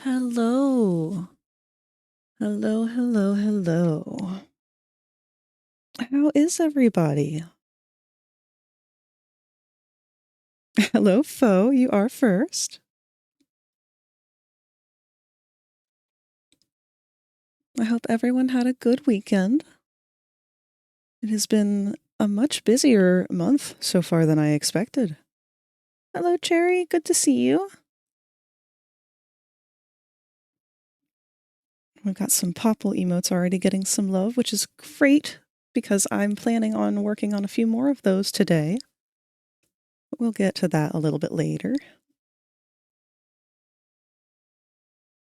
Hello. Hello, hello, hello. How is everybody? Hello, Foe. You are first. I hope everyone had a good weekend. It has been a much busier month so far than I expected. Hello, Cherry. Good to see you. We've got some Popple emotes already getting some love, which is great because I'm planning on working on a few more of those today. We'll get to that a little bit later.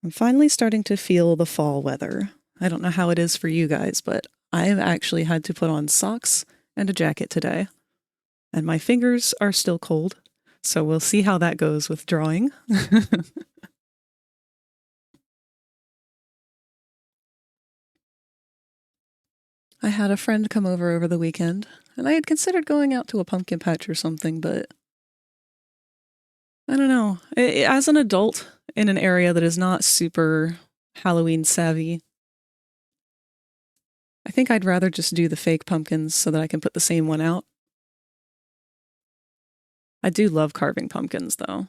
I'm finally starting to feel the fall weather. I don't know how it is for you guys, but I've actually had to put on socks and a jacket today. And my fingers are still cold, so we'll see how that goes with drawing. I had a friend come over the weekend, and I had considered going out to a pumpkin patch or something, but I don't know. As an adult in an area that is not super Halloween savvy, I think I'd rather just do the fake pumpkins so that I can put the same one out. I do love carving pumpkins, though.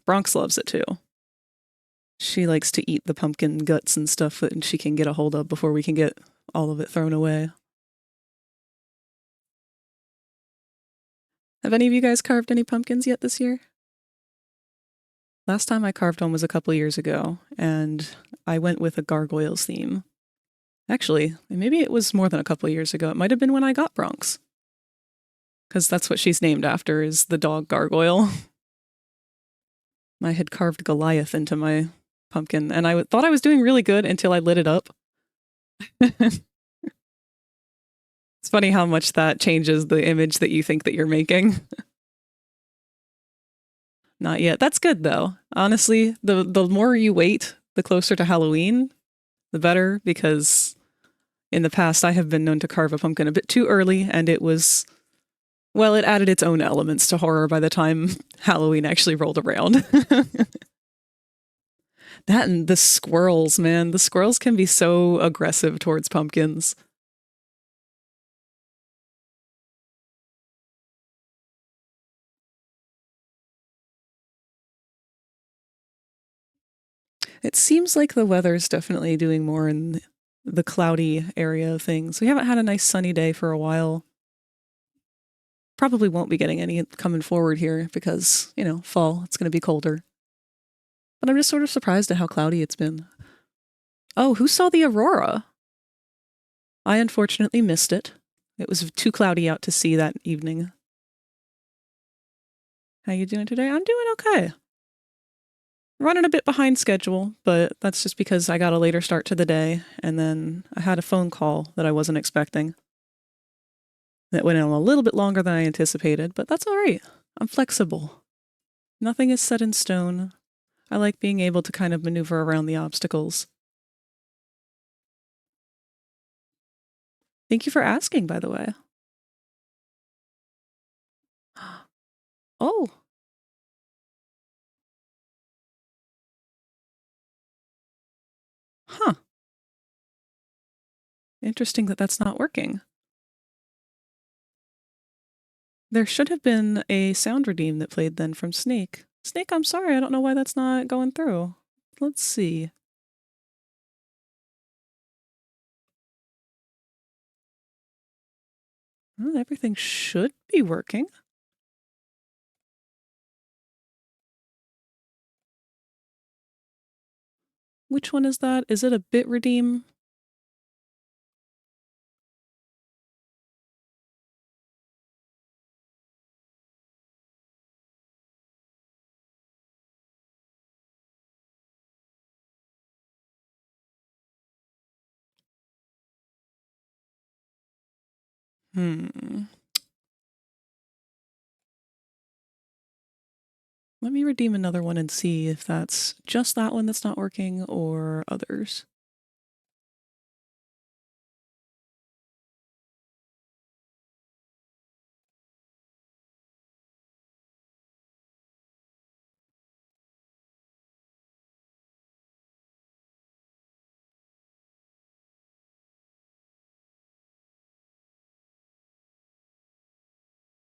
Bronx loves it too. She likes to eat the pumpkin guts and stuff that she can get a hold of before we can get all of it thrown away. Have any of you guys carved any pumpkins yet this year? Last time I carved one was a couple years ago, and I went with a gargoyles theme. Actually, maybe it was more than a couple years ago. It might have been when I got Bronx. Because that's what she's named after, is the dog gargoyle. I had carved Goliath into my pumpkin, and I thought I was doing really good until I lit it up. It's funny how much that changes the image that you think that you're making. Not yet. That's good though. Honestly, the more you wait, the closer to Halloween, the better, because in the past I have been known to carve a pumpkin a bit too early, and it was, well, it added its own elements to horror by the time Halloween actually rolled around. That and the squirrels, man. The squirrels can be so aggressive towards pumpkins. It seems like the weather's definitely doing more in the cloudy area of things. We haven't had a nice sunny day for a while. Probably won't be getting any coming forward here because, fall, it's going to be colder. But I'm just sort of surprised at how cloudy it's been. Oh, who saw the aurora? I unfortunately missed it. It was too cloudy out to see that evening. How you doing today? I'm doing okay. Running a bit behind schedule, but that's just because I got a later start to the day, and then I had a phone call that I wasn't expecting. That went on a little bit longer than I anticipated, but that's all right. I'm flexible. Nothing is set in stone. I like being able to kind of maneuver around the obstacles. Thank you for asking, by the way. Oh, huh. Interesting that that's not working. There should have been a sound redeem that played then from Snake. Snake, I'm sorry, I don't know why that's not going through. Let's see. Well, everything should be working. Which one is that? Is it a bit redeem? Hmm. Let me redeem another one and see if that's just that one that's not working or others.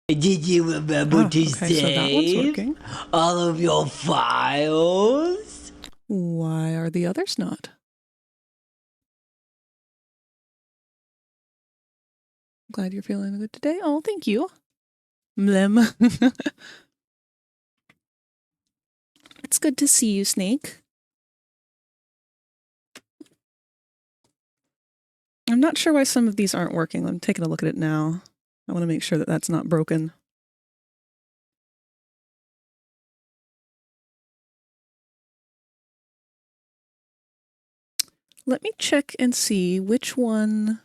Did you remember to okay, so that one's save working. all of your files? Why are the others not? Glad you're feeling good today. Oh, thank you. Mlem. It's good to see you, Snake. I'm not sure why some of these aren't working. I'm taking a look at it now. I want to make sure that that's not broken. Let me check and see which one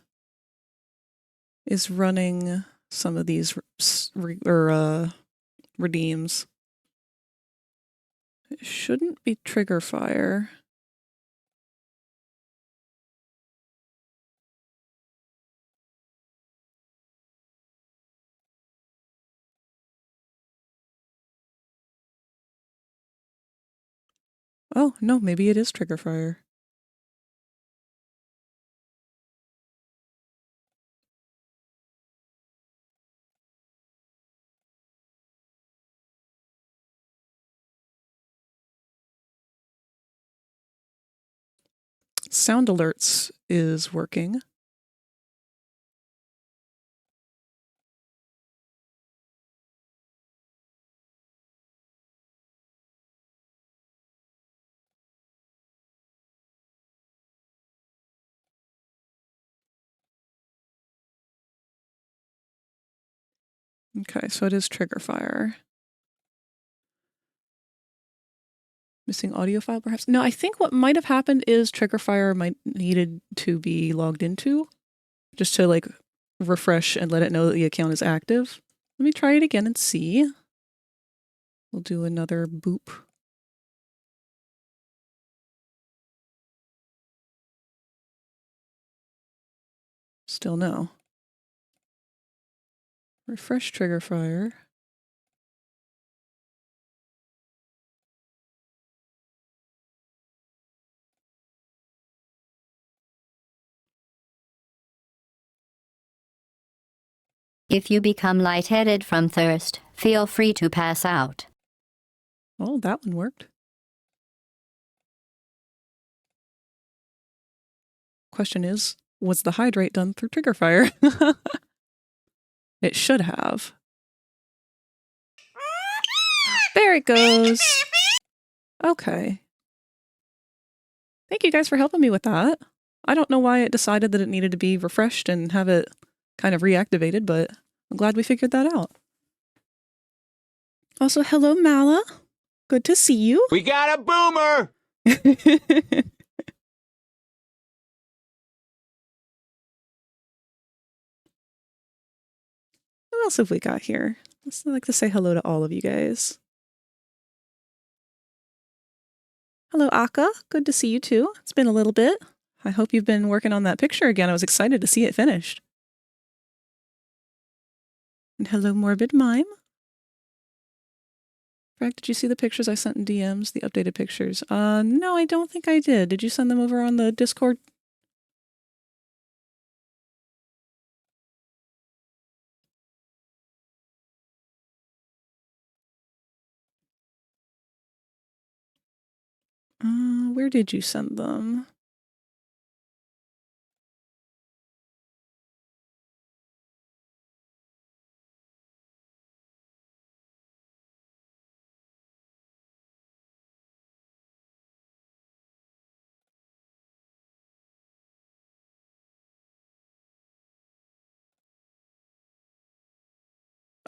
is running some of these redeems. It shouldn't be trigger fire. Oh, no, maybe it is trigger fire. Sound alerts is working. Okay, so it is trigger fire. Missing audio file, perhaps? No, I think what might have happened is trigger fire might needed to be logged into, just to like refresh and let it know that the account is active. Let me try it again and see. We'll do another boop. Still no. Refresh trigger fire. If you become lightheaded from thirst, feel free to pass out. Oh, that one worked. Question is, was the hydrate done through trigger fire? It should have. There it goes. Okay. Thank you guys for helping me with that. I don't know why it decided that it needed to be refreshed and have it kind of reactivated, but I'm glad we figured that out. Also, hello, Mala. Good to see you. We got a boomer! Who else have we got here? I'd like to say hello to all of you guys. Hello, Akka. Good to see you too. It's been a little bit. I hope you've been working on that picture again. I was excited to see it finished. And hello, Morbid Mime. Frag, did you see the pictures I sent in DMs? The updated pictures? No, I don't think I did. Did you send them over on the Discord? Where did you send them?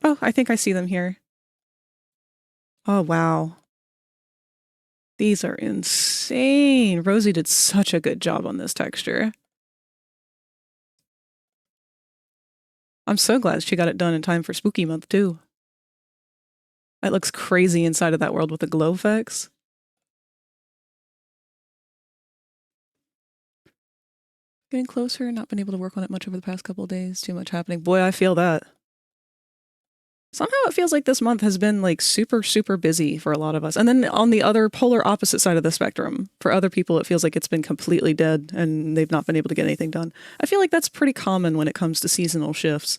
Oh, I think I see them here. Oh, wow. These are insane. Rosie did such a good job on this texture. I'm so glad she got it done in time for Spooky Month, too. It looks crazy inside of that world with the glow effects. Getting closer, not been able to work on it much over the past couple of days. Too much happening. Boy, I feel that. Somehow it feels like this month has been like super, super busy for a lot of us. And then on the other polar opposite side of the spectrum, for other people, it feels like it's been completely dead and they've not been able to get anything done. I feel like that's pretty common when it comes to seasonal shifts.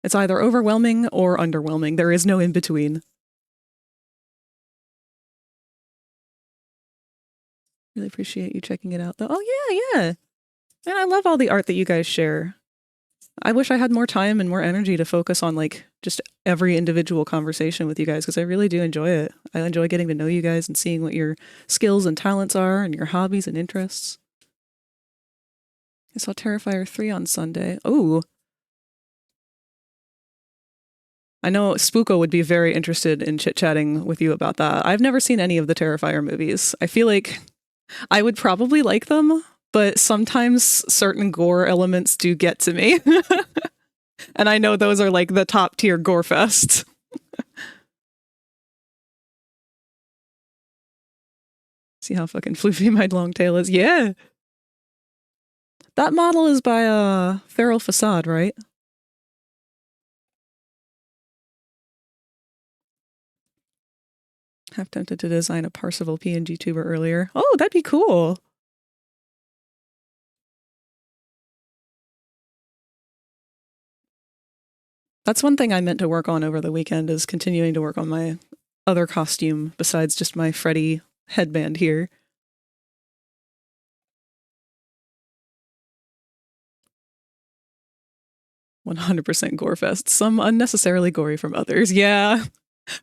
It's either overwhelming or underwhelming. There is no in between. Really appreciate you checking it out, though. Oh, yeah. And I love all the art that you guys share. I wish I had more time and more energy to focus on like just every individual conversation with you guys because I really do enjoy it. I enjoy getting to know you guys and seeing what your skills and talents are and your hobbies and interests. I saw Terrifier 3 on Sunday. Oh. I know Spooko would be very interested in chit-chatting with you about that. I've never seen any of the Terrifier movies. I feel like I would probably like them, but sometimes certain gore elements do get to me. And I know those are like the top tier gore fest. See how fucking floofy my long tail is? Yeah. That model is by Feral Facade, right? Half tempted to design a Parseval PNG tuber earlier. Oh, that'd be cool. That's one thing I meant to work on over the weekend is continuing to work on my other costume besides just my Freddy headband here. "100% Gorefest. Some unnecessarily gory from others." Yeah.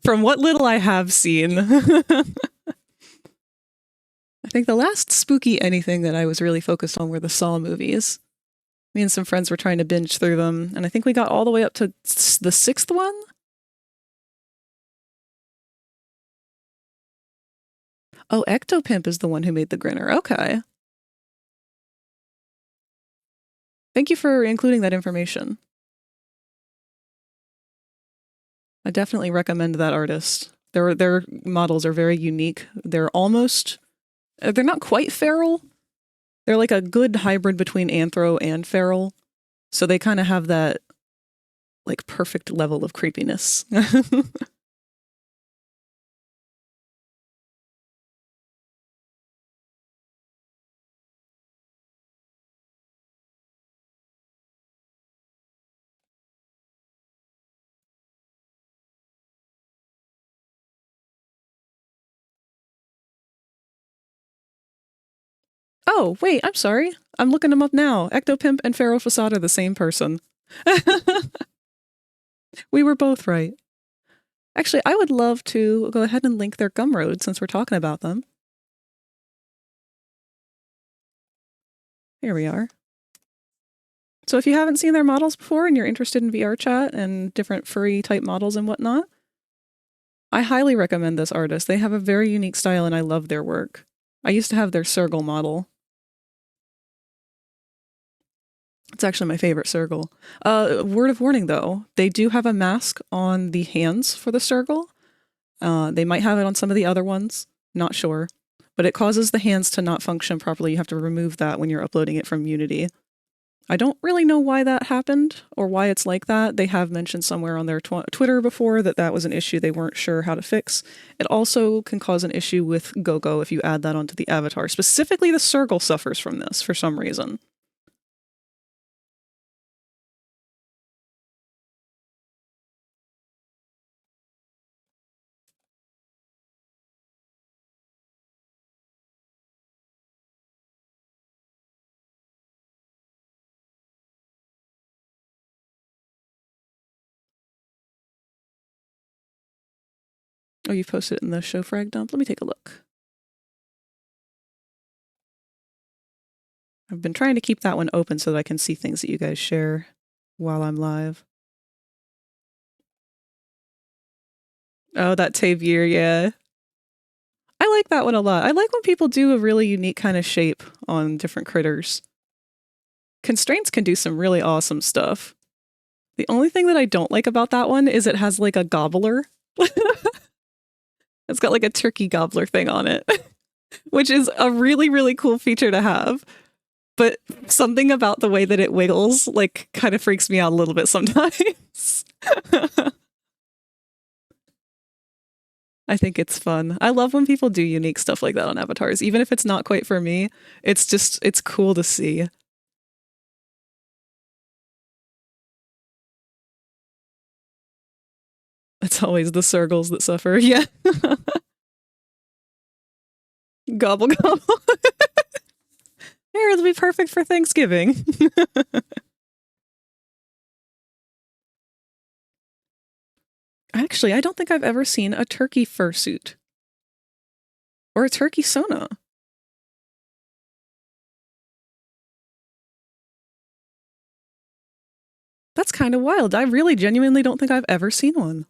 From what little I have seen. I think the last spooky anything that I was really focused on were the Saw movies. Me and some friends were trying to binge through them, and I think we got all the way up to the 6th one? Oh, Ectopimp is the one who made the Grinner. Okay. Thank you for including that information. I definitely recommend that artist. Their models are very unique. They're almost... They're not quite feral. They're like a good hybrid between anthro and feral. So they kind of have that like perfect level of creepiness. Oh, wait, I'm sorry. I'm looking them up now. Ectopimp and Feral Facade are the same person. We were both right. Actually, I would love to go ahead and link their Gumroad since we're talking about them. Here we are. So if you haven't seen their models before and you're interested in VR chat and different furry type models and whatnot, I highly recommend this artist. They have a very unique style and I love their work. I used to have their Sergal model. It's actually my favorite Sergal. Word of warning though, they do have a mask on the hands for the Sergal. They might have it on some of the other ones, not sure. But it causes the hands to not function properly. You have to remove that when you're uploading it from Unity. I don't really know why that happened or why it's like that. They have mentioned somewhere on their Twitter before that that was an issue they weren't sure how to fix. It also can cause an issue with GoGo if you add that onto the avatar. Specifically, the Sergal suffers from this for some reason. Oh, you've posted it in the show frag dump? Let me take a look. I've been trying to keep that one open so that I can see things that you guys share while I'm live. Oh, that Tavir, yeah. I like that one a lot. I like when people do a really unique kind of shape on different critters. Constraints can do some really awesome stuff. The only thing that I don't like about that one is it has like a gobbler. It's got like a turkey gobbler thing on it, which is a really, really cool feature to have. But something about the way that it wiggles like kind of freaks me out a little bit sometimes. I think it's fun. I love when people do unique stuff like that on avatars. Even if it's not quite for me, it's cool to see. It's always the circles that suffer. Yeah. Gobble gobble. Here, it'll be perfect for Thanksgiving. Actually, I don't think I've ever seen a turkey fursuit. Or a turkey sona. That's kind of wild. I really genuinely don't think I've ever seen one.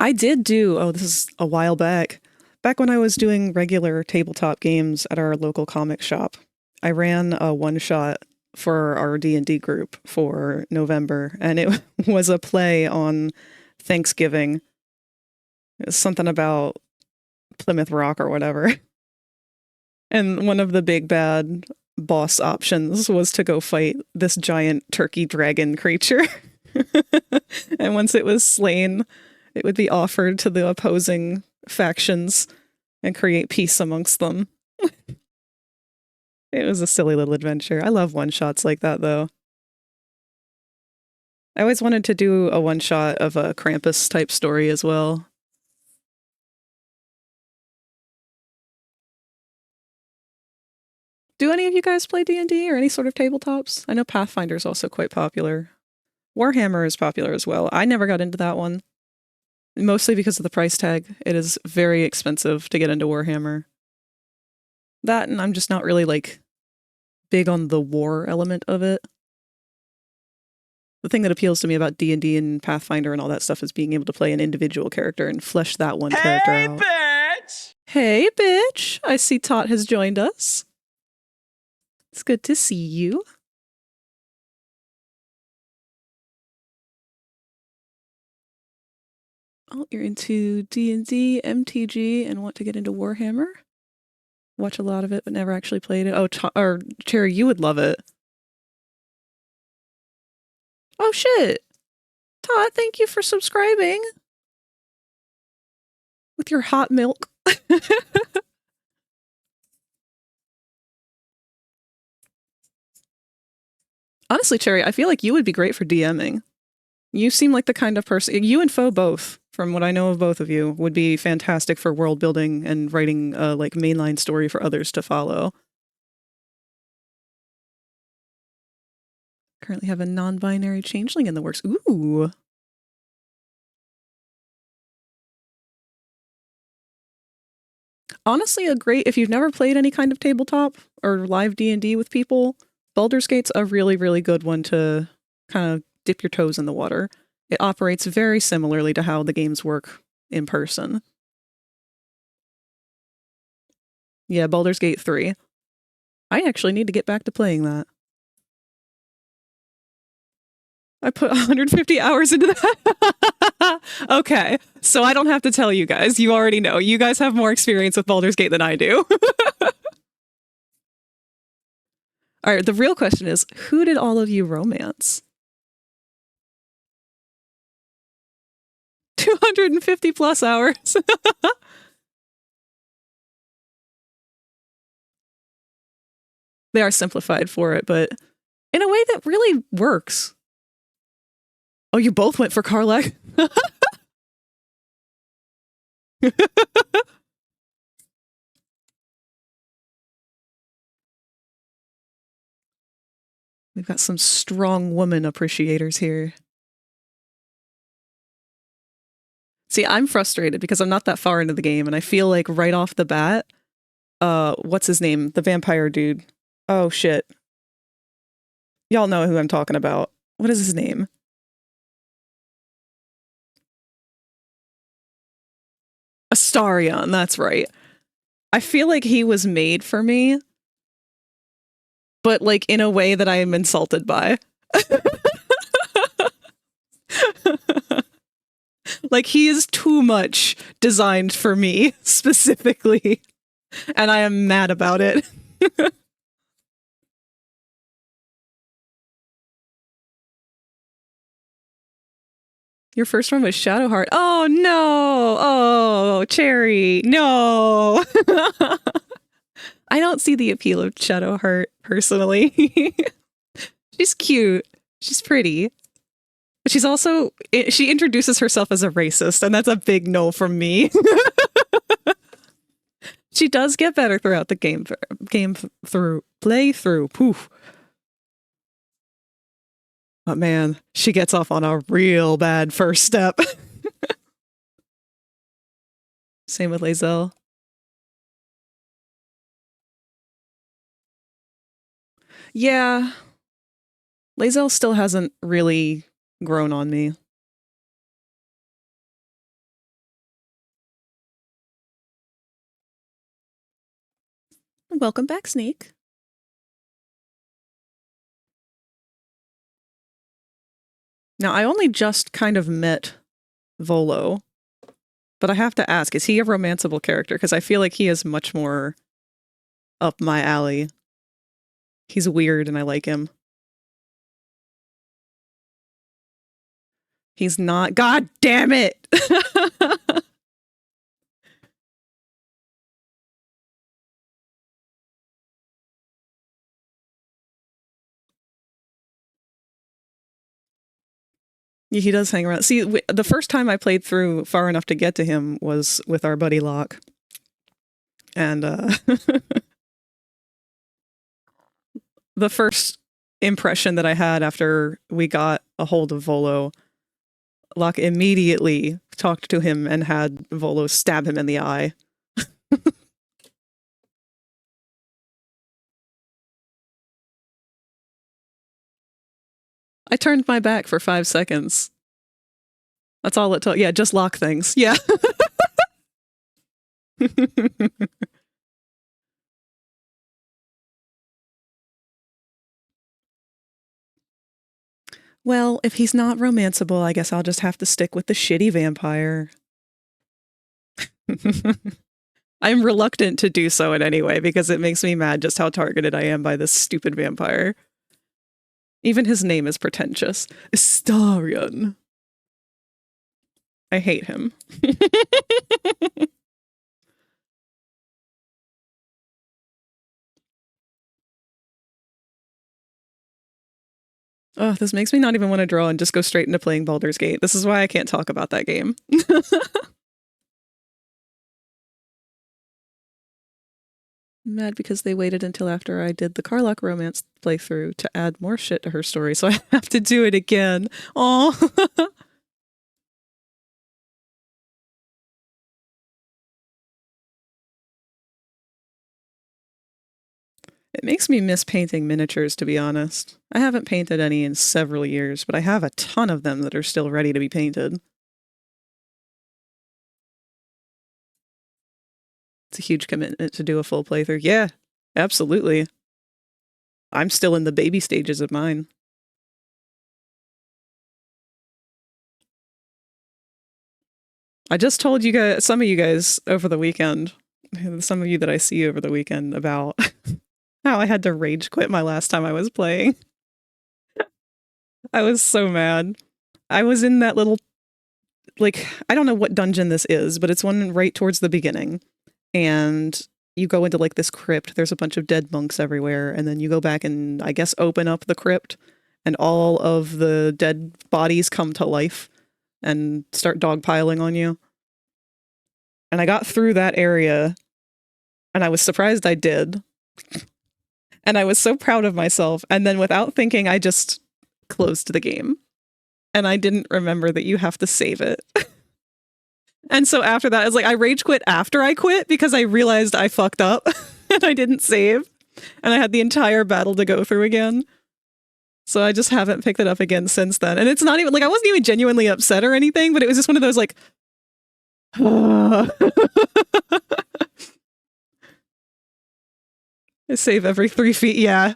I did do, oh, this is a while back. Back when I was doing regular tabletop games at our local comic shop, I ran a one-shot for our D&D group for November, and it was a play on Thanksgiving. It was something about Plymouth Rock or whatever. And one of the big bad boss options was to go fight this giant turkey dragon creature. And once it was slain, it would be offered to the opposing factions and create peace amongst them. It was a silly little adventure. I love one-shots like that, though. I always wanted to do a one-shot of a Krampus-type story as well. Do any of you guys play D&D or any sort of tabletops? I know Pathfinder is also quite popular. Warhammer is popular as well. I never got into that one. Mostly because of the price tag. It is very expensive to get into Warhammer. That, and I'm just not really, like, big on the war element of it. The thing that appeals to me about D&D and Pathfinder and all that stuff is being able to play an individual character and flesh that one character out. Bitch! Hey, bitch! I see Tot has joined us. It's good to see you. Oh, you're into D&D, MTG, and want to get into Warhammer? Watch a lot of it, but never actually played it. Oh, or Cherry, you would love it. Oh, shit! Todd, thank you for subscribing. With your hot milk. Honestly, Cherry, I feel like you would be great for DMing. You seem like the kind of person, you and Foe both, from what I know of both of you, would be fantastic for world building and writing a like mainline story for others to follow. Currently have a non-binary changeling in the works. Ooh. Honestly, if you've never played any kind of tabletop or live D&D with people, Baldur's Gate's a really, really good one to kind of dip your toes in the water. It operates very similarly to how the games work in person. Yeah, Baldur's Gate 3. I actually need to get back to playing that. I put 150 hours into that. Okay, so I don't have to tell you guys. You already know. You guys have more experience with Baldur's Gate than I do. All right, the real question is, who did all of you romance? 250 plus hours. They are simplified for it, but in a way that really works. Oh, you both went for Karlach? We've got some strong woman appreciators here. See, I'm frustrated because I'm not that far into the game, and I feel like right off the bat, what's his name? The vampire dude. Oh, shit. Y'all know who I'm talking about. What is his name? Astarion, that's right. I feel like he was made for me, but like in a way that I am insulted by. Like he is too much designed for me specifically, and I am mad about it. Your first one was Shadowheart. Oh no! Oh, Cherry, no! I don't see the appeal of Shadowheart personally. She's cute. She's pretty. But she's also, she introduces herself as a racist, and that's a big no from me. She does get better throughout the playthrough. Poof. But man, she gets off on a real bad first step. Same with Lae'zel. Yeah. Lae'zel still hasn't really grown on me. Welcome back, Sneak. Now, I only just kind of met Volo, but I have to ask, is he a romanceable character? Because I feel like he is much more up my alley. He's weird and I like him. He's not. God damn it! Yeah, he does hang around. See, the first time I played through far enough to get to him was with our buddy Locke. And the first impression that I had after we got a hold of Volo, Locke immediately talked to him and had Volo stab him in the eye. I turned my back for 5 seconds. That's all it took. Yeah, just Locke things. Yeah. Well, if he's not romanceable, I guess I'll just have to stick with the shitty vampire. I'm reluctant to do so in any way because it makes me mad just how targeted I am by this stupid vampire. Even his name is pretentious. Astarion. I hate him. Oh, this makes me not even want to draw and just go straight into playing Baldur's Gate. This is why I can't talk about that game. I'm mad because they waited until after I did the Carlock romance playthrough to add more shit to her story, so I have to do it again. Aw. It makes me miss painting miniatures, to be honest. I haven't painted any in several years, but I have a ton of them that are still ready to be painted. It's a huge commitment to do a full playthrough. Yeah, absolutely. I'm still in the baby stages of mine. I just told you guys, some of you guys over the weekend, some of you that I see over the weekend, about how I had to rage quit my last time I was playing. I was so mad. I was in that little, like, I don't know what dungeon this is, but it's one right towards the beginning. And you go into like this crypt. There's a bunch of dead monks everywhere. And then you go back and I guess open up the crypt and all of the dead bodies come to life and start dogpiling on you. And I got through that area and I was surprised I did. And I was so proud of myself. And then without thinking, I just closed the game. And I didn't remember that you have to save it. And so after that, I was like, I rage quit after I quit because I realized I fucked up and I didn't save. And I had the entire battle to go through again. So I just haven't picked it up again since then. And it's not even like I wasn't even genuinely upset or anything, but it was just one of those like, I save every 3 feet. Yeah.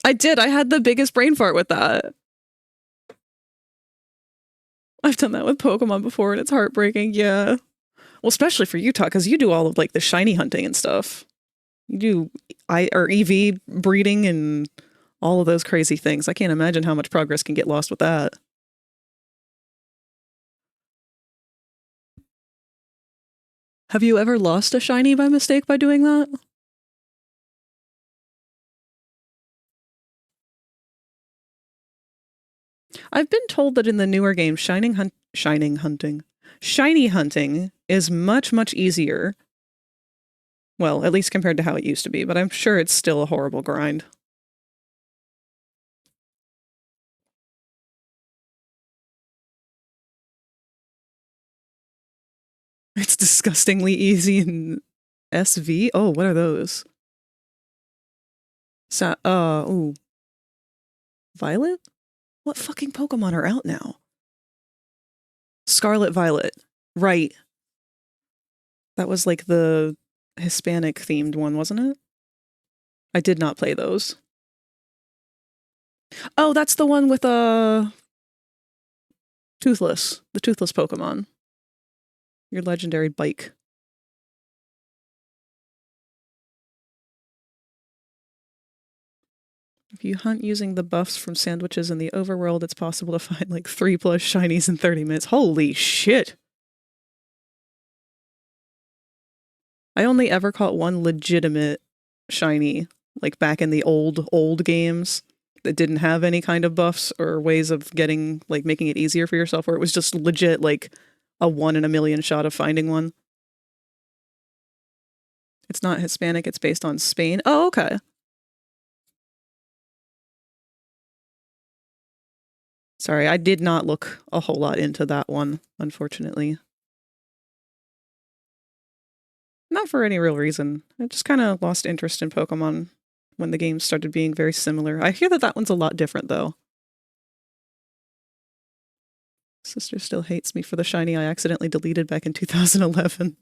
I did. I had the biggest brain fart with that. I've done that with Pokemon before and it's heartbreaking. Yeah. Well, especially for Utah, because you do all of like the shiny hunting and stuff. You do EV breeding and all of those crazy things. I can't imagine how much progress can get lost with that. Have you ever lost a shiny by mistake by doing that? I've been told that in the newer games, shiny hunting is much, much easier. Well, at least compared to how it used to be, but I'm sure it's still a horrible grind. It's disgustingly easy in SV. Oh, what are those? Ooh. Violet? What fucking Pokemon are out now? Scarlet Violet. Right. That was like the Hispanic themed one, wasn't it? I did not play those. Oh, that's the one with Toothless. The Toothless Pokemon. Your legendary bike. If you hunt using the buffs from sandwiches in the overworld, it's possible to find like 3+ shinies in 30 minutes. Holy shit! I only ever caught one legitimate shiny, like back in the old games that didn't have any kind of buffs or ways of getting, like, making it easier for yourself, where it was just legit, like, a 1 in a million shot of finding one. It's not Hispanic, it's based on Spain. Oh, okay. Sorry, I did not look a whole lot into that one, unfortunately. Not for any real reason. I just kind of lost interest in Pokemon when the games started being very similar. I hear that that one's a lot different, though. Sister still hates me for the shiny I accidentally deleted back in 2011.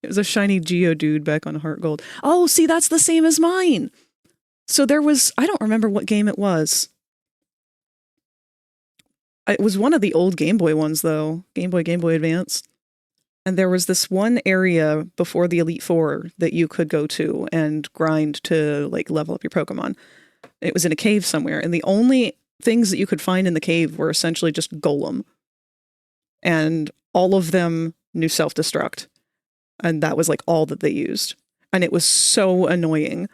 It was a shiny Geodude back on Heart Gold. Oh, see, that's the same as mine! So there was... I don't remember what game it was. It was one of the old Game Boy ones, though. Game Boy Advance. And there was this one area before the Elite Four that you could go to and grind to, like, level up your Pokemon. It was in a cave somewhere, and the only things that you could find in the cave were essentially just Golem. And all of them knew self-destruct. And that was, like, all that they used. And it was so annoying.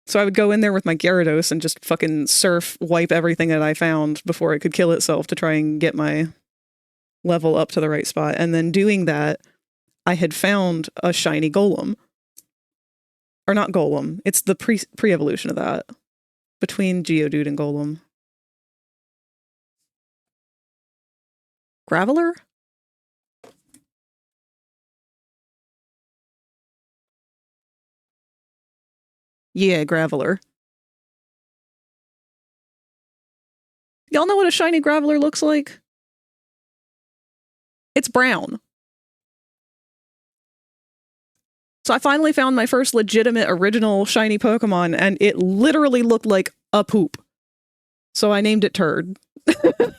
So I would go in there with my Gyarados and just fucking wipe everything that I found before it could kill itself to try and get my level up to the right spot. And then doing that, I had found a shiny Golem. Or not Golem, it's the pre-evolution of that. Between Geodude and Golem. Graveler? Yeah, Graveler. Y'all know what a shiny Graveler looks like? It's brown. So I finally found my first legitimate original shiny Pokemon, and it literally looked like a poop. So I named it Turd. The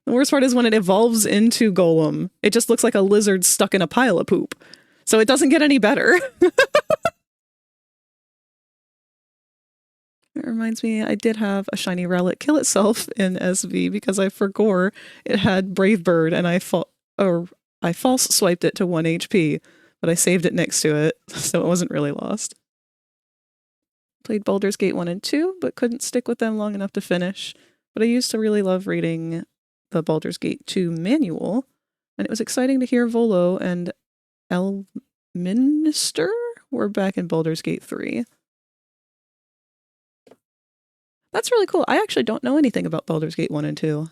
worst part is when it evolves into Golem, it just looks like a lizard stuck in a pile of poop. So it doesn't get any better. It reminds me, I did have a shiny Rowlet kill itself in SV because I forgot it had Brave Bird, and I false swiped it to 1 HP, but I saved it next to it, so it wasn't really lost. Played Baldur's Gate 1 and 2, but couldn't stick with them long enough to finish. But I used to really love reading the Baldur's Gate 2 manual, and it was exciting to hear Volo and Elminster were back in Baldur's Gate 3. That's really cool. I actually don't know anything about Baldur's Gate 1 and 2.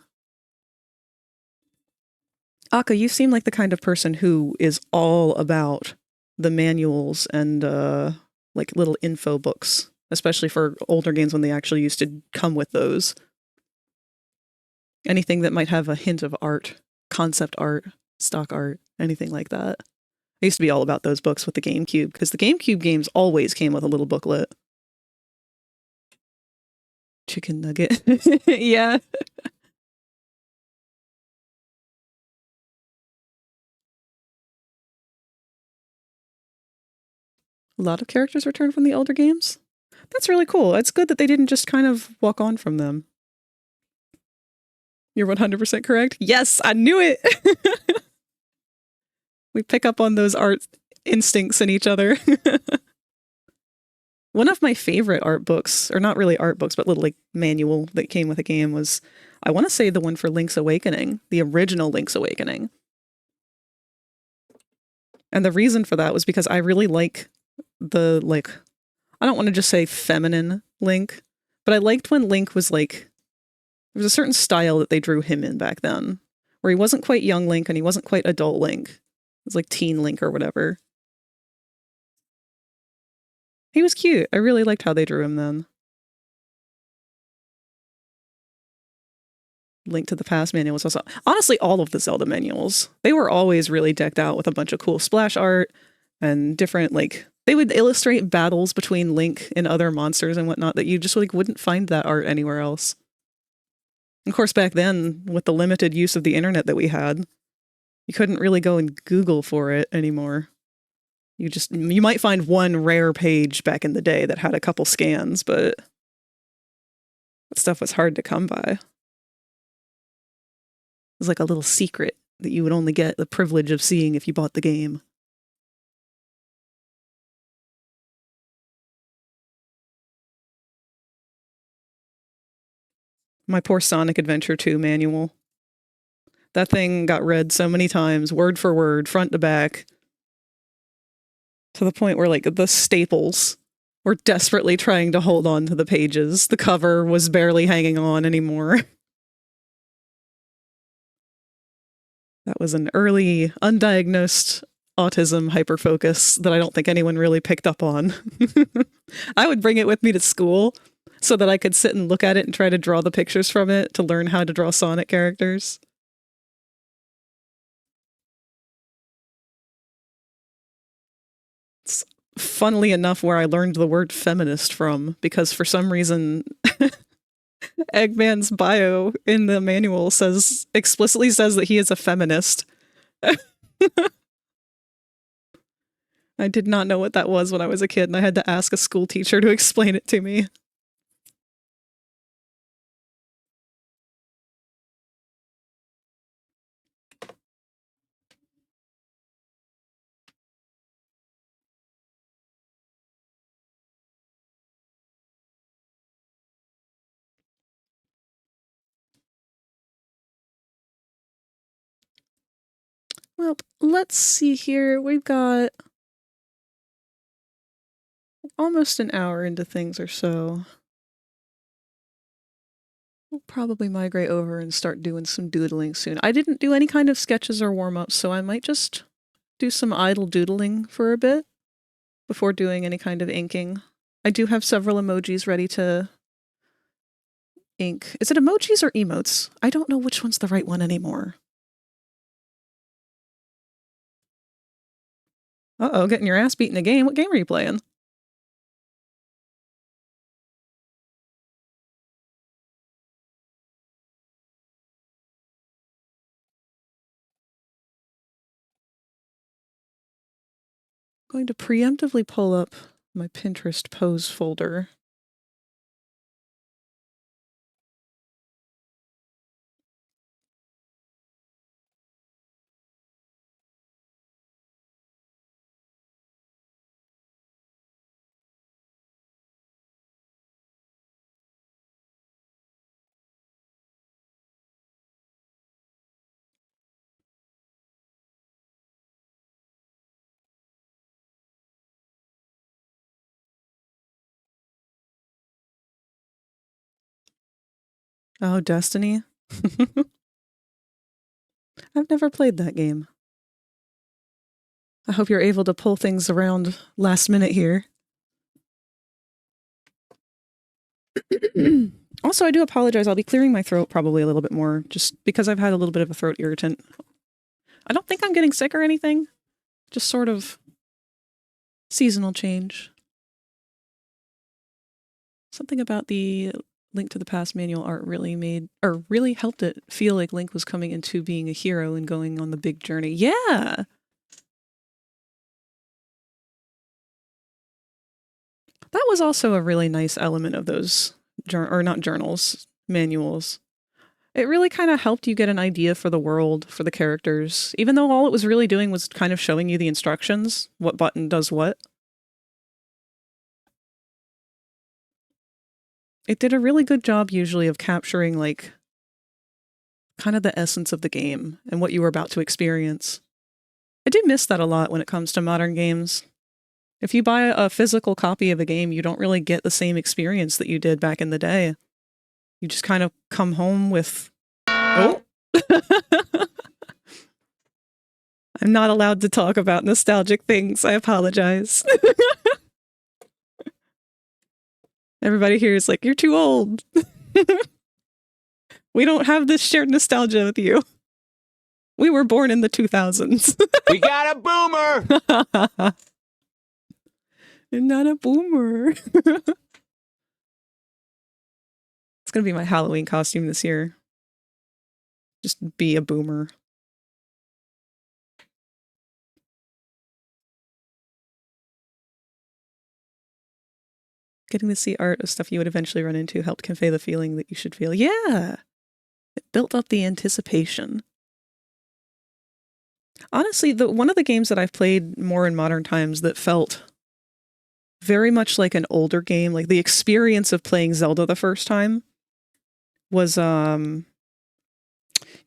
Akka, you seem like the kind of person who is all about the manuals and like little info books, especially for older games when they actually used to come with those. Anything that might have a hint of art, concept art, stock art, anything like that. I used to be all about those books with the GameCube, because the GameCube games always came with a little booklet. Chicken nugget. Yeah. A lot of characters return from the older games. That's really cool. It's good that they didn't just kind of walk on from them. You're 100% correct? Yes, I knew it! We pick up on those art instincts in each other. One of my favorite art books, or not really art books, but little like manual that came with a game was, I want to say the one for Link's Awakening, the original Link's Awakening. And the reason for that was because I really like the, like, I don't want to just say feminine Link, but I liked when Link was like, there was a certain style that they drew him in back then, where he wasn't quite young Link and he wasn't quite adult Link. It was like teen Link or whatever. He was cute. I really liked how they drew him then. Link to the Past manual was also, honestly, all of the Zelda manuals, they were always really decked out with a bunch of cool splash art and different, like, they would illustrate battles between Link and other monsters and whatnot that you just like wouldn't find that art anywhere else. Of course, back then, with the limited use of the internet that we had, you couldn't really go and Google for it anymore. You might find one rare page back in the day that had a couple scans, but that stuff was hard to come by. It was like a little secret that you would only get the privilege of seeing if you bought the game. My poor Sonic Adventure 2 manual. That thing got read so many times, word for word, front to back, to the point where, like, the staples were desperately trying to hold on to the pages. The cover was barely hanging on anymore. That was an early, undiagnosed autism hyperfocus that I don't think anyone really picked up on. I would bring it with me to school so that I could sit and look at it and try to draw the pictures from it to learn how to draw Sonic characters. It's funnily enough where I learned the word feminist from, because for some reason Eggman's bio in the manual explicitly says that he is a feminist. I did not know what that was when I was a kid, and I had to ask a school teacher to explain it to me. Well, let's see here. We've got almost an hour into things or so. We'll probably migrate over and start doing some doodling soon. I didn't do any kind of sketches or warm-ups, so I might just do some idle doodling for a bit before doing any kind of inking. I do have several emojis ready to ink. Is it emojis or emotes? I don't know which one's the right one anymore. Uh-oh, getting your ass beat in a game. What game are you playing? I'm going to preemptively pull up my Pinterest pose folder. Oh, Destiny? I've never played that game. I hope you're able to pull things around last minute here. Also, I do apologize. I'll be clearing my throat probably a little bit more, just because I've had a little bit of a throat irritant. I don't think I'm getting sick or anything. Just sort of seasonal change. Something about the Link to the Past manual art really helped it feel like Link was coming into being a hero and going on the big journey. Yeah! That was also a really nice element of those, not journals, manuals. It really kind of helped you get an idea for the world, for the characters, even though all it was really doing was kind of showing you the instructions, what button does what. it did a really good job usually of capturing like kind of the essence of the game and what you were about to experience. I do miss that a lot when it comes to modern games. If you buy a physical copy of a game, you don't really get the same experience that you did back in the day. You just kind of come home with, oh. I'm not allowed to talk about nostalgic things. I apologize. Everybody here is like, you're too old. We don't have this shared nostalgia with you. We were born in the 2000s. We got a boomer! You're not a boomer. It's going to be my Halloween costume this year. Just be a boomer. Getting to see art of stuff you would eventually run into helped convey the feeling that you should feel. Yeah! It built up the anticipation. Honestly, one of the games that I've played more in modern times that felt very much like an older game, like the experience of playing Zelda the first time, was, you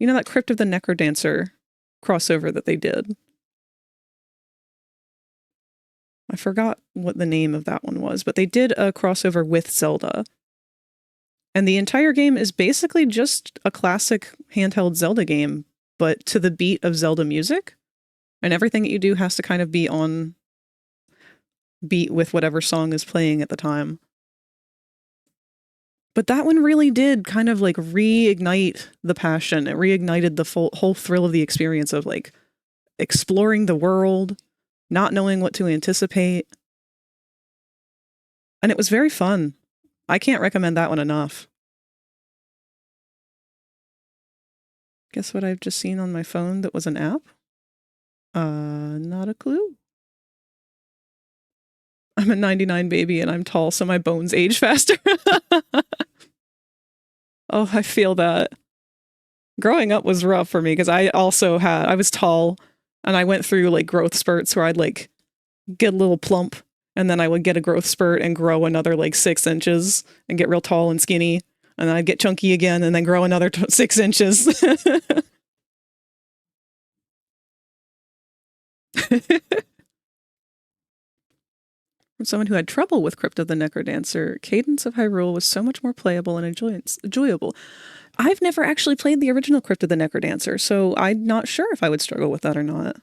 know that Crypt of the Necrodancer crossover that they did? I forgot what the name of that one was, but they did a crossover with Zelda. And the entire game is basically just a classic handheld Zelda game, but to the beat of Zelda music. And everything that you do has to kind of be on beat with whatever song is playing at the time. But that one really did kind of like reignite the passion. It reignited the whole thrill of the experience of like exploring the world, not knowing what to anticipate. And it was very fun. I can't recommend that one enough. Guess what I've just seen on my phone that was an app? Not a clue. I'm a 99 baby and I'm tall, so my bones age faster. Oh, I feel that. Growing up was rough for me because I was tall and I went through like growth spurts where I'd like get a little plump and then I would get a growth spurt and grow another like 6 inches and get real tall and skinny. And then I'd get chunky again and then grow another 6 inches. From someone who had trouble with Crypt of the Necrodancer, Cadence of Hyrule was so much more playable and enjoyable. I've never actually played the original Crypt of the Necrodancer, so I'm not sure if I would struggle with that or not.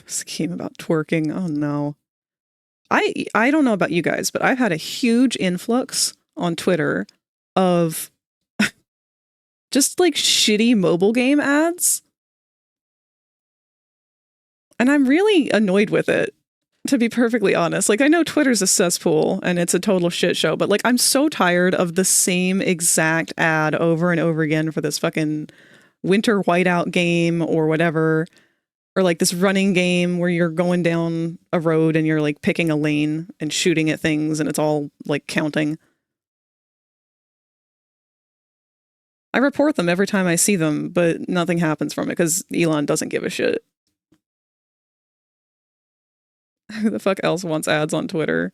Scheme about twerking. Oh no. I don't know about you guys, but I've had a huge influx on Twitter of just like shitty mobile game ads. And I'm really annoyed with it, to be perfectly honest. Like, I know Twitter's a cesspool and it's a total shit show, but like, I'm so tired of the same exact ad over and over again for this fucking winter whiteout game or whatever. Or like this running game where you're going down a road and you're like picking a lane and shooting at things and it's all like counting. I report them every time I see them, but nothing happens from it because Elon doesn't give a shit. Who the fuck else wants ads on Twitter?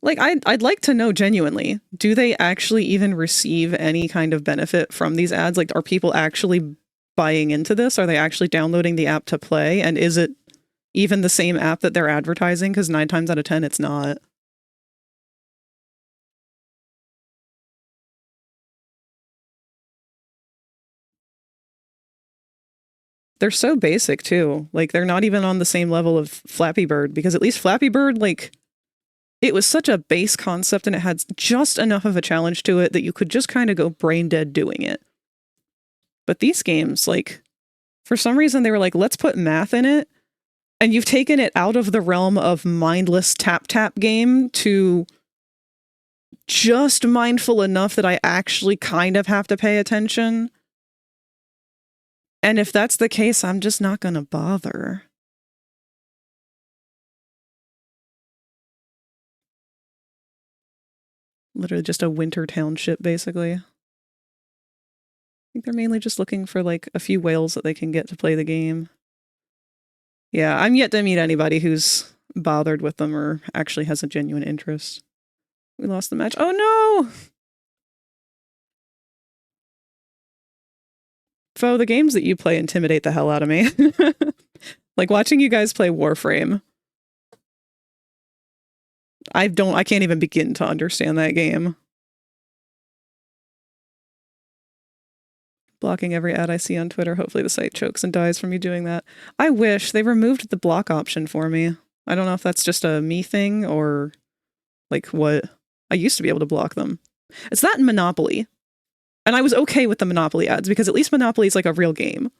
Like, I'd like to know genuinely, do they actually even receive any kind of benefit from these ads? Like, are people actually buying into this? Are they actually downloading the app to play? And is it even the same app that they're advertising? Because 9 times out of 10, it's not. They're so basic, too. Like, they're not even on the same level of Flappy Bird, because at least Flappy Bird, like, it was such a base concept and it had just enough of a challenge to it that you could just kind of go brain dead doing it. But these games, like, for some reason they were like, let's put math in it. And you've taken it out of the realm of mindless tap game to just mindful enough that I actually kind of have to pay attention. And if that's the case, I'm just not going to bother. Literally just a winter township, basically. I think they're mainly just looking for like a few whales that they can get to play the game. Yeah, I'm yet to meet anybody who's bothered with them or actually has a genuine interest. We lost the match. Oh no! Fo, the games that you play intimidate the hell out of me. Like watching you guys play Warframe. I can't even begin to understand that game. Blocking every ad I see on Twitter. Hopefully the site chokes and dies from me doing that. I wish they removed the block option for me. I don't know if that's just a me thing or like what. I used to be able to block them. It's that in Monopoly. And I was okay with the Monopoly ads because at least Monopoly is like a real game.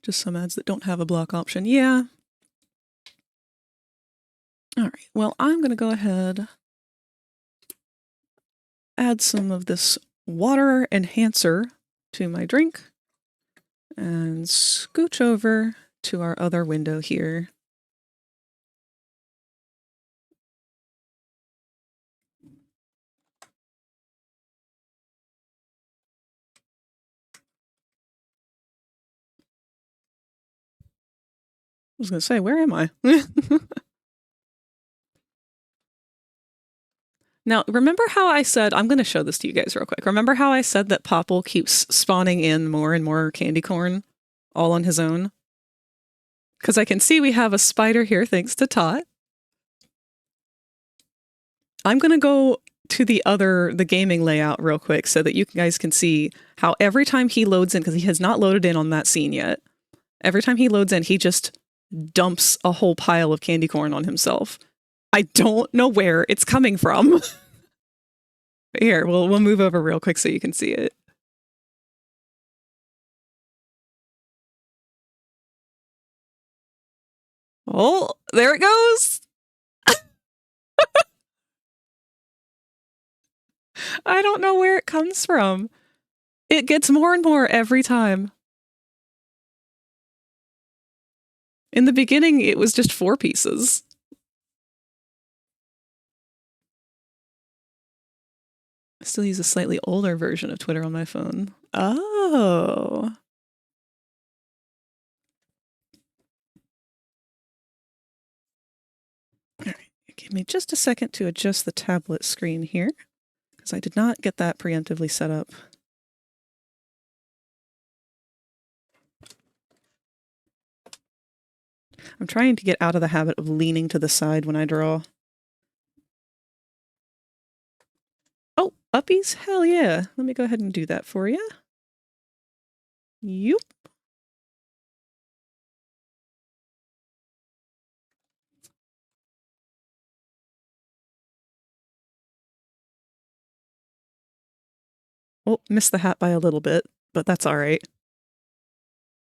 Just some ads that don't have a block option. Yeah. All right. Well, I'm going to go ahead, add some of this water enhancer to my drink, and scooch over to our other window here. I was going to say, where am I? Now, remember how I said, I'm going to show this to you guys real quick. Remember how I said that Popple keeps spawning in more and more candy corn all on his own? Because I can see we have a spider here thanks to Tot. I'm going to go to the gaming layout real quick so that you guys can see how every time he loads in, because he has not loaded in on that scene yet, every time he loads in, he just dumps a whole pile of candy corn on himself. I don't know where it's coming from. But here, we'll move over real quick so you can see it. Oh, there it goes. I don't know where it comes from. It gets more and more every time. In the beginning, it was just 4 pieces. I still use a slightly older version of Twitter on my phone. Oh. All right. Give me just a second to adjust the tablet screen here, because I did not get that preemptively set up. I'm trying to get out of the habit of leaning to the side when I draw. Oh, uppies? Hell yeah. Let me go ahead and do that for you. Yoop. Oh, missed the hat by a little bit, but that's all right.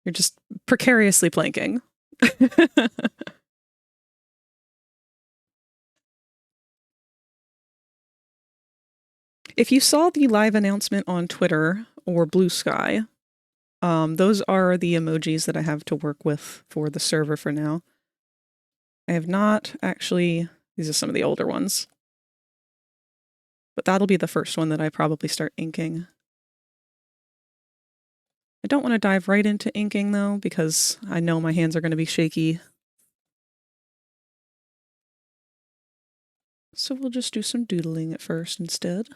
You're just precariously planking. If you saw the live announcement on Twitter or Blue Sky, those are the emojis that I have to work with for the server for now. I have not actually, these are some of the older ones, but that'll be the first one that I probably start inking. I don't want to dive right into inking though, because I know my hands are going to be shaky. So we'll just do some doodling at first instead.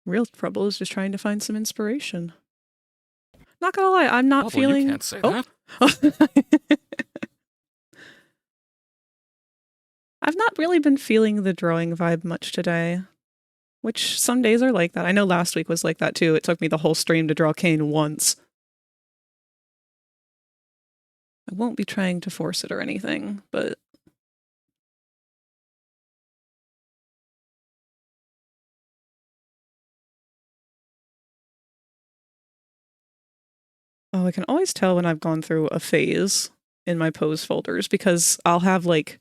Real trouble is just trying to find some inspiration. Not gonna lie, I'm not feeling... You can't say that. I've not really been feeling the drawing vibe much today, which some days are like that. I know last week was like that too. It took me the whole stream to draw Kane once. I won't be trying to force it or anything, but... Oh, I can always tell when I've gone through a phase in my pose folders because I'll have like...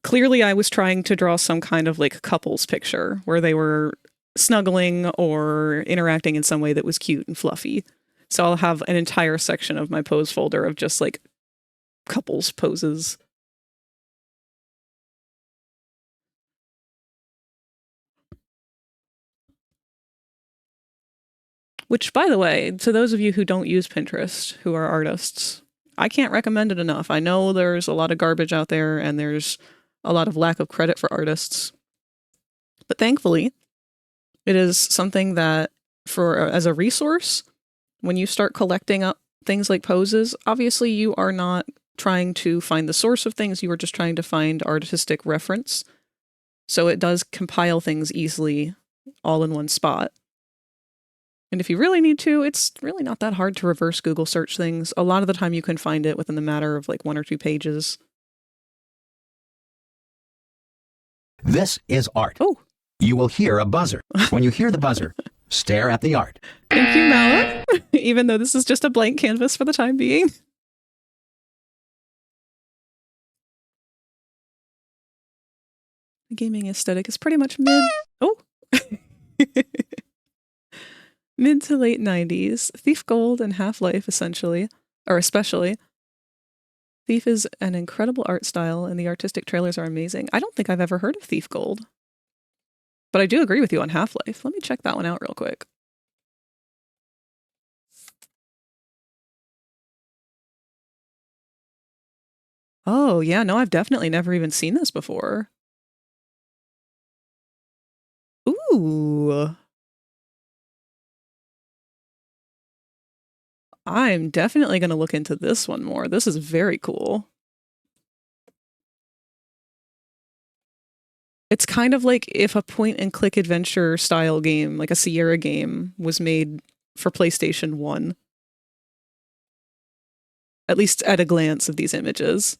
Clearly I was trying to draw some kind of like couples picture where they were snuggling or interacting in some way that was cute and fluffy. So I'll have an entire section of my pose folder of just like couples poses. Which, by the way, to those of you who don't use Pinterest, who are artists, I can't recommend it enough. I know there's a lot of garbage out there and there's a lot of lack of credit for artists. But thankfully, it is something that as a resource, when you start collecting up things like poses, obviously you are not trying to find the source of things, you are just trying to find artistic reference. So it does compile things easily all in one spot. And if you really need to, it's really not that hard to reverse Google search things. A lot of the time you can find it within the matter of like 1 or 2 pages. This is art. Oh. You will hear a buzzer. When you hear the buzzer, stare at the art. Thank you, Mala. Even though this is just a blank canvas for the time being. The gaming aesthetic is pretty much mid. Oh. Mid to late 90s. Thief Gold and Half-Life, essentially. Or especially. Thief is an incredible art style, and the artistic trailers are amazing. I don't think I've ever heard of Thief Gold. But I do agree with you on Half-Life. Let me check that one out real quick. Oh, yeah, no, I've definitely never even seen this before. Ooh. I'm definitely going to look into this one more. This is very cool. It's kind of like if a point-and-click adventure style game, like a Sierra game, was made for PlayStation 1. At least at a glance of these images.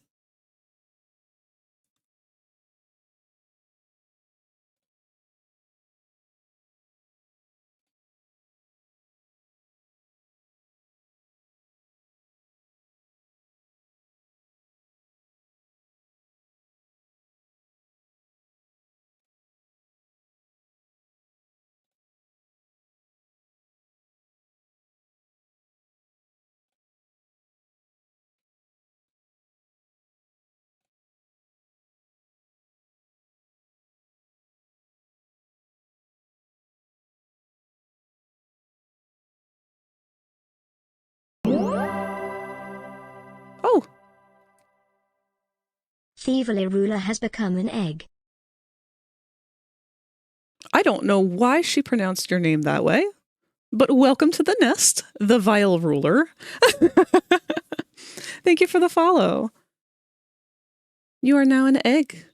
Oh! Thievery Ruler has become an egg. I don't know why she pronounced your name that way, but welcome to the nest, the Vile Ruler. Thank you for the follow. You are now an egg.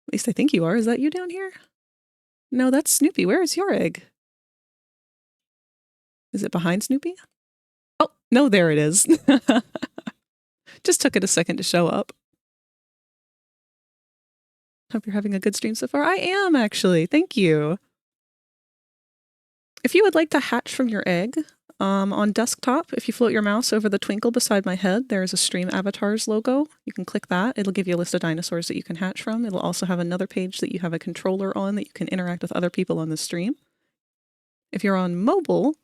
At least I think you are. Is that you down here? No, that's Snoopy. Where is your egg? Is it behind Snoopy? Oh, no, there it is. Just took it a second to show up. Hope you're having a good stream so far. I am, actually. Thank you. If you would like to hatch from your egg, on desktop, if you float your mouse over the twinkle beside my head, there is a Stream Avatars logo. You can click that. It'll give you a list of dinosaurs that you can hatch from. It'll also have another page that you have a controller on that you can interact with other people on the stream. If you're on mobile,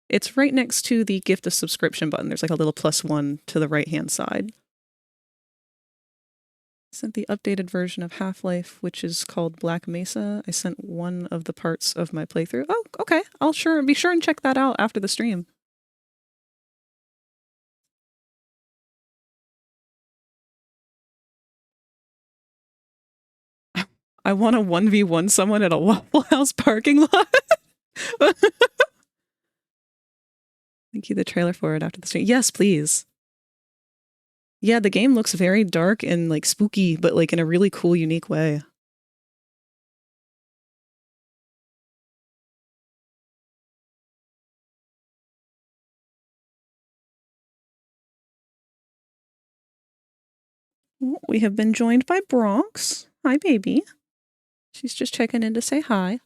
it's right next to the gift a subscription button. There's like a little +1 to the right-hand side. I sent the updated version of Half-Life, which is called Black Mesa. I sent one of the parts of my playthrough. Oh, okay. I'll be sure and check that out after the stream. I want to 1v1 someone at a Waffle House parking lot. Thank you, the trailer for it after the stream. Yes, please. Yeah, the game looks very dark and like spooky, but like in a really cool, unique way. We have been joined by Bronx. Hi, baby. She's just checking in to say hi.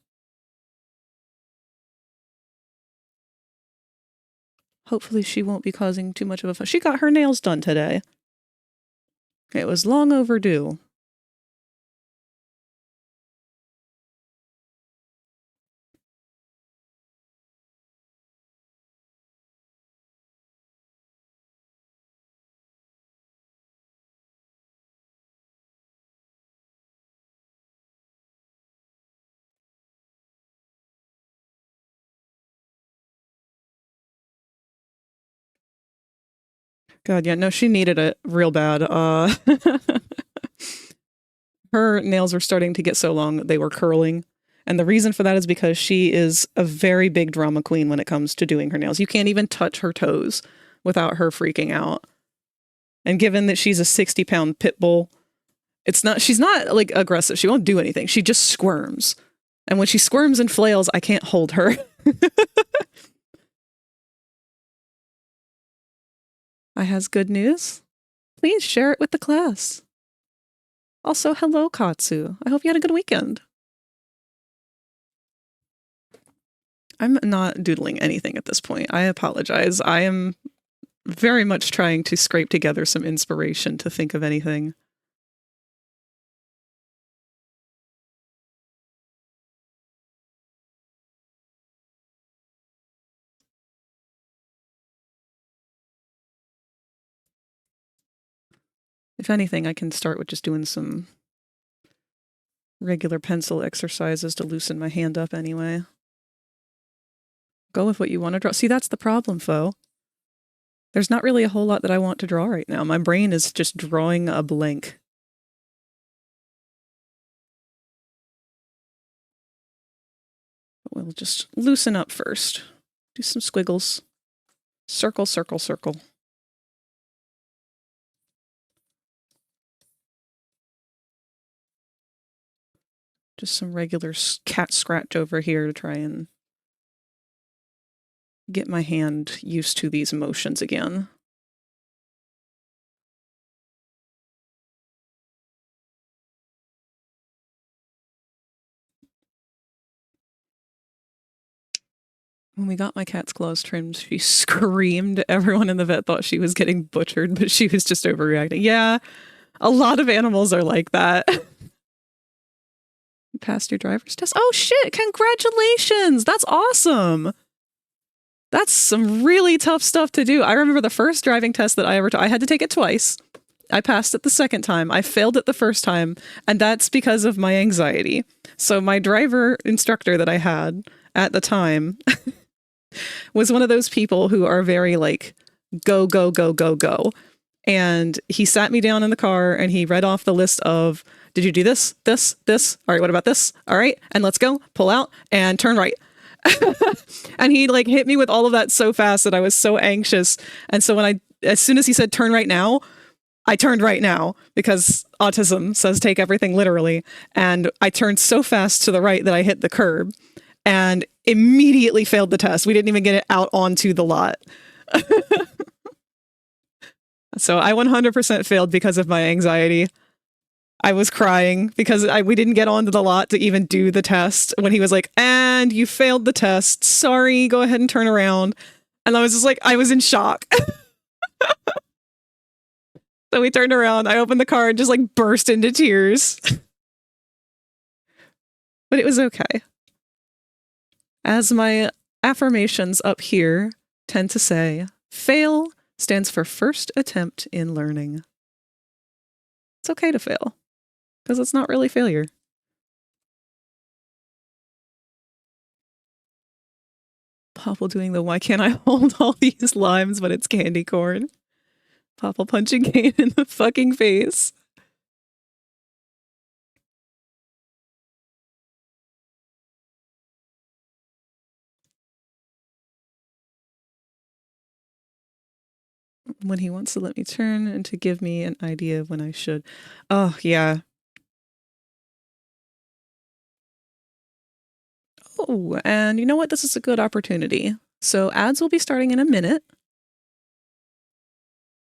Hopefully she won't be causing too much of a fuss. She got her nails done today. It was long overdue. God, yeah, no, she needed it real bad. Her nails were starting to get so long that they were curling. And the reason for that is because she is a very big drama queen when it comes to doing her nails. You can't even touch her toes without her freaking out. And given that she's a 60-pound pit bull, she's not like aggressive. She won't do anything. She just squirms. And when she squirms and flails, I can't hold her. I has good news. Please share it with the class. Also, hello, Katsu. I hope you had a good weekend. I'm not doodling anything at this point. I apologize. I am very much trying to scrape together some inspiration to think of anything. If anything, I can start with just doing some regular pencil exercises to loosen my hand up anyway. Go with what you want to draw. See, that's the problem, Fo. There's not really a whole lot that I want to draw right now. My brain is just drawing a blank. We'll just loosen up first. Do some squiggles. Circle, circle, circle. Just some regular cat scratch over here to try and get my hand used to these motions again. When we got my cat's claws trimmed, she screamed. Everyone in the vet thought she was getting butchered, but she was just overreacting. Yeah, a lot of animals are like that. You passed your driver's test? Oh shit, congratulations! That's awesome! That's some really tough stuff to do. I remember the first driving test that I ever took. I had to take it twice. I passed it the second time. I failed it the first time, and that's because of my anxiety. So my driver instructor that I had at the time was one of those people who are very like, go, go, go, go, go. And he sat me down in the car and he read off the list of, did you do this, this, this? All right, what about this? All right, and let's go, pull out and turn right. And he like hit me with all of that so fast that I was so anxious. And so as soon as he said turn right now, I turned right now because autism says take everything literally. And I turned so fast to the right that I hit the curb and immediately failed the test. We didn't even get it out onto the lot. So I 100% failed because of my anxiety. I was crying because we didn't get onto the lot to even do the test when he was like, and you failed the test. Sorry, go ahead and turn around. And I was just like, I was in shock. So we turned around, I opened the car and just like burst into tears. But it was okay. As my affirmations up here tend to say, fail stands for first attempt in learning. It's okay to fail. Because it's not really failure. Popple doing the why can't I hold all these limes but it's candy corn. Popple punching Kane in the fucking face. When he wants to let me turn and to give me an idea of when I should. Oh, yeah. Oh, and you know what? This is a good opportunity. So ads will be starting in a minute.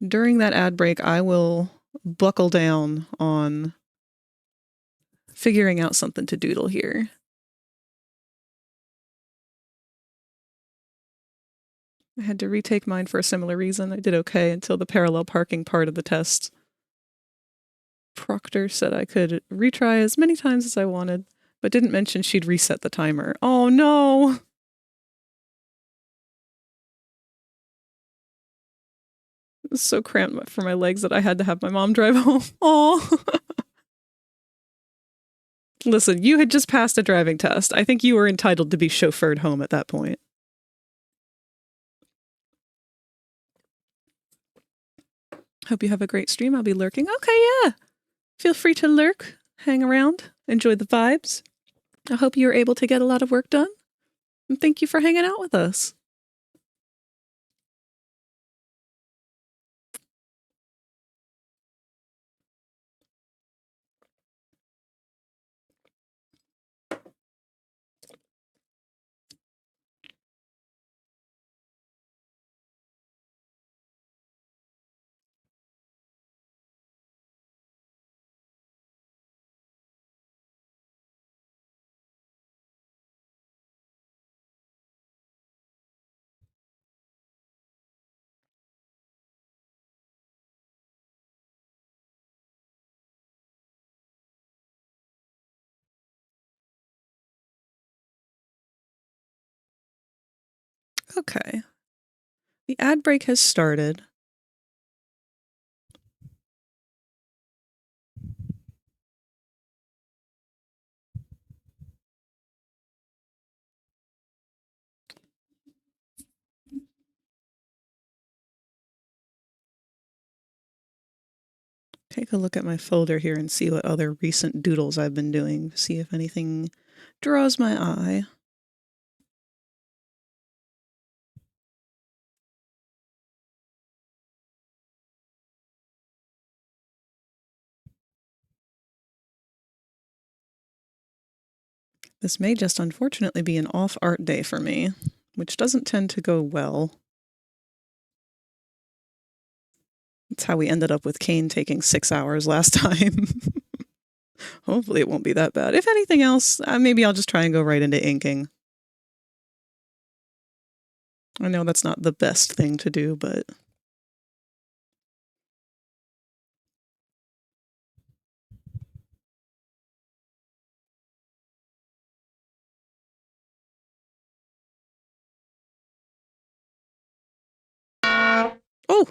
During that ad break, I will buckle down on figuring out something to doodle here. I had to retake mine for a similar reason. I did okay until the parallel parking part of the test. Proctor said I could retry as many times as I wanted, but didn't mention she'd reset the timer. Oh no! It was so cramped for my legs that I had to have my mom drive home. Oh. Listen, you had just passed a driving test. I think you were entitled to be chauffeured home at that point. Hope you have a great stream. I'll be lurking. Okay, yeah. Feel free to lurk, hang around, enjoy the vibes. I hope you're able to get a lot of work done. And thank you for hanging out with us. Okay. The ad break has started. Take a look at my folder here and see what other recent doodles I've been doing. See if anything draws my eye. This may just unfortunately be an off art day for me, which doesn't tend to go well. That's how we ended up with Kane taking 6 hours last time. Hopefully it won't be that bad. If anything else, maybe I'll just try and go right into inking. I know that's not the best thing to do, but... Oh!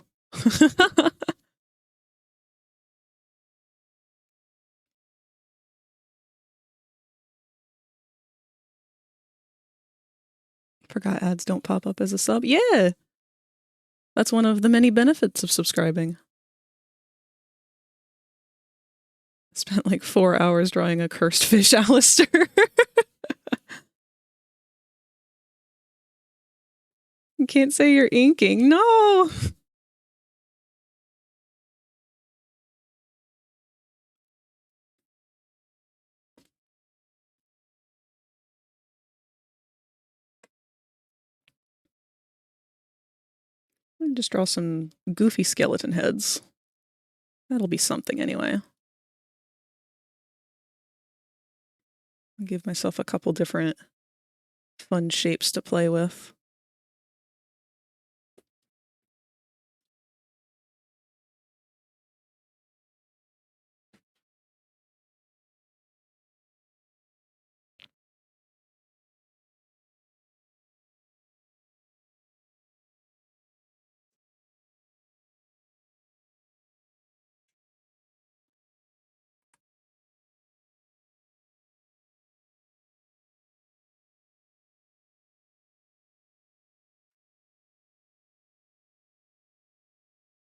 Forgot ads don't pop up as a sub. Yeah! That's one of the many benefits of subscribing. Spent like 4 hours drawing a cursed fish, Alistair. You can't say you're inking. No! Just draw some goofy skeleton heads. That'll be something anyway. Give myself a couple different fun shapes to play with.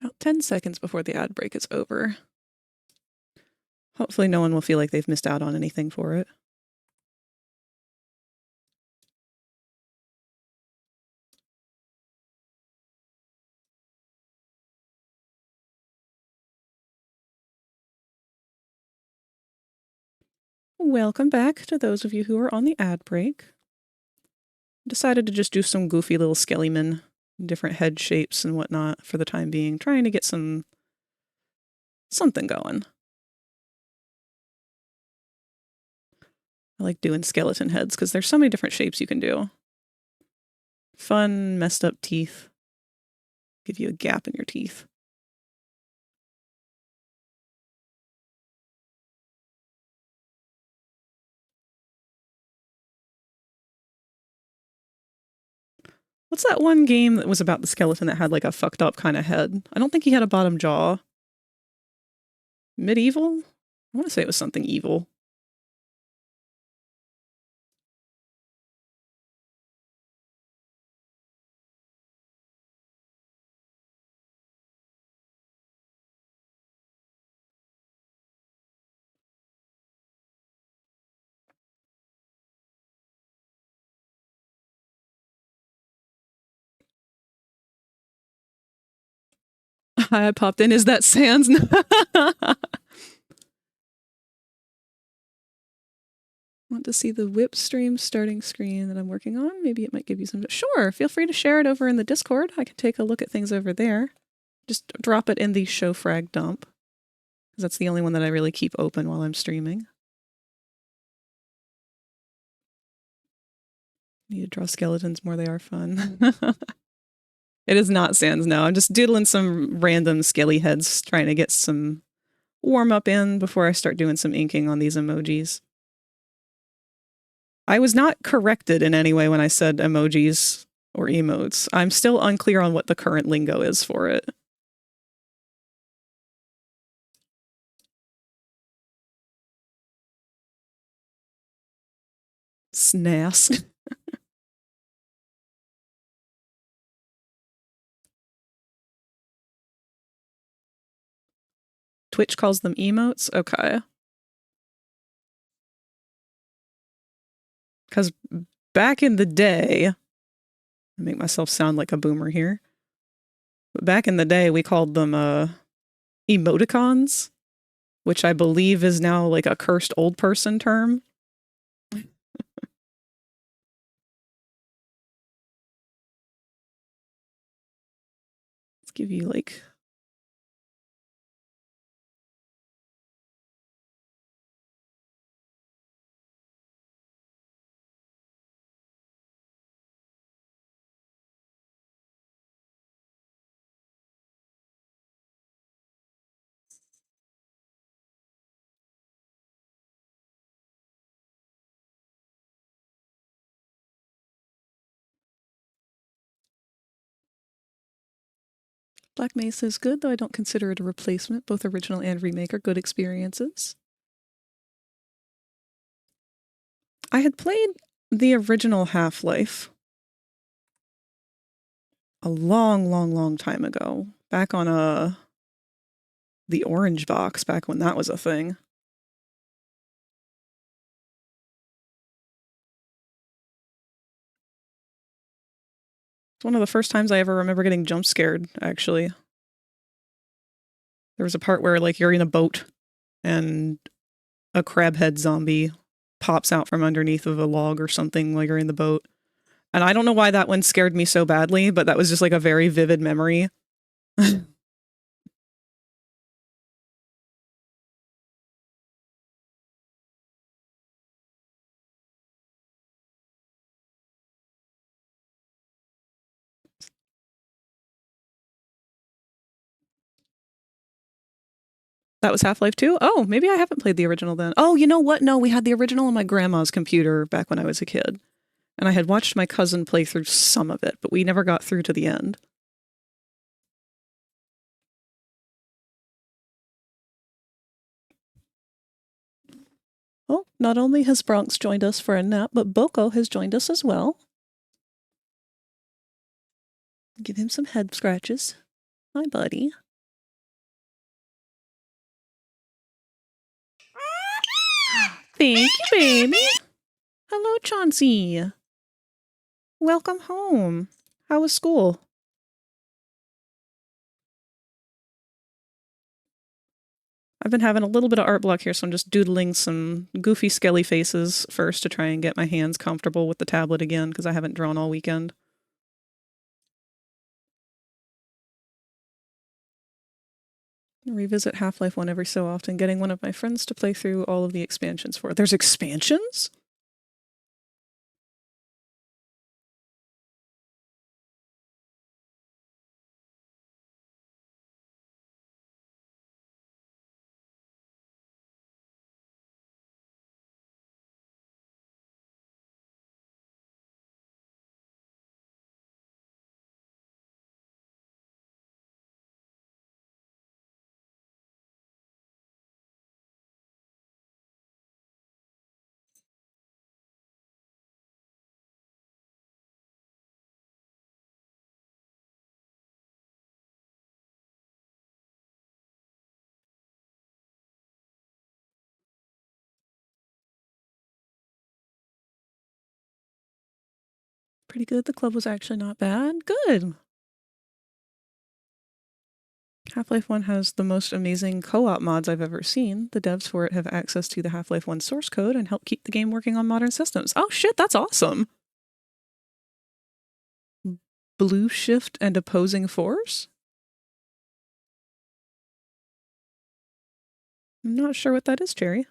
About 10 seconds before the ad break is over. Hopefully no one will feel like they've missed out on anything for it. Welcome back to those of you who are on the ad break. Decided to just do some goofy little skellymen, different head shapes and whatnot for the time being, trying to get something going. I like doing skeleton heads because there's so many different shapes you can do. Fun, messed up teeth. Give you a gap in your teeth. What's that one game that was about the skeleton that had like a fucked up kind of head? I don't think he had a bottom jaw. Medieval? I want to say it was something evil. Hi, I popped in. Is that Sans? Want to see the whip stream starting screen that I'm working on? Maybe it might give you some... Sure, feel free to share it over in the Discord. I can take a look at things over there. Just drop it in the show frag dump, because that's the only one that I really keep open while I'm streaming. Need to draw skeletons more, they are fun. It is not Sans, no. I'm just doodling some random skelly heads, trying to get some warm up in before I start doing some inking on these emojis. I was not corrected in any way when I said emojis or emotes. I'm still unclear on what the current lingo is for it. Snask. Twitch calls them emotes? Okay. Because back in the day, I make myself sound like a boomer here, but back in the day we called them emoticons, which I believe is now like a cursed old person term. Let's give you like... Black Mesa is good, though I don't consider it a replacement. Both original and remake are good experiences. I had played the original Half-Life a long time ago. Back on the orange box, back when that was a thing. It's one of the first times I ever remember getting jump scared, actually. There was a part where like you're in a boat and a crabhead zombie pops out from underneath of a log or something while you're in the boat. And I don't know why that one scared me so badly, but that was just like a very vivid memory. That was Half-Life 2? Oh, maybe I haven't played the original then. Oh, you know what? No, we had the original on my grandma's computer back when I was a kid. And I had watched my cousin play through some of it, but we never got through to the end. Oh, not only has Bronx joined us for a nap, but Boko has joined us as well. Give him some head scratches. Hi, buddy. Thank you, baby. Hello, Chauncey. Welcome home. How was school? I've been having a little bit of art block here, so I'm just doodling some goofy skelly faces first to try and get my hands comfortable with the tablet again, because I haven't drawn all weekend. Revisit Half-Life 1 every so often, getting one of my friends to play through all of the expansions for it. There's expansions? Pretty good. The club was actually not bad. Good. Half-Life 1 has the most amazing co-op mods I've ever seen. The devs for it have access to the Half-Life 1 source code and help keep the game working on modern systems. Oh shit, that's awesome! Blue shift and opposing force? I'm not sure what that is, Jerry.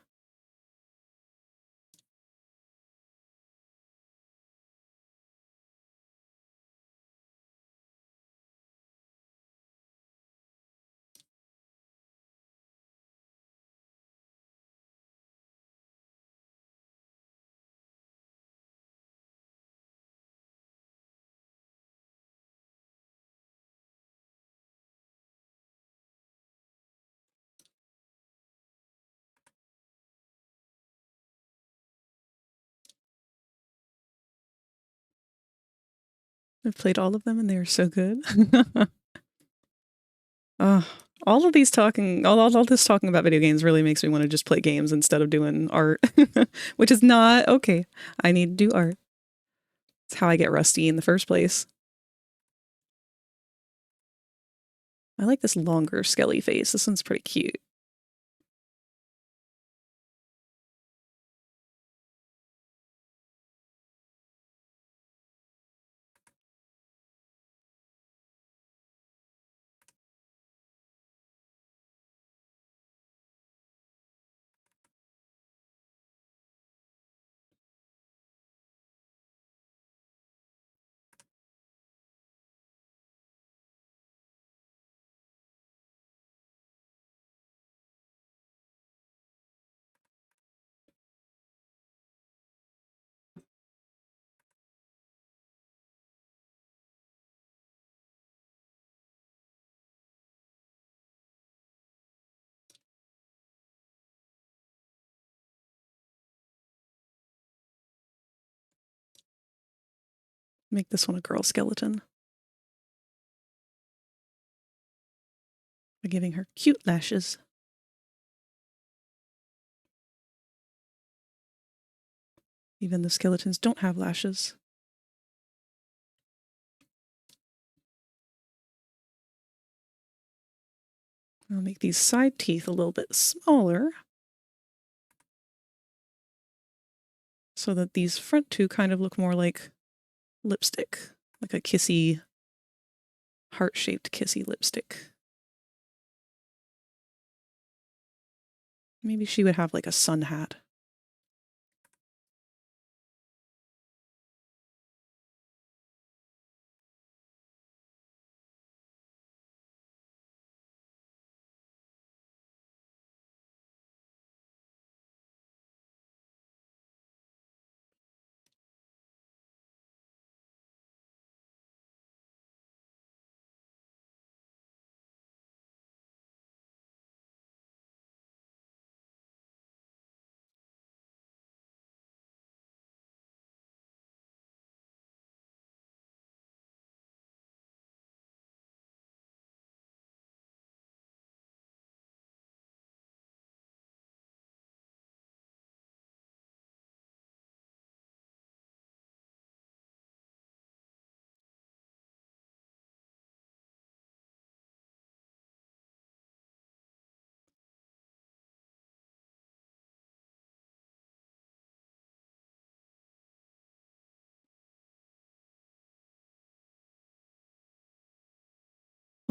I've played all of them and they are so good. All of these talking, all this talking about video games really makes me want to just play games instead of doing art, which is not okay. I need to do art. It's how I get rusty in the first place. I like this longer skelly face. This one's pretty cute. Make this one a girl skeleton. By giving her cute lashes. Even the skeletons don't have lashes. I'll make these side teeth a little bit smaller so that these front two kind of look more like lipstick, like a kissy, heart-shaped kissy lipstick. Maybe she would have like a sun hat.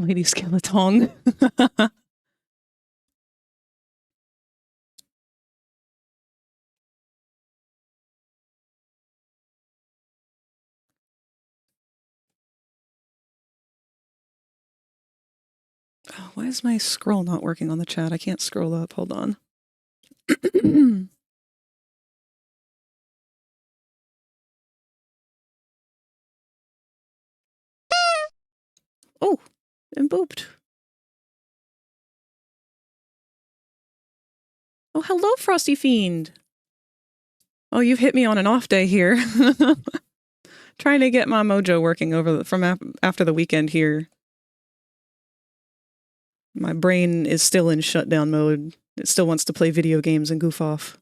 Lady Skeleton. Oh, why is my scroll not working on the chat? I can't scroll up. Hold on. Oh, and booped. Oh, hello, Frosty Fiend. Oh, you've hit me on an off day here. Trying to get my mojo working after the weekend here. My brain is still in shutdown mode. It still wants to play video games and goof off.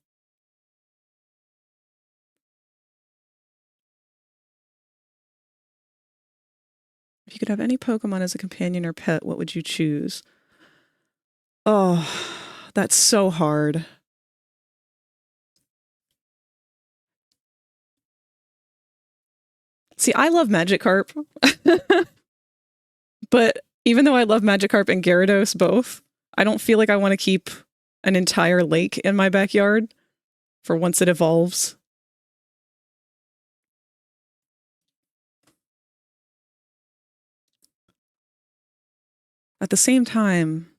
If you could have any Pokemon as a companion or pet, what would you choose? Oh, that's so hard. See, I love Magikarp. But even though I love Magikarp and Gyarados both, I don't feel like I want to keep an entire lake in my backyard for once it evolves. At the same time,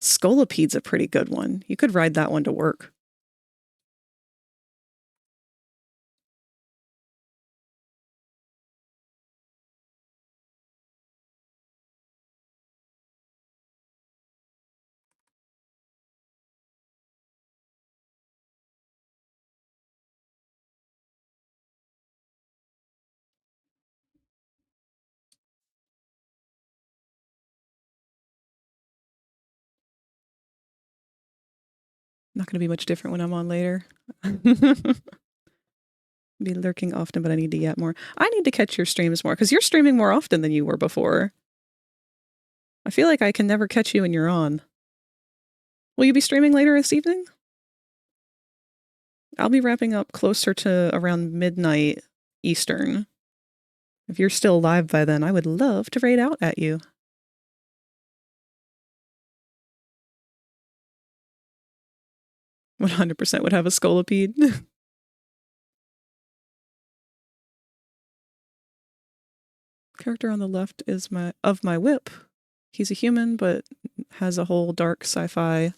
Scolopede's a pretty good one. You could ride that one to work. Not going to be much different when I'm on later. Be lurking often, but I need to get more. I need to catch your streams more, because you're streaming more often than you were before. I feel like I can never catch you when you're on. Will you be streaming later this evening? I'll be wrapping up closer to around midnight Eastern. If you're still live by then, I would love to raid out at you. 100% would have a Scolipede. Character on the left is my whip. He's a human, but has a whole dark sci-fi.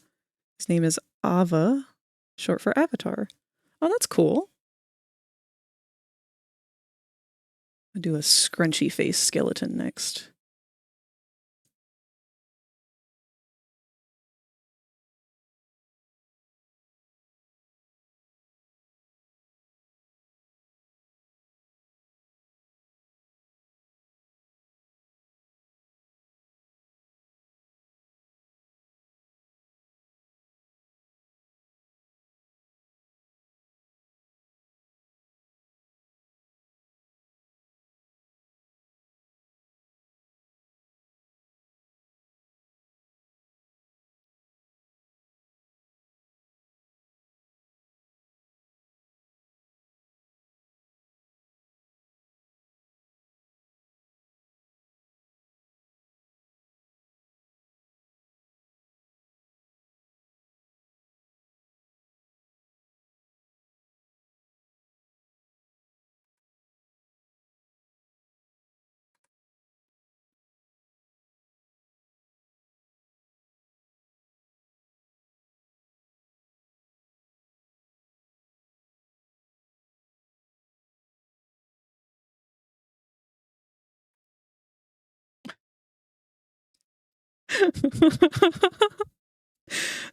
His name is Ava, short for Avatar. Oh, that's cool. I'll do a scrunchy face skeleton next.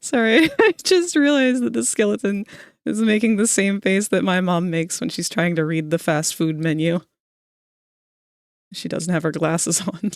Sorry, I just realized that the skeleton is making the same face that my mom makes when she's trying to read the fast food menu. She doesn't have her glasses on.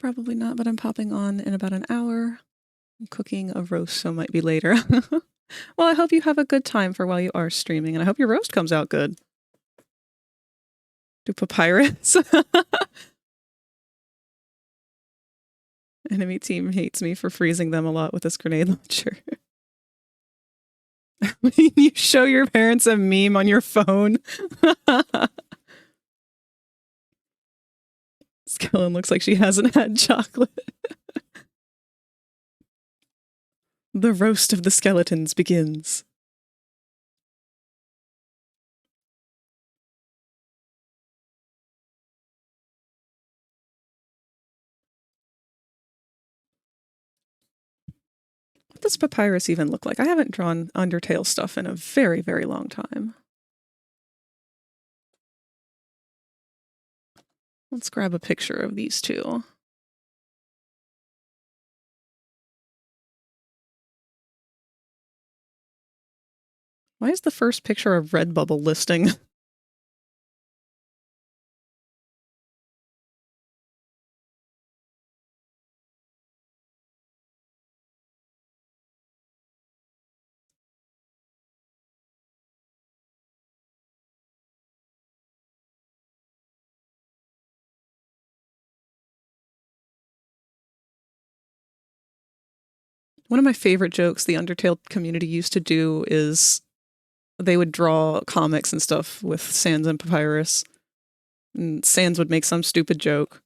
Probably not, but I'm popping on in about an hour. I'm cooking a roast, so might be later. Well, I hope you have a good time for while you are streaming, and I hope your roast comes out good. Do papyrus? Enemy team hates me for freezing them a lot with this grenade launcher. You show your parents a meme on your phone. Skellen looks like she hasn't had chocolate. The roast of the skeletons begins. What does Papyrus even look like? I haven't drawn Undertale stuff in a very, very long time. Let's grab a picture of these two. Why is the first picture a Redbubble listing? One of my favorite jokes the Undertale community used to do is they would draw comics and stuff with Sans and Papyrus. And Sans would make some stupid joke.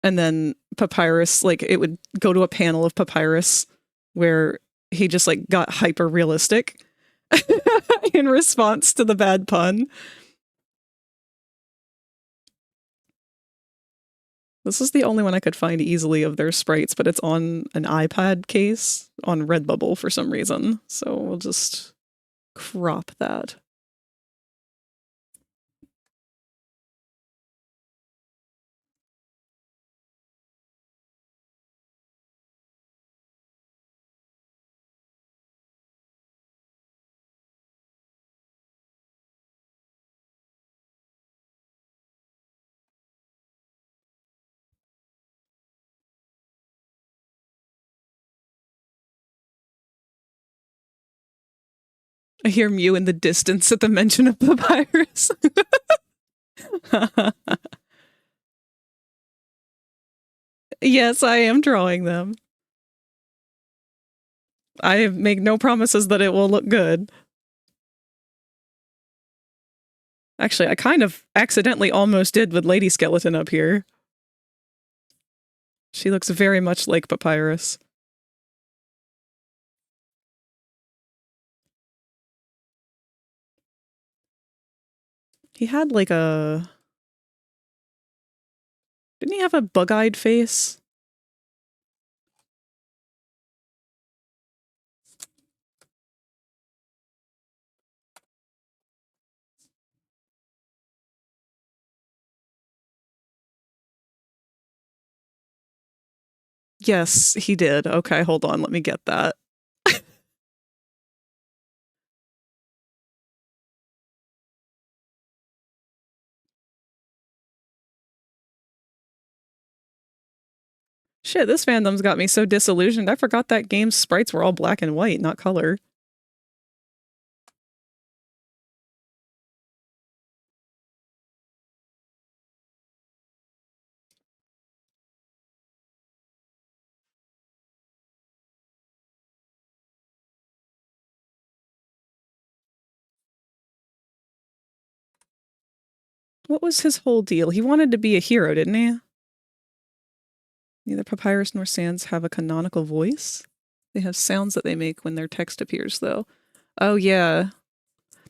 And then Papyrus, like, it would go to a panel of Papyrus where he just, like, got hyper realistic in response to the bad pun. This is the only one I could find easily of their sprites, but it's on an iPad case on Redbubble for some reason. So we'll just crop that. I hear Mew in the distance at the mention of Papyrus. Yes, I am drawing them. I make no promises that it will look good. Actually, I kind of accidentally almost did with Lady Skeleton up here. She looks very much like Papyrus. He had like a... Didn't he have a bug-eyed face? Yes, he did. Okay, hold on. Let me get that. Shit, this fandom's got me so disillusioned. I forgot that game's sprites were all black and white, not color. What was his whole deal? He wanted to be a hero, didn't he? Neither Papyrus nor Sans have a canonical voice. They have sounds that they make when their text appears, though. Oh, yeah.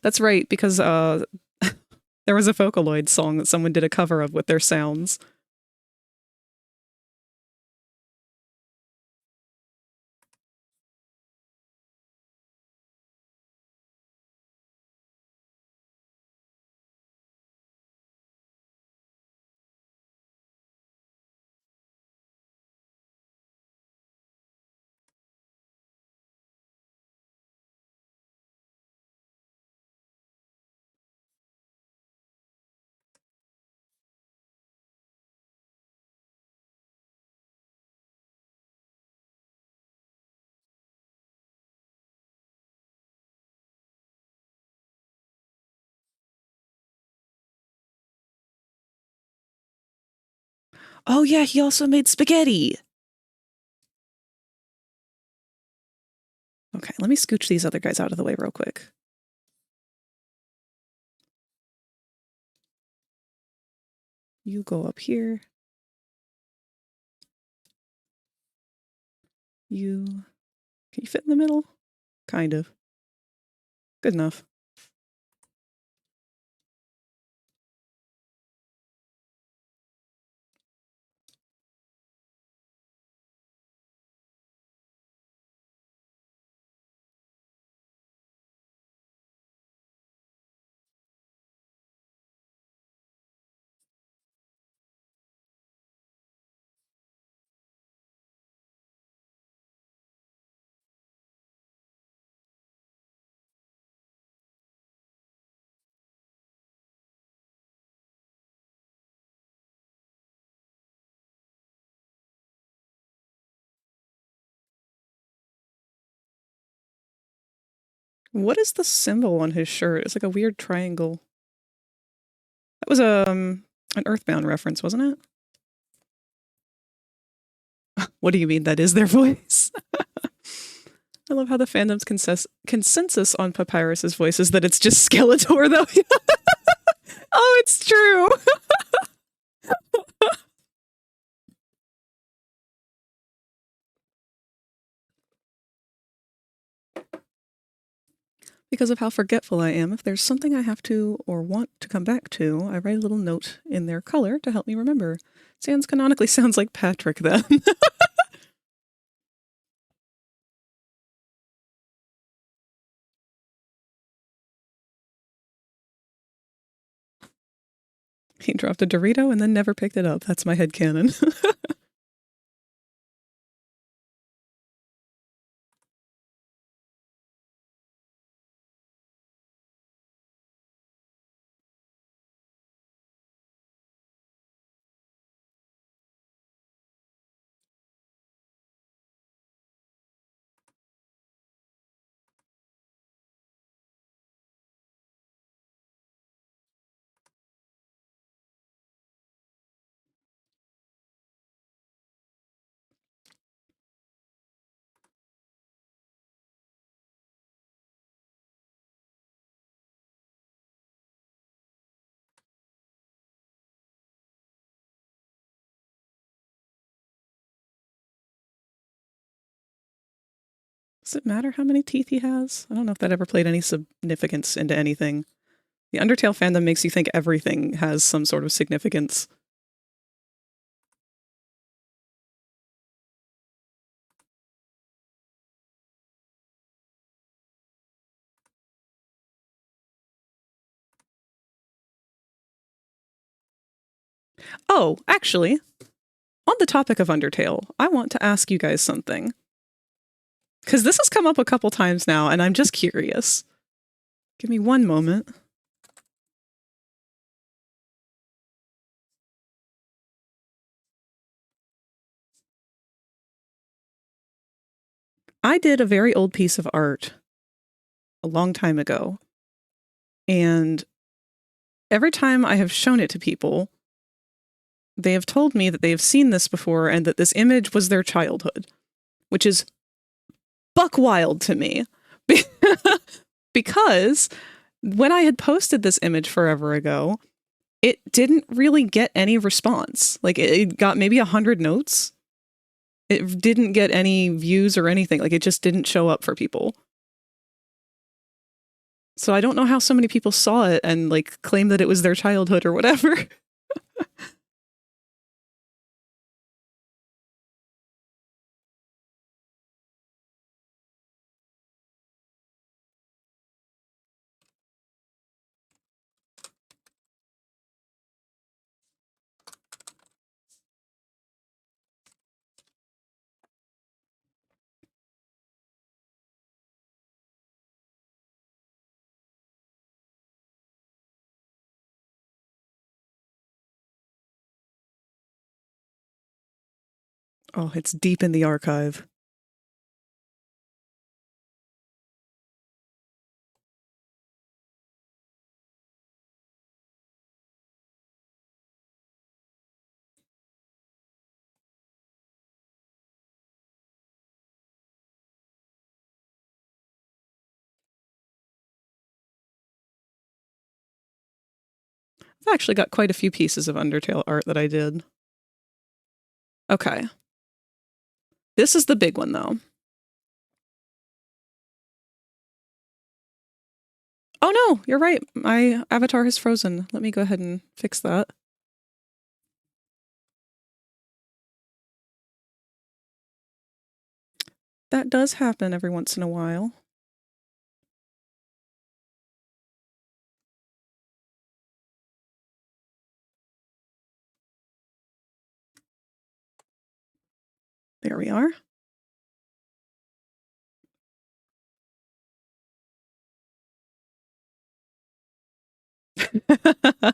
That's right, because there was a Vocaloid song that someone did a cover of with their sounds. Oh, yeah, he also made spaghetti. Okay, let me scooch these other guys out of the way real quick. You go up here. You Can you fit in the middle? Kind of. Good enough. What is the symbol on his shirt? It's like a weird triangle. That was an Earthbound reference, wasn't it? What do you mean that is their voice? I love how the fandom's consensus on Papyrus's voice is that it's just Skeletor, though. Oh, it's true. Because of how forgetful I am, if there's something I have to or want to come back to, I write a little note in their color to help me remember. Sans canonically sounds like Patrick then. He dropped a Dorito and then never picked it up. That's my headcanon. Does it matter how many teeth he has? I don't know if that ever played any significance into anything. The Undertale fandom makes you think everything has some sort of significance. Oh, actually, on the topic of Undertale, I want to ask you guys something. Because this has come up a couple times now, and I'm just curious. Give me one moment. I did a very old piece of art a long time ago, and every time I have shown it to people, they have told me that they have seen this before and that this image was their childhood, which is buck wild to me. Because when I had posted this image forever ago, it didn't really get any response. Like, it got maybe 100 notes. It didn't get any views or anything. Like, it just didn't show up for people. So I don't know how so many people saw it and like claimed that it was their childhood or whatever. Oh, it's deep in the archive. I've actually got quite a few pieces of Undertale art that I did. Okay. This is the big one, though. Oh no, you're right. My avatar has frozen. Let me go ahead and fix that. That does happen every once in a while. There we are. I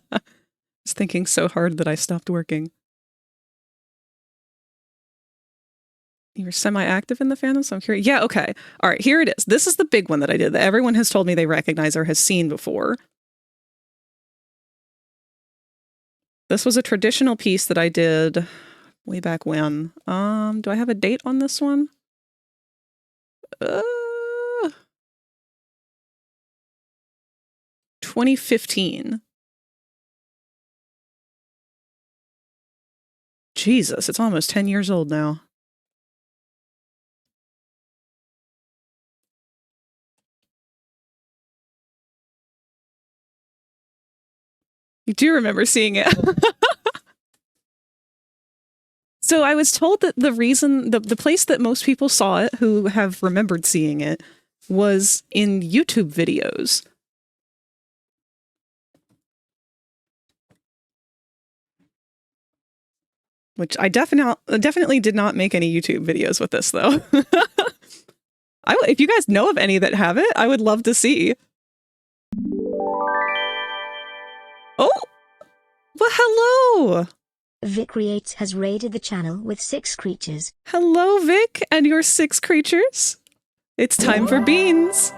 was thinking so hard that I stopped working. You were semi-active in the fandom, so I'm curious. Yeah, okay. All right, here it is. This is the big one that I did that everyone has told me they recognize or has seen before. This was a traditional piece that I did way back when. Do I have a date on this one? 2015. Jesus, it's almost 10 years old now. You do remember seeing it. So I was told that the reason, the place that most people saw it who have remembered seeing it was in YouTube videos. Which I definitely did not make any YouTube videos with this, though. If you guys know of any that have it, I would love to see. Oh! Well, hello! Vic Creates has raided the channel with 6 creatures. Hello, Vic, and your 6 creatures. It's time for beans.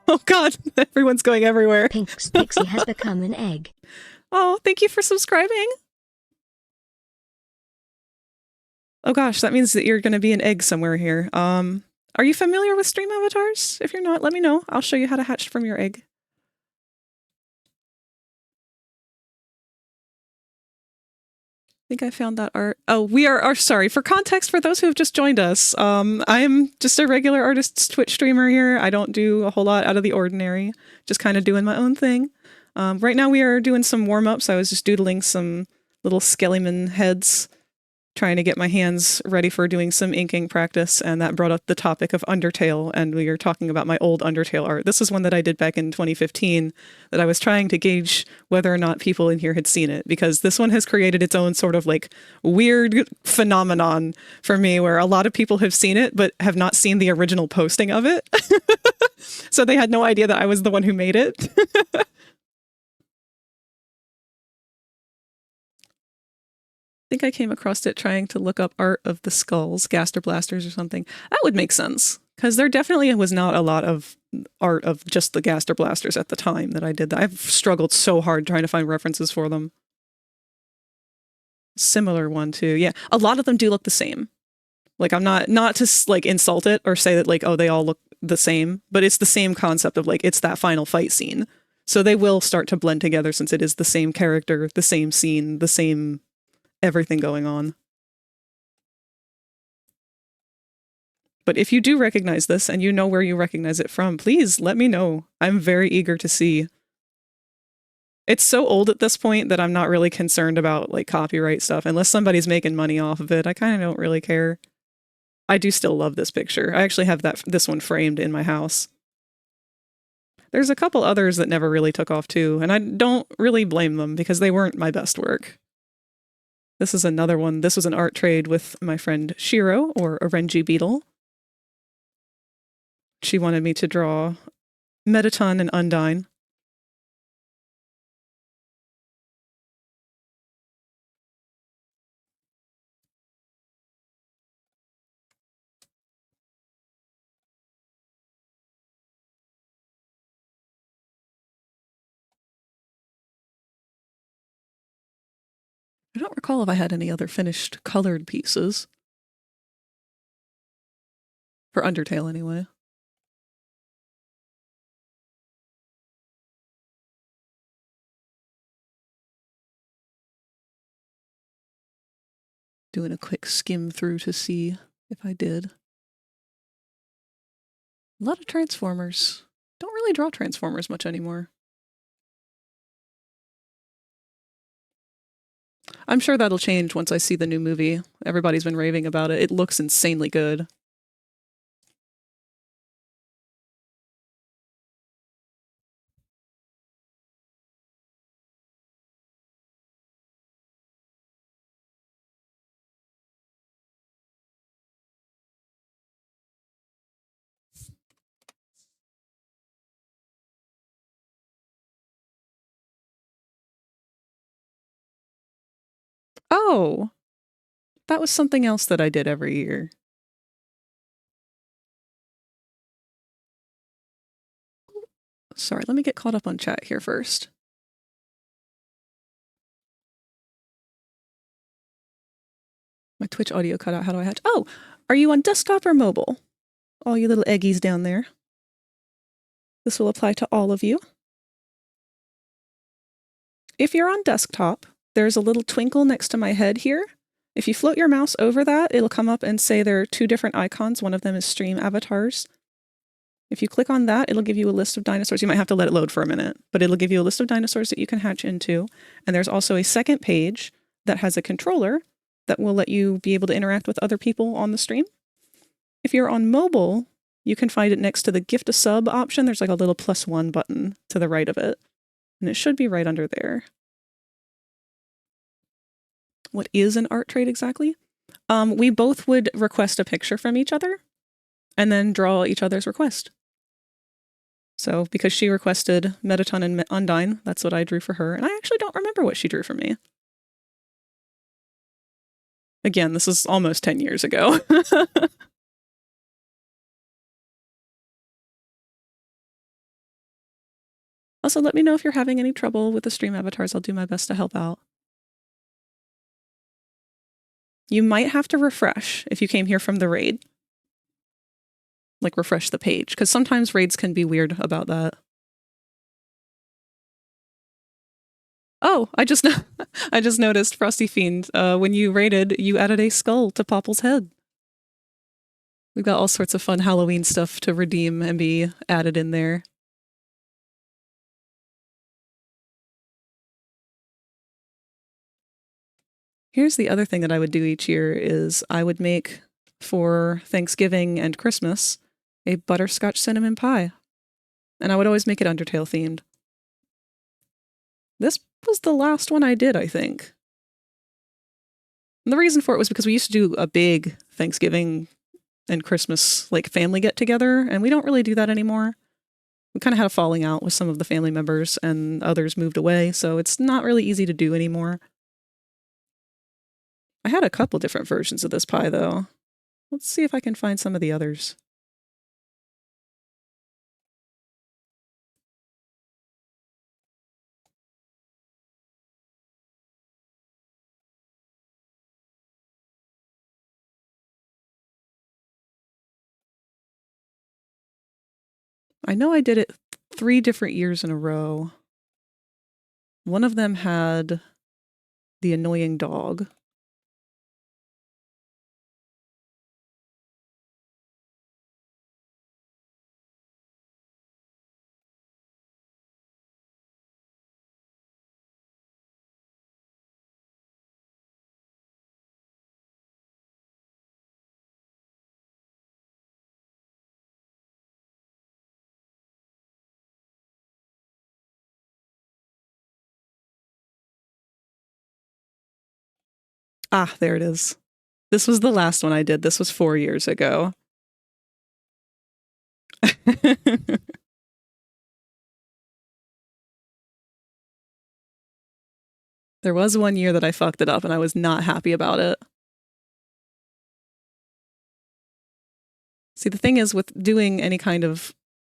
Oh god, everyone's going everywhere. Pink's Pixie has become an egg. Oh, thank you for subscribing. Oh gosh, that means that you're going to be an egg somewhere here. Are you familiar with stream avatars? If you're not, let me know. I'll show you how to hatch from your egg. I think I found that art. Oh, we are sorry. For context, for those who have just joined us, I am just a regular artist's Twitch streamer here. I don't do a whole lot out of the ordinary, just kind of doing my own thing. Right now we are doing some warm-ups. I was just doodling some little Skellyman heads, trying to get my hands ready for doing some inking practice, and that brought up the topic of Undertale, and we are talking about my old Undertale art. This is one that I did back in 2015 that I was trying to gauge whether or not people in here had seen it, because this one has created its own sort of like weird phenomenon for me where a lot of people have seen it but have not seen the original posting of it. So they had no idea that I was the one who made it. I think I came across it trying to look up art of the skulls, Gaster Blasters or something. That would make sense, because there definitely was not a lot of art of just the Gaster Blasters at the time that I did that. I've struggled so hard trying to find references for them. Similar one too. Yeah, a lot of them do look the same. Like, I'm not to like insult it or say that like, oh, they all look the same, but it's the same concept of like, it's that final fight scene. So they will start to blend together since it is the same character, the same scene, the same everything going on. But if you do recognize this and you know where you recognize it from, please let me know. I'm very eager to see. It's so old at this point that I'm not really concerned about like copyright stuff. Unless somebody's making money off of it, I kind of don't really care. I do still love this picture. I actually have this one framed in my house. There's a couple others that never really took off too, and I don't really blame them because they weren't my best work. This is another one. This was an art trade with my friend Shiro, or Orenji Beetle. She wanted me to draw Metaton and Undine. I don't recall if I had any other finished colored pieces. For Undertale, anyway. Doing a quick skim through to see if I did. A lot of Transformers. Don't really draw Transformers much anymore. I'm sure that'll change once I see the new movie. Everybody's been raving about it. It looks insanely good. Oh, that was something else that I did every year. Sorry, let me get caught up on chat here first. My Twitch audio cut out. How do I hatch? Oh, are you on desktop or mobile? All you little eggies down there. This will apply to all of you. If you're on desktop, there's a little twinkle next to my head here. If you float your mouse over that, it'll come up and say there are two different icons. One of them is stream avatars. If you click on that, it'll give you a list of dinosaurs. You might have to let it load for a minute, but it'll give you a list of dinosaurs that you can hatch into. And there's also a second page that has a controller that will let you be able to interact with other people on the stream. If you're on mobile, you can find it next to the gift a sub option. There's like a little +1 button to the right of it. And it should be right under there. What is an art trade exactly? We both would request a picture from each other and then draw each other's request. So because she requested Metaton and Undine, that's what I drew for her. And I actually don't remember what she drew for me. Again, this is almost 10 years ago. Also, let me know if you're having any trouble with the stream avatars. I'll do my best to help out. You might have to refresh if you came here from the raid. Like refresh the page, because sometimes raids can be weird about that. Oh, I just noticed, Frosty Fiend, when you raided, you added a skull to Popple's head. We've got all sorts of fun Halloween stuff to redeem and be added in there. Here's the other thing that I would do each year is I would make, for Thanksgiving and Christmas, a butterscotch cinnamon pie. And I would always make it Undertale themed. This was the last one I did, I think. And the reason for it was because we used to do a big Thanksgiving and Christmas like family get together, and we don't really do that anymore. We kind of had a falling out with some of the family members and others moved away, so it's not really easy to do anymore. I had a couple different versions of this pie, though. Let's see if I can find some of the others. I know I did it 3 different years in a row. One of them had the annoying dog. Ah, there it is. This was the last one I did. This was 4 years ago. There was one year that I fucked it up and I was not happy about it. See, the thing is with doing any kind of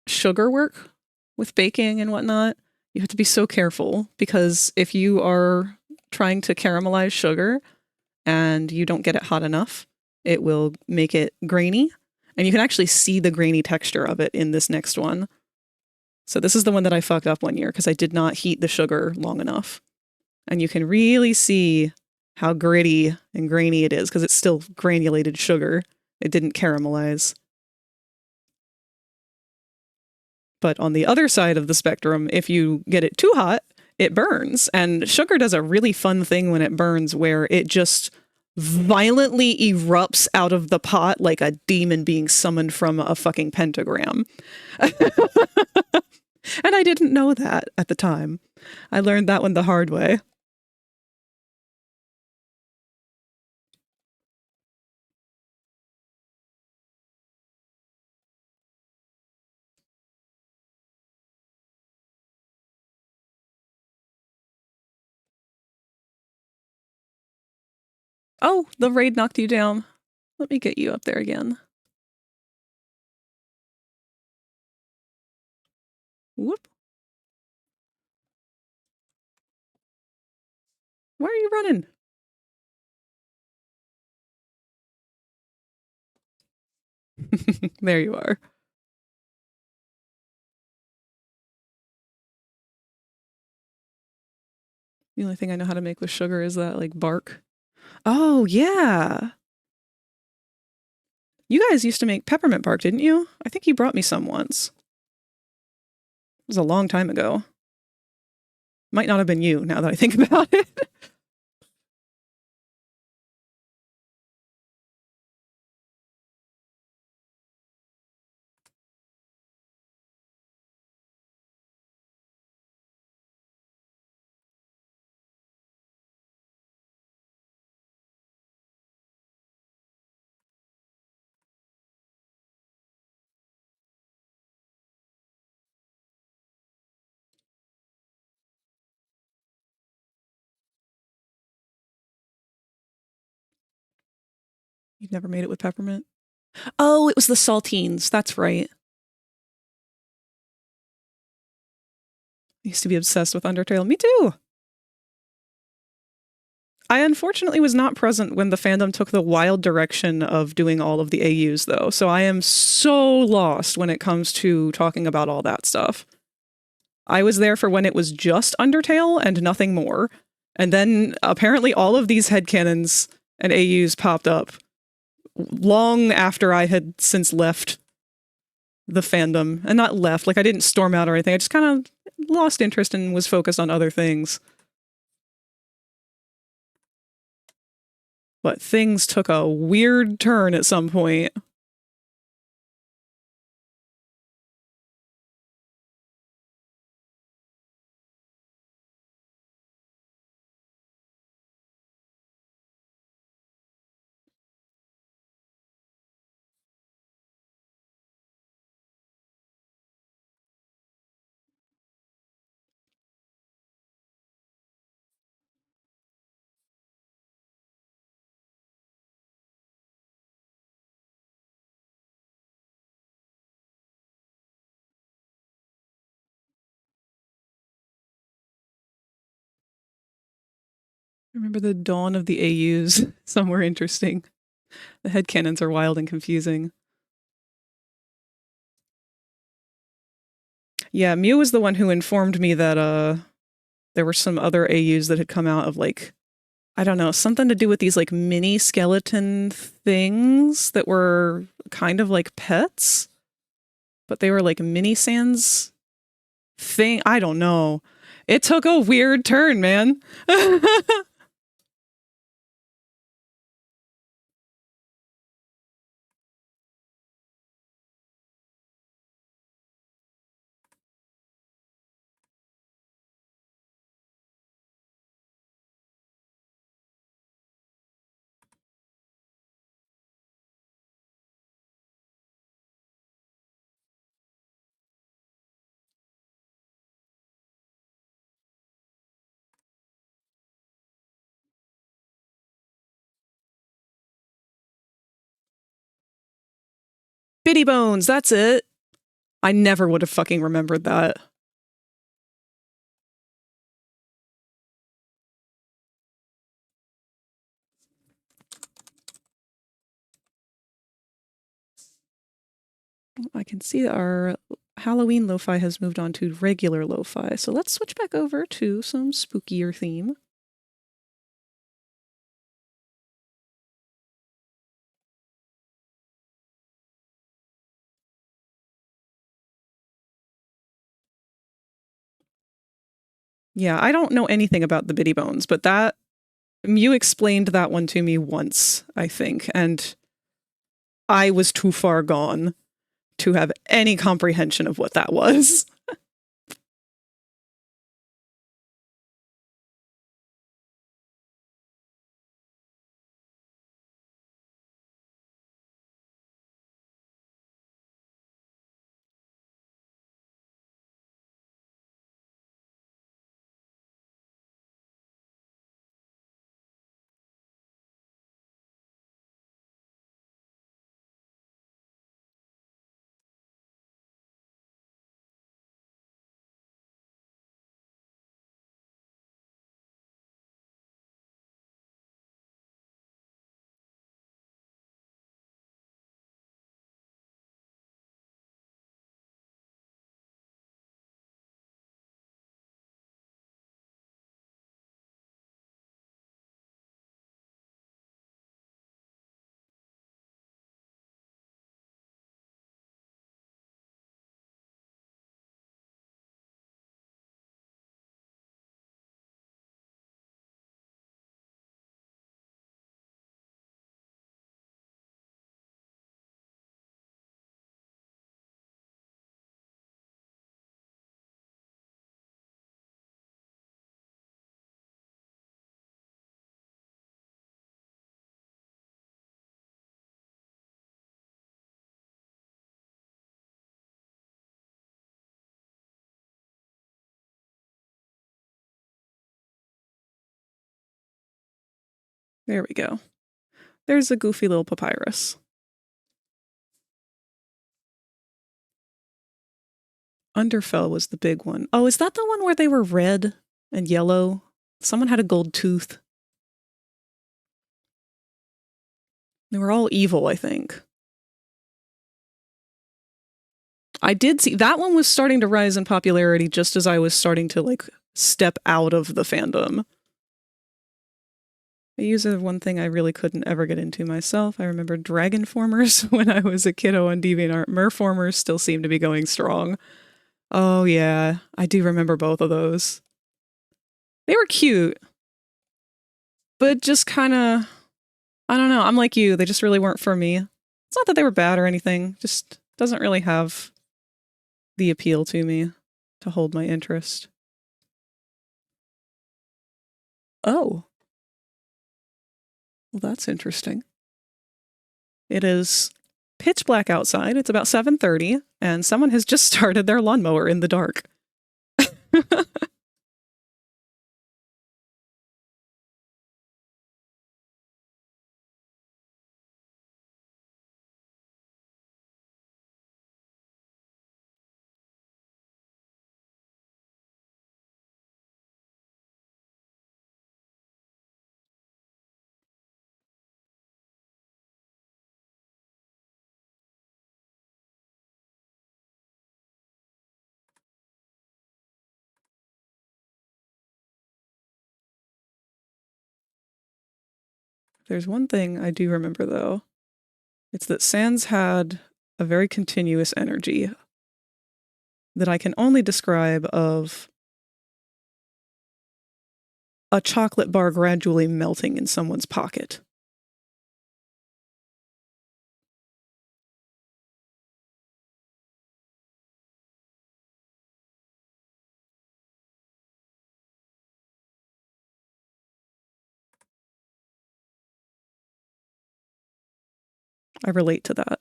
sugar work with baking and whatnot, you have to be so careful because if you are trying to caramelize sugar and you don't get it hot enough, it will make it grainy. And you can actually see the grainy texture of it in this next one. So this is the one that I fucked up one year because I did not heat the sugar long enough. And you can really see how gritty and grainy it is because it's still granulated sugar. It didn't caramelize. But on the other side of the spectrum, if you get it too hot, it burns. And sugar does a really fun thing when it burns where it just violently erupts out of the pot like a demon being summoned from a fucking pentagram. And I didn't know that at the time. I learned that one the hard way. Oh, the raid knocked you down. Let me get you up there again. Whoop. Why are you running? There you are. The only thing I know how to make with sugar is that, like, bark. Oh, yeah. You guys used to make peppermint bark, didn't you? I think you brought me some once. It was a long time ago. Might not have been you, now that I think about it. You've never made it with peppermint? Oh, it was the saltines. That's right. I used to be obsessed with Undertale. Me too. I unfortunately was not present when the fandom took the wild direction of doing all of the AUs, though, so I am so lost when it comes to talking about all that stuff. I was there for when it was just Undertale and nothing more, and then apparently all of these headcanons and AUs popped up long after I had since left the fandom. And not left, like I didn't storm out or anything, I just kind of lost interest and was focused on other things. But things took a weird turn at some point. I remember the dawn of the AUs. Somewhere interesting. The headcanons are wild and confusing. Yeah, Mew was the one who informed me that there were some other AUs that had come out of, like, I don't know, something to do with these like mini skeleton things that were kind of like pets, but they were like mini sans thing. I don't know. It took a weird turn, man. Bitty Bones, that's it. I never would have fucking remembered that. I can see that our Halloween lo-fi has moved on to regular lo-fi, so let's switch back over to some spookier theme. Yeah, I don't know anything about the bitty bones, but that you explained that one to me once, I think, and I was too far gone to have any comprehension of what that was. There we go. There's a goofy little papyrus. Underfell was the big one. Oh, is that the one where they were red and yellow? Someone had a gold tooth. They were all evil, I think. I did see that one was starting to rise in popularity just as I was starting to like step out of the fandom. I use one thing I really couldn't ever get into myself. I remember dragon formers when I was a kiddo on DeviantArt. Merformers still seem to be going strong. Oh yeah, I do remember both of those. They were cute, but just kind of, I don't know. I'm like you. They just really weren't for me. It's not that they were bad or anything. Just doesn't really have the appeal to me to hold my interest. Oh, well, that's interesting. It is pitch black outside. It's about 7:30, and someone has just started their lawnmower in the dark. There's one thing I do remember, though. It's that Sans had a very continuous energy that I can only describe of a chocolate bar gradually melting in someone's pocket. I relate to that.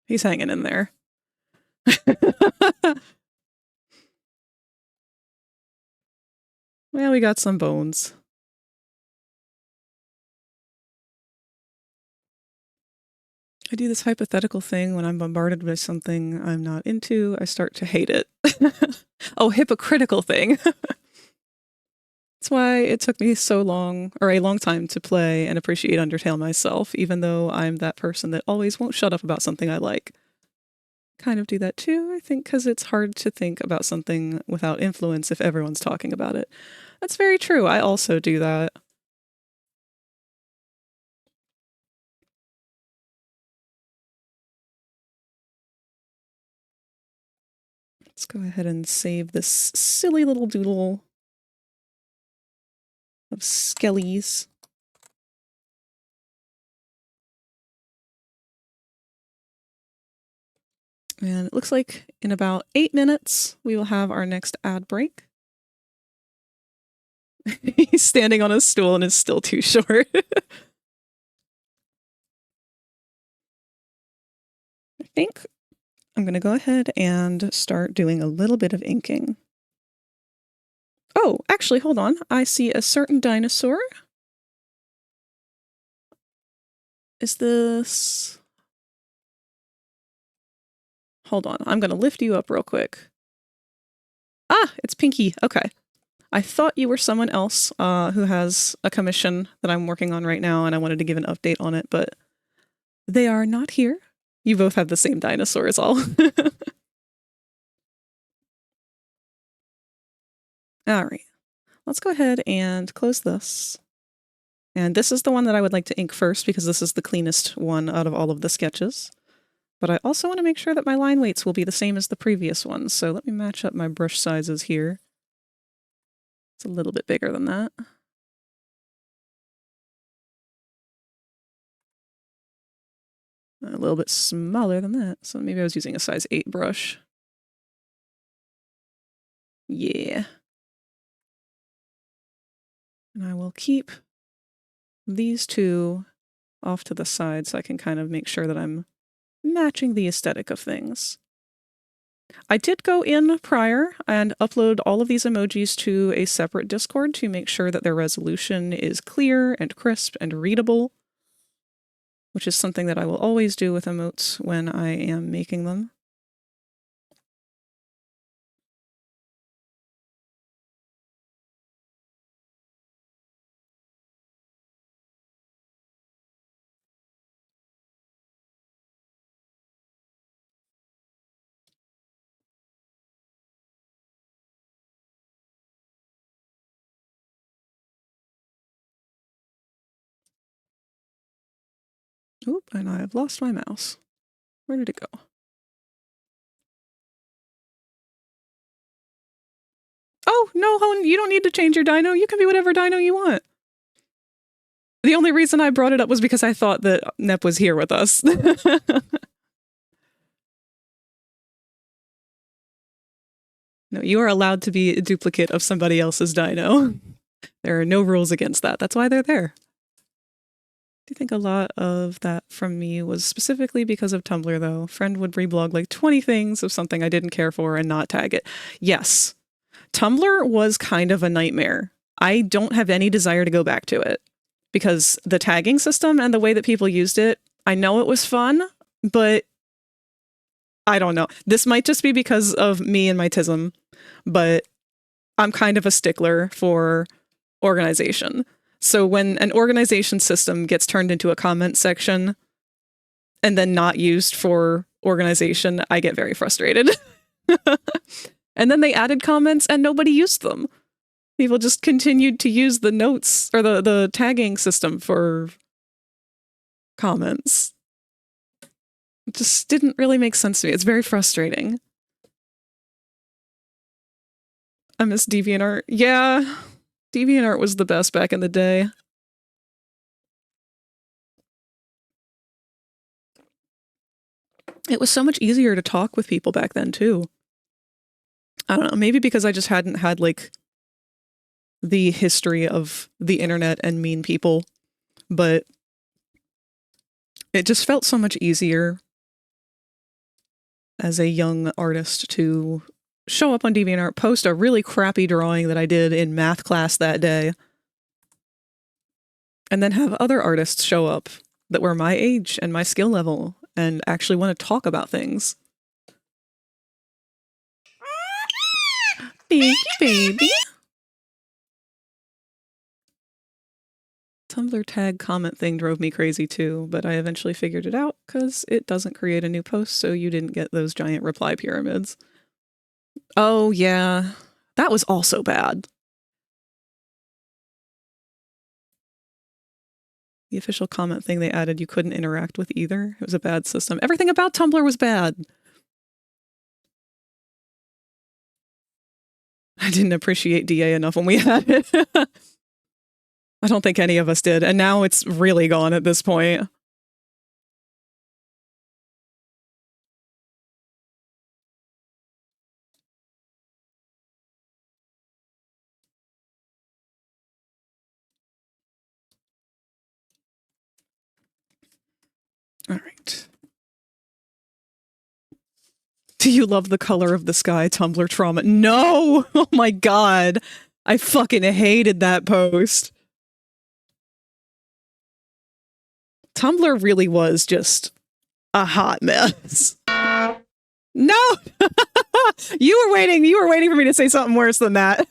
He's hanging in there. Well, we got some bones. I do this hypothetical thing when I'm bombarded by something I'm not into, I start to hate it. Oh, hypocritical thing. That's why it took me so long, or a long time, to play and appreciate Undertale myself, even though I'm that person that always won't shut up about something I like. Kind of do that too, I think, because it's hard to think about something without influence if everyone's talking about it. That's very true. I also do that. Let's go ahead and save this silly little doodle of skellies. And it looks like in about 8 minutes, we will have our next ad break. He's standing on a stool and is still too short. I think I'm going to go ahead and start doing a little bit of inking. Oh, actually, hold on. I see a certain dinosaur. Is this... Hold on. I'm going to lift you up real quick. Ah, it's Pinky. Okay. I thought you were someone else who has a commission that I'm working on right now, and I wanted to give an update on it, but they are not here. You both have the same dinosaur is all. All right. Let's go ahead and close this. And this is the one that I would like to ink first because this is the cleanest one out of all of the sketches. But I also want to make sure that my line weights will be the same as the previous ones. So let me match up my brush sizes here. It's a little bit bigger than that. A little bit smaller than that. So maybe I was using a size 8 brush. Yeah. And I will keep these two off to the side so I can kind of make sure that I'm matching the aesthetic of things. I did go in prior and upload all of these emojis to a separate Discord to make sure that their resolution is clear and crisp and readable, which is something that I will always do with emotes when I am making them. Oop, and I have lost my mouse. Where did it go? Oh, no, Hone, you don't need to change your dino. You can be whatever dino you want. The only reason I brought it up was because I thought that Nep was here with us. No, you are allowed to be a duplicate of somebody else's dino. There are no rules against that. That's why they're there. Do you think a lot of that from me was specifically because of Tumblr, though? Friend would reblog like 20 things of something I didn't care for and not tag it. Yes. Tumblr was kind of a nightmare. I don't have any desire to go back to it because the tagging system and the way that people used it, I know it was fun, but I don't know. This might just be because of me and my tism, but I'm kind of a stickler for organization. So when an organization system gets turned into a comment section and then not used for organization, I get very frustrated. And then they added comments and nobody used them. People just continued to use the notes or the tagging system for comments. It just didn't really make sense to me. It's very frustrating. I miss DeviantArt. Yeah, DeviantArt was the best back in the day. It was so much easier to talk with people back then, too. I don't know, maybe because I just hadn't had, like, the history of the internet and mean people, but it just felt so much easier as a young artist to show up on DeviantArt, post a really crappy drawing that I did in math class that day, and then have other artists show up that were my age and my skill level and actually want to talk about things. Thank you, baby. Tumblr tag comment thing drove me crazy too, but I eventually figured it out because it doesn't create a new post, so you didn't get those giant reply pyramids. Oh yeah, that was also bad. The official comment thing they added, you couldn't interact with either. It was a bad system. Everything about Tumblr was bad. I didn't appreciate DA enough when we had it. I don't think any of us did, and now it's really gone at this point. All right. Do you love the color of the sky, Tumblr trauma? No! Oh my god. I fucking hated that post. Tumblr really was just a hot mess. No! You were waiting for me to say something worse than that.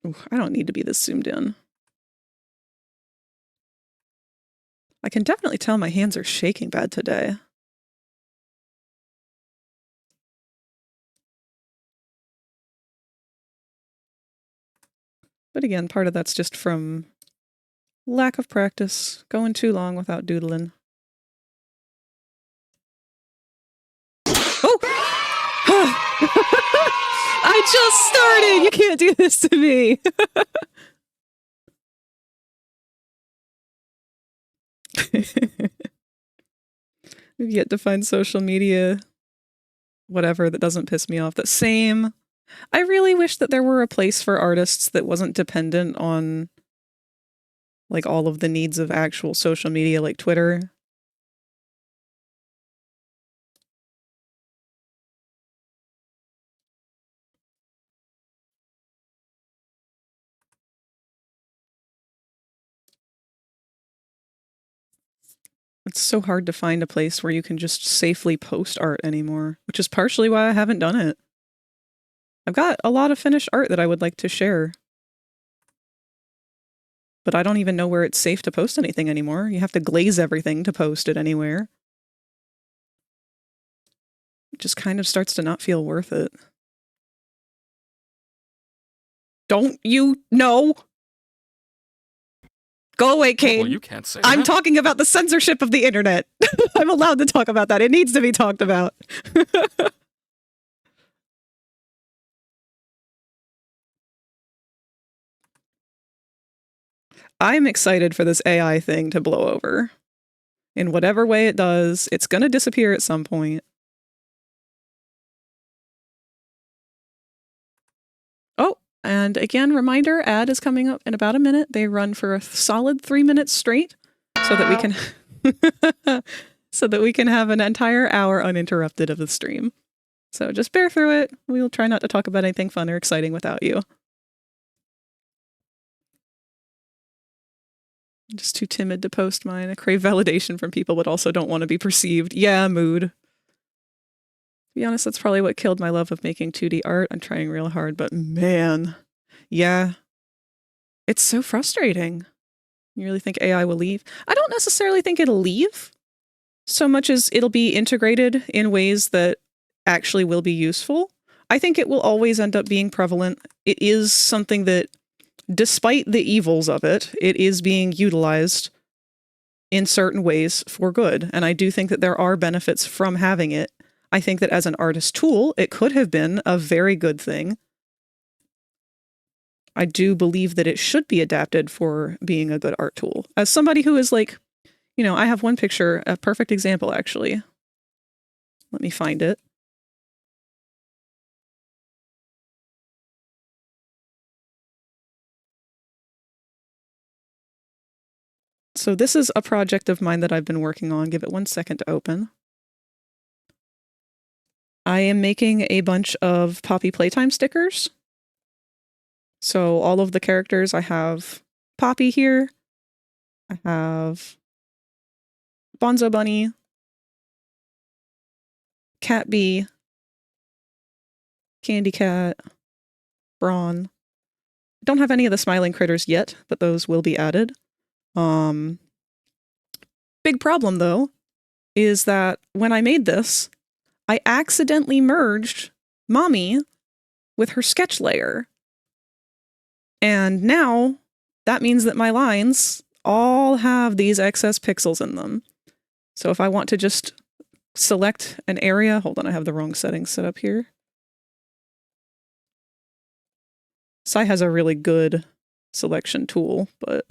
Ooh, I don't need to be this zoomed in. I can definitely tell my hands are shaking bad today. But again, part of that's just from lack of practice, going too long without doodling. Oh! I just started! You can't do this to me! I've yet to find social media, whatever, that doesn't piss me off. That same. I really wish that there were a place for artists that wasn't dependent on like all of the needs of actual social media like Twitter. It's so hard to find a place where you can just safely post art anymore, which is partially why I haven't done it. I've got a lot of finished art that I would like to share, but I don't even know where it's safe to post anything anymore. You have to glaze everything to post it anywhere. It just kind of starts to not feel worth it. Don't you know? Go away, Kane. Well, you can't say I'm that. talking about the censorship of the internet. I'm allowed to talk about that. It needs to be talked about. I'm excited for this AI thing to blow over. In whatever way it does, it's going to disappear at some point. Oh, and again, reminder, ad is coming up in about a minute. They run for a solid 3 minutes straight so that we can so that we can have an entire hour uninterrupted of the stream. So just bear through it. We'll try not to talk about anything fun or exciting without you. I'm just too timid to post mine. I crave validation from people, but also don't want to be perceived. Yeah, mood. To be honest, that's probably what killed my love of making 2D art. I'm trying real hard, but man, yeah. It's so frustrating. You really think AI will leave? I don't necessarily think it'll leave, so much as it'll be integrated in ways that actually will be useful. I think it will always end up being prevalent. It is something that, despite the evils of it, it is being utilized in certain ways for good. And I do think that there are benefits from having it. I think that as an artist tool, it could have been a very good thing. I do believe that it should be adapted for being a good art tool. As somebody who is like, you know, I have one picture, a perfect example actually. Let me find it. So this is a project of mine that I've been working on. Give it 1 second to open. I am making a bunch of Poppy Playtime stickers. So all of the characters, I have Poppy here. I have Bonzo Bunny, Cat Bee, Candy Cat, Brawn. Don't have any of the smiling critters yet, but those will be added. Big problem though is that when I made this, I accidentally merged Mommy with her sketch layer. And now that means that my lines all have these excess pixels in them. So if I want to just select an area, hold on, I have the wrong settings set up here. Sai has a really good selection tool, but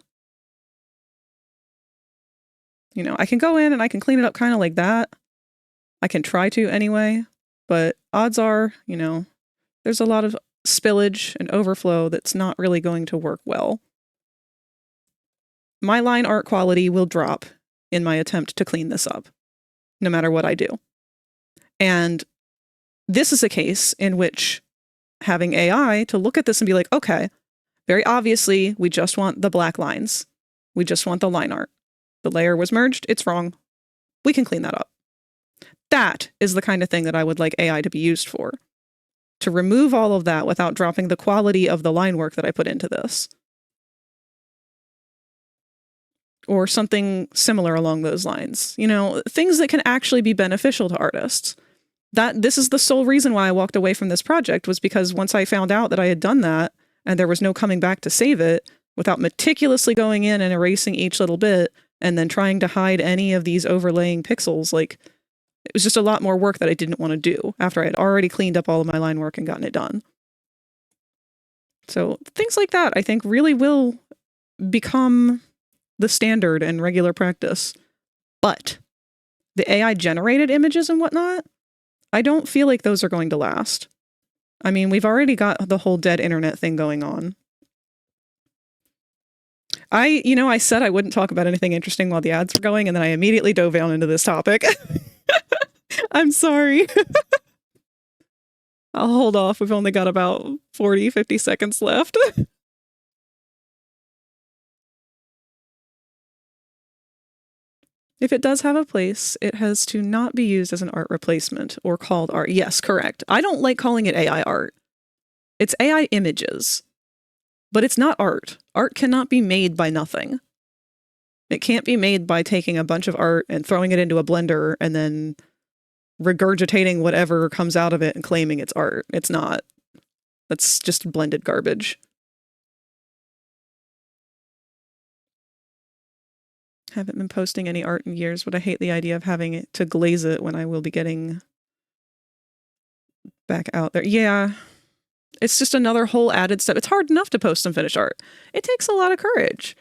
you know, I can go in and I can clean it up kind of like that. I can try to anyway, but odds are, you know, there's a lot of spillage and overflow that's not really going to work well. My line art quality will drop in my attempt to clean this up, no matter what I do. And this is a case in which having AI to look at this and be like, okay, very obviously, we just want the black lines. We just want the line art. The layer was merged. It's wrong. We can clean that up. That is the kind of thing that I would like AI to be used for. To remove all of that without dropping the quality of the line work that I put into this. Or something similar along those lines. You know, things that can actually be beneficial to artists. This is the sole reason why I walked away from this project, was because once I found out that I had done that and there was no coming back to save it without meticulously going in and erasing each little bit and then trying to hide any of these overlaying pixels, like, it was just a lot more work that I didn't want to do after I had already cleaned up all of my line work and gotten it done. So things like that, I think, really will become the standard and regular practice. But the AI-generated images and whatnot, I don't feel like those are going to last. I mean, we've already got the whole dead internet thing going on. I said I wouldn't talk about anything interesting while the ads were going, and then I immediately dove down into this topic. I'm sorry. I'll hold off. We've only got about 40, 50 seconds left. If it does have a place, it has to not be used as an art replacement or called art. Yes, correct. I don't like calling it AI art. It's AI images. But it's not art. Art cannot be made by nothing. It can't be made by taking a bunch of art and throwing it into a blender and then regurgitating whatever comes out of it and claiming it's art. It's not. That's just blended garbage. Haven't been posting any art in years, but I hate the idea of having it to glaze it when I will be getting back out there. Yeah. It's just another whole added step. It's hard enough to post some finished art. It takes a lot of courage.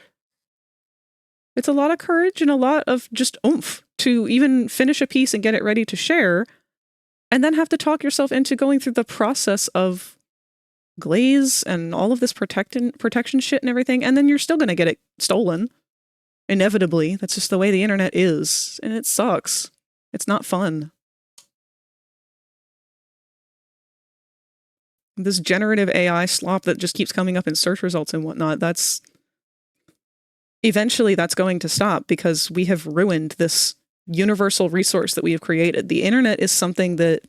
It's a lot of courage and a lot of just oomph to even finish a piece and get it ready to share, and then have to talk yourself into going through the process of glaze and all of this protection shit and everything, and then you're still going to get it stolen. Inevitably. That's just the way the internet is, and it sucks. It's not fun. This generative AI slop that just keeps coming up in search results and whatnot, eventually that's going to stop, because we have ruined this universal resource that we have created. The internet is something that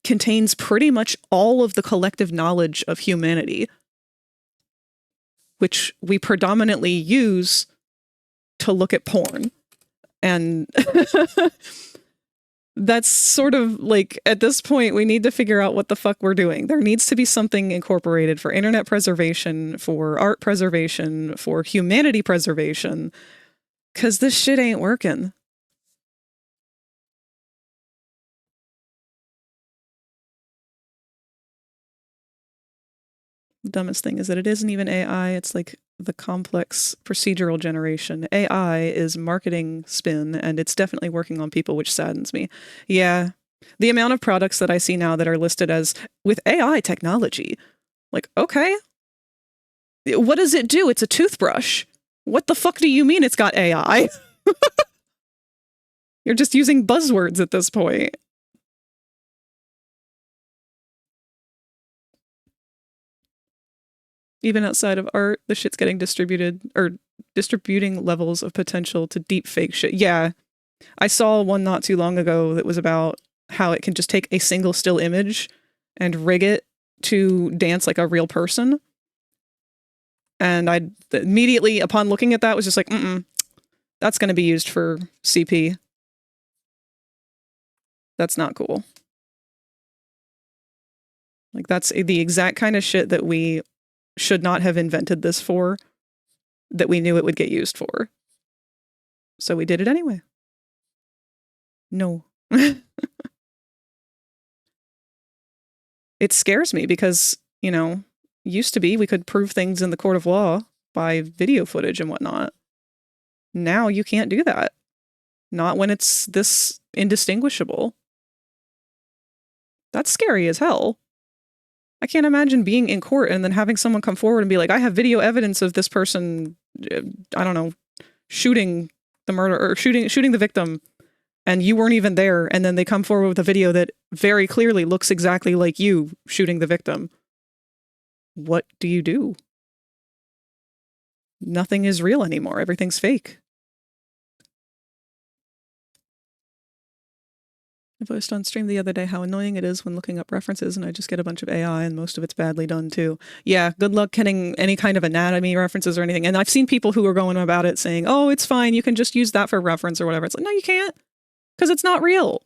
contains pretty much all of the collective knowledge of humanity, which we predominantly use to look at porn. And that's sort of like, at this point, we need to figure out what the fuck we're doing. There needs to be something incorporated for internet preservation, for art preservation, for humanity preservation, because this shit ain't working. The dumbest thing is that it isn't even AI, it's like the complex procedural generation. AI is marketing spin, and it's definitely working on people, which saddens me. Yeah, the amount of products that I see now that are listed as with AI technology. Like, okay. What does it do? It's a toothbrush. What the fuck do you mean it's got AI? You're just using buzzwords at this point. Even outside of art, the shit's getting distributed, or distributing levels of potential to deep fake shit. Yeah. I saw one not too long ago that was about how it can just take a single still image and rig it to dance like a real person. And I immediately, upon looking at that, was just like, that's going to be used for CP. That's not cool. Like, that's the exact kind of shit that we should not have invented this for, that we knew it would get used for. So we did it anyway. No. It scares me because, you know, used to be we could prove things in the court of law by video footage and whatnot. Now you can't do that. Not when it's this indistinguishable. That's scary as hell. I can't imagine being in court and then having someone come forward and be like, I have video evidence of this person, I don't know, shooting the murder or shooting the victim, and you weren't even there, and then they come forward with a video that very clearly looks exactly like you shooting the victim. What do you do? Nothing is real anymore. Everything's fake. I voiced on stream the other day how annoying it is when looking up references and I just get a bunch of AI and most of it's badly done too. Yeah, good luck getting any kind of anatomy references or anything. And I've seen people who are going about it saying, oh, it's fine, you can just use that for reference or whatever. It's like, no, you can't, because it's not real.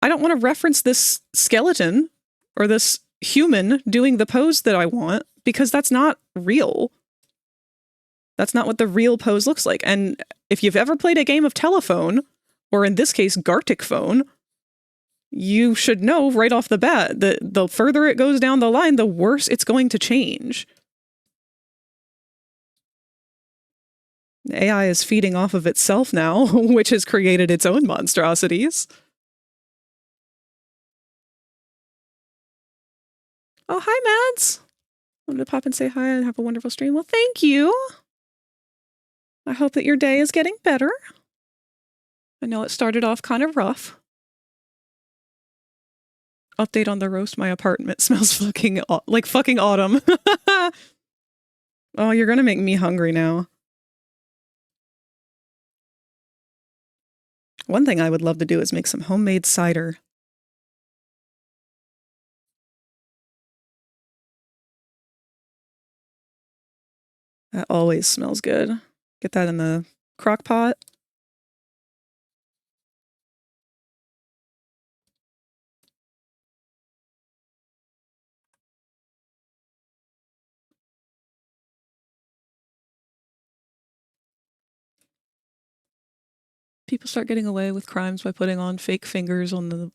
I don't want to reference this skeleton or this human doing the pose that I want because that's not real. That's not what the real pose looks like. And if you've ever played a game of telephone, or in this case, Gartic phone, you should know right off the bat that the further it goes down the line, the worse it's going to change. AI is feeding off of itself now, which has created its own monstrosities. Oh, hi, Mads. Wanted to pop and say hi and have a wonderful stream. Well, thank you. I hope that your day is getting better. I know it started off kind of rough. Update on the roast. My apartment smells like fucking autumn. Oh, you're gonna make me hungry now. One thing I would love to do is make some homemade cider. That always smells good. Get that in the crock pot. People start getting away with crimes by putting on fake fingers on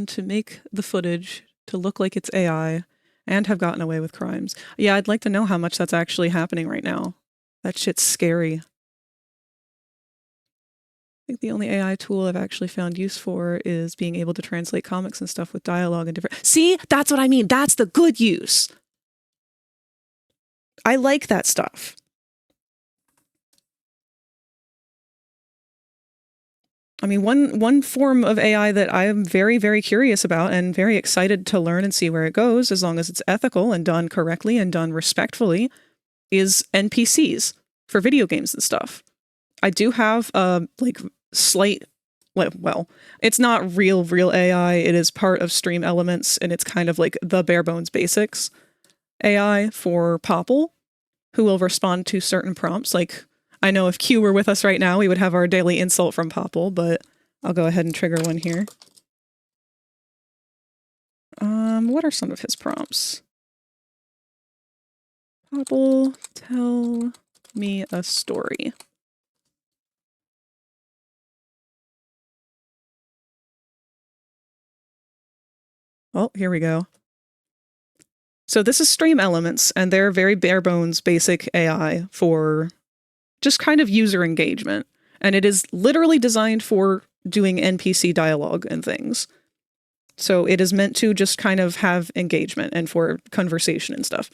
to make the footage to look like it's AI, and have gotten away with crimes. Yeah, I'd like to know how much that's actually happening right now. That shit's scary. I think the only AI tool I've actually found use for is being able to translate comics and stuff with dialogue and different... See? That's what I mean. That's the good use. I like that stuff. I mean, one form of AI that I'm very, very curious about and very excited to learn and see where it goes, as long as it's ethical and done correctly and done respectfully, is NPCs for video games and stuff. I do have slight, well, it's not real AI. It is part of Stream Elements, and it's kind of like the bare bones basics AI for Popple, who will respond to certain prompts. Like, I know if Q were with us right now, we would have our daily insult from Popple, but I'll go ahead and trigger one here. What are some of his prompts? Popple, tell me a story. Oh, here we go. So this is Stream Elements, and they're very bare bones basic AI for just kind of user engagement. And it is literally designed for doing NPC dialogue and things. So it is meant to just kind of have engagement and for conversation and stuff.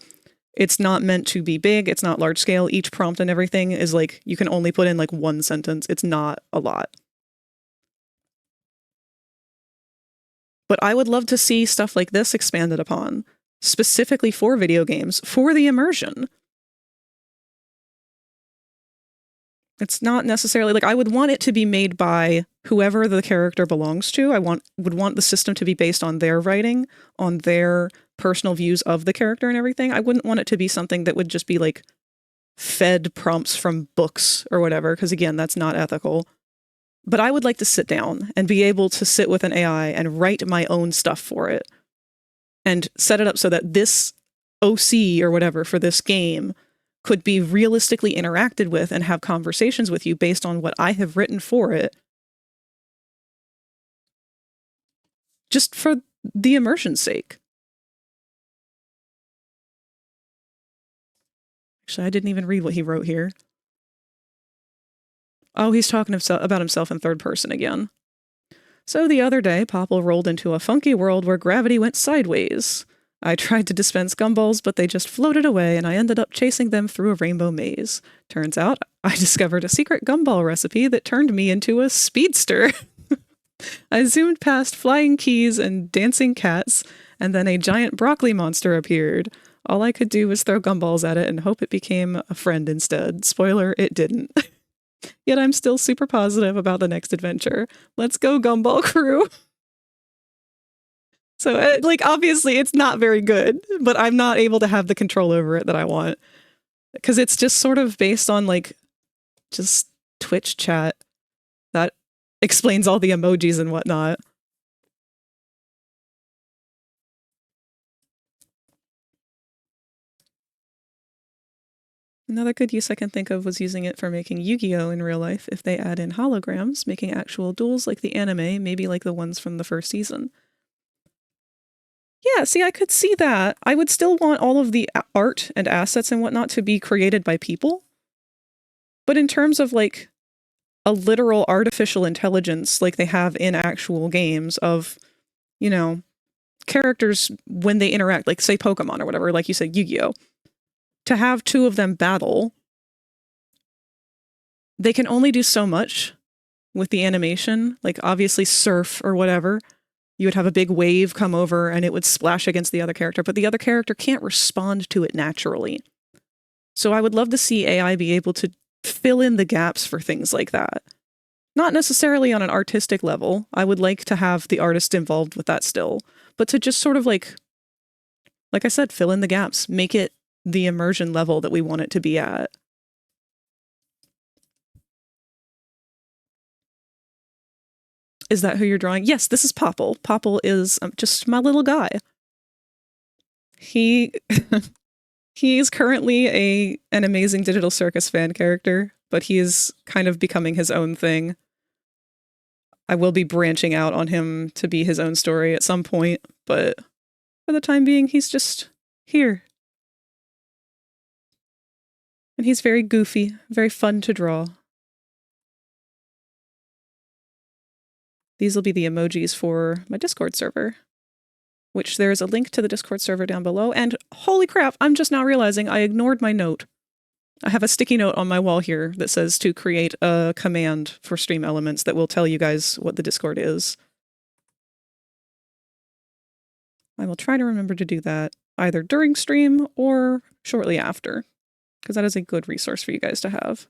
It's not meant to be big. It's not large scale. Each prompt and everything is like, you can only put in like one sentence. It's not a lot. But I would love to see stuff like this expanded upon, specifically for video games, for the immersion. It's not necessarily like I would want it to be made by whoever the character belongs to. I would want the system to be based on their writing, on their personal views of the character and everything. I wouldn't want it to be something that would just be like fed prompts from books or whatever, because again, that's not ethical. But I would like to sit down and be able to sit with an AI and write my own stuff for it and set it up so that this OC or whatever for this game could be realistically interacted with and have conversations with you based on what I have written for it. Just for the immersion's sake. Actually, I didn't even read what he wrote here. Oh, he's talking about himself in third person again. So the other day, Popple rolled into a funky world where gravity went sideways. I tried to dispense gumballs, but they just floated away, and I ended up chasing them through a rainbow maze. Turns out, I discovered a secret gumball recipe that turned me into a speedster. I zoomed past flying keys and dancing cats, and then a giant broccoli monster appeared. All I could do was throw gumballs at it and hope it became a friend instead. Spoiler, it didn't. Yet I'm still super positive about the next adventure. Let's go, Gumball Crew! So, like, obviously it's not very good, but I'm not able to have the control over it that I want. Because it's just sort of based on, like, just Twitch chat. That explains all the emojis and whatnot. Another good use I can think of was using it for making Yu-Gi-Oh! In real life if they add in holograms, making actual duels like the anime, maybe like the ones from the first season. Yeah, see, I could see that. I would still want all of the art and assets and whatnot to be created by people. But in terms of like a literal artificial intelligence like they have in actual games of, you know, characters when they interact, like say Pokemon or whatever, like you said, Yu-Gi-Oh! To have two of them battle, they can only do so much with the animation. Like obviously Surf or whatever, you would have a big wave come over and it would splash against the other character, but the other character can't respond to it naturally. So I would love to see AI be able to fill in the gaps for things like that. Not necessarily on an artistic level. I would like to have the artist involved with that still, but to just sort of like I said, fill in the gaps, make it the immersion level that we want it to be at. Is that who you're drawing? Yes, this is Popple. Popple is just my little guy. He's currently an Amazing Digital Circus fan character, but he is kind of becoming his own thing. I will be branching out on him to be his own story at some point, but for the time being, he's just here. And he's very goofy, very fun to draw. These will be the emojis for my Discord server, which there is a link to the Discord server down below. And holy crap, I'm just now realizing I ignored my note. I have a sticky note on my wall here that says to create a command for stream elements that will tell you guys what the Discord is. I will try to remember to do that either during stream or shortly after, because that is a good resource for you guys to have.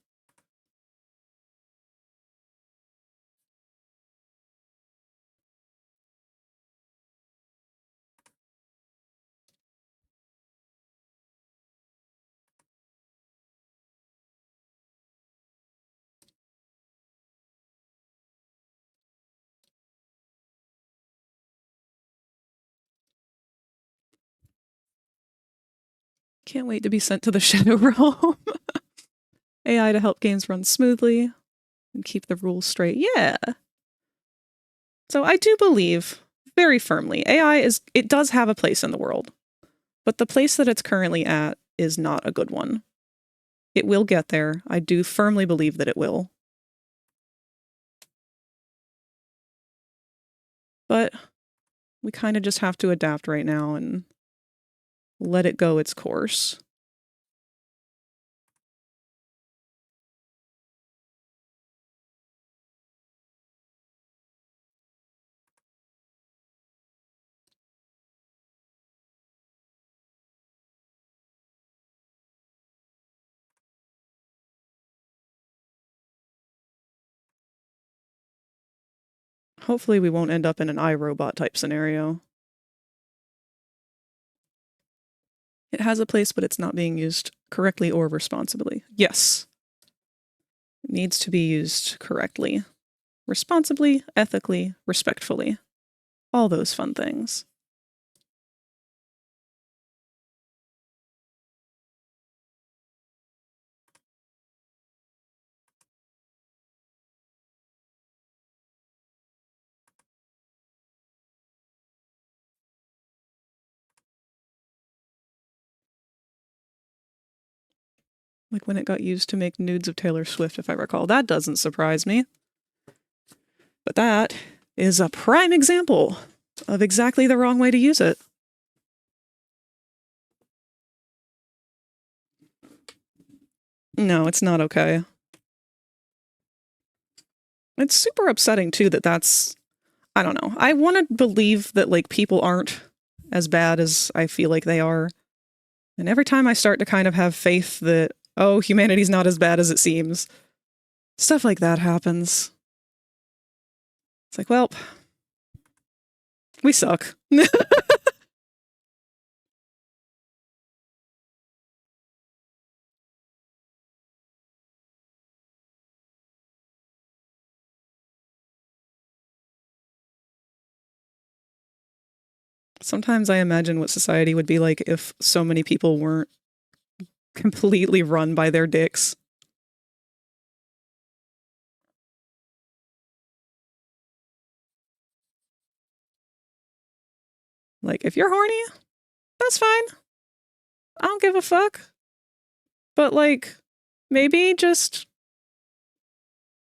Can't wait to be sent to the Shadow Realm. AI to help games run smoothly and keep the rules straight. Yeah. So I do believe very firmly it does have a place in the world, but the place that it's currently at is not a good one. It will get there. I do firmly believe that it will. But we kind of just have to adapt right now and let it go its course. Hopefully we won't end up in an iRobot type scenario. It has a place, but it's not being used correctly or responsibly. Yes. It needs to be used correctly. Responsibly, ethically, respectfully. All those fun things. Like when it got used to make nudes of Taylor Swift, if I recall. That doesn't surprise me. But that is a prime example of exactly the wrong way to use it. No, it's not okay. It's super upsetting, too, that that's... I don't know. I want to believe that, like, people aren't as bad as I feel like they are. And every time I start to kind of have faith that, oh, humanity's not as bad as it seems, stuff like that happens. It's like, well, we suck. Sometimes I imagine what society would be like if so many people weren't completely run by their dicks. Like, if you're horny, that's fine. I don't give a fuck. But, like, maybe just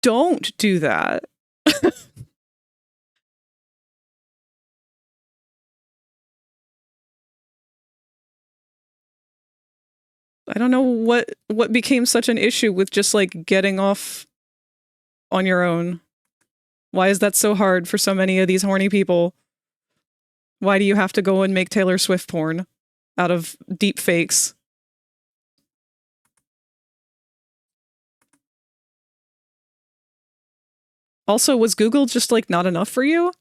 don't do that. I don't know what became such an issue with just, like, getting off on your own. Why is that so hard for so many of these horny people? Why do you have to go and make Taylor Swift porn out of deep fakes? Also, was Google just, like, not enough for you?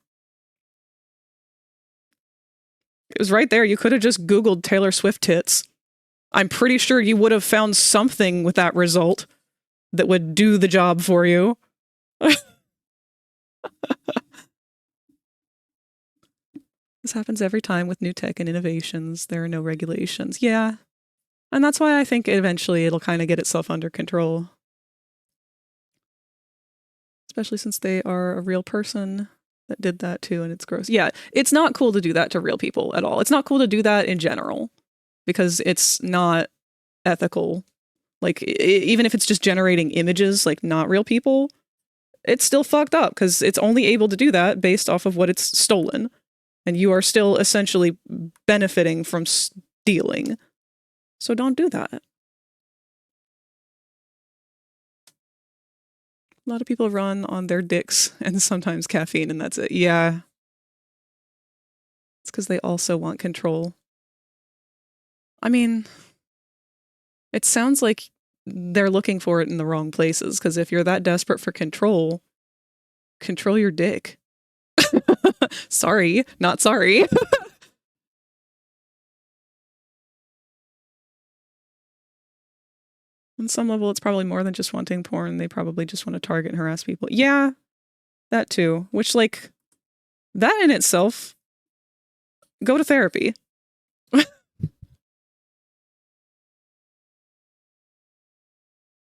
It was right there. You could have just Googled Taylor Swift tits. I'm pretty sure you would have found something with that result that would do the job for you. This happens every time with new tech and innovations. There are no regulations. Yeah. And that's why I think eventually it'll kind of get itself under control. Especially since they are a real person that did that too, and it's gross. Yeah, it's not cool to do that to real people at all. It's not cool to do that in general because it's not ethical. Like, even if it's just generating images, like not real people, it's still fucked up because it's only able to do that based off of what it's stolen. And you are still essentially benefiting from stealing. So don't do that. A lot of people run on their dicks and sometimes caffeine, and that's it. Yeah. It's because they also want control. I mean, it sounds like they're looking for it in the wrong places, because if you're that desperate for control, control your dick. Sorry, not sorry. On some level, it's probably more than just wanting porn. They probably just want to target and harass people. Yeah, that too. Which, like, that in itself, go to therapy.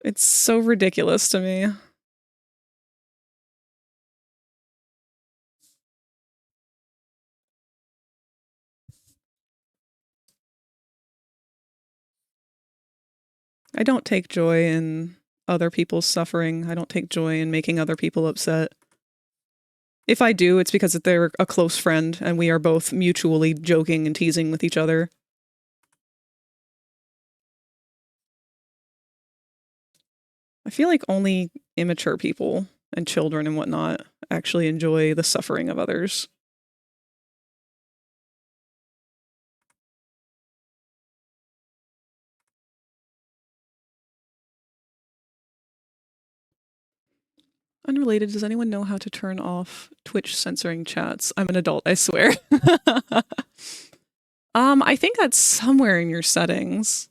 It's so ridiculous to me. I don't take joy in other people's suffering. I don't take joy in making other people upset. If I do, it's because they're a close friend and we are both mutually joking and teasing with each other. I feel like only immature people and children and whatnot actually enjoy the suffering of others. Unrelated, does anyone know how to turn off Twitch censoring chats? I'm an adult, I swear. I think that's somewhere in your settings.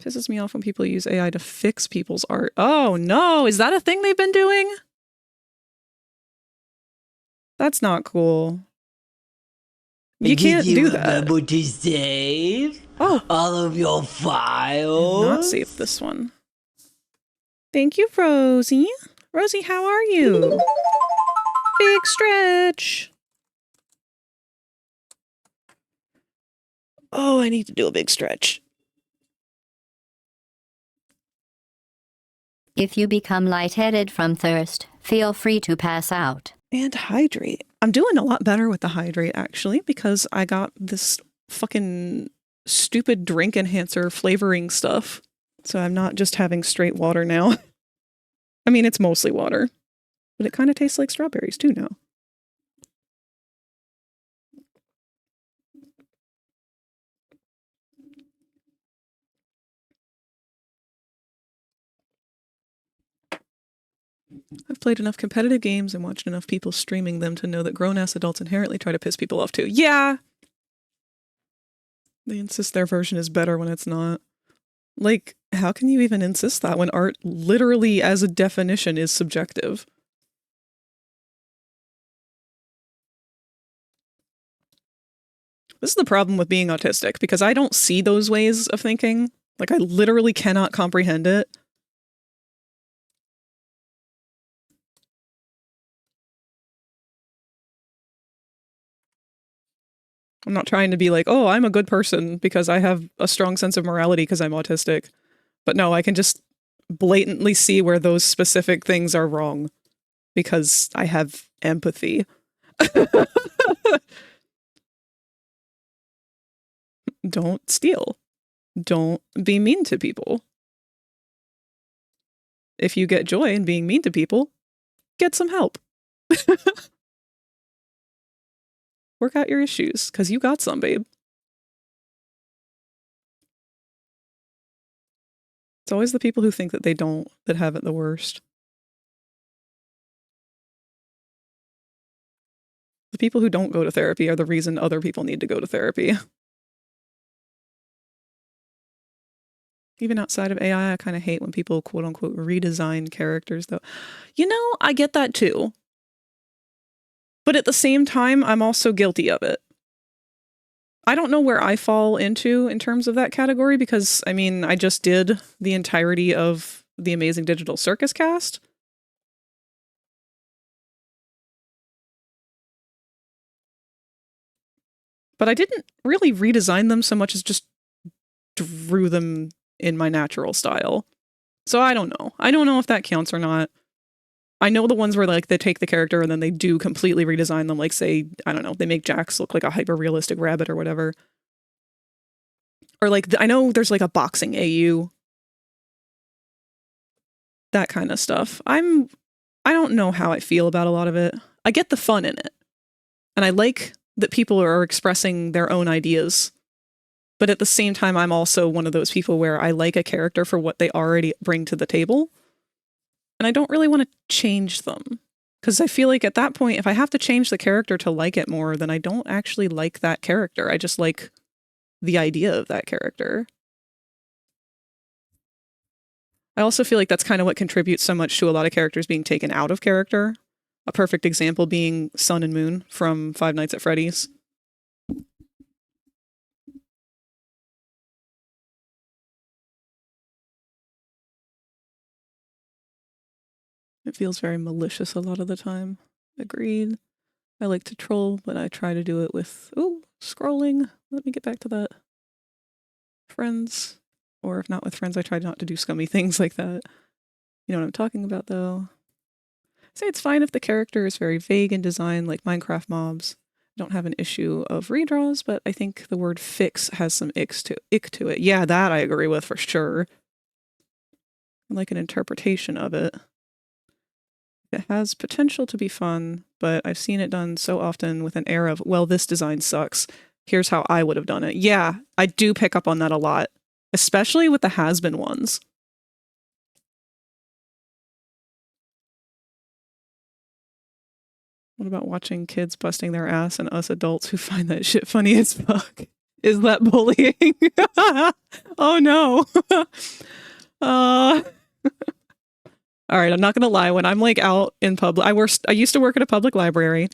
Pisses me off when people use AI to fix people's art. Oh no, is that a thing they've been doing? That's not cool. You can't do that. Remember to save all of your files. Not save this one. Thank you, Rosie. Rosie, how are you? Big stretch. Oh, I need to do a big stretch. If you become lightheaded from thirst, feel free to pass out. And hydrate. I'm doing a lot better with the hydrate, actually, because I got this fucking stupid drink enhancer flavoring stuff. So I'm not just having straight water now. I mean, it's mostly water, but it kind of tastes like strawberries too now. I've played enough competitive games and watched enough people streaming them to know that grown-ass adults inherently try to piss people off too. Yeah! They insist their version is better when it's not. Like, how can you even insist that when art literally as a definition is subjective? This is the problem with being autistic, because I don't see those ways of thinking. Like, I literally cannot comprehend it. I'm not trying to be like, oh, I'm a good person because I have a strong sense of morality because I'm autistic. But no, I can just blatantly see where those specific things are wrong because I have empathy. Don't steal. Don't be mean to people. If you get joy in being mean to people, get some help. Work out your issues, because you got some, babe. It's always the people who think that they don't that have it the worst. The people who don't go to therapy are the reason other people need to go to therapy. Even outside of AI, I kind of hate when people quote-unquote redesign characters, though. You know, I get that too. But at the same time, I'm also guilty of it. I don't know where I fall into in terms of that category because, I mean, I just did the entirety of the Amazing Digital Circus cast. But I didn't really redesign them so much as just drew them in my natural style. So I don't know. I don't know if that counts or not. I know the ones where like they take the character and then they do completely redesign them, like say, I don't know, they make Jax look like a hyper-realistic rabbit or whatever. Or like, I know there's like a boxing AU. That kind of stuff. I don't know how I feel about a lot of it. I get the fun in it. And I like that people are expressing their own ideas. But at the same time, I'm also one of those people where I like a character for what they already bring to the table. And I don't really want to change them. Because I feel like at that point, if I have to change the character to like it more, then I don't actually like that character. I just like the idea of that character. I also feel like that's kind of what contributes so much to a lot of characters being taken out of character. A perfect example being Sun and Moon from Five Nights at Freddy's. It feels very malicious a lot of the time. Agreed. I like to troll, but I try to do it with, ooh, scrolling. Let me get back to that. Friends. Or if not with friends, I try not to do scummy things like that. You know what I'm talking about, though. Say it's fine if the character is very vague in design, like Minecraft mobs. I don't have an issue of redraws, but I think the word fix has some ick to it. Yeah, that I agree with for sure. I like an interpretation of it. It has potential to be fun, but I've seen it done so often with an air of, well, this design sucks. Here's how I would have done it. Yeah, I do pick up on that a lot, especially with the has-been ones. What about watching kids busting their ass and us adults who find that shit funny as fuck? Is that bullying? Oh no. All right, I'm not gonna lie. When I'm like out in public, I used to work at a public library,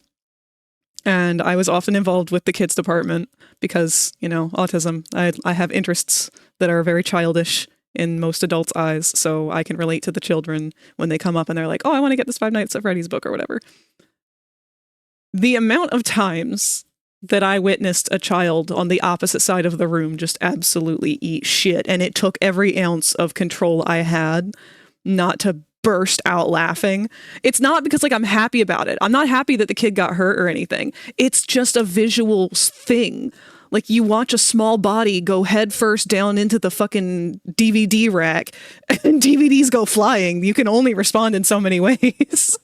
and I was often involved with the kids department because, you know, autism. I have interests that are very childish in most adults' eyes, so I can relate to the children when they come up and they're like, "Oh, I want to get this Five Nights at Freddy's book or whatever." The amount of times that I witnessed a child on the opposite side of the room just absolutely eat shit, and it took every ounce of control I had not to burst out laughing. It's not because like I'm happy about it. I'm not happy that the kid got hurt or anything. It's just a visual thing. Like you watch a small body go head first down into the fucking DVD rack and DVDs go flying. You can only respond in so many ways.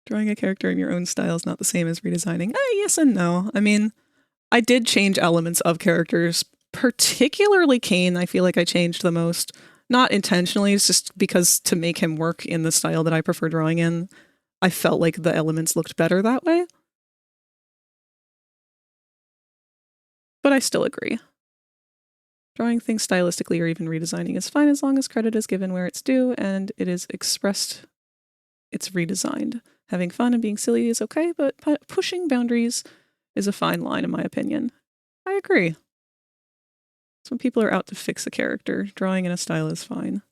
Drawing a character in your own style is not the same as redesigning. Yes and no. I mean, I did change elements of characters, particularly Kane. I feel like I changed the most. Not intentionally, it's just because to make him work in the style that I prefer drawing in, I felt like the elements looked better that way. But I still agree. Drawing things stylistically or even redesigning is fine as long as credit is given where it's due and it is expressed it's redesigned. Having fun and being silly is okay, but pushing boundaries is a fine line in my opinion. I agree. So when people are out to fix a character, drawing in a style is fine.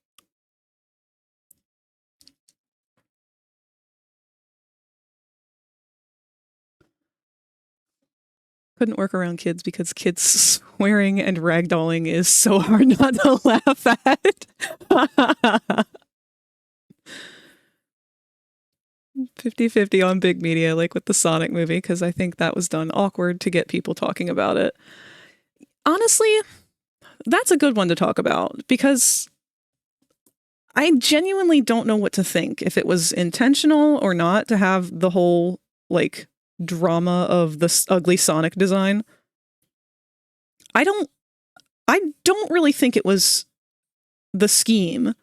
Couldn't work around kids because kids swearing and ragdolling is so hard not to laugh at. 50-50 on big media, like with the Sonic movie, because I think that was done awkward to get people talking about it. Honestly, that's a good one to talk about because I genuinely don't know what to think, if it was intentional or not to have the whole, like, drama of this ugly Sonic design. I don't really think it was the scheme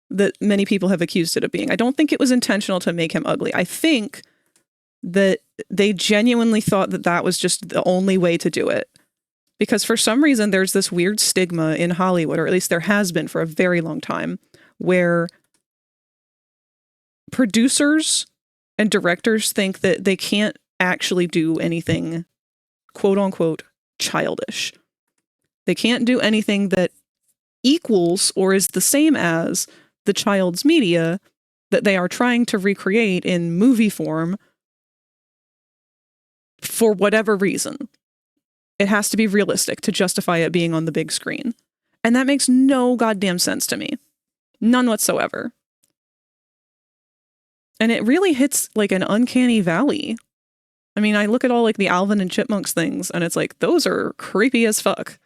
that many people have accused it of being. I don't think it was intentional to make him ugly. I think that they genuinely thought that that was just the only way to do it. Because for some reason, there's this weird stigma in Hollywood, or at least there has been for a very long time, where producers and directors think that they can't actually do anything, quote unquote, childish. They can't do anything that equals or is the same as the child's media that they are trying to recreate in movie form for whatever reason. It has to be realistic to justify it being on the big screen. And that makes no goddamn sense to me. None whatsoever. And it really hits like an uncanny valley. I mean, I look at all like the Alvin and Chipmunks things and it's like, those are creepy as fuck.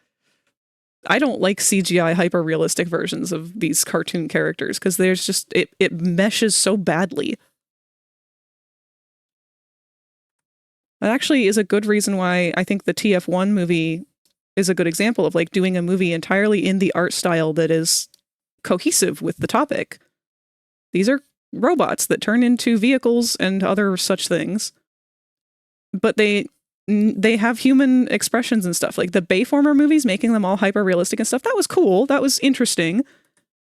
I don't like CGI hyper-realistic versions of these cartoon characters because there's just, it meshes so badly. That actually is a good reason why I think the TF1 movie is a good example of like doing a movie entirely in the art style that is cohesive with the topic. These are robots that turn into vehicles and other such things. But they have human expressions and stuff. Like the Bayformer movies, making them all hyper-realistic and stuff, that was cool. That was interesting.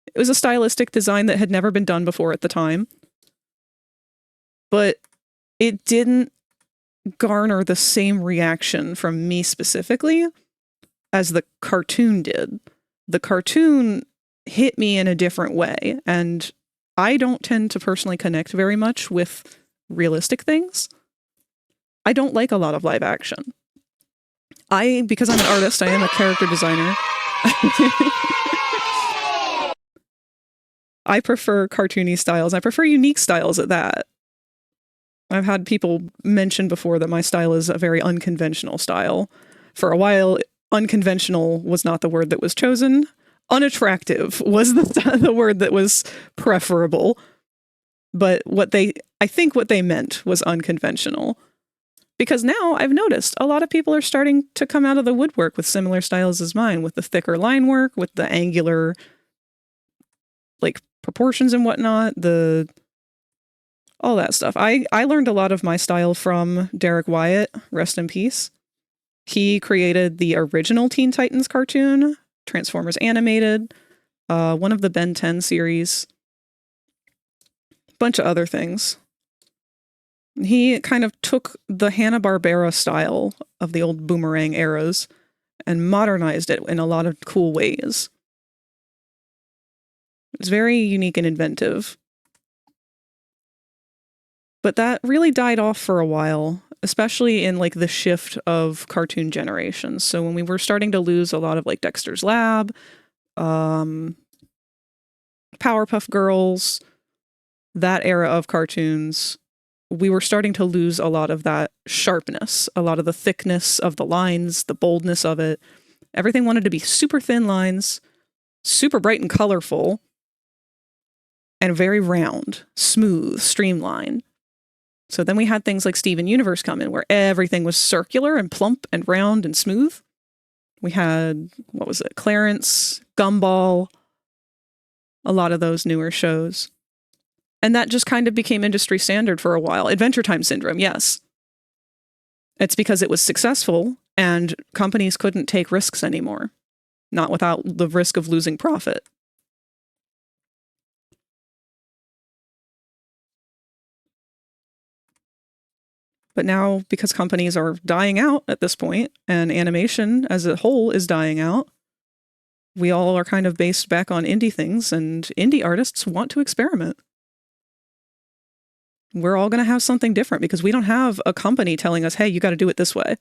It was a stylistic design that had never been done before at the time. But it didn't garner the same reaction from me specifically as the cartoon did. The cartoon hit me in a different way, and I don't tend to personally connect very much with realistic things. I don't like a lot of live action. Because I'm an artist, I am a character designer. I prefer cartoony styles. I prefer unique styles at that. I've had people mention before that my style is a very unconventional style. For a while, unconventional was not the word that was chosen. Unattractive was the word that was preferable. But I think what they meant was unconventional. Because now I've noticed a lot of people are starting to come out of the woodwork with similar styles as mine, with the thicker line work, with the angular, like proportions and whatnot, all that stuff. I learned a lot of my style from Derek Wyatt, rest in peace. He created the original Teen Titans cartoon, Transformers Animated, one of the Ben 10 series, bunch of other things. He kind of took the Hanna-Barbera style of the old Boomerang eras and modernized it in a lot of cool ways. It's very unique and inventive. But that really died off for a while, especially in like the shift of cartoon generations. So when we were starting to lose a lot of like Dexter's Lab, Powerpuff Girls, that era of cartoons, we were starting to lose a lot of that sharpness, a lot of the thickness of the lines, the boldness of it. Everything wanted to be super thin lines, super bright and colorful, and very round, smooth, streamlined. So then we had things like Steven Universe come in, where everything was circular and plump and round and smooth. We had, what was it, Clarence, Gumball, a lot of those newer shows. And that just kind of became industry standard for a while. Adventure Time syndrome, yes. It's because it was successful and companies couldn't take risks anymore. Not without the risk of losing profit. But now, because companies are dying out at this point, and animation as a whole is dying out, we all are kind of based back on indie things, and indie artists want to experiment. We're all going to have something different because we don't have a company telling us, hey, you got to do it this way.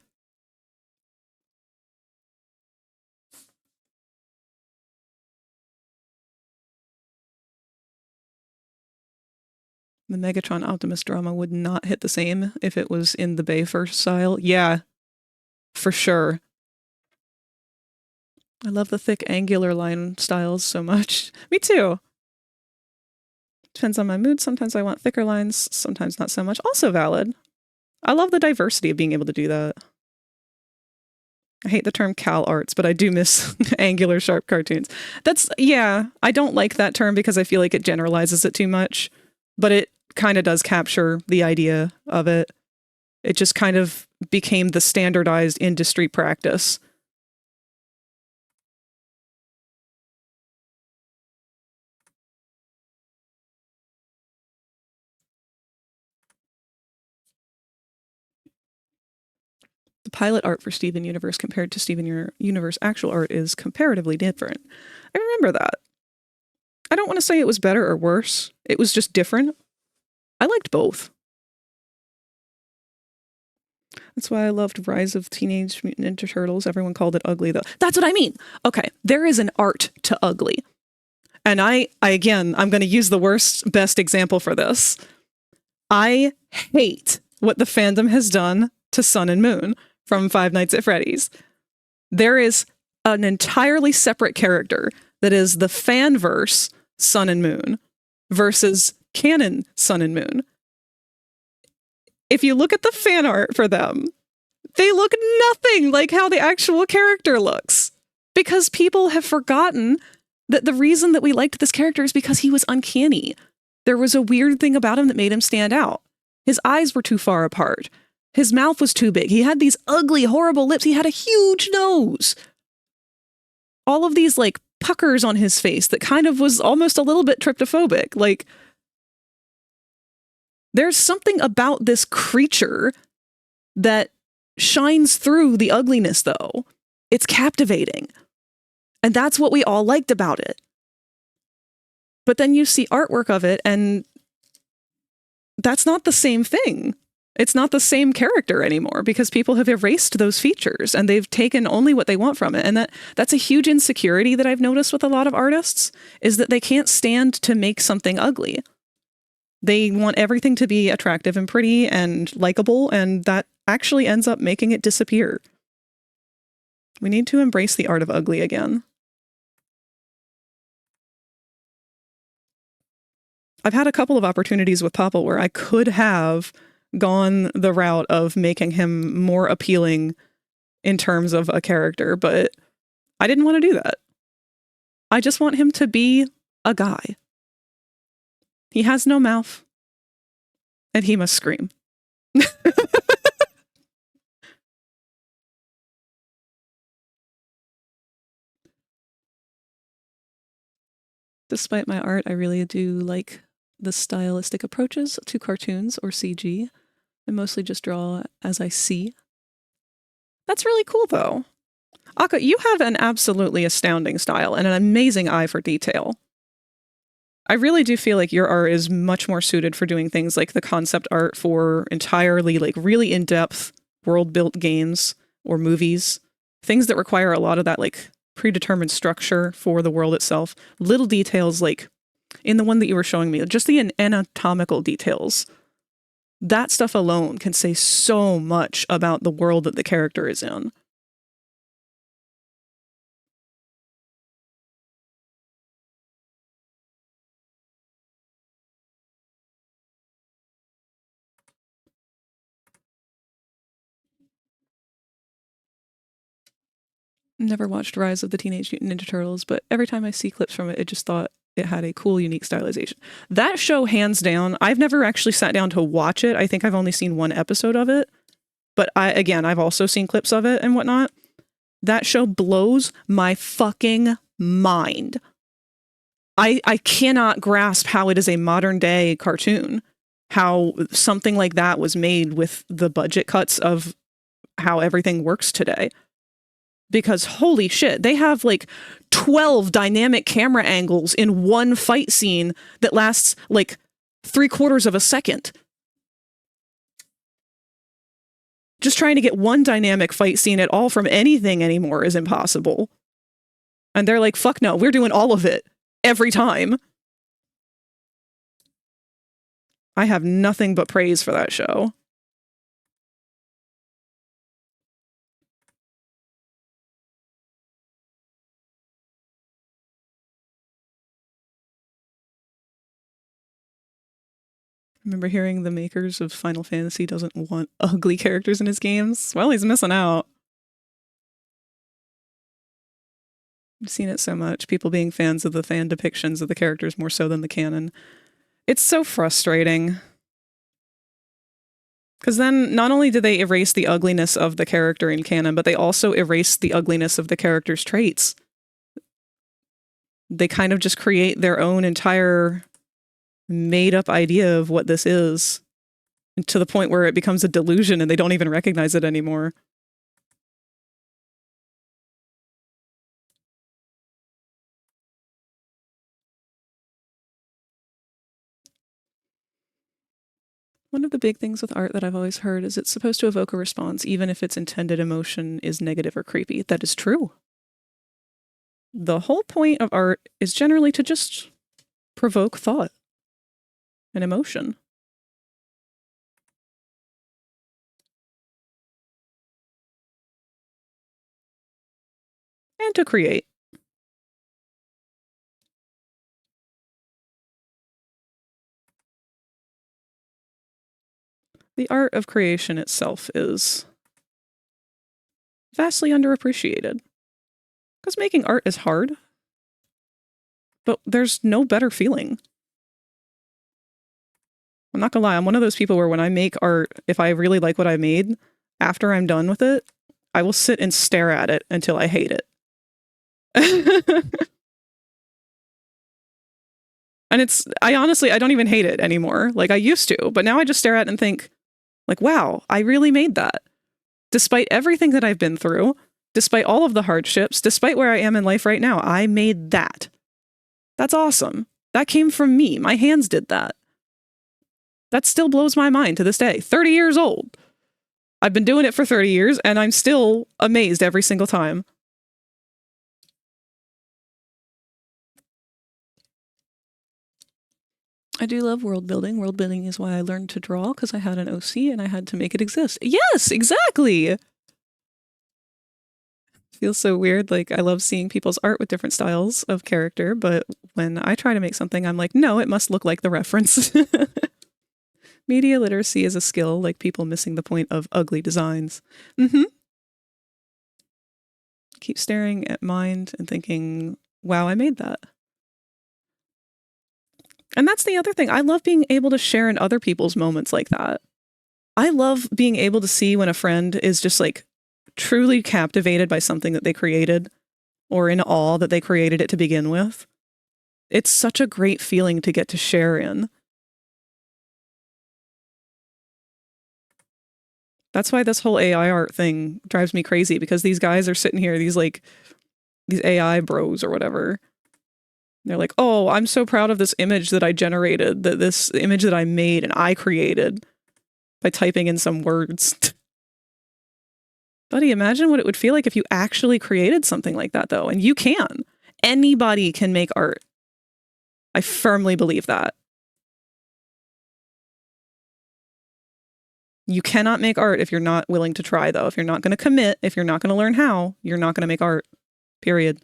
The Megatron Optimus drama would not hit the same if it was in the Bayfirst style. Yeah, for sure. I love the thick angular line styles so much. Me too. Depends on my mood. Sometimes I want thicker lines, sometimes not so much. Also valid. I love the diversity of being able to do that. I hate the term Cal Arts, but I do miss angular sharp cartoons. Yeah, I don't like that term because I feel like it generalizes it too much, but it kind of does capture the idea of it. It just kind of became the standardized industry practice. The pilot art for Steven Universe compared to Steven Universe actual art is comparatively different. I remember that. I don't want to say it was better or worse. It was just different. I liked both. That's why I loved Rise of Teenage Mutant Ninja Turtles. Everyone called it ugly, though. That's what I mean. Okay, there is an art to ugly. And I'm going to use the best example for this. I hate what the fandom has done to Sun and Moon from Five Nights at Freddy's. There is an entirely separate character that is the fanverse Sun and Moon versus canon Sun and Moon. If you look at the fan art for them, they look nothing like how the actual character looks. Because people have forgotten that the reason that we liked this character is because he was uncanny. There was a weird thing about him that made him stand out. His eyes were too far apart. His mouth was too big. He had these ugly, horrible lips. He had a huge nose. All of these, like, puckers on his face that kind of was almost a little bit tryptophobic. Like, there's something about this creature that shines through the ugliness, though. It's captivating. And that's what we all liked about it. But then you see artwork of it, and that's not the same thing. It's not the same character anymore because people have erased those features and they've taken only what they want from it. And that's a huge insecurity that I've noticed with a lot of artists, is that they can't stand to make something ugly. They want everything to be attractive and pretty and likable, and that actually ends up making it disappear. We need to embrace the art of ugly again. I've had a couple of opportunities with Popple where I could have gone the route of making him more appealing in terms of a character, but I didn't want to do that. I just want him to be a guy. He has no mouth, and he must scream. Despite my art, I really do like the stylistic approaches to cartoons or CG. I mostly just draw as I see. That's really cool, though. Akka, you have an absolutely astounding style and an amazing eye for detail. I really do feel like your art is much more suited for doing things like the concept art for entirely, like, really in-depth world-built games or movies. Things that require a lot of that, like, predetermined structure for the world itself. Little details, like, in the one that you were showing me, just the anatomical details. That stuff alone can say so much about the world that the character is in. Never watched Rise of the Teenage Mutant Ninja Turtles, but every time I see clips from it, I just thought it had a cool, unique stylization. That show, hands down, I've never actually sat down to watch it. I think I've only seen one episode of it. But I've also seen clips of it and whatnot. That show blows my fucking mind. I cannot grasp how it is a modern day cartoon. How something like that was made with the budget cuts of how everything works today. Because holy shit, they have like 12 dynamic camera angles in one fight scene that lasts like 3/4 of a second. Just trying to get one dynamic fight scene at all from anything anymore is impossible. And they're like, fuck no, we're doing all of it every time. I have nothing but praise for that show. I remember hearing the makers of Final Fantasy doesn't want ugly characters in his games. Well, he's missing out. I've seen it so much. People being fans of the fan depictions of the characters more so than the canon. It's so frustrating. Because then not only do they erase the ugliness of the character in canon, but they also erase the ugliness of the character's traits. They kind of just create their own entire made-up idea of what this is, to the point where it becomes a delusion and they don't even recognize it anymore. One of the big things with art that I've always heard is it's supposed to evoke a response, even if its intended emotion is negative or creepy. That is true. The whole point of art is generally to just provoke thought and emotion. And to create. The art of creation itself is vastly underappreciated. Because making art is hard, but there's no better feeling. I'm not gonna lie, I'm one of those people where when I make art, if I really like what I made, after I'm done with it, I will sit and stare at it until I hate it. And I honestly don't even hate it anymore. Like I used to, but now I just stare at it and think, like, wow, I really made that. Despite everything that I've been through, despite all of the hardships, despite where I am in life right now, I made that. That's awesome. That came from me. My hands did that. That still blows my mind to this day. 30 years old. I've been doing it for 30 years and I'm still amazed every single time. I do love world building. World building is why I learned to draw, because I had an OC and I had to make it exist. Yes, exactly. Feels so weird. Like, I love seeing people's art with different styles of character, but when I try to make something, I'm like, no, it must look like the reference. Media literacy is a skill, like people missing the point of ugly designs. Keep staring at mine and thinking, wow, I made that. And that's the other thing. I love being able to share in other people's moments like that. I love being able to see when a friend is just like truly captivated by something that they created or in awe that they created it to begin with. It's such a great feeling to get to share in. That's why this whole AI art thing drives me crazy, because these guys are sitting here, these AI bros or whatever. They're like, oh, I'm so proud of this image that I generated, this image that I made and I created by typing in some words. Buddy, imagine what it would feel like if you actually created something like that, though. And you can. Anybody can make art. I firmly believe that. You cannot make art if you're not willing to try, though. If you're not going to commit, if you're not going to learn how, you're not going to make art. Period.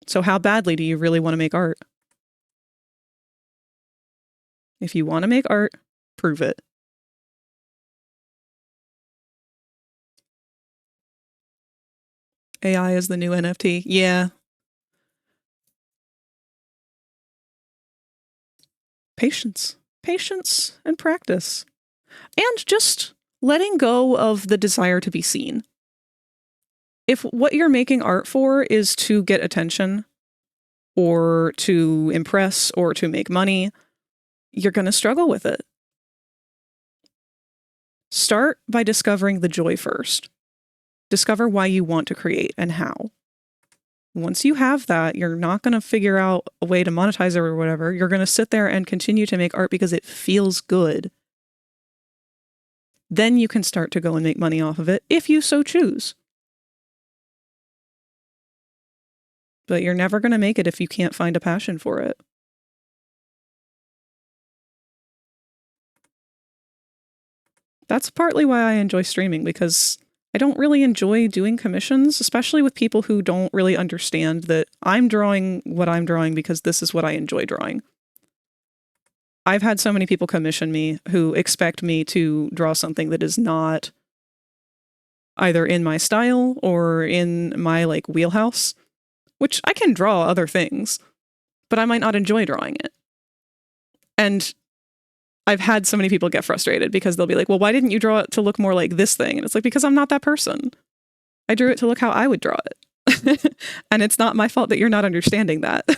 So how badly do you really want to make art? If you want to make art, prove it. AI is the new NFT. Yeah. Patience. Patience and practice. And just letting go of the desire to be seen. If what you're making art for is to get attention, or to impress, or to make money, you're going to struggle with it. Start by discovering the joy first. Discover why you want to create and how. Once you have that, you're not going to figure out a way to monetize it or whatever. You're going to sit there and continue to make art because it feels good. Then you can start to go and make money off of it if you so choose. But you're never going to make it if you can't find a passion for it. That's partly why I enjoy streaming, because I don't really enjoy doing commissions, especially with people who don't really understand that I'm drawing what I'm drawing because this is what I enjoy drawing. I've had so many people commission me who expect me to draw something that is not either in my style or in my wheelhouse, which I can draw other things, but I might not enjoy drawing it. And I've had so many people get frustrated because they'll be like, well, why didn't you draw it to look more like this thing? And it's like, because I'm not that person. I drew it to look how I would draw it. And it's not my fault that you're not understanding that.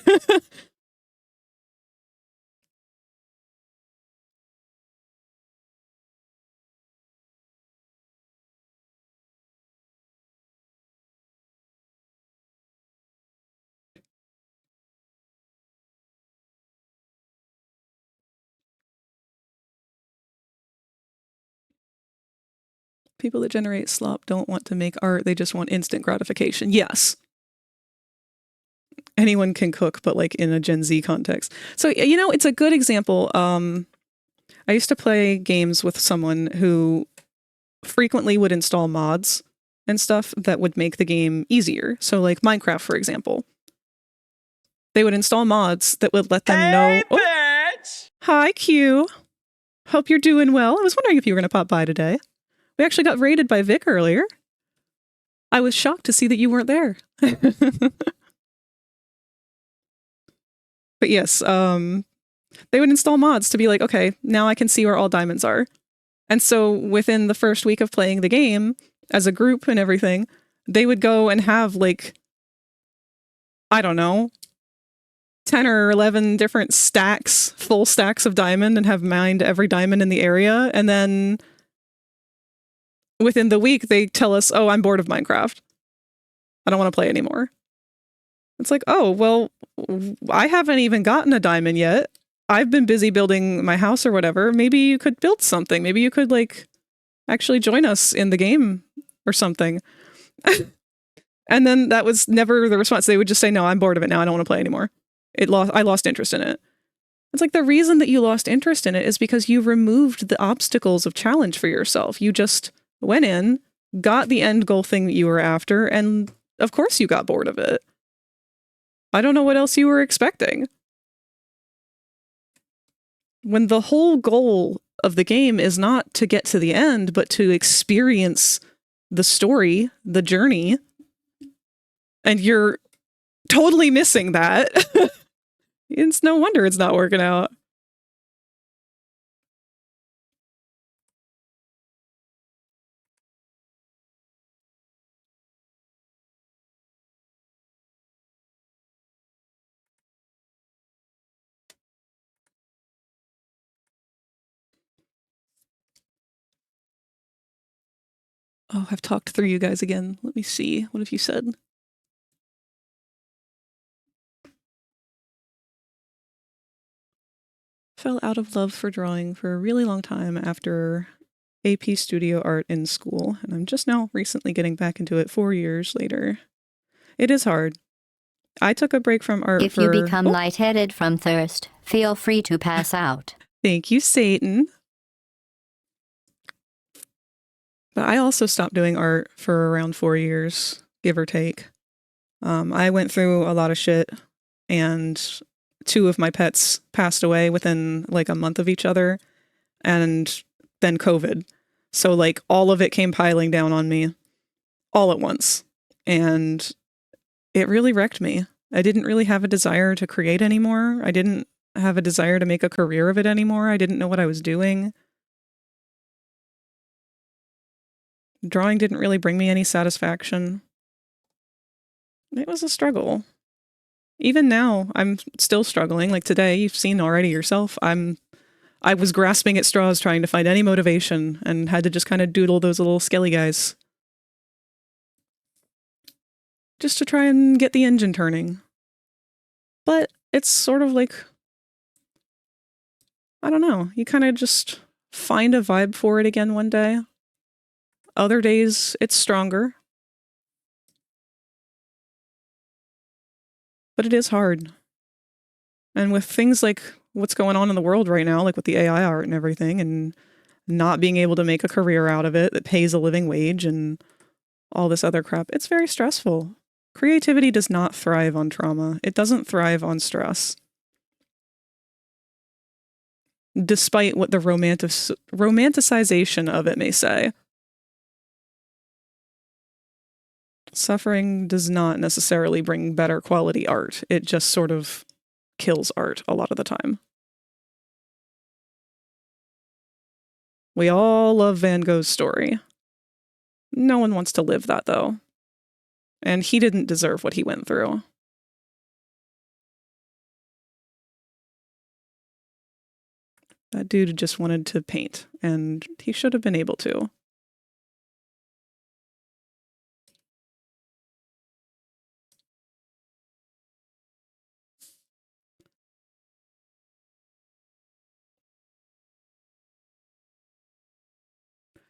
People that generate slop don't want to make art. They just want instant gratification. Yes. Anyone can cook, but in a Gen Z context. So, it's a good example. I used to play games with someone who frequently would install mods and stuff that would make the game easier. So Minecraft, for example. They would install mods that would let them know. Bitch! Hi, Q. Hope you're doing well. I was wondering if you were going to pop by today. We actually got raided by Vic earlier. I was shocked to see that you weren't there. But yes, they would install mods to be like, okay, now I can see where all diamonds are. And so within the first week of playing the game, as a group and everything, they would go and have I don't know, 10 or 11 different stacks, full stacks of diamond, and have mined every diamond in the area. And then within the week, they tell us, oh, I'm bored of Minecraft. I don't want to play anymore. It's like, oh, well, I haven't even gotten a diamond yet. I've been busy building my house or whatever. Maybe you could build something. Maybe you could actually join us in the game or something. And then that was never the response. They would just say, no, I'm bored of it now. I don't want to play anymore. I lost interest in it. It's like the reason that you lost interest in it is because you removed the obstacles of challenge for yourself. You just went in, got the end goal thing that you were after, and of course you got bored of it. I don't know what else you were expecting. When the whole goal of the game is not to get to the end, but to experience the story, the journey, and you're totally missing that. It's no wonder it's not working out. Oh, I've talked through you guys again. Let me see. What have you said? Fell out of love for drawing for a really long time after AP studio art in school, and I'm just now recently getting back into it 4 years later. It is hard. I took a break from art If you become lightheaded from thirst, feel free to pass out. Thank you, Satan. But I also stopped doing art for around 4 years, give or take. I went through a lot of shit, and 2 of my pets passed away within like a month of each other, and then COVID. So like all of it came piling down on me all at once. And it really wrecked me. I didn't really have a desire to create anymore. I didn't have a desire to make a career of it anymore. I didn't know what I was doing. Drawing didn't really bring me any satisfaction. It was a struggle. Even now, I'm still struggling. Like today, you've seen already yourself. I was grasping at straws trying to find any motivation and had to just kind of doodle those little skelly guys. Just to try and get the engine turning. But it's sort of like, I don't know, you kind of just find a vibe for it again one day. Other days, it's stronger. But it is hard. And with things like what's going on in the world right now, like with the AI art and everything, and not being able to make a career out of it that pays a living wage and all this other crap, it's very stressful. Creativity does not thrive on trauma. It doesn't thrive on stress. Despite what the romanticization of it may say. Suffering does not necessarily bring better quality art. It just sort of kills art a lot of the time. We all love Van Gogh's story. No one wants to live that, though. And he didn't deserve what he went through. That dude just wanted to paint, and he should have been able to.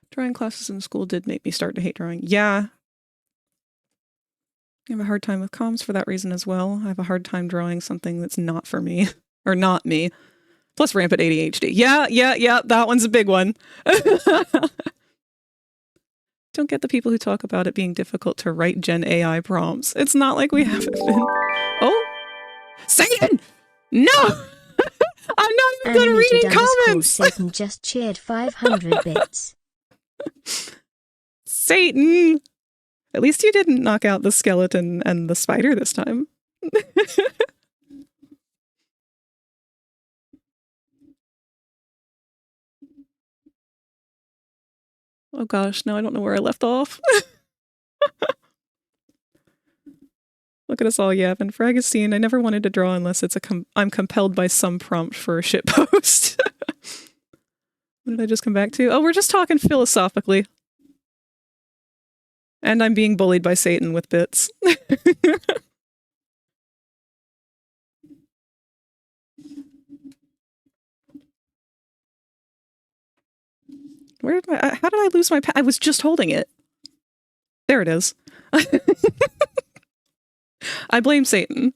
Drawing classes in school did make me start to hate drawing. Yeah. I have a hard time with comms for that reason as well. I have a hard time drawing something that's not for me. Or not me. Plus rampant ADHD. Yeah, that one's a big one. Don't get the people who talk about it being difficult to write Gen AI prompts. It's not like we haven't been. Oh! Satan! No! I'm not even good at reading comments! Satan just cheered 500 bits. Satan! At least you didn't knock out the skeleton and the spider this time. Oh gosh, now I don't know where I left off. Look at us all yapping. Fragastine, I never wanted to draw unless it's I'm compelled by some prompt for a shit post. What did I just come back to? Oh, we're just talking philosophically. And I'm being bullied by Satan with bits. Where did how did I lose my I was just holding it. There it is. I blame Satan.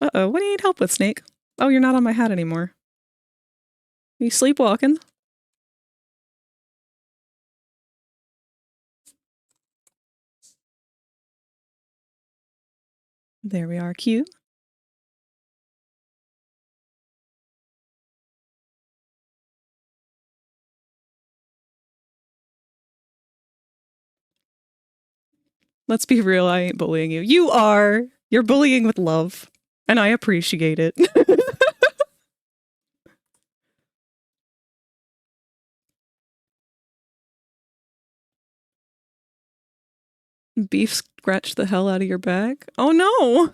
Uh-oh, what do you need help with, Snake? Oh, you're not on my hat anymore. Are you sleepwalking? There we are, Q. Let's be real, I ain't bullying you. You are! You're bullying with love, and I appreciate it. Beef scratched the hell out of your back? Oh no!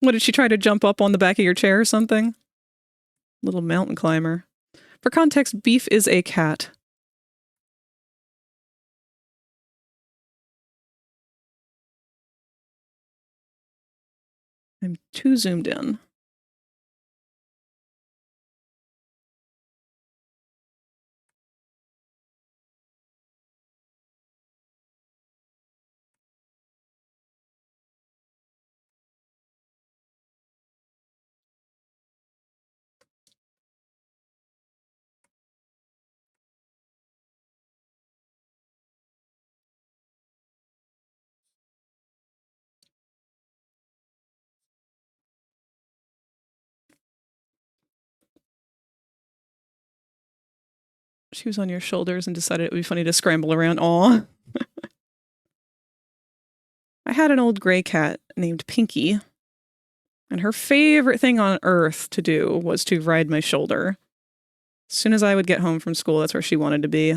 What, did she try to jump up on the back of your chair or something? Little mountain climber. For context, Beef is a cat. I'm too zoomed in. She was on your shoulders and decided it would be funny to scramble around. Aw. I had an old gray cat named Pinky, and her favorite thing on earth to do was to ride my shoulder. As soon as I would get home from school, that's where she wanted to be.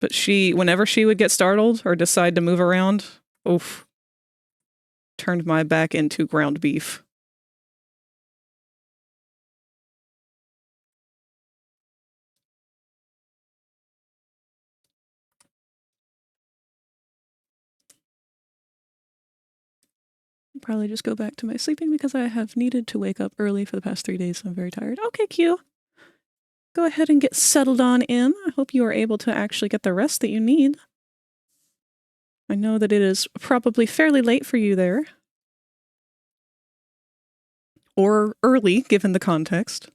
But whenever she would get startled or decide to move around, oof, turned my back into ground beef. Probably just go back to my sleeping because I have needed to wake up early for the past 3 days, so I'm very tired. Okay, Q. Go ahead and get settled on in. I hope you are able to actually get the rest that you need. I know that it is probably fairly late for you there. Or early, given the context.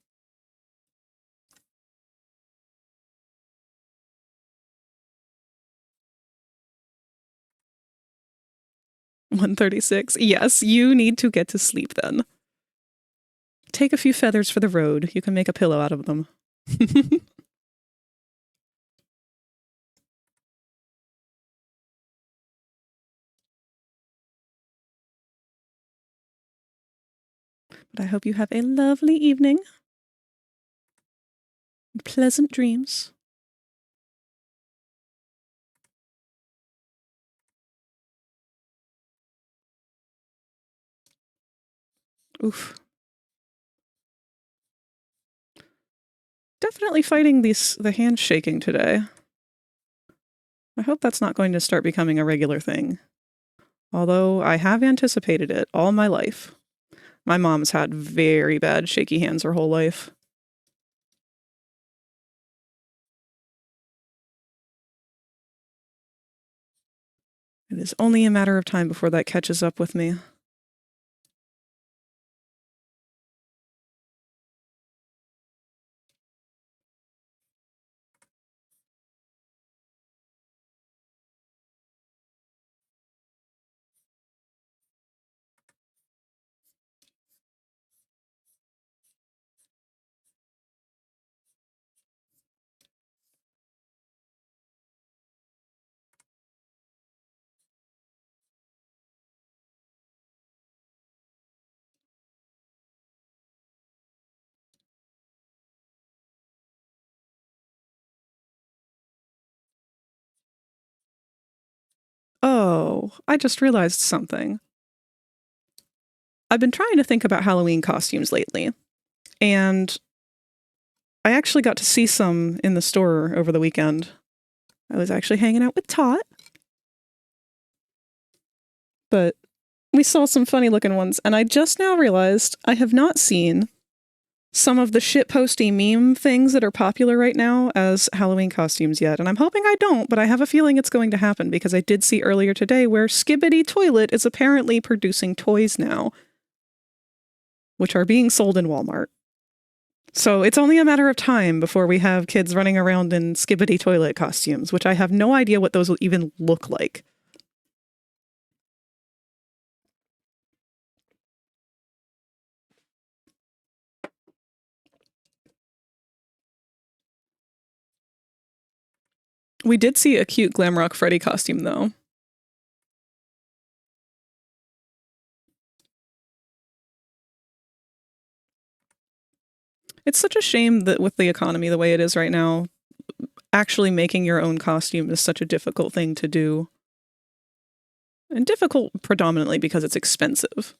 1:36. Yes, you need to get to sleep then. Take a few feathers for the road. You can make a pillow out of them. But I hope you have a lovely evening. Pleasant dreams. Oof. Definitely fighting the handshaking today. I hope that's not going to start becoming a regular thing. Although I have anticipated it all my life. My mom's had very bad shaky hands her whole life. It is only a matter of time before that catches up with me. Oh, I just realized something. I've been trying to think about Halloween costumes lately, and I actually got to see some in the store over the weekend. I was actually hanging out with Tot, but we saw some funny looking ones, and I just now realized I have not seen some of the shitposty meme things that are popular right now as Halloween costumes yet, and I'm hoping I don't, but I have a feeling it's going to happen because I did see earlier today where Skibbity Toilet is apparently producing toys now, which are being sold in Walmart. So it's only a matter of time before we have kids running around in Skibbity Toilet costumes, which I have no idea what those will even look like. We did see a cute Glamrock Freddy costume, though. It's such a shame that with the economy the way it is right now, actually making your own costume is such a difficult thing to do. And difficult predominantly because it's expensive.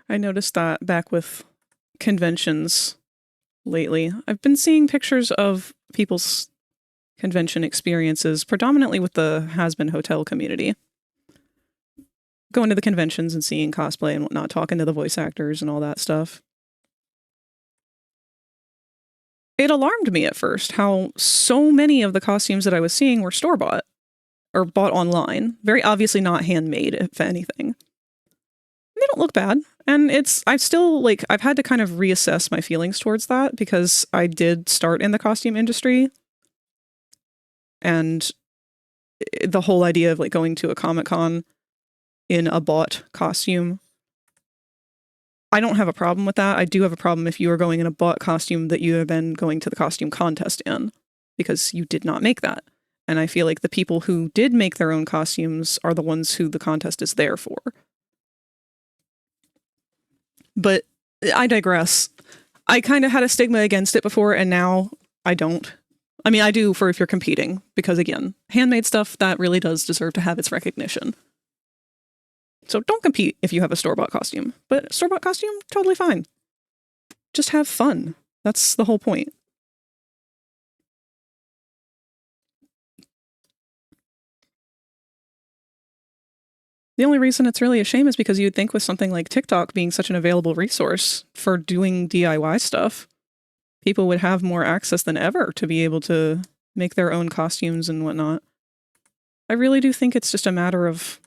I noticed that back with conventions lately. I've been seeing pictures of people's convention experiences, predominantly with the has-been hotel community. Going to the conventions and seeing cosplay and whatnot, talking to the voice actors and all that stuff. It alarmed me at first how so many of the costumes that I was seeing were store-bought or bought online. Very obviously not handmade, if anything. They don't look bad. And I've had to kind of reassess my feelings towards that because I did start in the costume industry. And the whole idea of like going to a Comic-Con in a bought costume, I don't have a problem with that. I do have a problem if you are going in a bought costume that you are then going to the costume contest in, because you did not make that. And I feel like the people who did make their own costumes are the ones who the contest is there for. But I digress. I kind of had a stigma against it before, and now I don't. I mean, I do for if you're competing, because again, handmade stuff, that really does deserve to have its recognition. So don't compete if you have a store-bought costume. But store-bought costume, totally fine. Just have fun. That's the whole point. The only reason it's really a shame is because you'd think with something like TikTok being such an available resource for doing DIY stuff, people would have more access than ever to be able to make their own costumes and whatnot. I really do think it's just a matter of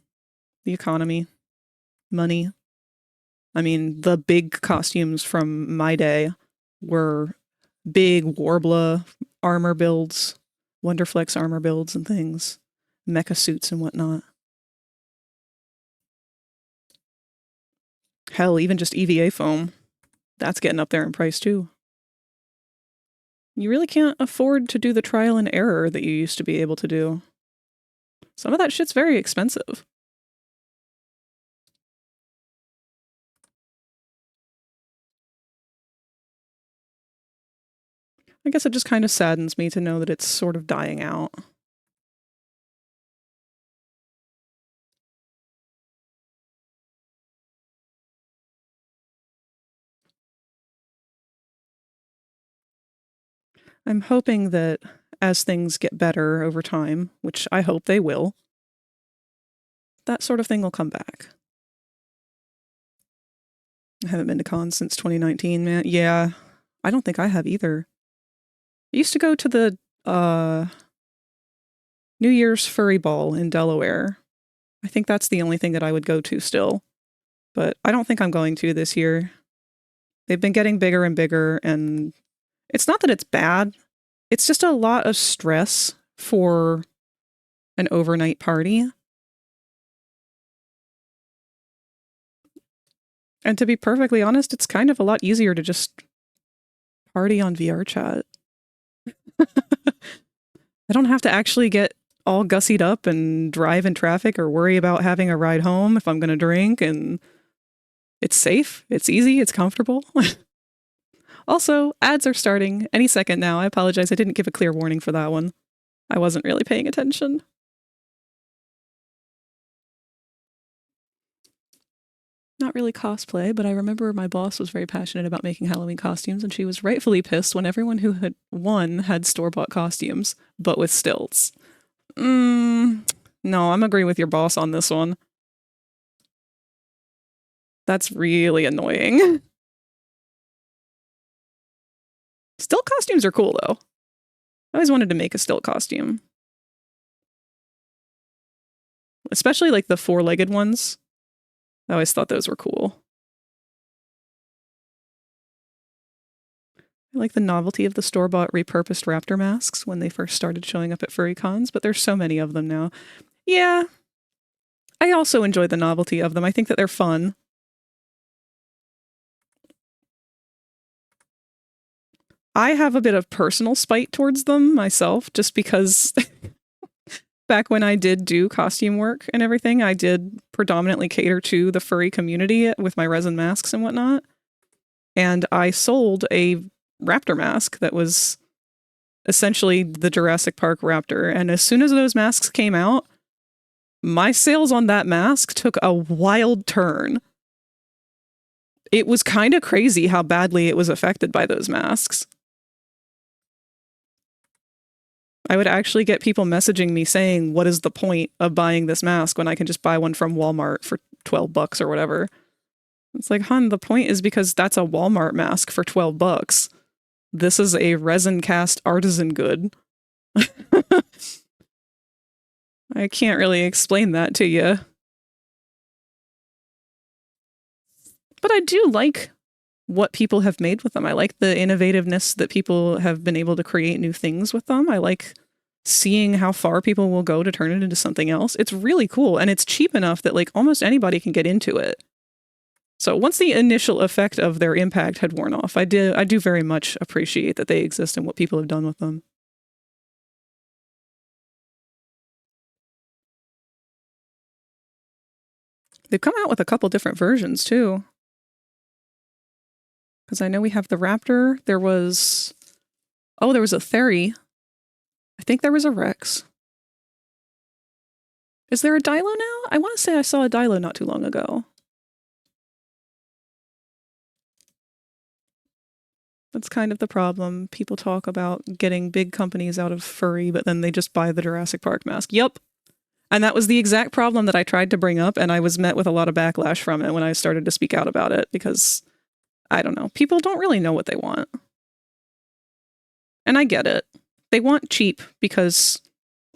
the economy, money. I mean, the big costumes from my day were big Warbler armor builds, Wonderflex armor builds and things, mecha suits and whatnot. Hell, even just EVA foam, that's getting up there in price too. You really can't afford to do the trial and error that you used to be able to do. Some of that shit's very expensive. I guess it just kind of saddens me to know that it's sort of dying out. I'm hoping that as things get better over time, which I hope they will, that sort of thing will come back. I haven't been to cons since 2019, man. Yeah, I don't think I have either. I used to go to the New Year's Furry Ball in Delaware. I think that's the only thing that I would go to still. But I don't think I'm going to this year. They've been getting bigger and bigger, and it's not that it's bad. It's just a lot of stress for an overnight party. And to be perfectly honest, it's kind of a lot easier to just party on VR chat. I don't have to actually get all gussied up and drive in traffic or worry about having a ride home if I'm going to drink, and it's safe, it's easy, it's comfortable. Also, ads are starting any second now. I apologize, I didn't give a clear warning for that one. I wasn't really paying attention. Not really cosplay, but I remember my boss was very passionate about making Halloween costumes, and she was rightfully pissed when everyone who had won had store-bought costumes, but with stilts. No, I'm agreeing with your boss on this one. That's really annoying. Stilt costumes are cool, though. I always wanted to make a stilt costume. Especially like the four-legged ones. I always thought those were cool. I like the novelty of the store-bought repurposed raptor masks when they first started showing up at furry cons, but there's so many of them now. Yeah, I also enjoy the novelty of them. I think that they're fun. I have a bit of personal spite towards them myself, just because back when I did do costume work and everything, I did predominantly cater to the furry community with my resin masks and whatnot. And I sold a raptor mask that was essentially the Jurassic Park raptor. And as soon as those masks came out, my sales on that mask took a wild turn. It was kind of crazy how badly it was affected by those masks. I would actually get people messaging me saying, what is the point of buying this mask when I can just buy one from Walmart for $12 or whatever? It's like, hun, the point is because that's a Walmart mask for $12. This is a resin cast artisan good. I can't really explain that to you. But I do like what people have made with them. I like the innovativeness that people have been able to create new things with them. I like seeing how far people will go to turn it into something else. It's really cool, and it's cheap enough that like almost anybody can get into it. So once the initial effect of their impact had worn off, I do very much appreciate that they exist and what people have done with them. They've come out with a couple different versions too. Because I know we have the Raptor. There was a Theri. I think there was a Rex. Is there a Dilo now? I want to say I saw a Dilo not too long ago. That's kind of the problem. People talk about getting big companies out of furry, but then they just buy the Jurassic Park mask. Yup. And that was the exact problem that I tried to bring up, and I was met with a lot of backlash from it when I started to speak out about it, because, I don't know, people don't really know what they want. And I get it. They want cheap because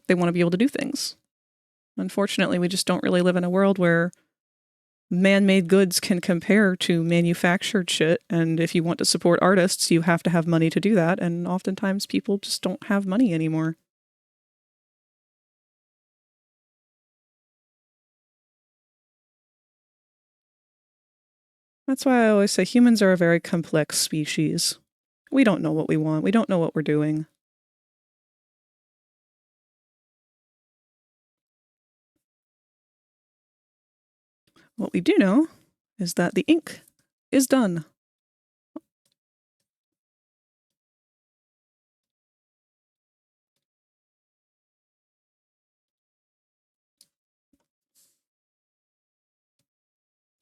they want to be able to do things. Unfortunately, we just don't really live in a world where man-made goods can compare to manufactured shit, and if you want to support artists, you have to have money to do that, and oftentimes people just don't have money anymore. That's why I always say humans are a very complex species. We don't know what we want. We don't know what we're doing. What we do know is that the ink is done.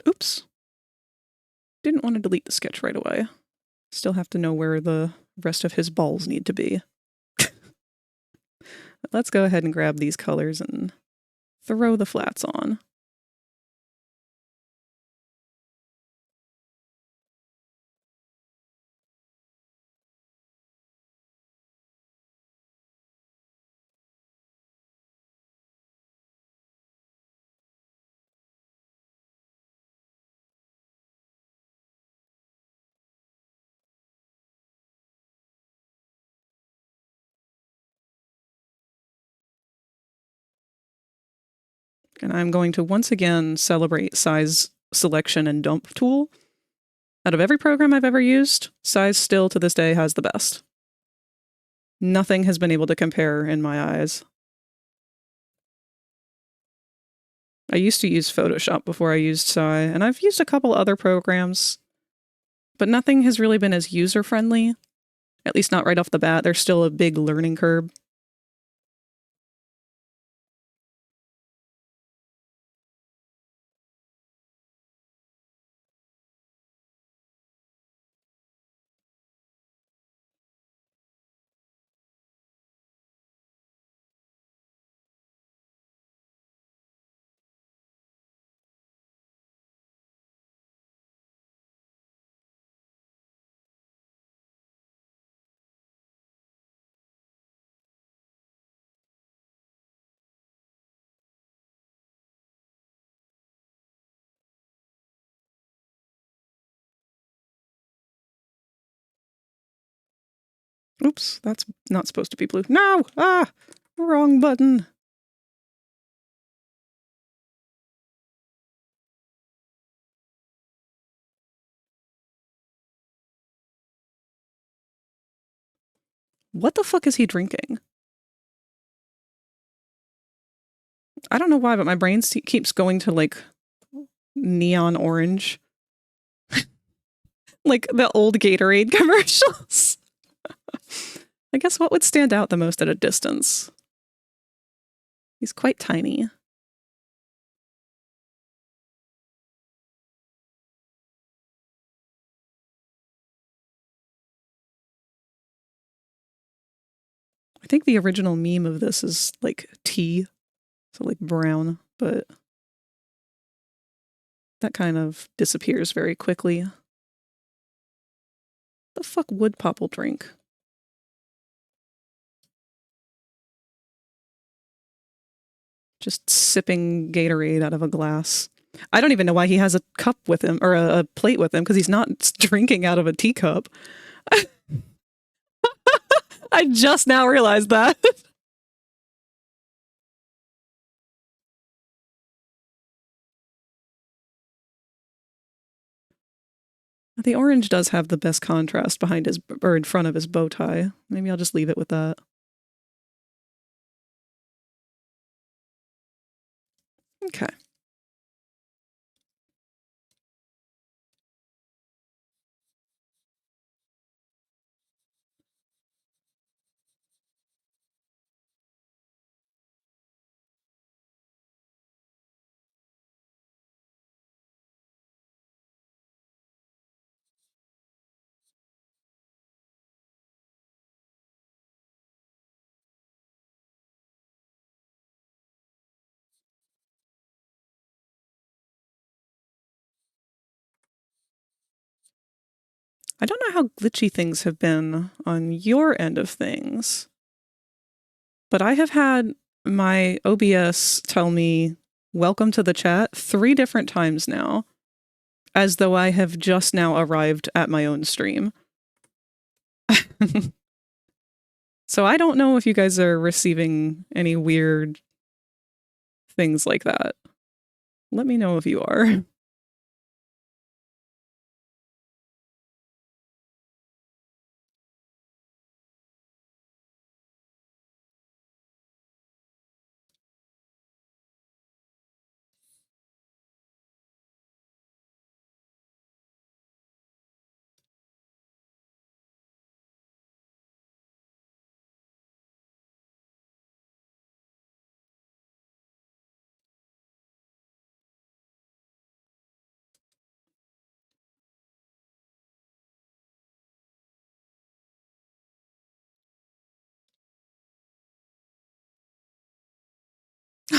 Oops. Didn't want to delete the sketch right away. Still have to know where the rest of his balls need to be. Let's go ahead and grab these colors and throw the flats on. And I'm going to once again celebrate size selection and dump tool. Out of every program I've ever used, size still to this day has the best. Nothing has been able to compare in my eyes. I used to use Photoshop before I used Sai, and I've used a couple other programs, but nothing has really been as user-friendly, at least not right off the bat. There's still a big learning curve. Oops, that's not supposed to be blue. No! Ah! Wrong button. What the fuck is he drinking? I don't know why, but my brain keeps going to, like, neon orange. Like the old Gatorade commercials. I guess what would stand out the most at a distance? He's quite tiny. I think the original meme of this is like tea, so like brown, but that kind of disappears very quickly. The fuck would Popple drink? Just sipping Gatorade out of a glass. I don't even know why he has a cup with him, or a plate with him, because he's not drinking out of a teacup. I just now realized that. The orange does have the best contrast behind his, or in front of his bow tie. Maybe I'll just leave it with that. Okay. I don't know how glitchy things have been on your end of things, but I have had my OBS tell me, welcome to the chat 3 different times now, as though I have just now arrived at my own stream. So I don't know if you guys are receiving any weird things like that. Let me know if you are.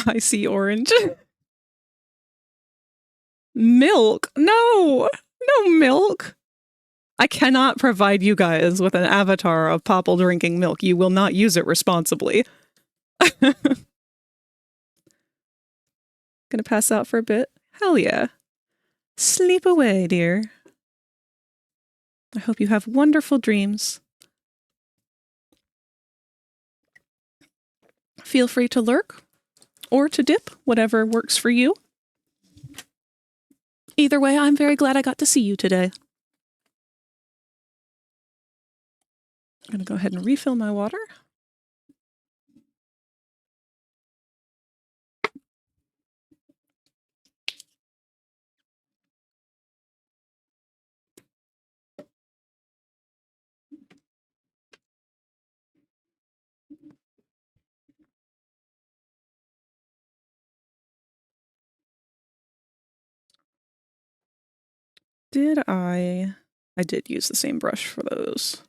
I see orange. Milk? No! No milk! I cannot provide you guys with an avatar of Popple drinking milk. You will not use it responsibly. Gonna pass out for a bit? Hell yeah. Sleep away, dear. I hope you have wonderful dreams. Feel free to lurk or to dip, whatever works for you. Either way, I'm very glad I got to see you today. I'm gonna go ahead and refill my water. Did I did use the same brush for those.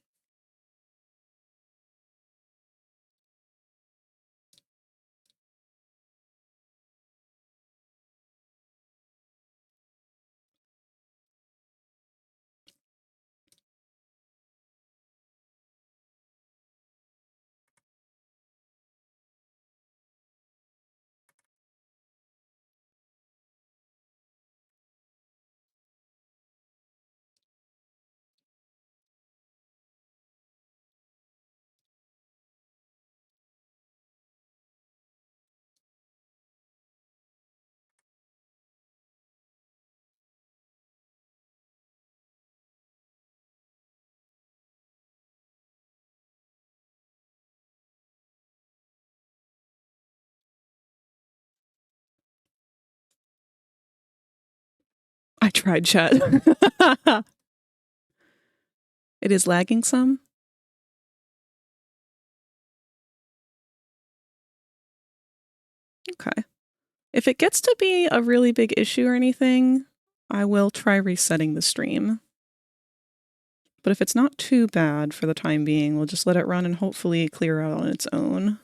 tried, chat. It is lagging some. Okay. If it gets to be a really big issue or anything, I will try resetting the stream. But if it's not too bad for the time being, we'll just let it run and hopefully clear out on its own.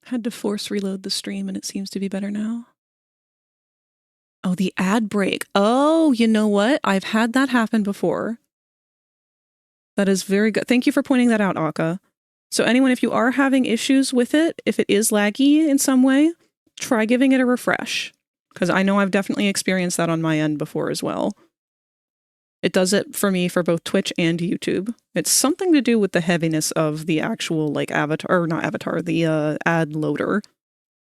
Had to force reload the stream and it seems to be better now. Oh, the ad break. Oh, you know what? I've had that happen before. That is very good. Thank you for pointing that out, Akka. So anyone, if you are having issues with it, if it is laggy in some way, try giving it a refresh. Because I know I've definitely experienced that on my end before as well. It does it for me for both Twitch and YouTube. It's something to do with the heaviness of the actual, like, avatar, or not avatar, the ad loader.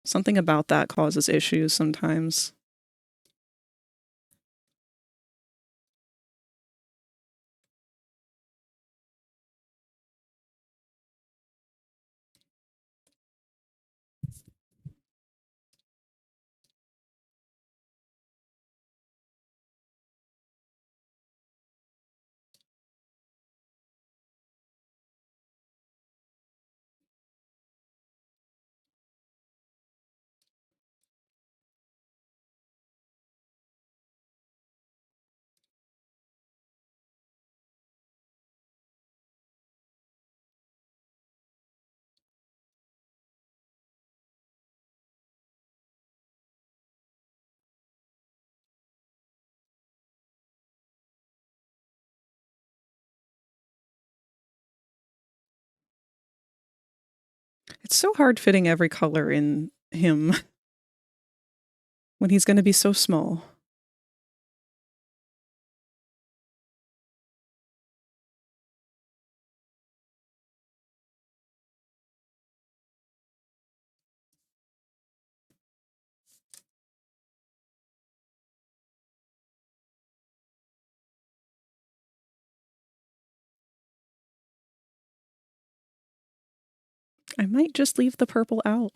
Something about that causes issues sometimes. It's so hard fitting every color in him when he's going to be so small. I might just leave the purple out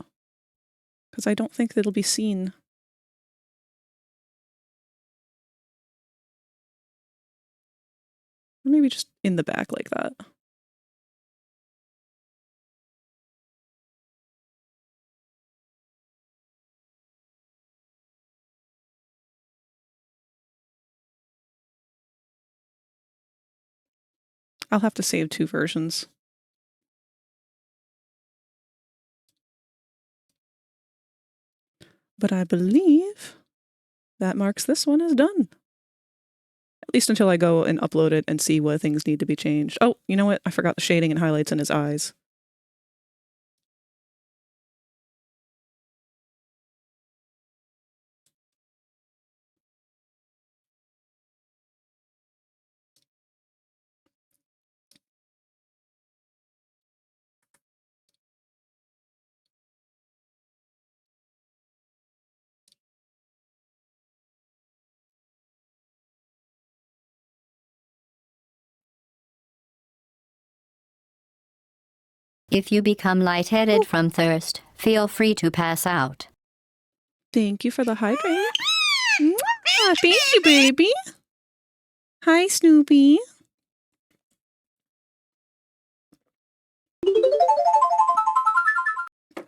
because I don't think it'll be seen. Or maybe just in the back like that. I'll have to save two versions. But I believe that marks this one as done. At least until I go and upload it and see what things need to be changed. Oh, you know what? I forgot the shading and highlights in his eyes. If you become lightheaded from thirst, feel free to pass out. Thank you for the hydrate. Thank you, baby. Hi, Snoopy.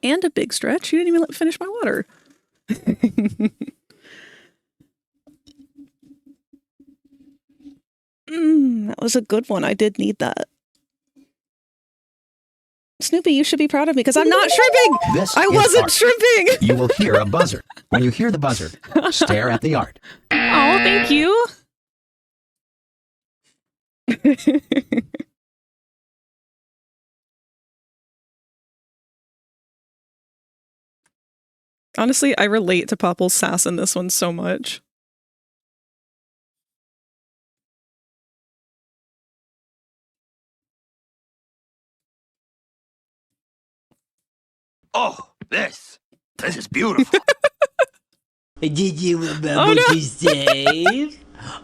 and a big stretch. You didn't even let me finish my water. That was a good one. I did need that. Snoopy, you should be proud of me because I'm not shrimping. I wasn't shrimping. You will hear a buzzer. When you hear the buzzer, stare at the art. Oh, thank you. Honestly, I relate to Popple's sass in this one so much. Oh, this is beautiful. Did you remember Oh, no. to save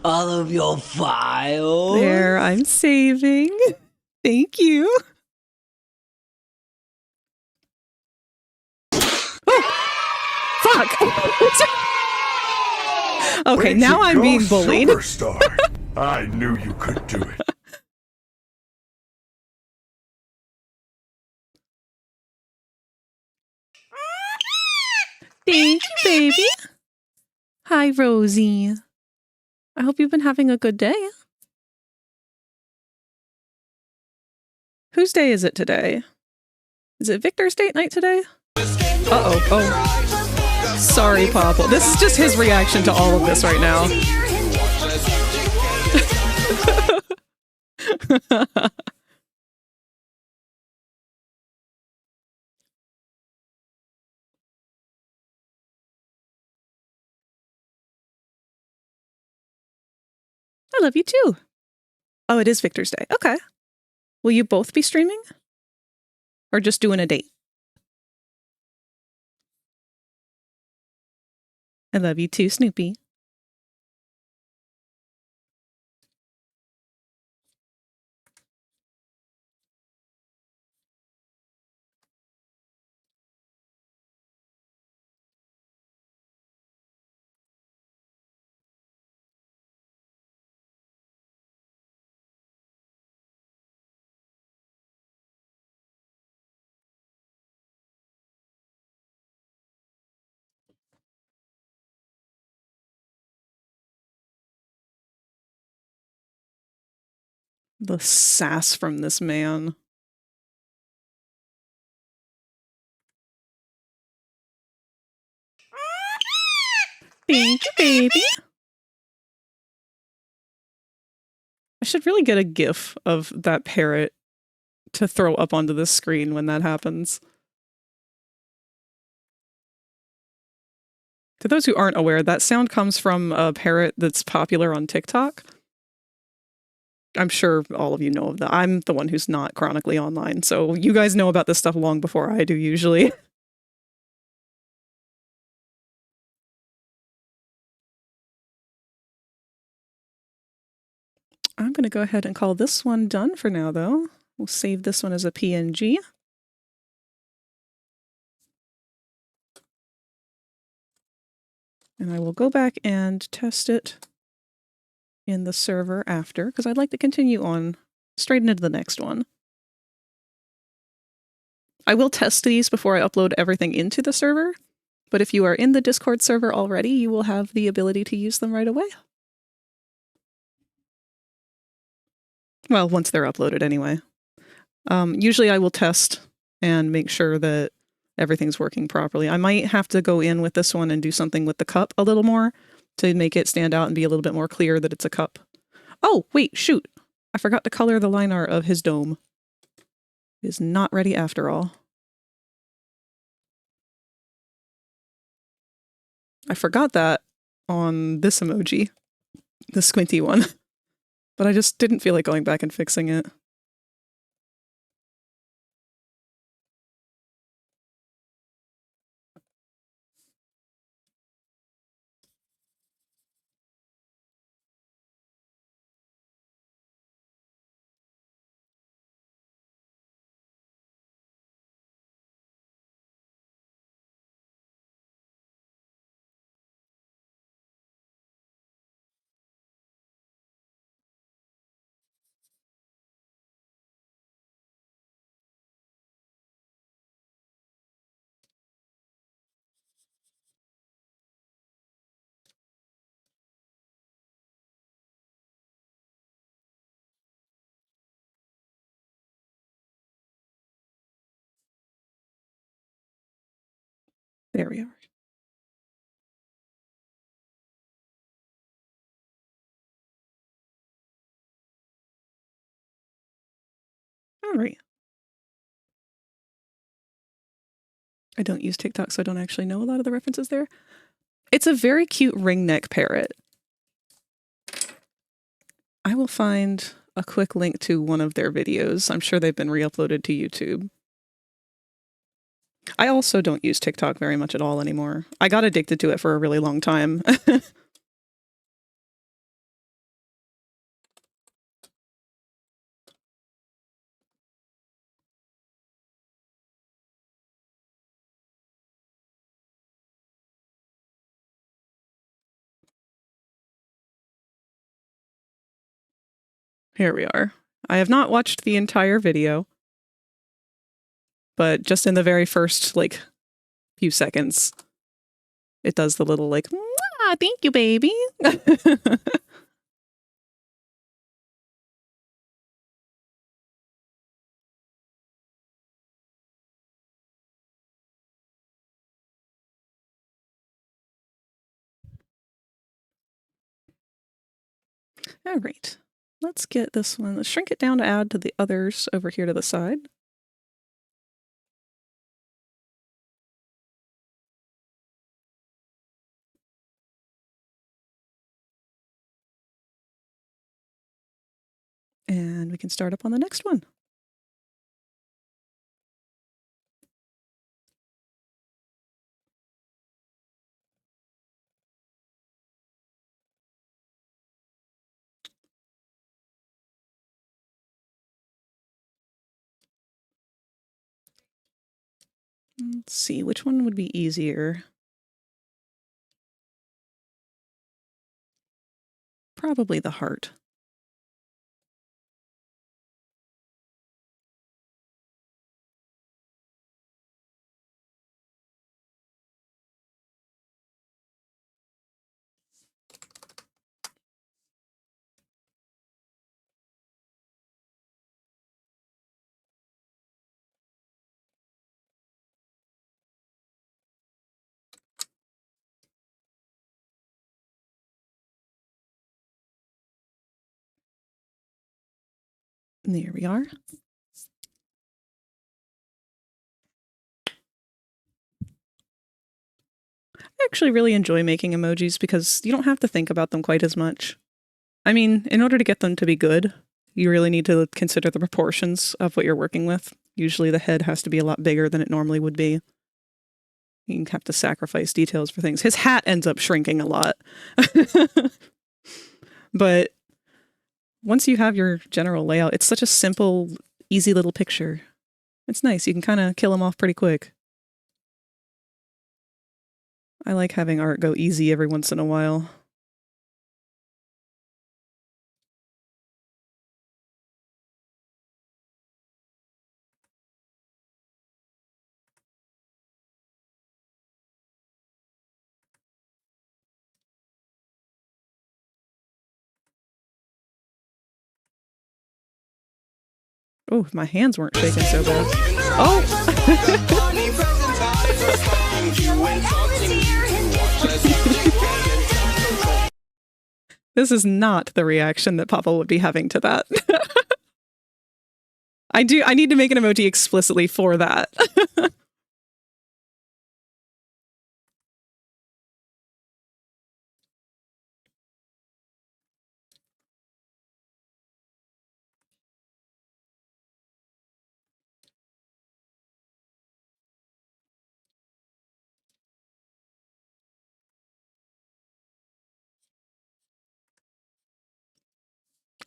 all of your files? There, I'm saving. Thank you. Oh, fuck. Okay, now I'm being bullied. Superstar. I knew you could do it. Thank you, baby. Hi, Rosie. I hope you've been having a good day. Whose day is it today? Is it Victor's date night today? Uh-oh. Oh. Sorry, Popple. This is just his reaction to all of this right now. I love you too. Oh, it is Victor's day. Okay. Will you both be streaming? Or just doing a date? I love you too, Snoopy. The sass from this man. Thank you, baby. I should really get a GIF of that parrot to throw up onto the screen when that happens. To those who aren't aware, that sound comes from a parrot that's popular on TikTok. I'm sure all of you know of that. I'm the one who's not chronically online, so you guys know about this stuff long before I do usually. I'm going to go ahead and call this one done for now, though. We'll save this one as a PNG. And I will go back and test it in the server after, because I'd like to continue on straight into the next one. I will test these before I upload everything into the server, but if you are in the Discord server already, you will have the ability to use them right away. Well, once they're uploaded anyway. Usually I will test and make sure that everything's working properly. I might have to go in with this one and do something with the cup a little more to make it stand out and be a little bit more clear that it's a cup. Oh, wait, shoot. I forgot to color the line art of his dome. It is not ready after all. I forgot that on this emoji, the squinty one, but I just didn't feel like going back and fixing it. There we are. All right. I don't use TikTok, so I don't actually know a lot of the references there. It's a very cute ringneck parrot. I will find a quick link to one of their videos. I'm sure they've been re-uploaded to YouTube. I also don't use TikTok very much at all anymore. I got addicted to it for a really long time. Here we are. I have not watched the entire video, but just in the very first, like, few seconds, it does the little, like, "Mwah, thank you, baby." All right. Let's get this one. Let's shrink it down to add to the others over here to the side. And we can start up on the next one. Let's see, which one would be easier? Probably the heart. There we are. I actually really enjoy making emojis because you don't have to think about them quite as much. I mean, in order to get them to be good, you really need to consider the proportions of what you're working with. Usually the head has to be a lot bigger than it normally would be. You have to sacrifice details for things. His hat ends up shrinking a lot. But once you have your general layout, it's such a simple, easy little picture. It's nice. You can kind of kill him off pretty quick. I like having art go easy every once in a while. Oh, if my hands weren't shaking so bad. Oh! This is not the reaction that Papa would be having to that. I need to make an emoji explicitly for that.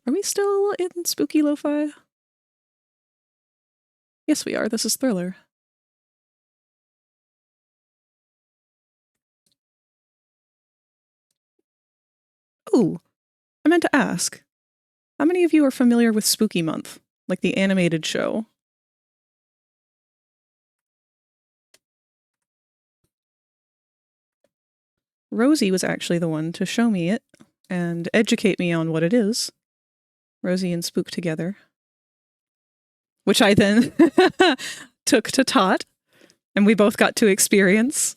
Are we still in spooky lo-fi? Yes, we are. This is Thriller. Ooh, I meant to ask. How many of you are familiar with Spooky Month? Like the animated show? Rosie was actually the one to show me it and educate me on what it is. Rosie and Spook together. Which I then took to Tot, and we both got to experience.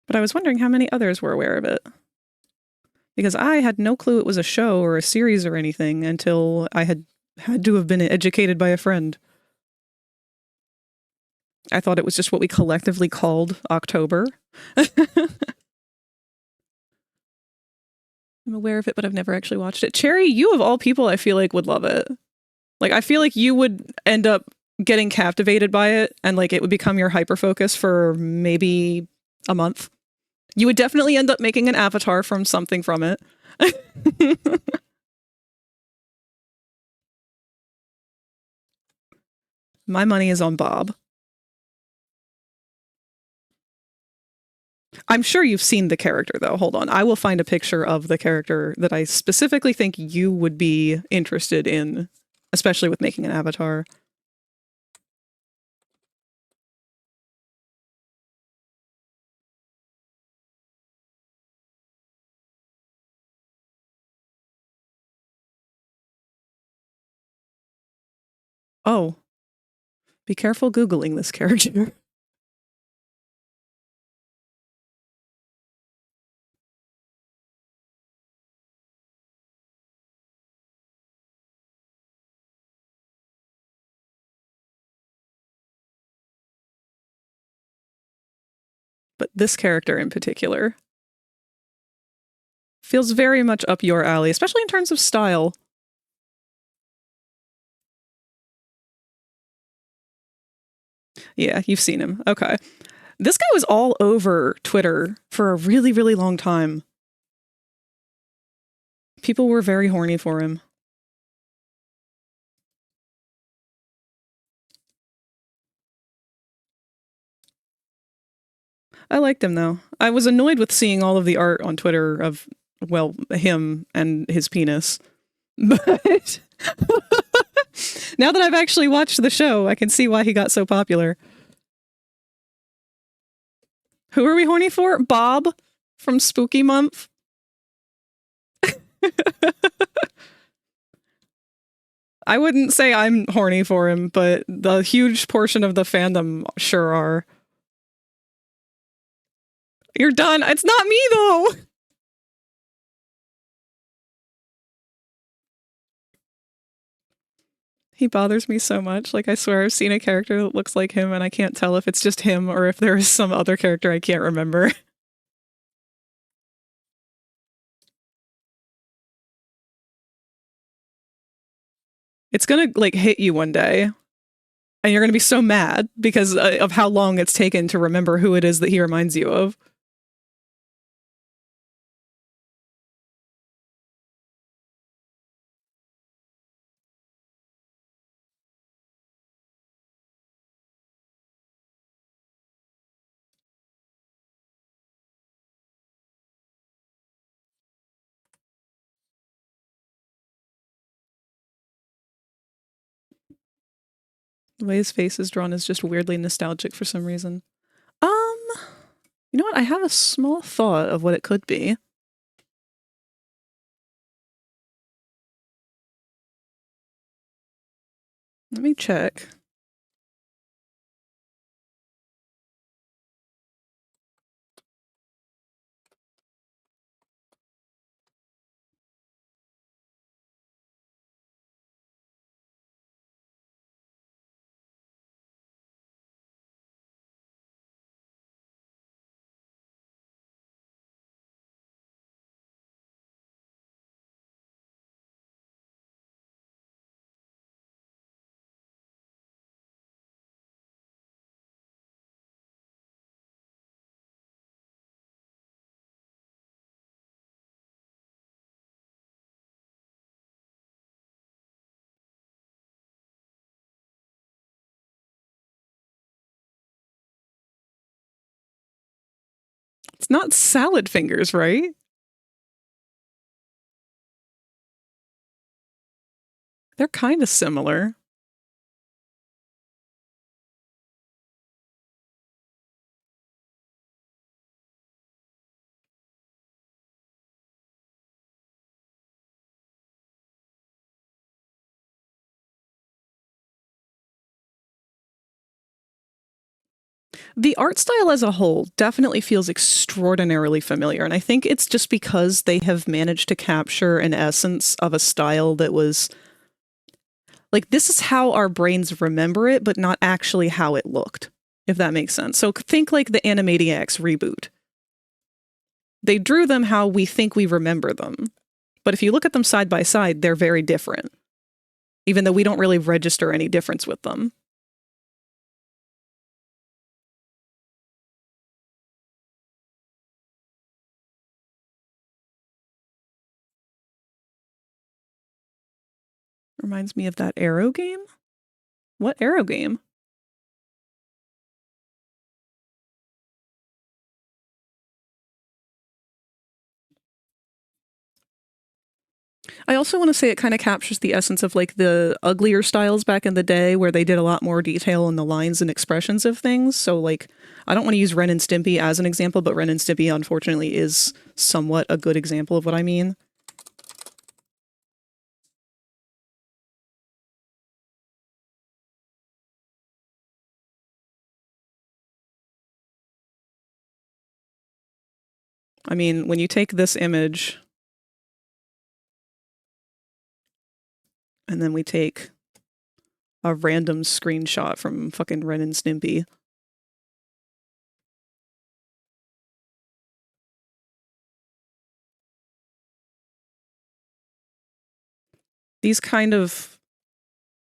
But I was wondering how many others were aware of it. Because I had no clue it was a show or a series or anything until I had to have been educated by a friend. I thought it was just what we collectively called October. I'm aware of it, but I've never actually watched it. Cherry, you of all people, I feel like would love it. Like, I feel like you would end up getting captivated by it, and like it would become your hyper focus for maybe a month. You would definitely end up making an avatar from something from it. My money is on Bob. I'm sure you've seen the character, though. Hold on. I will find a picture of the character that I specifically think you would be interested in, especially with making an avatar. Oh, be careful Googling this character. But this character in particular feels very much up your alley, especially in terms of style. Yeah, you've seen him. Okay. This guy was all over Twitter for a really, really long time. People were very horny for him. I liked him, though. I was annoyed with seeing all of the art on Twitter of, well, him and his penis. But now that I've actually watched the show, I can see why he got so popular. Who are we horny for? Bob from Spooky Month. I wouldn't say I'm horny for him, but the huge portion of the fandom sure are. You're done. It's not me, though. He bothers me so much. Like, I swear I've seen a character that looks like him, and I can't tell if it's just him or if there is some other character I can't remember. It's gonna, like, hit you one day, and you're gonna be so mad because of how long it's taken to remember who it is that he reminds you of. The way his face is drawn is just weirdly nostalgic for some reason. You know what? I have a small thought of what it could be. Let me check. It's not salad fingers, right? They're kind of similar. The art style as a whole definitely feels extraordinarily familiar, and I think it's just because they have managed to capture an essence of a style that was like, this is how our brains remember it, but not actually how it looked, if that makes sense. So think like the Animaniacs reboot. They drew them how we think we remember them, but if you look at them side by side, they're very different, even though we don't really register any difference with them. Reminds me of that Arrow game? What Arrow game? I also want to say it kind of captures the essence of like the uglier styles back in the day where they did a lot more detail in the lines and expressions of things. So like, I don't want to use Ren and Stimpy as an example, but Ren and Stimpy unfortunately is somewhat a good example of what I mean. I mean, when you take this image and then we take a random screenshot from fucking Ren and Stimpy. These kind of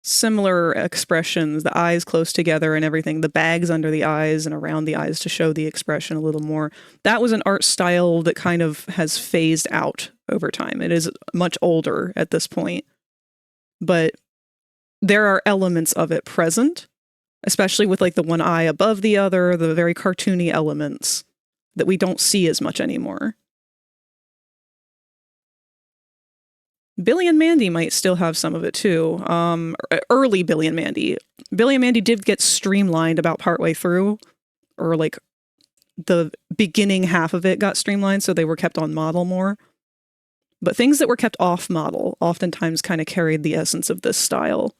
similar expressions, the eyes close together and everything, the bags under the eyes and around the eyes to show the expression a little more. That was an art style that kind of has phased out over time. It is much older at this point, but there are elements of it present, especially with like the one eye above the other, the very cartoony elements that we don't see as much anymore. Billy and Mandy might still have some of it too. Early Billy and Mandy. Billy and Mandy did get streamlined about partway through, or like the beginning half of it got streamlined, so they were kept on model more. But things that were kept off model oftentimes kind of carried the essence of this style.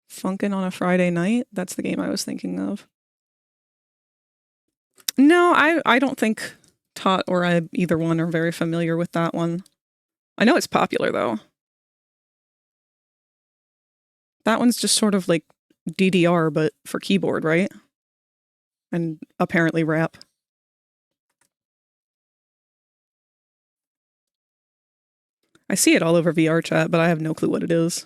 Funkin' on a Friday Night? That's the game I was thinking of. No, I don't think Tot or I, either one, are very familiar with that one. I know it's popular, though. That one's just sort of like DDR, but for keyboard, right? And apparently rap. I see it all over VR chat, but I have no clue what it is.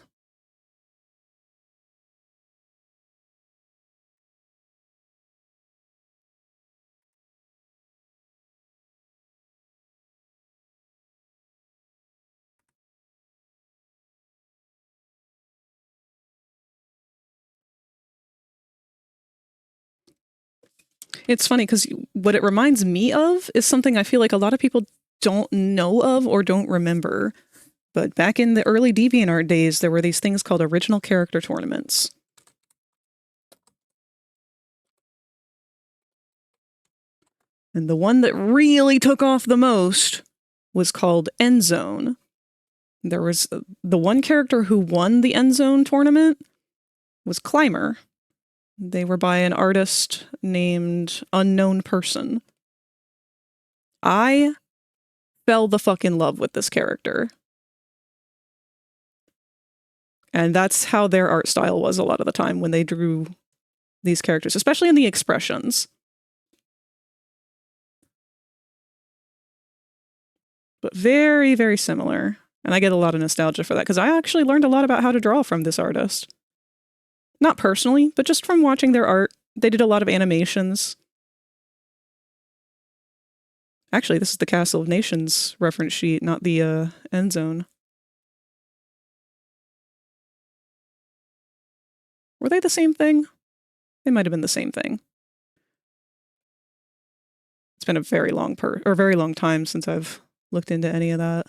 It's funny because what it reminds me of is something I feel like a lot of people don't know of or don't remember. But back in the early DeviantArt days, there were these things called original character tournaments. And the one that really took off the most was called End Zone. There was the one character who won the End Zone tournament was Climber. They were by an artist named Unknown Person. I fell the fuck in love with this character. And that's how their art style was a lot of the time when they drew these characters, especially in the expressions. But very, very similar. And I get a lot of nostalgia for that because I actually learned a lot about how to draw from this artist. Not personally, but just from watching their art. They did a lot of animations. Actually, this is the Castle of Nations reference sheet, not the End Zone. Were they the same thing? They might have been the same thing. It's been a very long very long time since I've looked into any of that.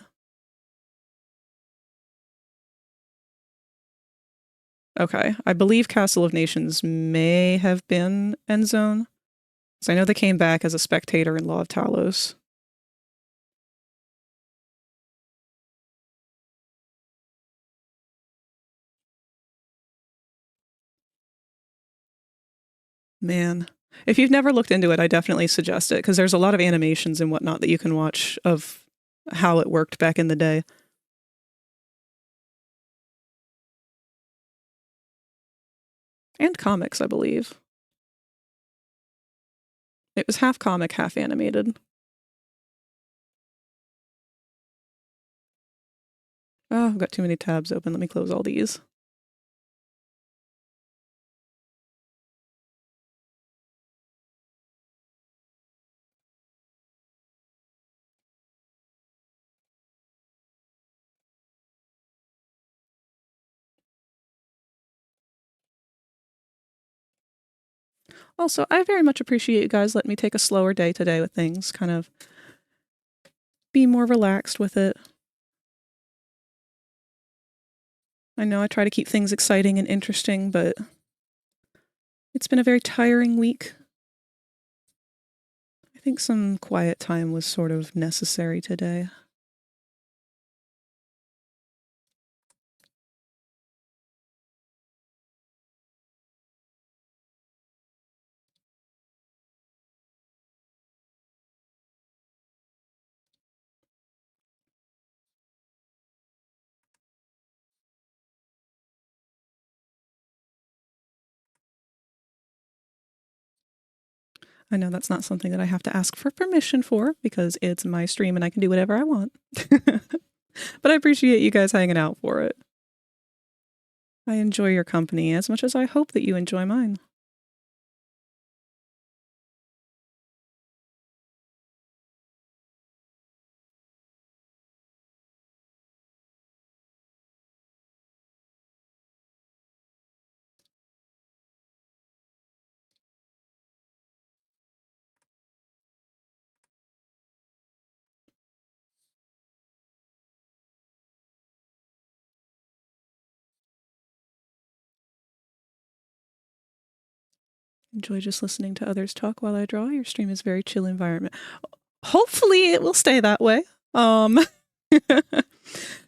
Okay, I believe Castle of Nations may have been End Zone. So I know they came back as a spectator in Law of Talos. Man. If you've never looked into it, I definitely suggest it because there's a lot of animations and whatnot that you can watch of how it worked back in the day. And comics, I believe. It was half comic, half animated. Oh, I've got too many tabs open. Let me close all these. Also, I very much appreciate you guys letting me take a slower day today with things, kind of be more relaxed with it. I know I try to keep things exciting and interesting, but it's been a very tiring week. I think some quiet time was sort of necessary today. I know that's not something that I have to ask for permission for because it's my stream and I can do whatever I want. But I appreciate you guys hanging out for it. I enjoy your company as much as I hope that you enjoy mine. Enjoy just listening to others talk while I draw. Your stream is a very chill environment. Hopefully it will stay that way.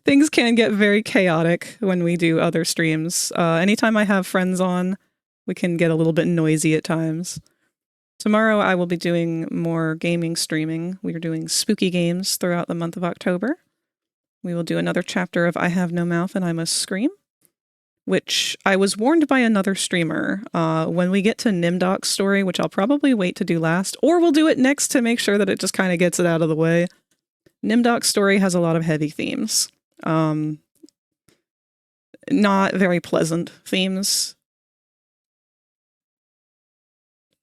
Things can get very chaotic when we do other streams. Anytime I have friends on, we can get a little bit noisy at times. Tomorrow I will be doing more gaming streaming. We are doing spooky games throughout the month of October. We will do another chapter of I Have No Mouth and I Must Scream, which I was warned by another streamer. When we get to Nimdok's story, which I'll probably wait to do last, or we'll do it next to make sure that it just kind of gets it out of the way. Nimdok's story has a lot of heavy themes. Not very pleasant themes.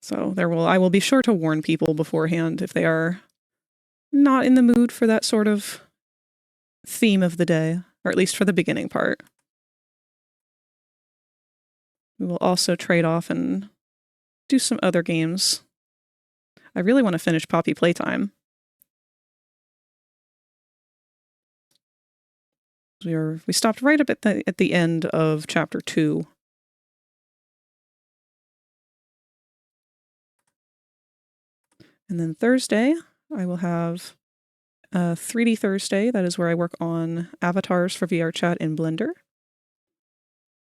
So I will be sure to warn people beforehand if they are not in the mood for that sort of theme of the day, or at least for the beginning part. We will also trade off and do some other games. I really want to finish Poppy Playtime. We stopped right up at the end of chapter 2. And then Thursday, I will have 3D Thursday. That is where I work on avatars for VR chat in Blender.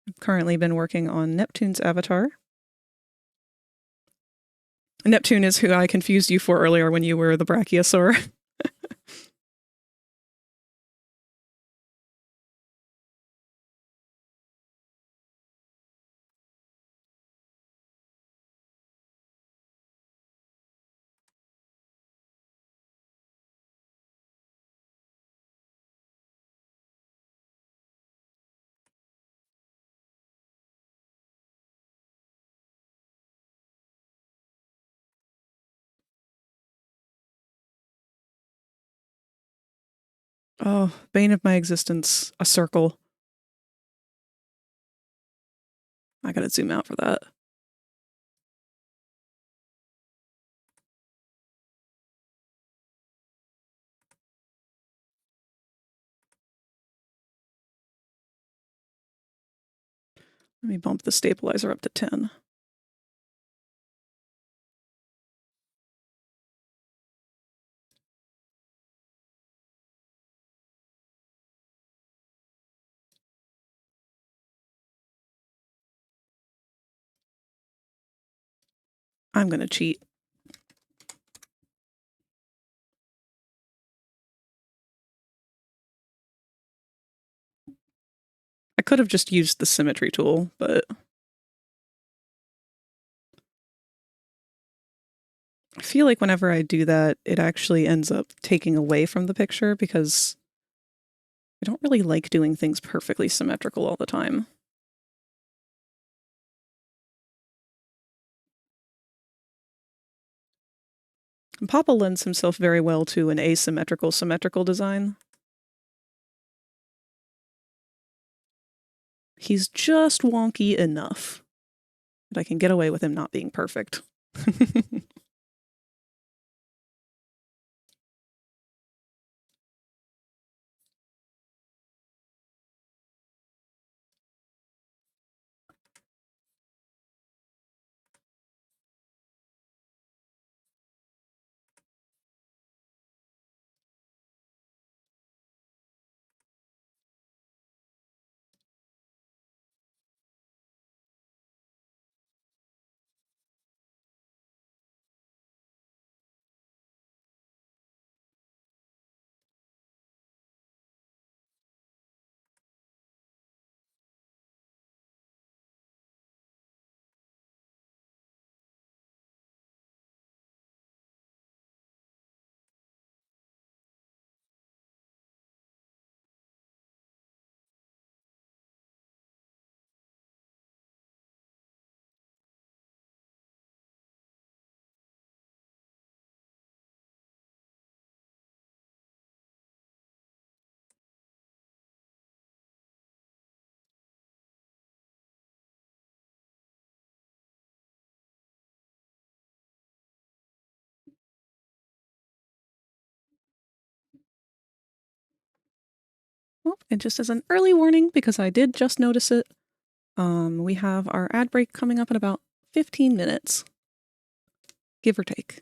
I've currently been working on Neptune's avatar. Neptune is who I confused you for earlier when you were the Brachiosaur. Oh, bane of my existence, a circle. I gotta zoom out for that. Let me bump the stabilizer up to 10. I'm gonna cheat. I could have just used the symmetry tool, but I feel like whenever I do that, it actually ends up taking away from the picture because I don't really like doing things perfectly symmetrical all the time. And Papa lends himself very well to an asymmetrical symmetrical design. He's just wonky enough that I can get away with him not being perfect. Oh, and just as an early warning, because I did just notice it, we have our ad break coming up in about 15 minutes, give or take.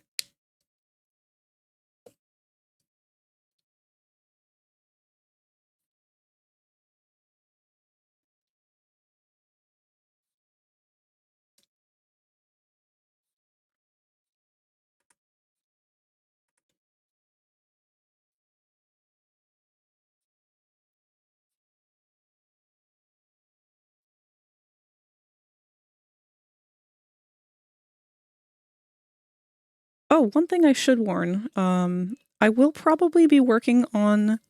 Oh, one thing I should warn, I will probably be working on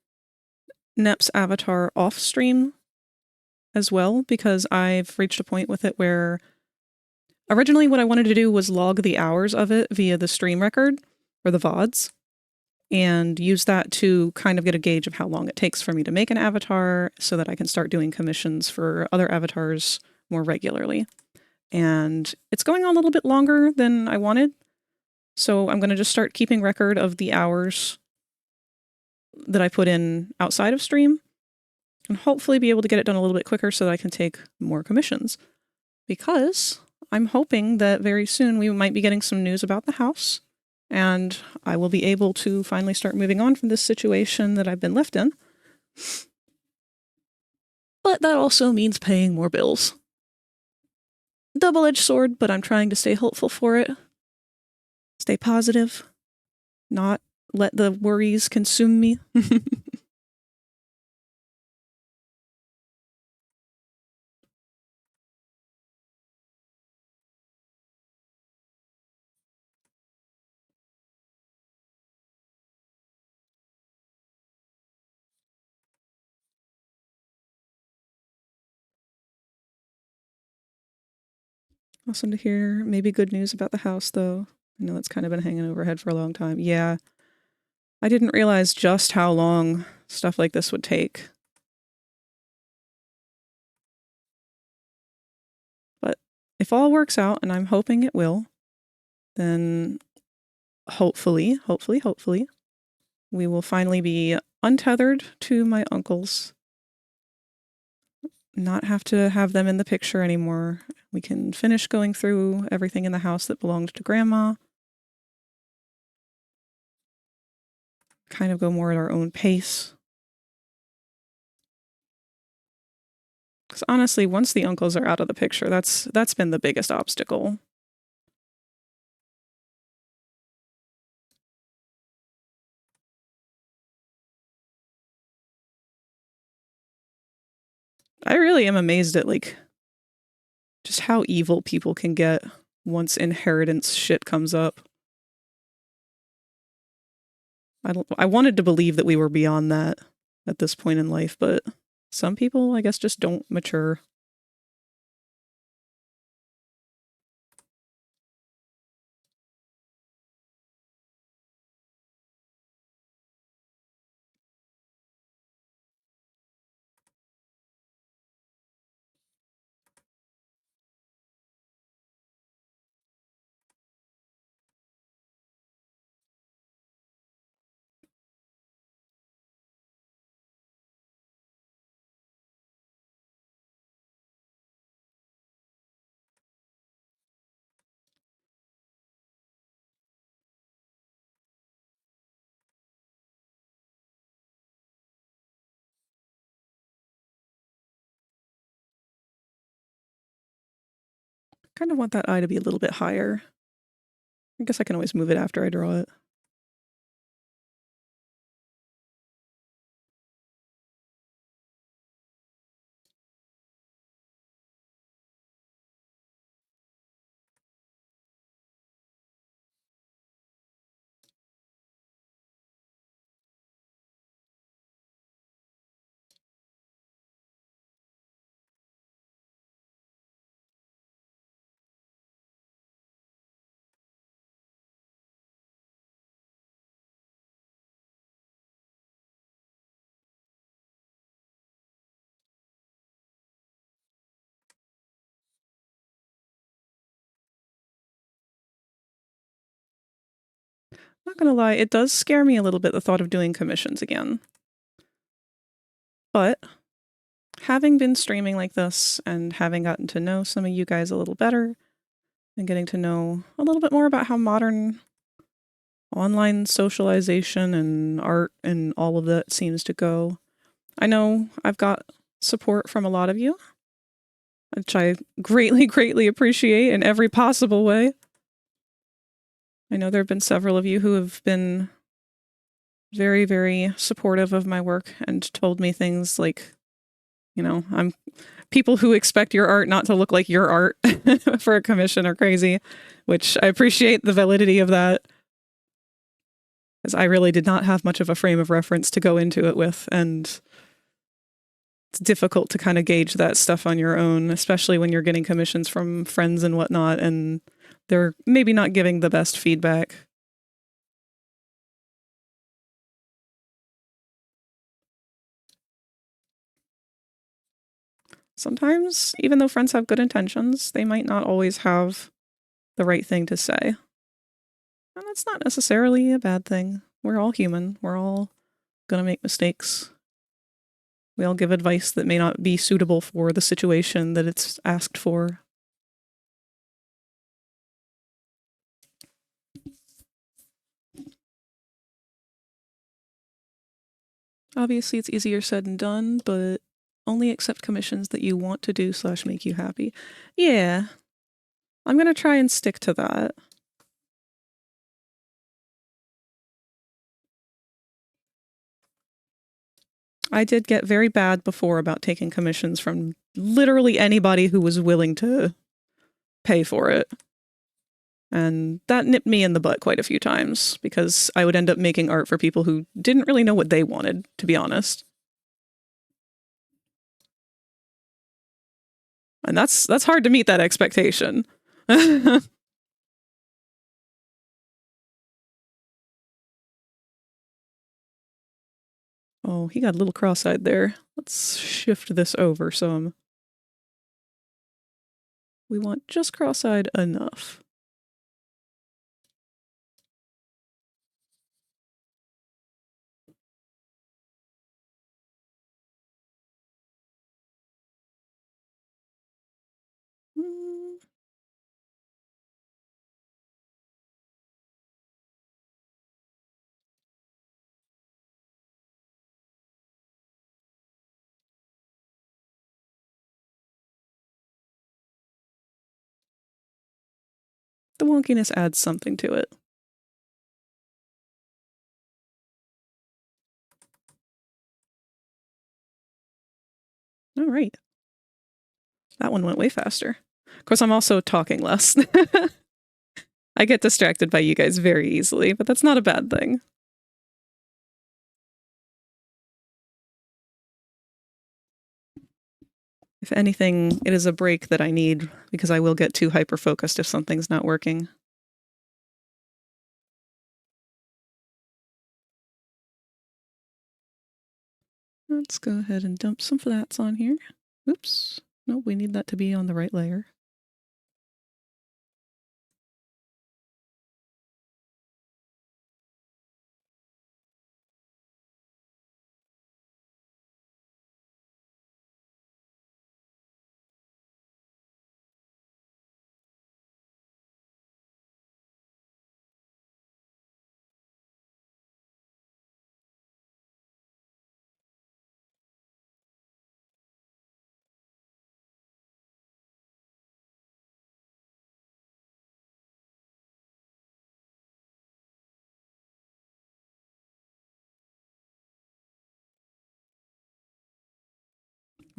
Nep's avatar off stream as well, because I've reached a point with it where originally what I wanted to do was log the hours of it via the stream record, or the VODs, and use that to kind of get a gauge of how long it takes for me to make an avatar so that I can start doing commissions for other avatars more regularly. And it's going on a little bit longer than I wanted, so I'm going to just start keeping record of the hours that I put in outside of stream and hopefully be able to get it done a little bit quicker so that I can take more commissions. Because I'm hoping that very soon we might be getting some news about the house and I will be able to finally start moving on from this situation that I've been left in. But that also means paying more bills. Double-edged sword, but I'm trying to stay hopeful for it. Stay positive. Not let the worries consume me. Awesome to hear. Maybe good news about the house, though. I know it's kind of been hanging overhead for a long time. Yeah. I didn't realize just how long stuff like this would take. But if all works out, and I'm hoping it will, then hopefully, we will finally be untethered to my uncles. Not have to have them in the picture anymore. We can finish going through everything in the house that belonged to Grandma. Kind of go more at our own pace. Because honestly, once the uncles are out of the picture, that's been the biggest obstacle. I really am amazed at, like, just how evil people can get once inheritance shit comes up. I wanted to believe that we were beyond that at this point in life, but some people, I guess, just don't mature. Kind of want that eye to be a little bit higher. I guess I can always move it after I draw it. Not gonna lie, it does scare me a little bit, the thought of doing commissions again. But having been streaming like this and having gotten to know some of you guys a little better and getting to know a little bit more about how modern online socialization and art and all of that seems to go, I know I've got support from a lot of you, which I greatly, greatly appreciate in every possible way. I know there have been several of you who have been very, very supportive of my work and told me things like, you know, I'm people who expect your art not to look like your art for a commission are crazy, which I appreciate the validity of that. Because I really did not have much of a frame of reference to go into it with, and it's difficult to kind of gauge that stuff on your own, especially when you're getting commissions from friends and whatnot, and they're maybe not giving the best feedback. Sometimes, even though friends have good intentions, they might not always have the right thing to say. And that's not necessarily a bad thing. We're all human. We're all gonna make mistakes. We all give advice that may not be suitable for the situation that it's asked for. Obviously, it's easier said than done, but only accept commissions that you want to do / make you happy. Yeah, I'm gonna try and stick to that. I did get very bad before about taking commissions from literally anybody who was willing to pay for it. And that nipped me in the butt quite a few times because I would end up making art for people who didn't really know what they wanted, to be honest. And that's hard to meet that expectation. Oh, he got a little cross-eyed there. Let's shift this over some. We want just cross-eyed enough. Mm. The wonkiness adds something to it. All right. That one went way faster. Of course, I'm also talking less. I get distracted by you guys very easily, but that's not a bad thing. If anything, it is a break that I need because I will get too hyper-focused if something's not working. Let's go ahead and dump some flats on here. Oops. Nope, we need that to be on the right layer.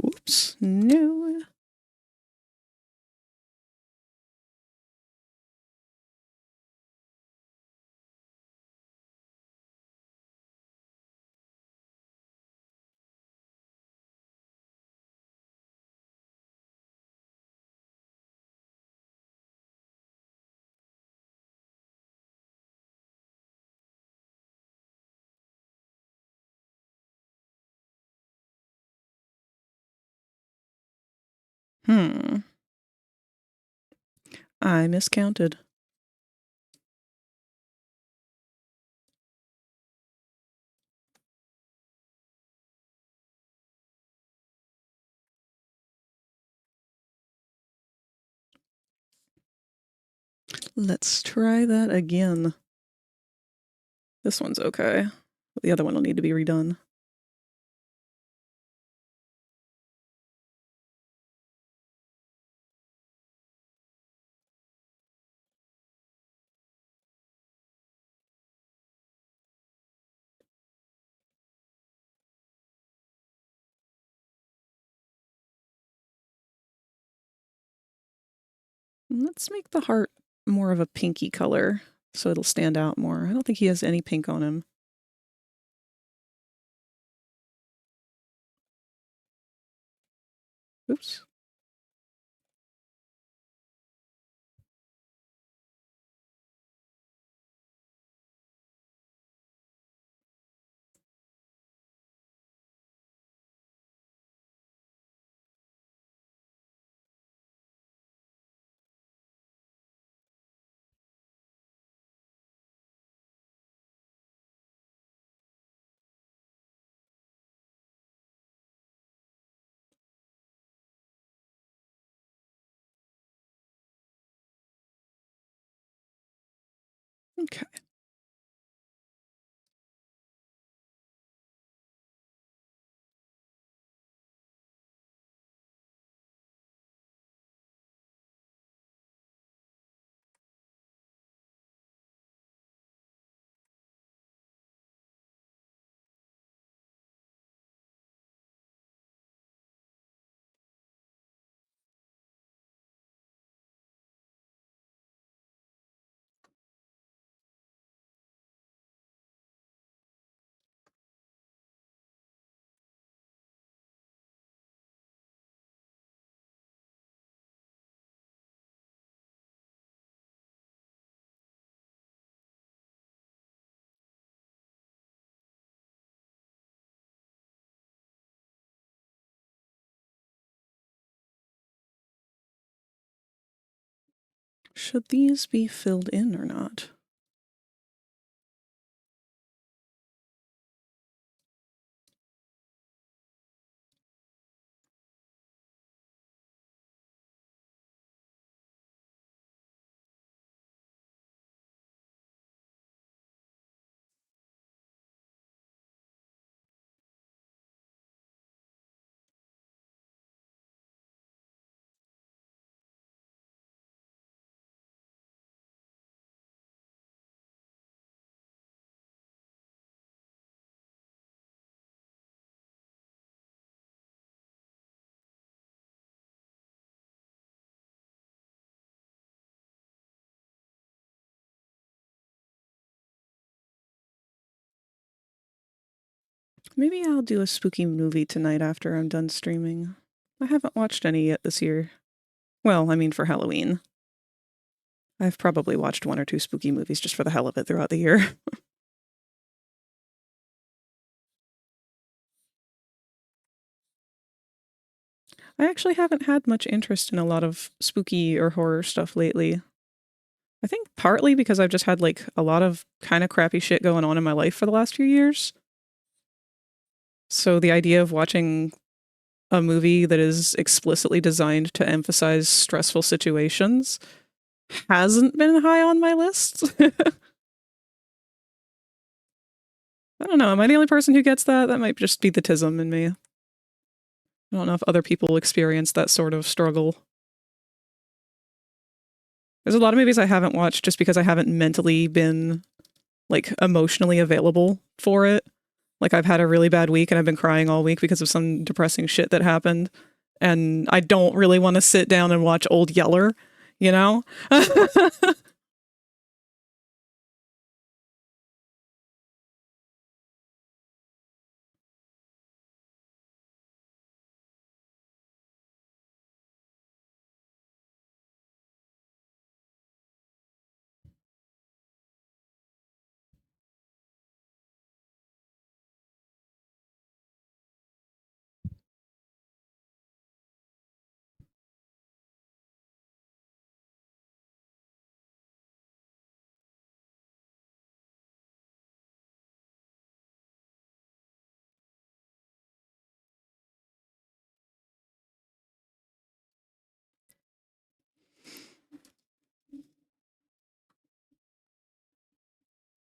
Oops, no. I miscounted. Let's try that again. This one's okay. The other one will need to be redone. Let's make the heart more of a pinky color so it'll stand out more. I don't think he has any pink on him. Oops. Okay. Should these be filled in or not? Maybe I'll do a spooky movie tonight after I'm done streaming. I haven't watched any yet this year. Well, I mean for Halloween. I've probably watched 1 or 2 spooky movies just for the hell of it throughout the year. I actually haven't had much interest in a lot of spooky or horror stuff lately. I think partly because I've just had like a lot of kind of crappy shit going on in my life for the last few years. So the idea of watching a movie that is explicitly designed to emphasize stressful situations hasn't been high on my list. I don't know. Am I the only person who gets that? That might just be the tism in me. I don't know if other people experience that sort of struggle. There's a lot of movies I haven't watched just because I haven't mentally been like emotionally available for it. Like I've had a really bad week and I've been crying all week because of some depressing shit that happened. And I don't really want to sit down and watch Old Yeller, you know?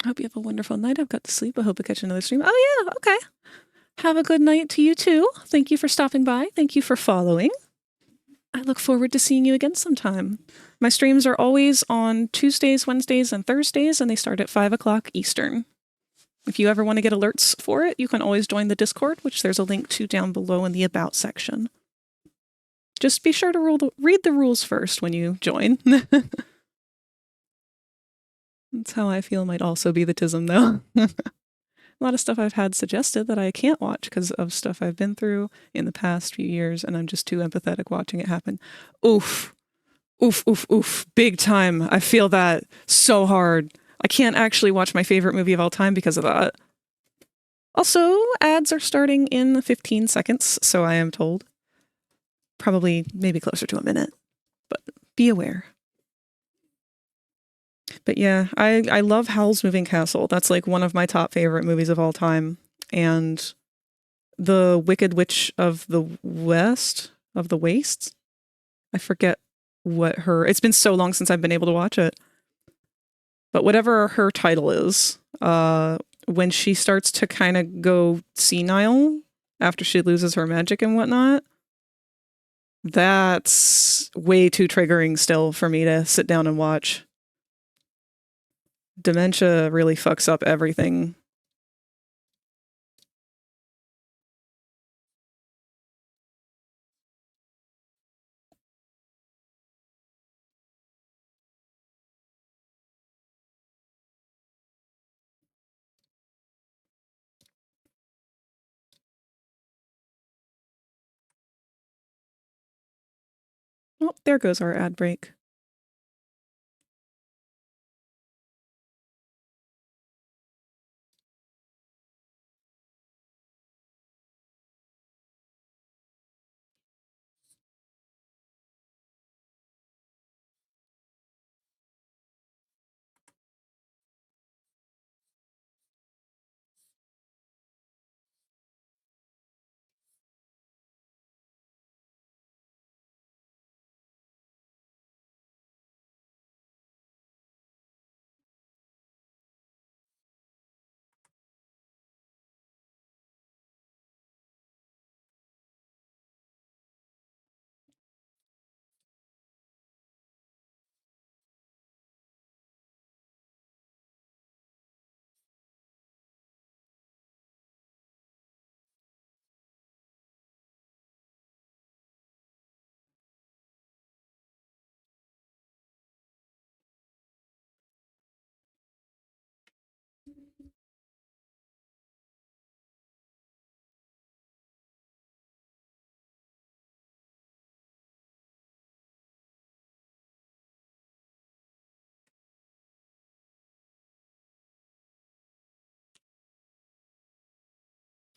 I hope you have a wonderful night. I've got to sleep. I hope I catch another stream. Oh, yeah. Okay. Have a good night to you too. Thank you for stopping by. Thank you for following. I look forward to seeing you again sometime. My streams are always on Tuesdays, Wednesdays, and Thursdays, and they start at 5 o'clock Eastern. If you ever want to get alerts for it, you can always join the Discord, which there's a link to down below in the About section. Just be sure to read the rules first when you join. That's how I feel might also be the tism, though. A lot of stuff I've had suggested that I can't watch because of stuff I've been through in the past few years, and I'm just too empathetic watching it happen. Oof. Oof, oof, oof. Big time. I feel that so hard. I can't actually watch my favorite movie of all time because of that. Also, ads are starting in 15 seconds, so I am told. Probably maybe closer to a minute, but be aware. But yeah, I love Howl's Moving Castle. That's like one of my top favorite movies of all time. And The Wicked Witch of the West, of the Wastes. I forget what it's been so long since I've been able to watch it. But whatever her title is, when she starts to kind of go senile after she loses her magic and whatnot, that's way too triggering still for me to sit down and watch. Dementia really fucks up everything. Oh, there goes our ad break.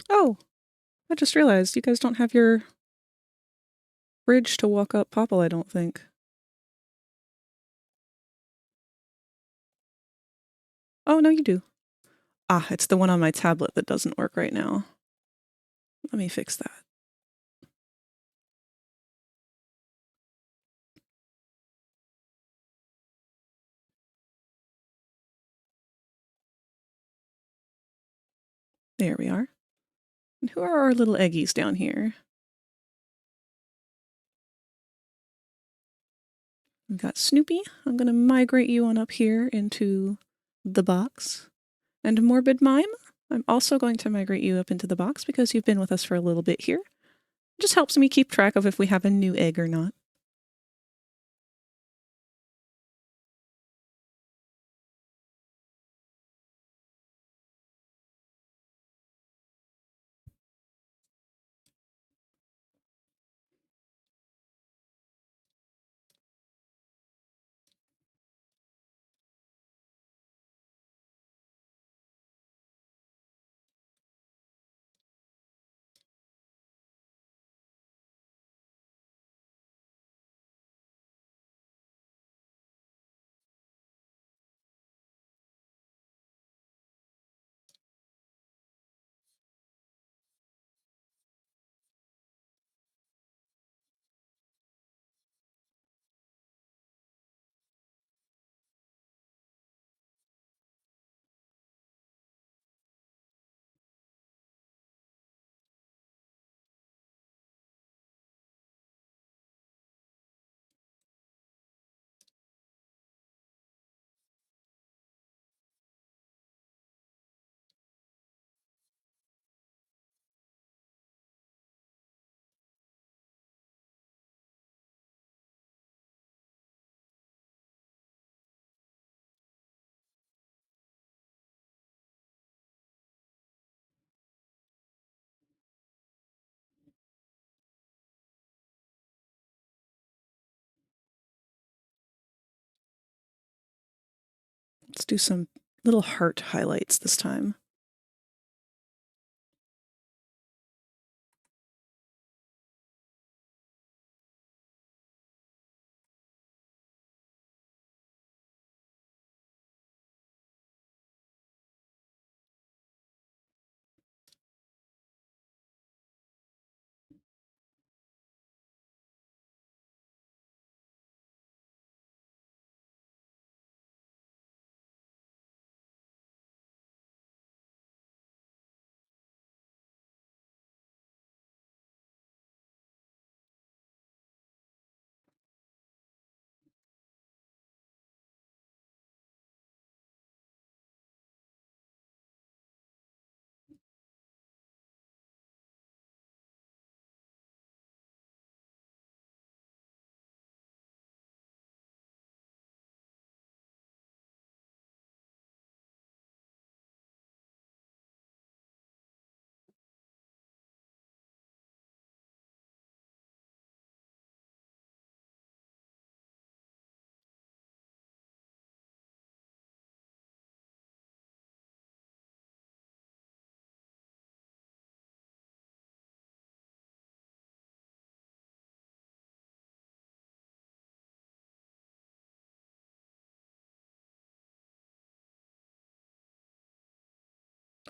Oh, I just realized you guys don't have your bridge to walk up Popple, I don't think. Oh, no, you do. Ah, it's the one on my tablet that doesn't work right now. Let me fix that. There we are. And who are our little eggies down here? We've got Snoopy. I'm going to migrate you on up here into the box. And Morbid Mime, I'm also going to migrate you up into the box because you've been with us for a little bit here. It just helps me keep track of if we have a new egg or not. Let's do some little heart highlights this time.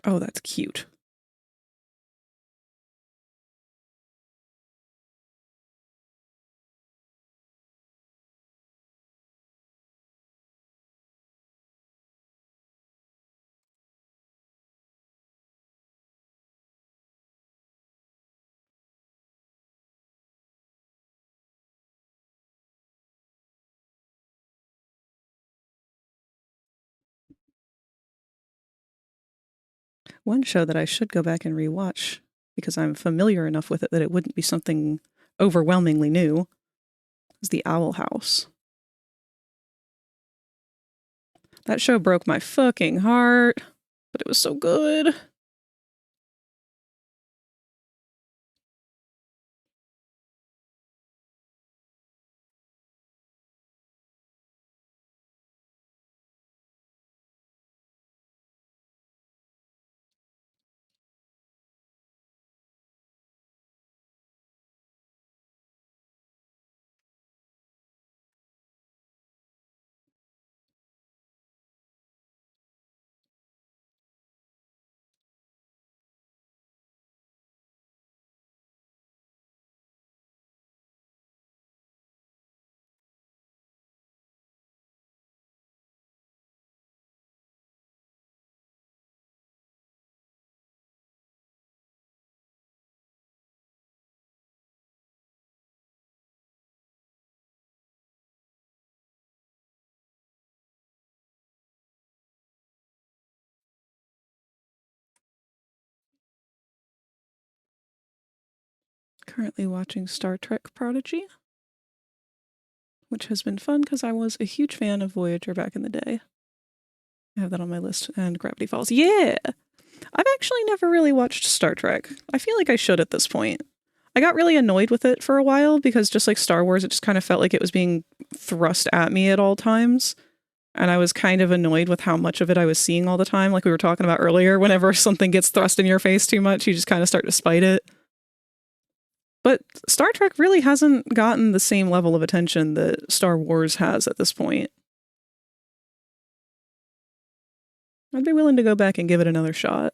Oh, that's cute. One show that I should go back and rewatch because I'm familiar enough with it that it wouldn't be something overwhelmingly new is The Owl House. That show broke my fucking heart, but it was so good. Currently watching Star Trek Prodigy, which has been fun because I was a huge fan of Voyager back in the day. I have that on my list. And Gravity Falls. Yeah! I've actually never really watched Star Trek. I feel like I should at this point. I got really annoyed with it for a while because just like Star Wars, it just kind of felt like it was being thrust at me at all times. And I was kind of annoyed with how much of it I was seeing all the time. Like we were talking about earlier, whenever something gets thrust in your face too much, you just kind of start to spite it. But Star Trek really hasn't gotten the same level of attention that Star Wars has at this point. I'd be willing to go back and give it another shot.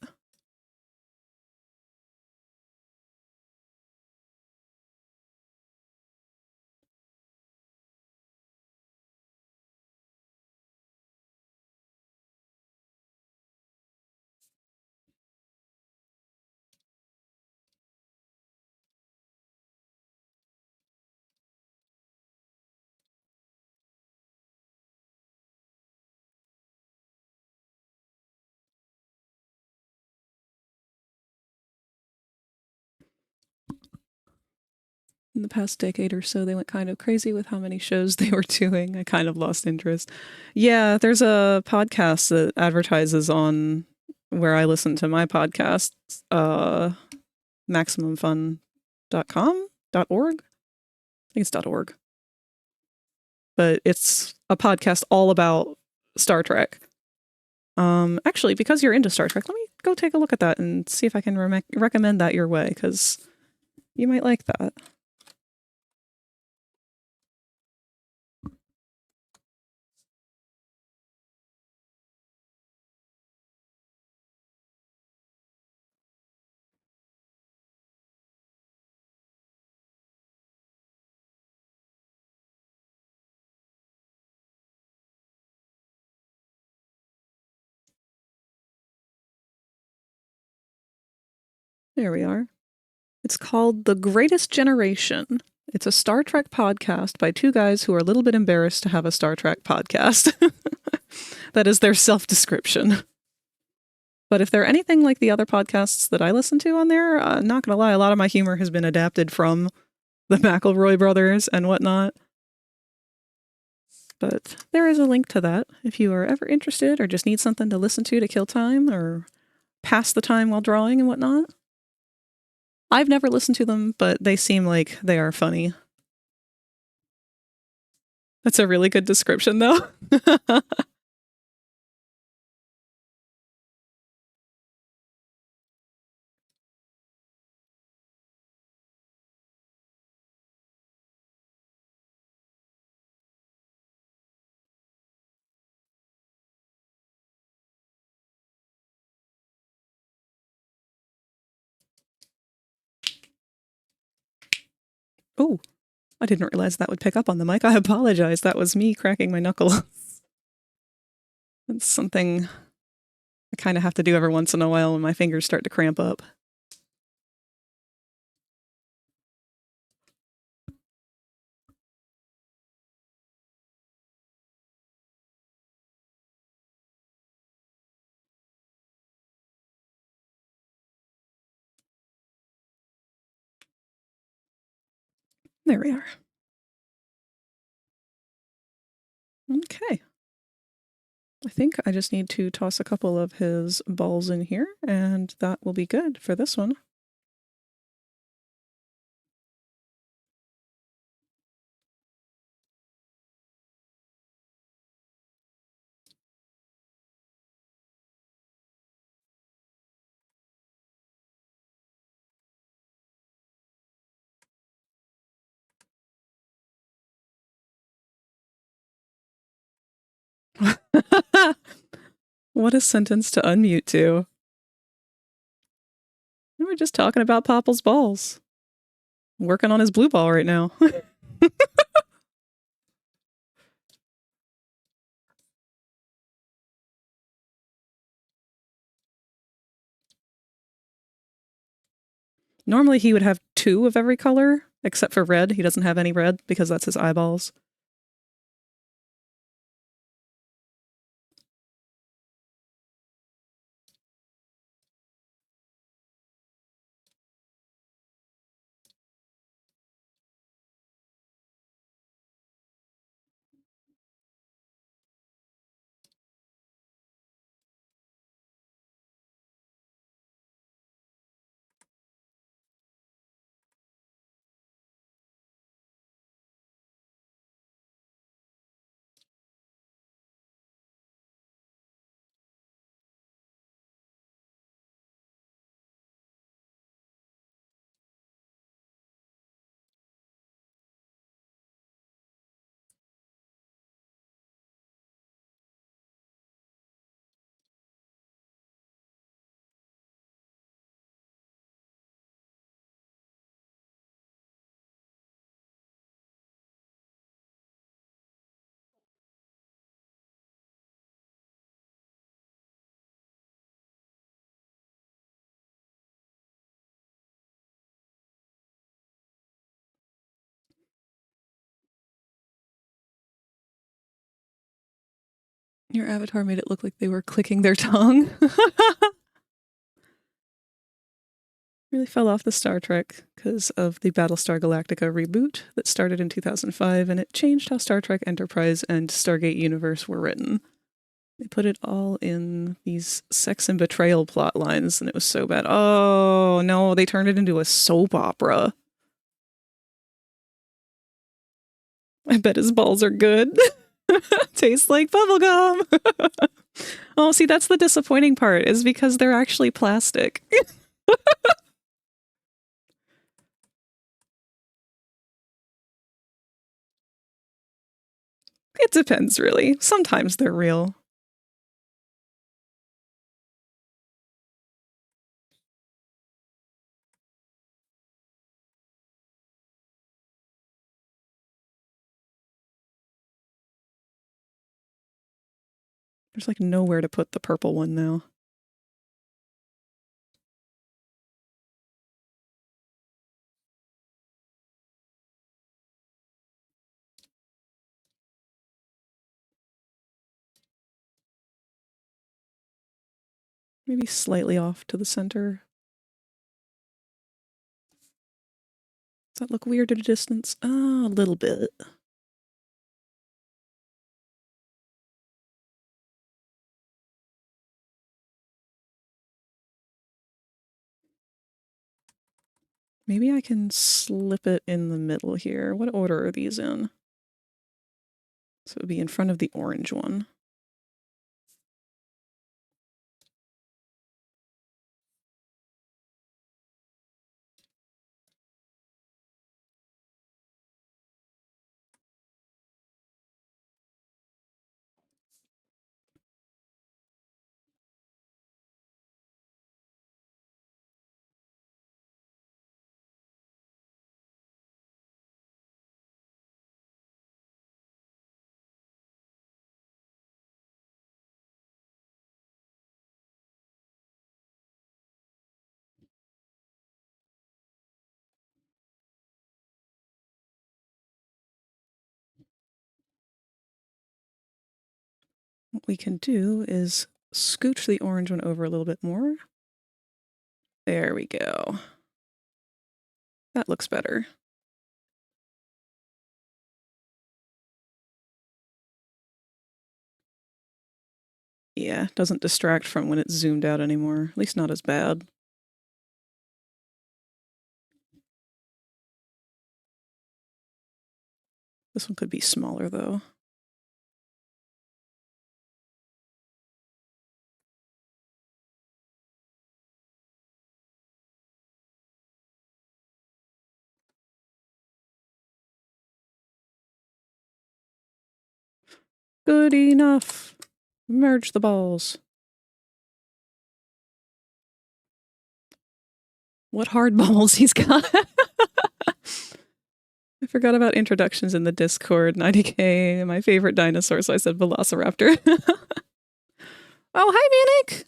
In the past decade or so, they went kind of crazy with how many shows they were doing. I kind of lost interest. Yeah, there's a podcast that advertises on where I listen to my podcasts, maximumfun.com, .org. I think it's .org. But it's a podcast all about Star Trek. Actually, because you're into Star Trek, let me go take a look at that and see if I can recommend that your way, because you might like that. There we are. It's called The Greatest Generation. It's a Star Trek podcast by two guys who are a little bit embarrassed to have a Star Trek podcast. That is their self-description. But if they're anything like the other podcasts that I listen to on there, not gonna lie, a lot of my humor has been adapted from the McElroy brothers and whatnot. But there is a link to that if you are ever interested or just need something to listen to kill time or pass the time while drawing and whatnot. I've never listened to them, but they seem like they are funny. That's a really good description, though. Oh, I didn't realize that would pick up on the mic. I apologize. That was me cracking my knuckle. It's something I kind of have to do every once in a while when my fingers start to cramp up. There we are. Okay. I think I just need to toss a couple of his balls in here, and that will be good for this one. What a sentence to unmute to. We were just talking about Popple's balls. Working on his blue ball right now. Normally he would have 2 of every color, except for red. He doesn't have any red because that's his eyeballs. Your avatar made it look like they were clicking their tongue. Really fell off the Star Trek because of the Battlestar Galactica reboot that started in 2005, and it changed how Star Trek Enterprise and Stargate Universe were written. They put it all in these sex and betrayal plot lines, and it was so bad. Oh, no, they turned it into a soap opera. I bet his balls are good. Tastes like bubblegum. Oh, see, that's the disappointing part, is because they're actually plastic. It depends, really. Sometimes they're real. There's like nowhere to put the purple one now. Maybe slightly off to the center. Does that look weird at a distance? Oh, a little bit. Maybe I can slip it in the middle here. What order are these in? So it would be in front of the orange one. What we can do is scooch the orange one over a little bit more. There we go. That looks better. Yeah, doesn't distract from when it's zoomed out anymore. At least not as bad. This one could be smaller, though. Good enough. Merge the balls. What hard balls he's got. I forgot about introductions in the Discord. 90K, my favorite dinosaur, so I said Velociraptor. Oh, hi, Manic!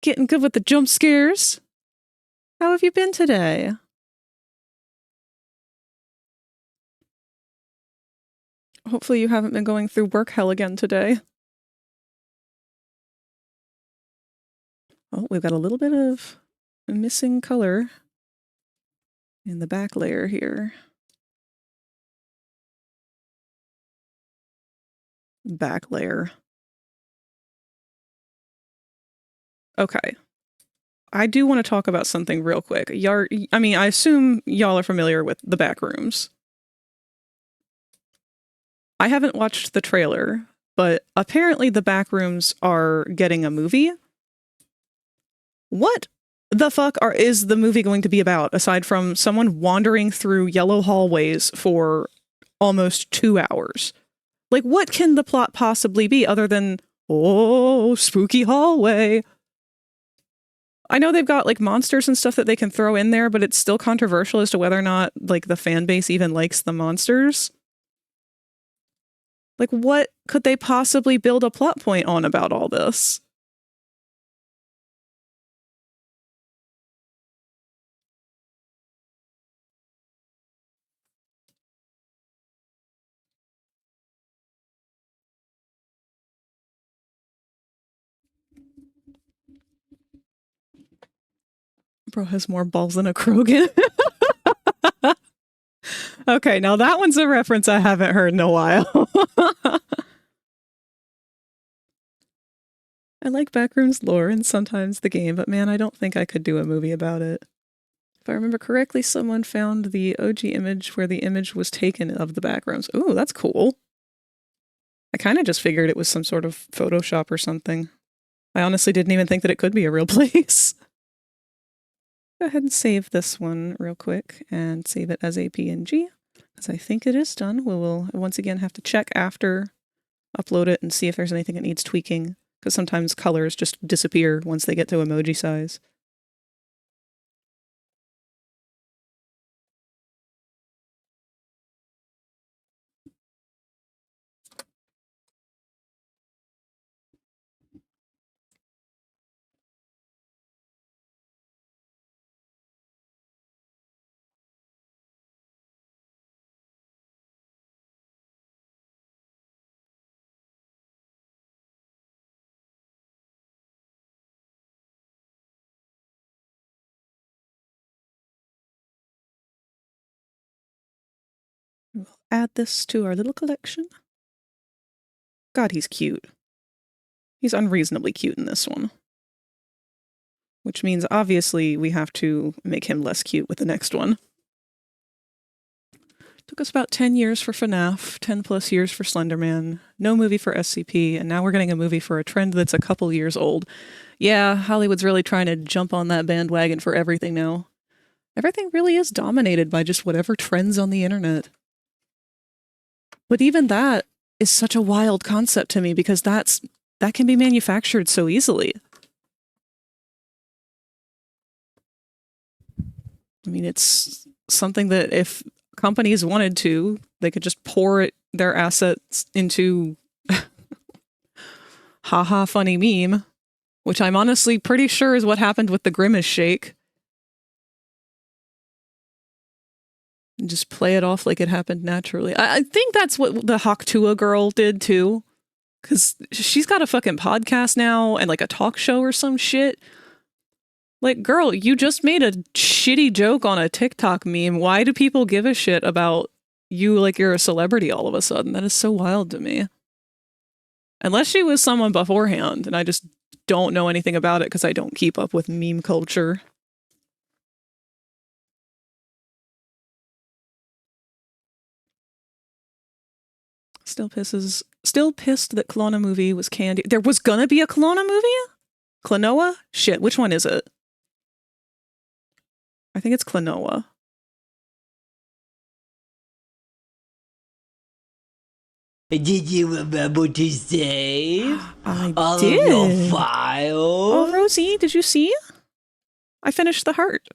Getting good with the jump scares. How have you been today? Hopefully you haven't been going through work hell again today. Oh, we've got a little bit of missing color in the back layer here. Back layer. Okay. I do want to talk about something real quick. I mean, I assume y'all are familiar with the back rooms. I haven't watched the trailer, but apparently the back rooms are getting a movie. What the fuck is the movie going to be about, aside from someone wandering through yellow hallways for almost 2 hours? Like, what can the plot possibly be other than, oh, spooky hallway? I know they've got like monsters and stuff that they can throw in there, but it's still controversial as to whether or not like the fan base even likes the monsters. Like, what could they possibly build a plot point on about all this? GoPro has more balls than a Krogan. Okay, now that one's a reference I haven't heard in a while. I like Backrooms lore and sometimes the game, but man, I don't think I could do a movie about it. If I remember correctly, someone found the OG image where the image was taken of the Backrooms. Ooh, that's cool. I kind of just figured it was some sort of Photoshop or something. I honestly didn't even think that it could be a real place. Go ahead and save this one real quick and save it as a PNG, because I think it is done. We will once again have to check after, upload it, and see if there's anything that needs tweaking, because sometimes colors just disappear once they get to emoji size. We'll add this to our little collection. God, he's cute. He's unreasonably cute in this one. Which means obviously we have to make him less cute with the next one. Took us about 10 years for FNAF, 10 plus years for Slenderman, no movie for SCP, and now we're getting a movie for a trend that's a couple years old. Yeah, Hollywood's really trying to jump on that bandwagon for everything now. Everything really is dominated by just whatever trends on the internet. But even that is such a wild concept to me because that can be manufactured so easily. I mean, it's something that if companies wanted to, they could just pour their assets into haha funny meme, which I'm honestly pretty sure is what happened with the Grimace Shake. And just play it off like it happened naturally. I think that's what the Hawktua girl did too. Because she's got a fucking podcast now and like a talk show or some shit. Like, girl, you just made a shitty joke on a TikTok meme. Why do people give a shit about you like you're a celebrity all of a sudden? That is so wild to me. Unless she was someone beforehand and I just don't know anything about it because I don't keep up with meme culture. Still pissed that Kelowna movie was candy. There was gonna be a Kelowna movie? Klonoa? Shit, which one is it? I think it's Klonoa. Did you remember to save I all did. of your files? Oh, Rosie, did you see? I finished the heart.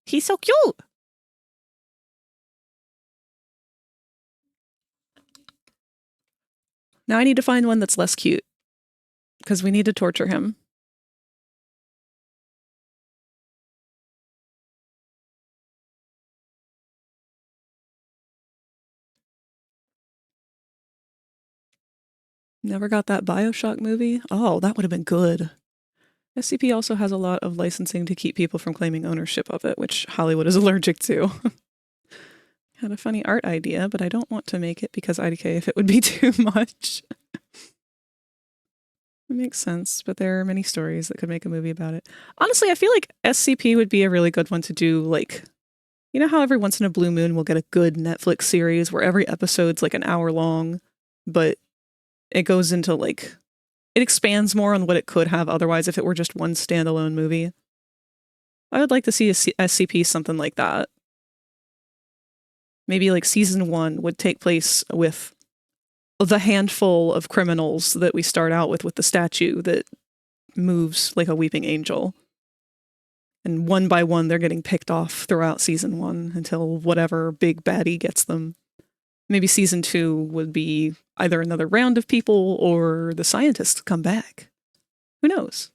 He's so cute. Now I need to find one that's less cute. Because we need to torture him. Never got that BioShock movie? Oh, that would have been good. SCP also has a lot of licensing to keep people from claiming ownership of it, which Hollywood is allergic to. Had a funny art idea, but I don't want to make it because IDK if it would be too much. It makes sense, but there are many stories that could make a movie about it. Honestly, I feel like SCP would be a really good one to do, like, you know how every once in a blue moon we'll get a good Netflix series where every episode's like an hour long, but it goes into like, it expands more on what it could have otherwise if it were just one standalone movie. I would like to see a SCP something like that. Maybe like season 1 would take place with the handful of criminals that we start out with the statue that moves like a weeping angel. And one by one, they're getting picked off throughout season 1 until whatever big baddie gets them. Maybe season 2 would be either another round of people or the scientists come back. Who knows?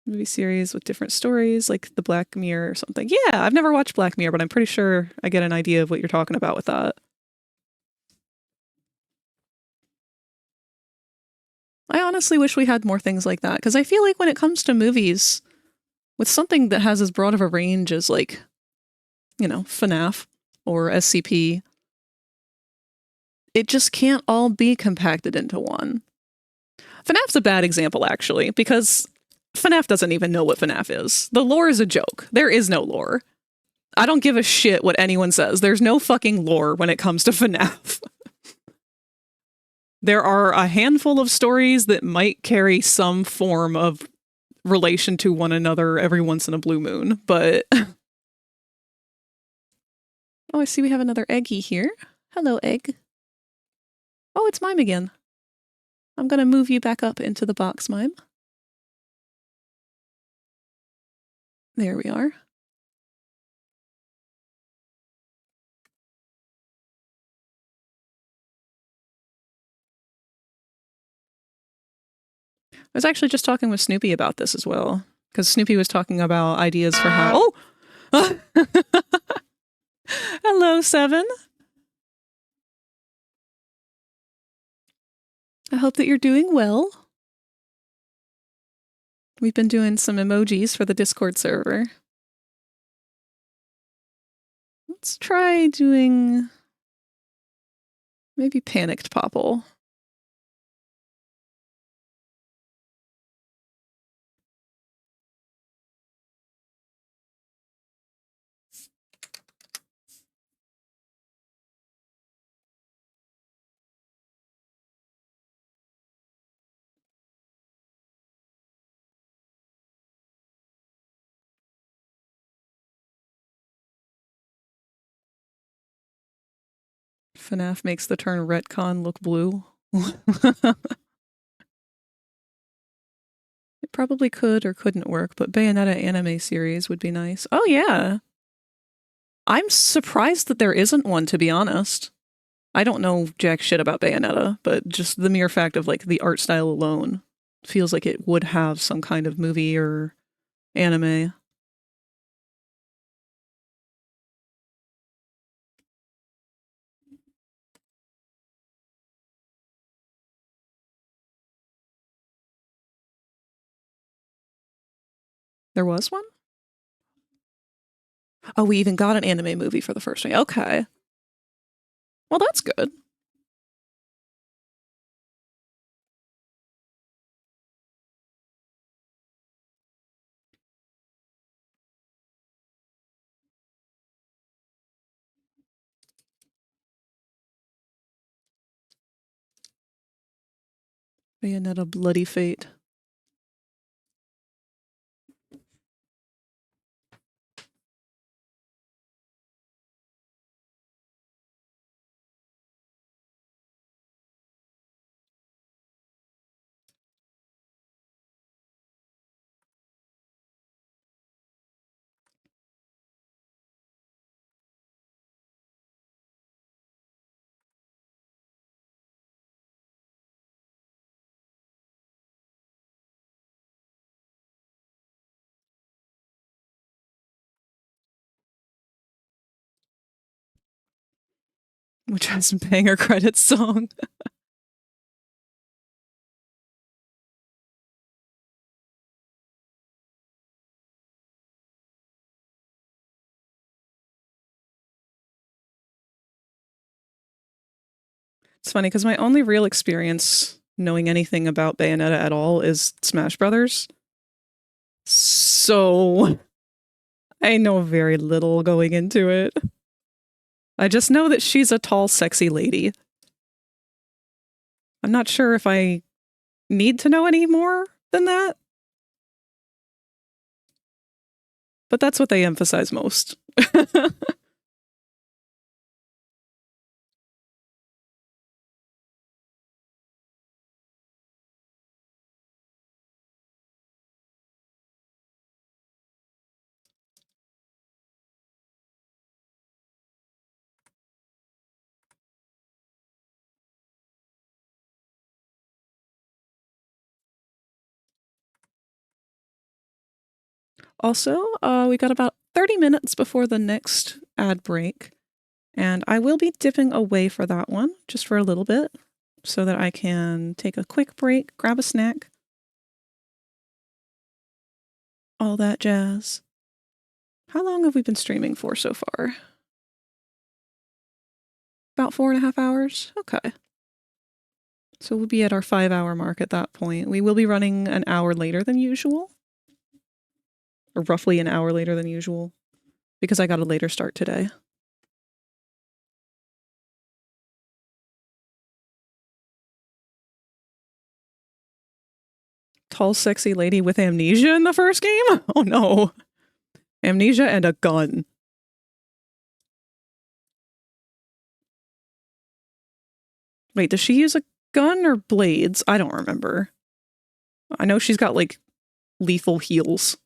Movie series with different stories, like the Black Mirror or something. Yeah, I've never watched Black Mirror, but I'm pretty sure I get an idea of what you're talking about with that. I honestly wish we had more things like that, because I feel like when it comes to movies, with something that has as broad of a range as, like, you know, FNAF or SCP, it just can't all be compacted into one. FNAF's a bad example, actually, because FNAF doesn't even know what FNAF is. The lore is a joke. There is no lore. I don't give a shit what anyone says. There's no fucking lore when it comes to FNAF. There are a handful of stories that might carry some form of relation to one another every once in a blue moon, but... Oh, I see we have another eggy here. Hello, egg. Oh, it's Mime again. I'm gonna move you back up into the box, Mime. There we are. I was actually just talking with Snoopy about this as well, because Snoopy was talking about ideas for how... Oh! Hello, Seven. I hope that you're doing well. We've been doing some emojis for the Discord server. Let's try doing maybe Panicked Popple. FNAF makes the term retcon look blue. It probably could or couldn't work, but Bayonetta anime series would be nice. Oh yeah! I'm surprised that there isn't one, to be honest. I don't know jack shit about Bayonetta, but just the mere fact of, like, the art style alone feels like it would have some kind of movie or anime. There was one? Oh, we even got an anime movie for the first one. Okay. Well, that's good. Bayonetta Bloody Fate. Which has a banger credits song. It's funny because my only real experience knowing anything about Bayonetta at all is Smash Brothers. So I know very little going into it. I just know that she's a tall, sexy lady. I'm not sure if I need to know any more than that. But that's what they emphasize most. Also, we got about 30 minutes before the next ad break, and I will be dipping away for that one, just for a little bit. so that I can take a quick break, grab a snack, all that jazz. How long have we been streaming for so far? About 4.5 hours? Okay. So we'll be at our 5-hour mark at that point. We will be running an hour later than usual. Or roughly an hour later than usual. Because I got a later start today. Tall, sexy lady with amnesia in the first game? Oh no. Amnesia and a gun. Wait, does she use a gun or blades? I don't remember. I know she's got, like, lethal heals.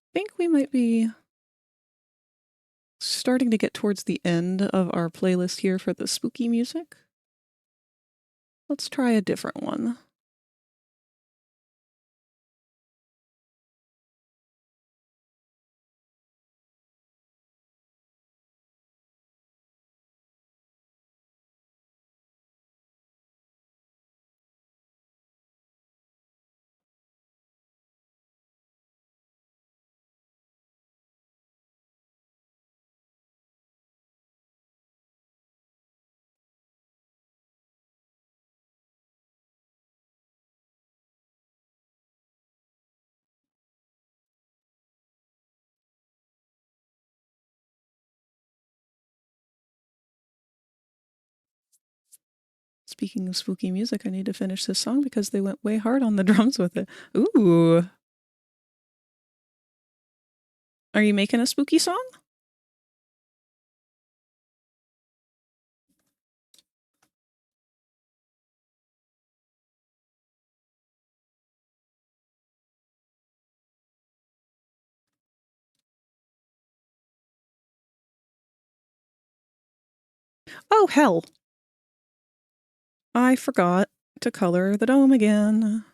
I think we might be starting to get towards the end of our playlist here for the spooky music. Let's try a different one. Speaking of spooky music, I need to finish this song because they went way hard on the drums with it. Ooh. Are you making a spooky song? Oh, hell. I forgot to color the dome again.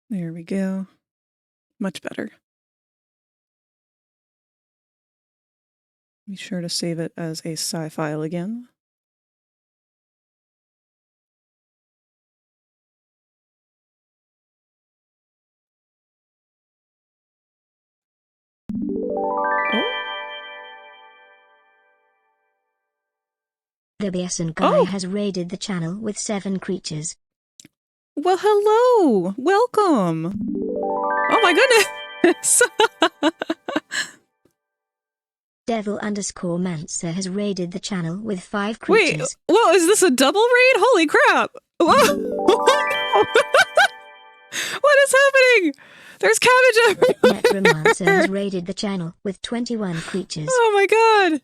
There we go. Much better. Be sure to save it as a sci file again. The BSN guy has raided the channel with 7 creatures. Well, hello! Welcome! Oh my goodness! Devil_Mancer has raided the channel with 5 creatures. Wait, whoa, is this a double raid? Holy crap! Whoa! What is happening? There's cabbage everywhere! Necromancer has raided the channel with 21 creatures. Oh my god!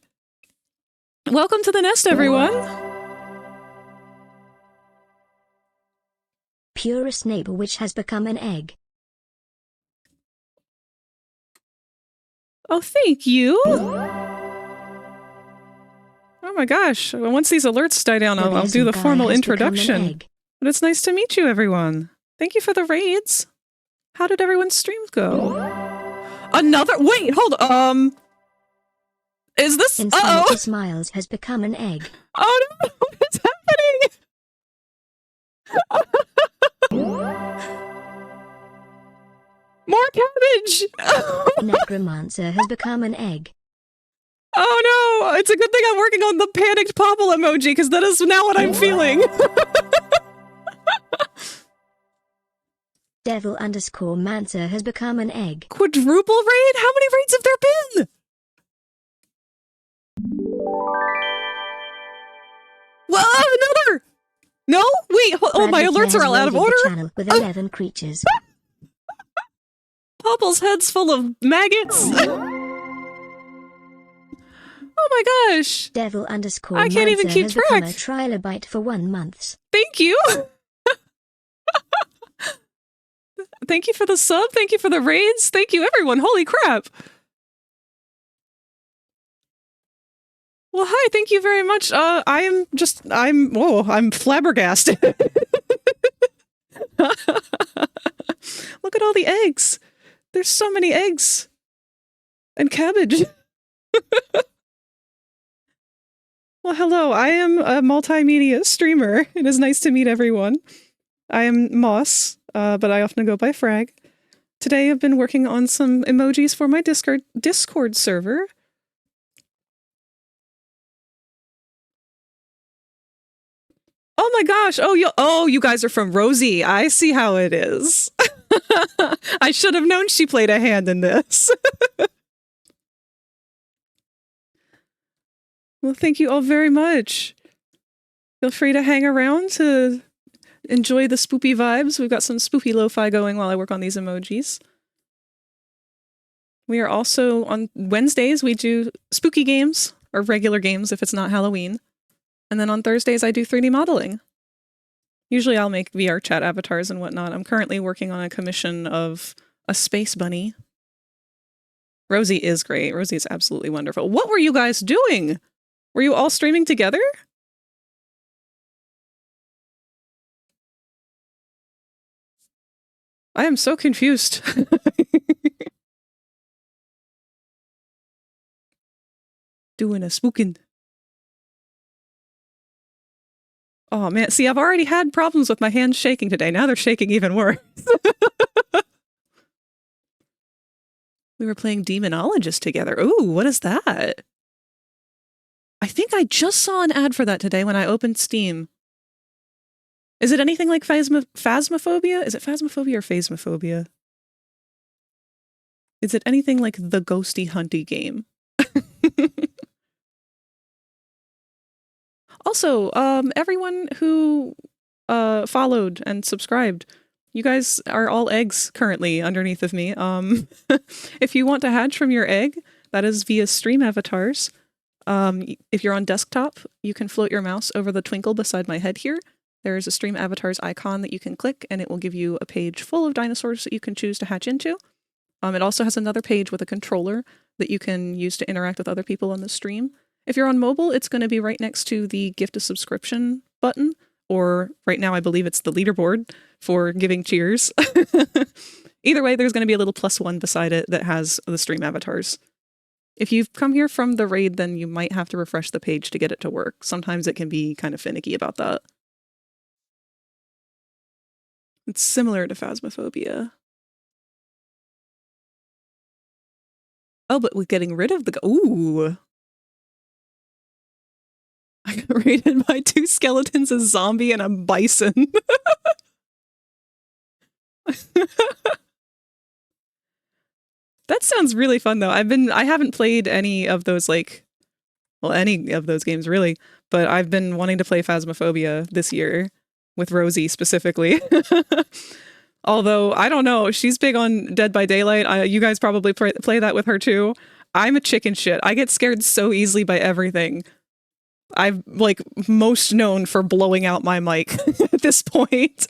Welcome to the nest, everyone! Pure Snape Witch has become an egg. Oh, thank you. Oh my gosh. Once these alerts die down, I'll do the formal introduction. But it's nice to meet you, everyone. Thank you for the raids. How did everyone's streams go? Another— wait, hold on. Is this— Insanity Smiles has become an egg. Oh no, what's happening? More cabbage! Necromancer has become an egg. Oh no, it's a good thing I'm working on the panicked popple emoji, because that is now what I'm feeling. Devil_Mancer has become an egg. Quadruple raid? How many raids have there been? Well, another! No? Wait, oh, my alerts are all out of order? Channel with 11 creatures. Popple's head's full of maggots. Oh my gosh. Devil_Mancer I can't even keep has become track. a trilobite for 1 month. Thank you. Thank you for the sub. Thank you for the raids. Thank you, everyone. Holy crap. Well, hi. Thank you very much. I'm flabbergasted. Look at all the eggs. There's so many eggs. And cabbage. Well, hello. I am a multimedia streamer. It is nice to meet everyone. I am Moss, but I often go by Frag. Today I've been working on some emojis for my Discord server. Oh my gosh! Oh, you guys are from Rosie. I see how it is. I should have known she played a hand in this. Well, thank you all very much. Feel free to hang around to enjoy the spoopy vibes. We've got some spoopy lo-fi going while I work on these emojis. We are also on Wednesdays, we do spooky games, or regular games if it's not Halloween. And then on Thursdays, I do 3D modeling. Usually I'll make VR chat avatars and whatnot. I'm currently working on a commission of a space bunny. Rosie is great. Rosie is absolutely wonderful. What were you guys doing? Were you all streaming together? I am so confused. Doing a spookin'. Oh man, see, I've already had problems with my hands shaking today. Now they're shaking even worse. We were playing Demonologist together. Ooh, what is that? I think I just saw an ad for that today when I opened Steam. Is it anything like Phasmophobia? Is it Phasmophobia or Phasmophobia? Is it anything like the Ghosty Hunty game? Also, everyone who followed and subscribed, you guys are all eggs currently underneath of me. If you want to hatch from your egg, that is via stream avatars. If you're on desktop, you can float your mouse over the twinkle beside my head here. There is a stream avatars icon that you can click, and it will give you a page full of dinosaurs that you can choose to hatch into. It also has another page with a controller that you can use to interact with other people on the stream. If you're on mobile, it's going to be right next to the gift a subscription button, or right now I believe it's the leaderboard for giving cheers. Either way, there's going to be a little +1 beside it that has the stream avatars. If you've come here from the raid, then you might have to refresh the page to get it to work. Sometimes it can be kind of finicky about that. It's similar to Phasmophobia. Oh, but with getting rid of the— ooh! I got raided by 2 skeletons, a zombie, and a bison. That sounds really fun, though. I haven't played any of those, any of those games, really, but I've been wanting to play Phasmophobia this year, with Rosie specifically. Although, I don't know, she's big on Dead by Daylight. You guys probably play that with her, too. I'm a chicken shit. I get scared so easily by everything. I'm, most known for blowing out my mic at this point.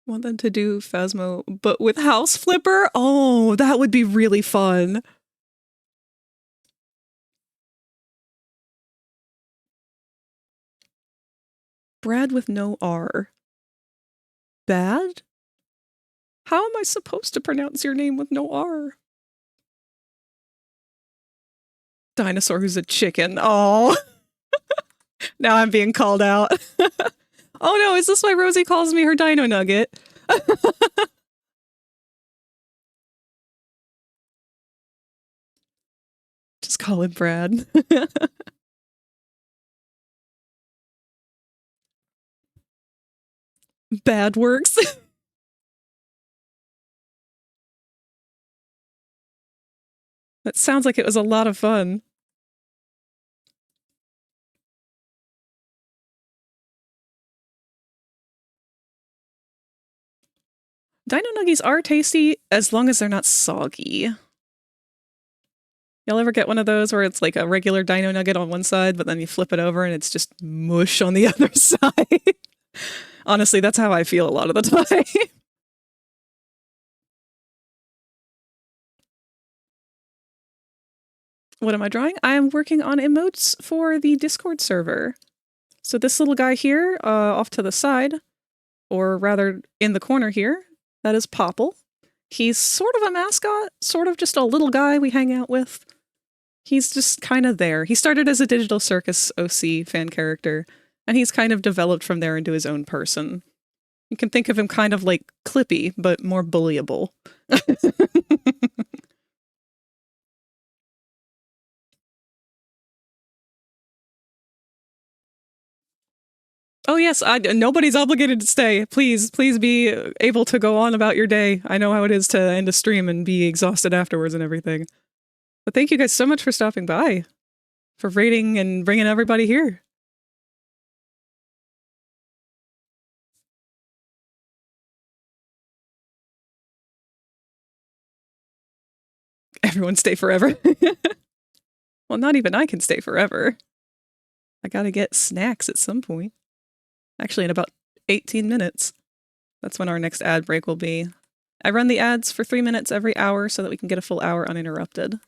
Want them to do Phasmo, but with House Flipper? Oh, that would be really fun. Brad with no R. Bad? How am I supposed to pronounce your name with no R? Dinosaur who's a chicken. Oh. Now I'm being called out. Oh no, is this why Rosie calls me her Dino Nugget? Just call him Brad. Bad works. That sounds like it was a lot of fun. Dino Nuggies are tasty as long as they're not soggy. Y'all ever get one of those where it's like a regular Dino Nugget on one side, but then you flip it over and it's just mush on the other side? Honestly, that's how I feel a lot of the time. What am I drawing? I'm working on emotes for the Discord server. So this little guy here, off to the side, or rather in the corner here, that is Popple. He's sort of a mascot, sort of just a little guy we hang out with. He's just kind of there. He started as a Digital Circus OC fan character, and he's kind of developed from there into his own person. You can think of him kind of like Clippy, but more bullyable. Oh yes, nobody's obligated to stay. Please be able to go on about your day. I know how it is to end a stream and be exhausted afterwards and everything. But thank you guys so much for stopping by, for raiding and bringing everybody here. Everyone stay forever. Well, not even I can stay forever. I gotta get snacks at some point. Actually, in about 18 minutes. That's when our next ad break will be. I run the ads for 3 minutes every hour so that we can get a full hour uninterrupted.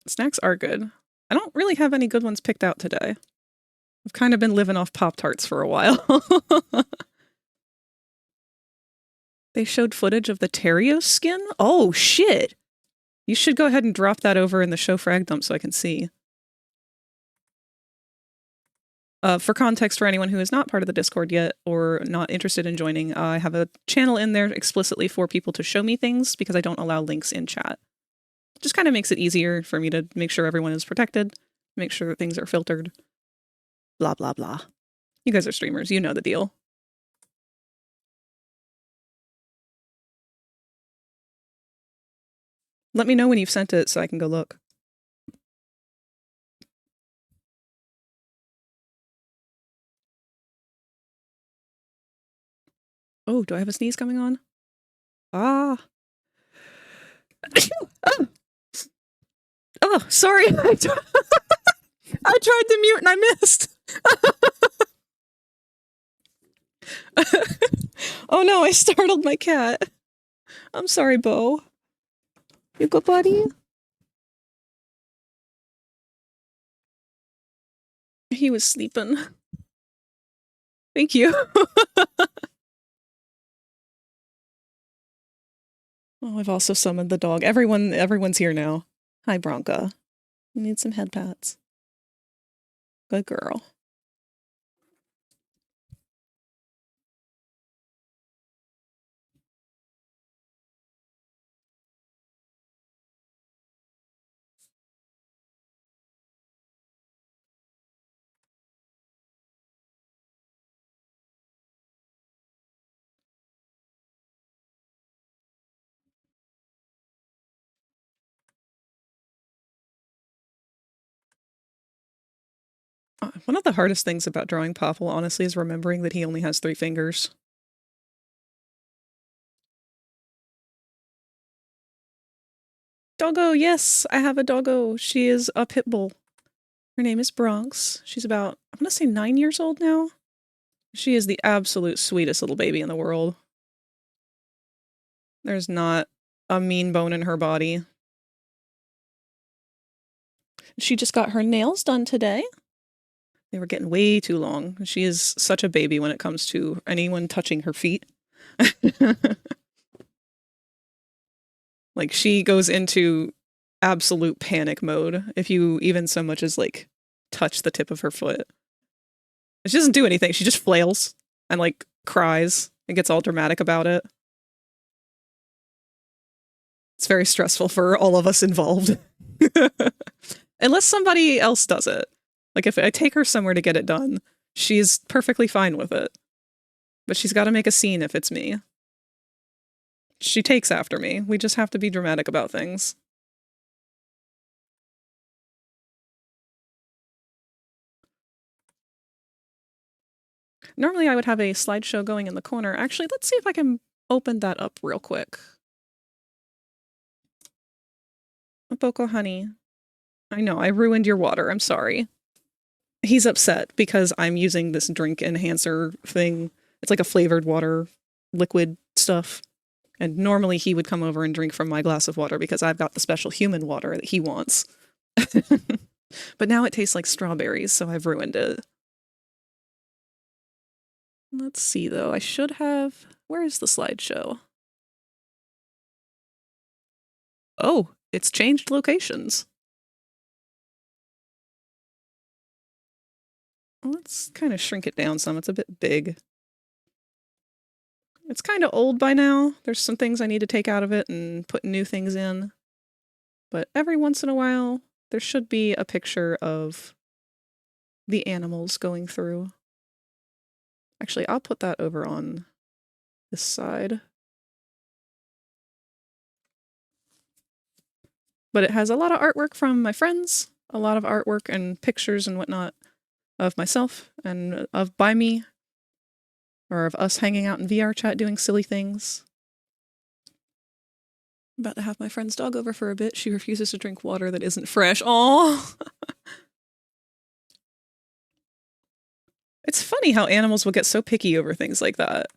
Snacks are good. I don't really have any good ones picked out today. I've kind of been living off Pop-Tarts for a while. They showed footage of the Terios skin? Oh, shit! You should go ahead and drop that over in the show frag dump so I can see. For context, for anyone who is not part of the Discord yet or not interested in joining, I have a channel in there explicitly for people to show me things because I don't allow links in chat. Just kind of makes it easier for me to make sure everyone is protected, make sure that things are filtered. Blah, blah, blah. You guys are streamers, you know the deal. Let me know when you've sent it so I can go look. Oh, do I have a sneeze coming on? Ah. Oh, sorry. I tried to mute and I missed. Oh no, I startled my cat. I'm sorry, Bo. You good, buddy? He was sleeping. Thank you. Oh, I've also summoned the dog. Everyone's here now. Hi, Bronca. You need some head pats. Good girl. One of the hardest things about drawing Popple, honestly, is remembering that he only has 3 fingers. Doggo, yes, I have a doggo. She is a pit bull. Her name is Bronx. She's about, I'm gonna say 9 years old now. She is the absolute sweetest little baby in the world. There's not a mean bone in her body. She just got her nails done today. They were getting way too long. She is such a baby when it comes to anyone touching her feet. Like, she goes into absolute panic mode if you even so much as, like, touch the tip of her foot. She doesn't do anything. She just flails and, like, cries and gets all dramatic about it. It's very stressful for all of us involved. Unless somebody else does it. Like, if I take her somewhere to get it done, she's perfectly fine with it. But she's got to make a scene if it's me. She takes after me. We just have to be dramatic about things. Normally I would have a slideshow going in the corner. Actually, let's see if I can open that up real quick. Boko honey. I know, I ruined your water. I'm sorry. He's upset because I'm using this drink enhancer thing. It's like a flavored water liquid stuff. And normally he would come over and drink from my glass of water because I've got the special human water that he wants. But now it tastes like strawberries, so I've ruined it. Let's see, though. I should have... Where is the slideshow? Oh, it's changed locations. Let's kind of shrink it down some. It's a bit big. It's kind of old by now. There's some things I need to take out of it and put new things in. But every once in a while, there should be a picture of the animals going through. Actually, I'll put that over on this side. But it has a lot of artwork from my friends, a lot of artwork and pictures and whatnot of myself and of by me, or of us hanging out in VR chat doing silly things. I'm about to have my friend's dog over for a bit. She refuses to drink water that isn't fresh. Aww! It's funny how animals will get so picky over things like that.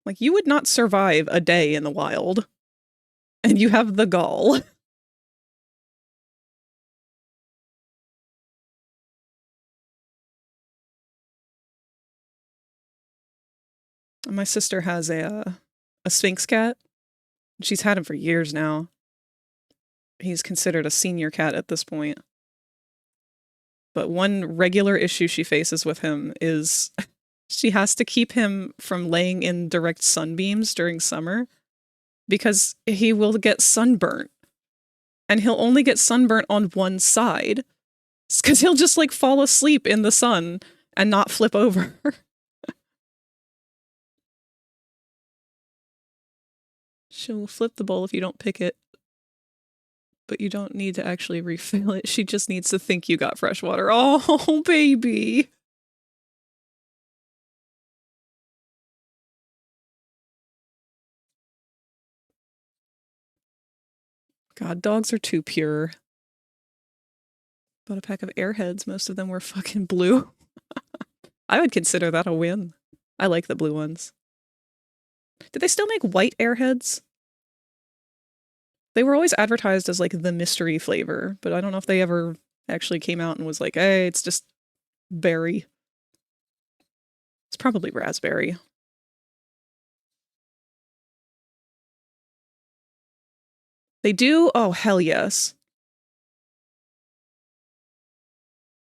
Like, you would not survive a day in the wild. And you have the gall. My sister has a Sphinx cat. She's had him for years now. He's considered a senior cat at this point. But one regular issue she faces with him is she has to keep him from laying in direct sunbeams during summer because he will get sunburnt. And he'll only get sunburnt on one side. Because he'll just, like, fall asleep in the sun and not flip over. She'll flip the bowl if you don't pick it. But you don't need to actually refill it. She just needs to think you got fresh water. Oh, baby. God, dogs are too pure. Bought a pack of Airheads. Most of them were fucking blue. I would consider that a win. I like the blue ones. Did they still make white Airheads? They were always advertised as, like, the mystery flavor, but I don't know if they ever actually came out and was like, hey, it's just berry. It's probably raspberry. They do? Oh, hell yes.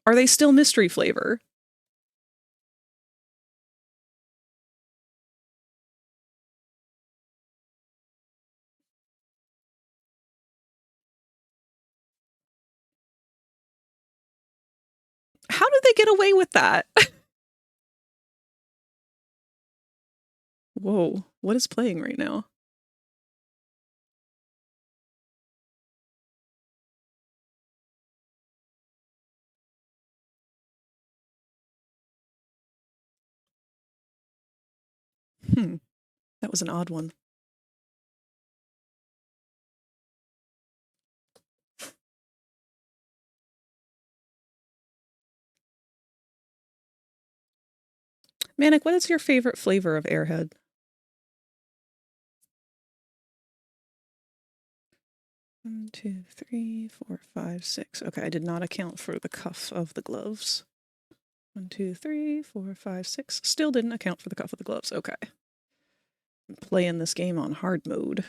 Are they still mystery flavor? How did they get away with that? Whoa, what is playing right now? That was an odd one. Manic, what is your favorite flavor of Airhead? One, two, three, four, five, six. Okay, I did not account for the cuff of the gloves. 1, 2, 3, 4, 5, 6. Still didn't account for the cuff of the gloves. Okay. I'm playing this game on hard mode.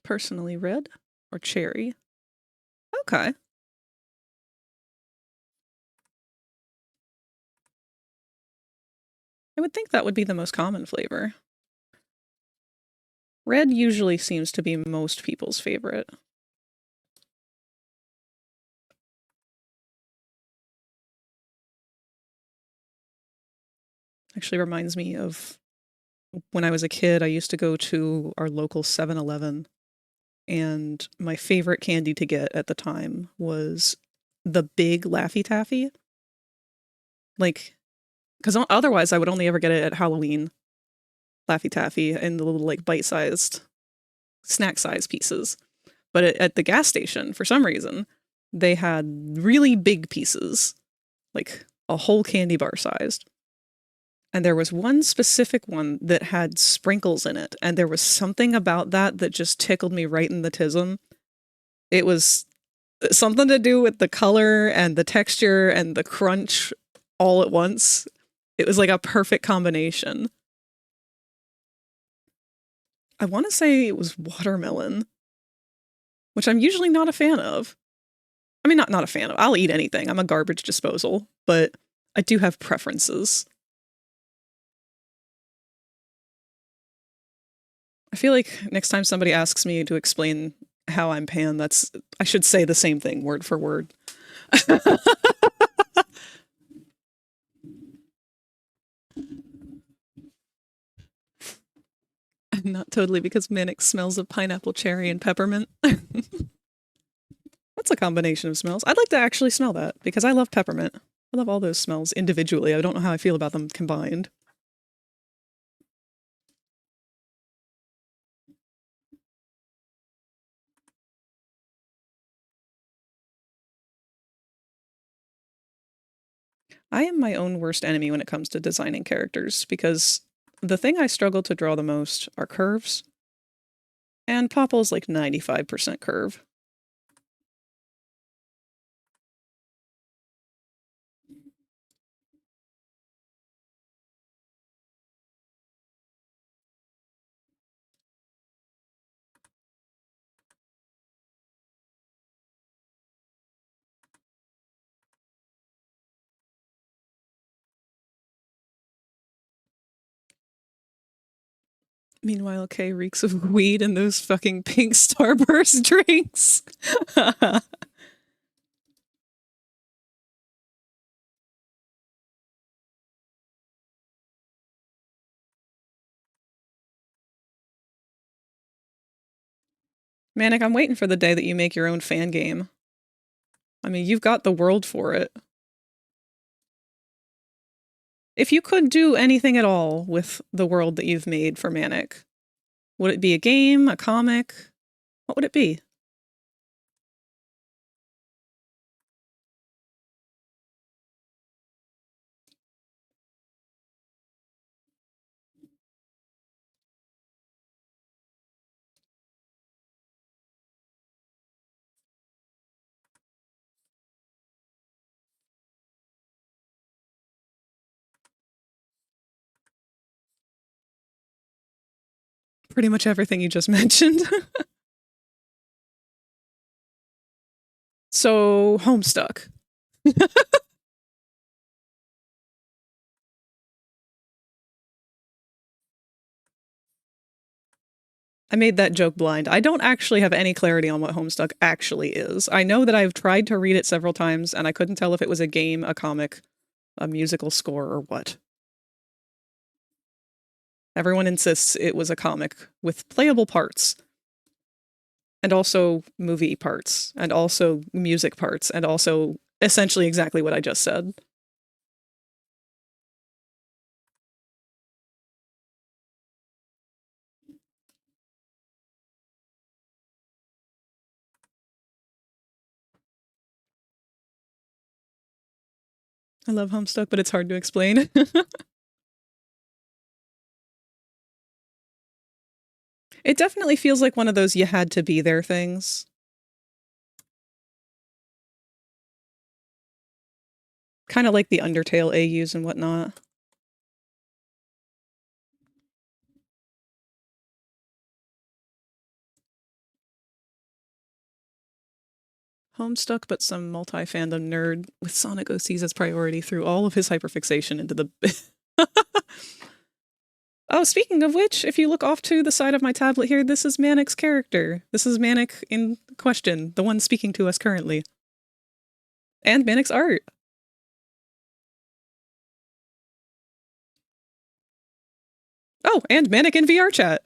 Personally red or cherry. Okay. I would think that would be the most common flavor. Red usually seems to be most people's favorite. Actually reminds me of when I was a kid, I used to go to our local 7-Eleven, and my favorite candy to get at the time was the big Laffy Taffy. Like, because otherwise I would only ever get it at Halloween. Laffy Taffy in the little like bite-sized snack-sized pieces. But at the gas station, for some reason, they had really big pieces, like a whole candy bar sized. And there was one specific one that had sprinkles in it, and there was something about that that just tickled me right in the tism. It was something to do with the color and the texture and the crunch all at once. It was like a perfect combination. I want to say it was watermelon, which I'm usually not a fan of. I mean, not a fan of. I'll eat anything. I'm a garbage disposal, but I do have preferences. I feel like next time somebody asks me to explain how I'm pan, I should say the same thing word for word. Not totally, because Manic smells of pineapple, cherry, and peppermint. That's a combination of smells. I'd like to actually smell that, because I love peppermint. I love all those smells individually. I don't know how I feel about them combined. I am my own worst enemy when it comes to designing characters, because the thing I struggle to draw the most are curves. And Popple's like 95% curve. Meanwhile, Kay reeks of weed and those fucking pink Starburst drinks. Manic, I'm waiting for the day that you make your own fan game. I mean, you've got the world for it. If you could do anything at all with the world that you've made for Manic, would it be a game, a comic? What would it be? Pretty much everything you just mentioned. So, Homestuck. I made that joke blind. I don't actually have any clarity on what Homestuck actually is. I know that I've tried to read it several times, and I couldn't tell if it was a game, a comic, a musical score, or what. Everyone insists it was a comic with playable parts, and also movie parts, and also music parts, and also essentially exactly what I just said. I love Homestuck, but it's hard to explain. It definitely feels like one of those you had to be there things. Kind of like the Undertale AUs and whatnot. Homestuck, but some multi-fandom nerd with Sonic OCs as priority threw all of his hyperfixation into the... Oh, speaking of which, if you look off to the side of my tablet here, this is Manic's character. This is Manic in question, the one speaking to us currently. And Manic's art. Oh, and Manic in VR chat.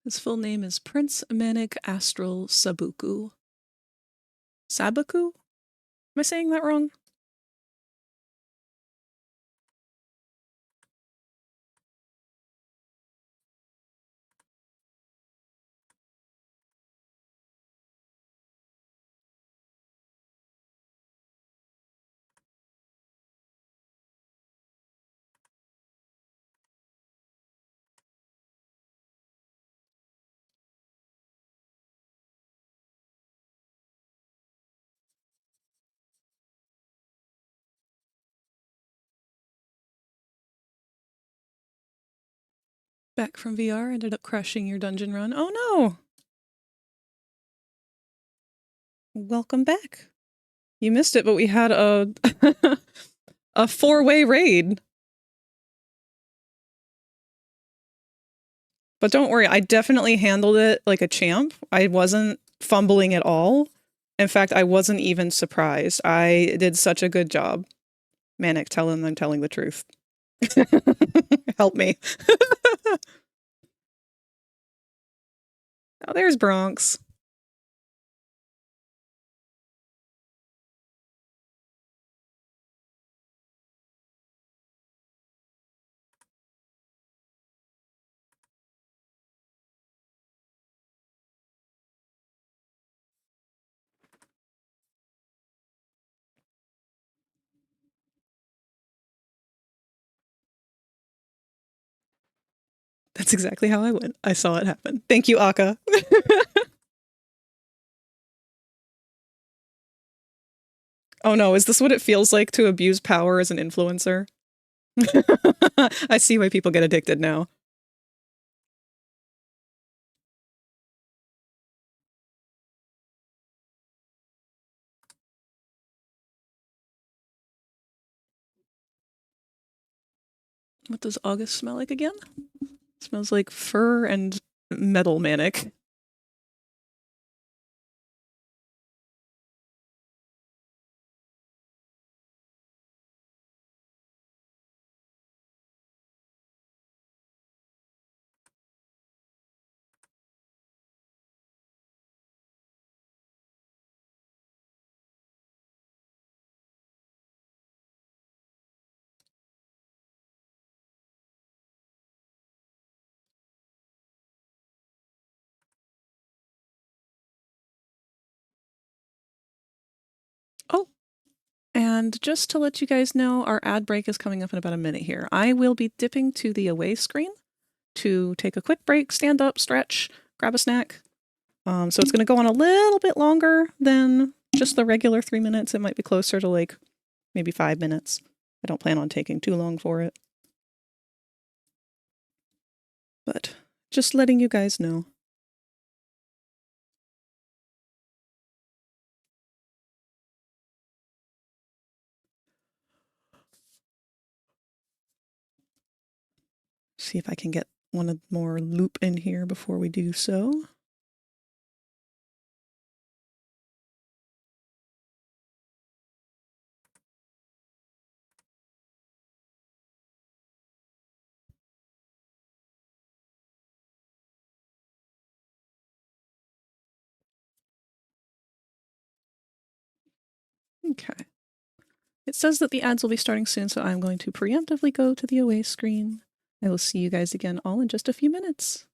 His full name is Prince Manic Astral Sabuku. Sabuku? Am I saying that wrong? Back from VR, ended up crashing your dungeon run. Oh no! Welcome back. You missed it, but we had a a 4-way raid. But don't worry, I definitely handled it like a champ. I wasn't fumbling at all. In fact, I wasn't even surprised. I did such a good job. Manic, tell him I'm telling the truth. Help me. Oh, there's Bronx. That's exactly how I went. I saw it happen. Thank you, Akka. Oh no, is this what it feels like to abuse power as an influencer? I see why people get addicted now. What does August smell like again? It smells like fur and metal Manic. Oh, and just to let you guys know, our ad break is coming up in about a minute here. I will be dipping to the away screen to take a quick break, stand up, stretch, grab a snack. So it's going to go on a little bit longer than just the regular 3 minutes. It might be closer to like maybe 5 minutes. I don't plan on taking too long for it. But Just letting you guys know. See if I can get one more loop in here before we do so. Okay. It says that the ads will be starting soon, so I'm going to preemptively go to the away screen. I will see you guys again all in just a few minutes.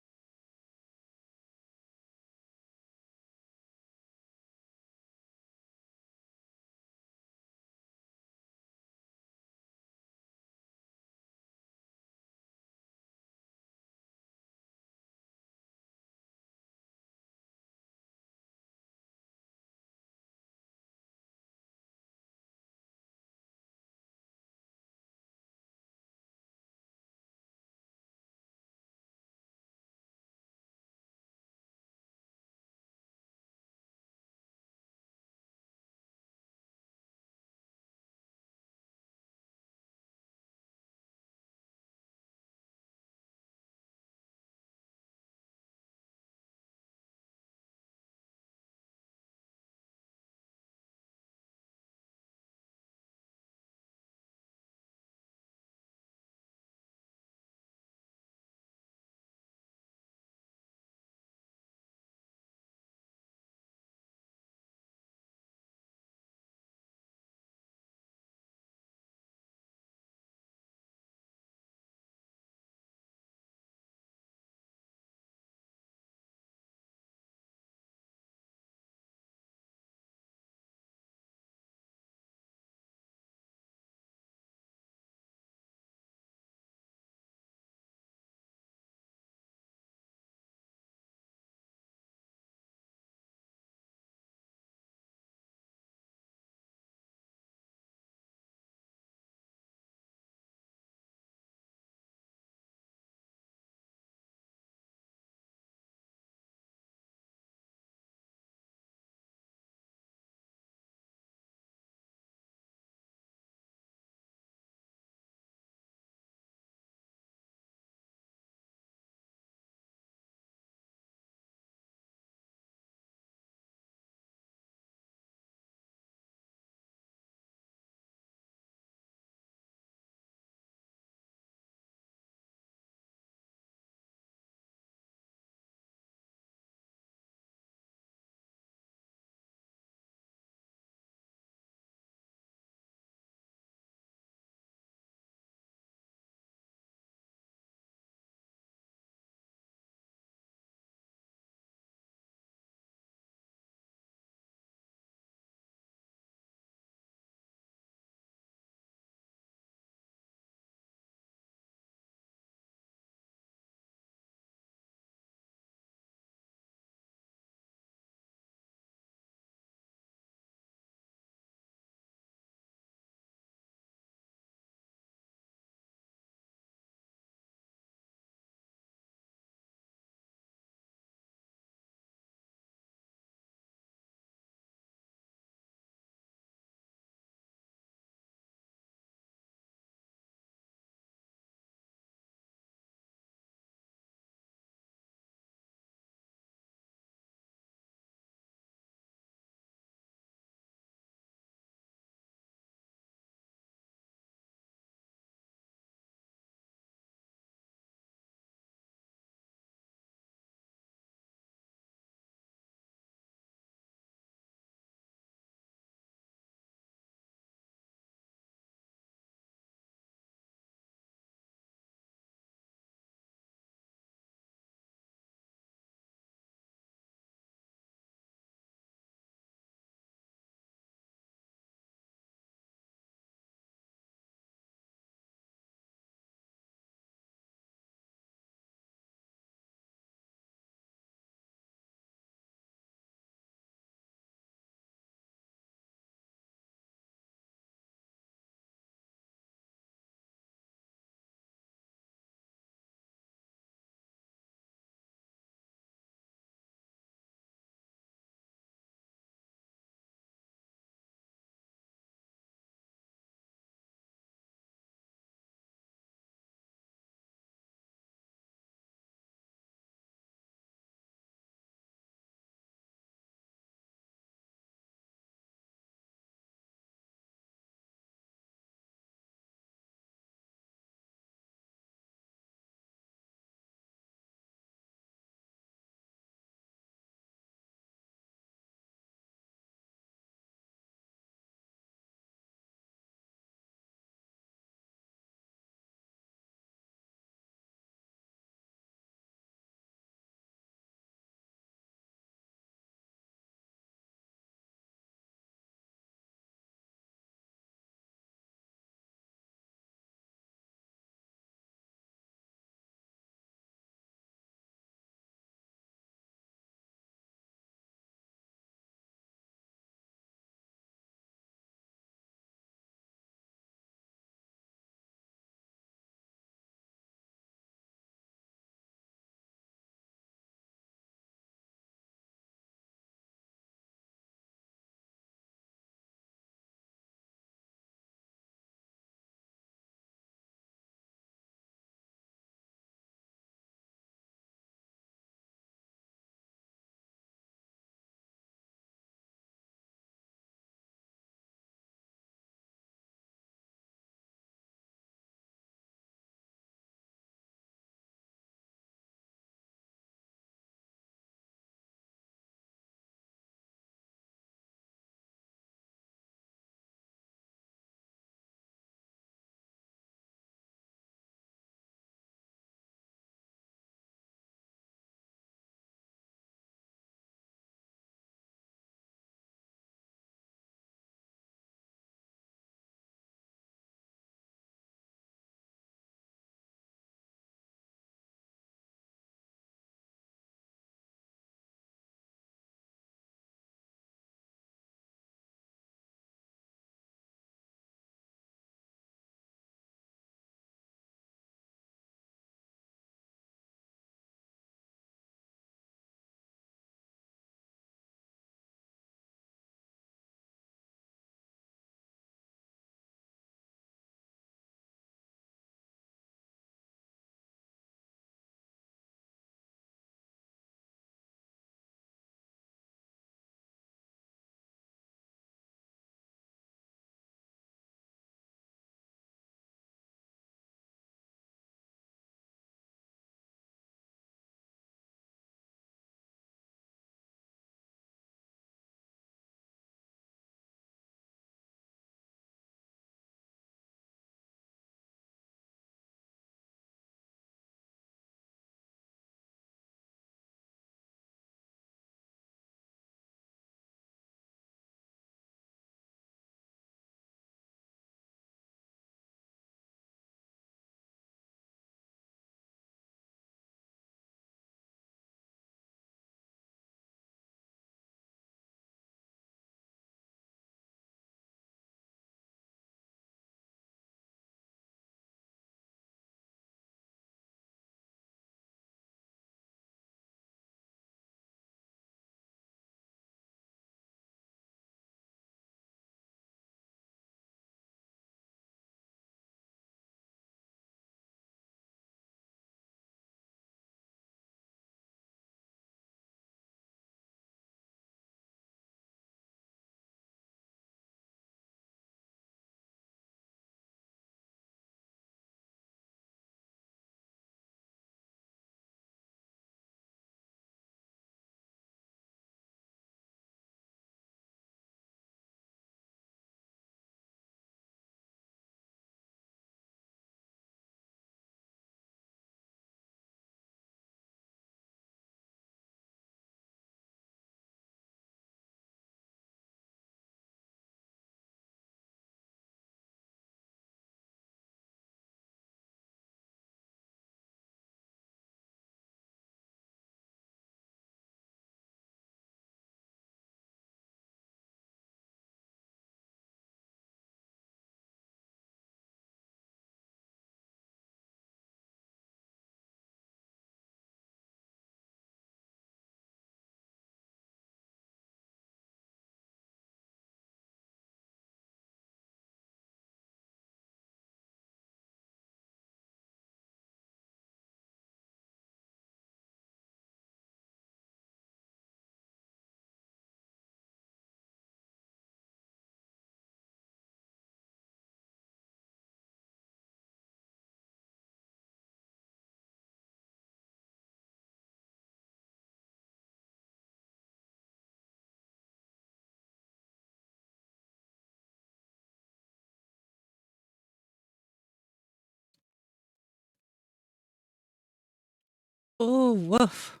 Oh, woof.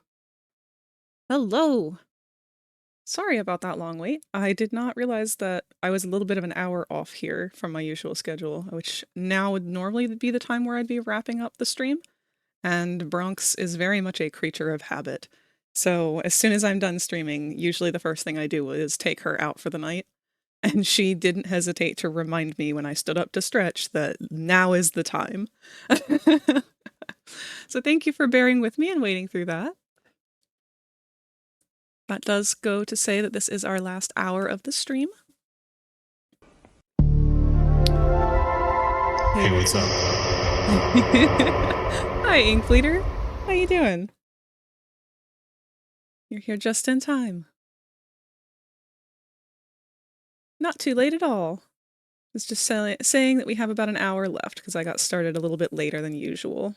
Hello. Sorry about that long wait. I did not realize that I was a little bit of an hour off here from my usual schedule, which now would normally be the time where I'd be wrapping up the stream. And Bronx is very much a creature of habit. So as soon as I'm done streaming, usually the first thing I do is take her out for the night. And she didn't hesitate to remind me when I stood up to stretch that now is the time. So thank you for bearing with me and waiting through that. That does go to say that this is our last hour of the stream. Hey, what's up? Hi, Inkbleeder. How you doing? You're here just in time. Not too late at all. It's just saying that we have about an hour left because I got started a little bit later than usual.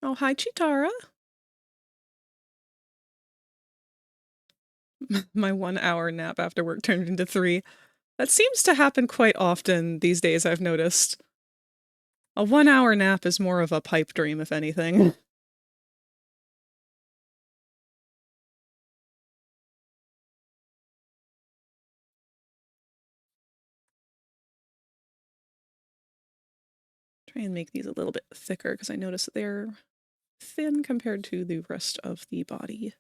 Oh, hi, Chitara. My 1 hour nap after work turned into 3. That seems to happen quite often these days, I've noticed. A 1 hour nap is more of a pipe dream, if anything. Try and make these a little bit thicker because I notice that they're thin compared to the rest of the body.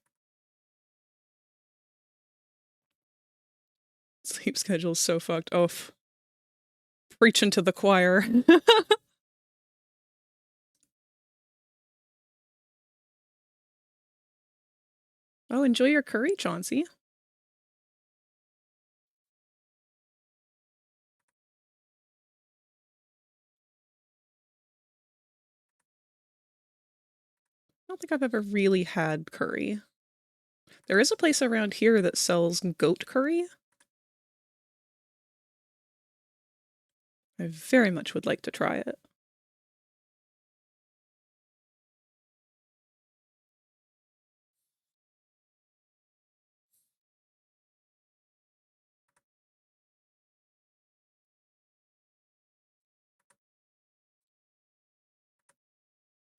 Sleep schedule's so fucked. Oh, preaching to the choir. Oh, enjoy your curry, Chauncey. I don't think I've ever really had curry. There is a place around here that sells goat curry. I very much would like to try it.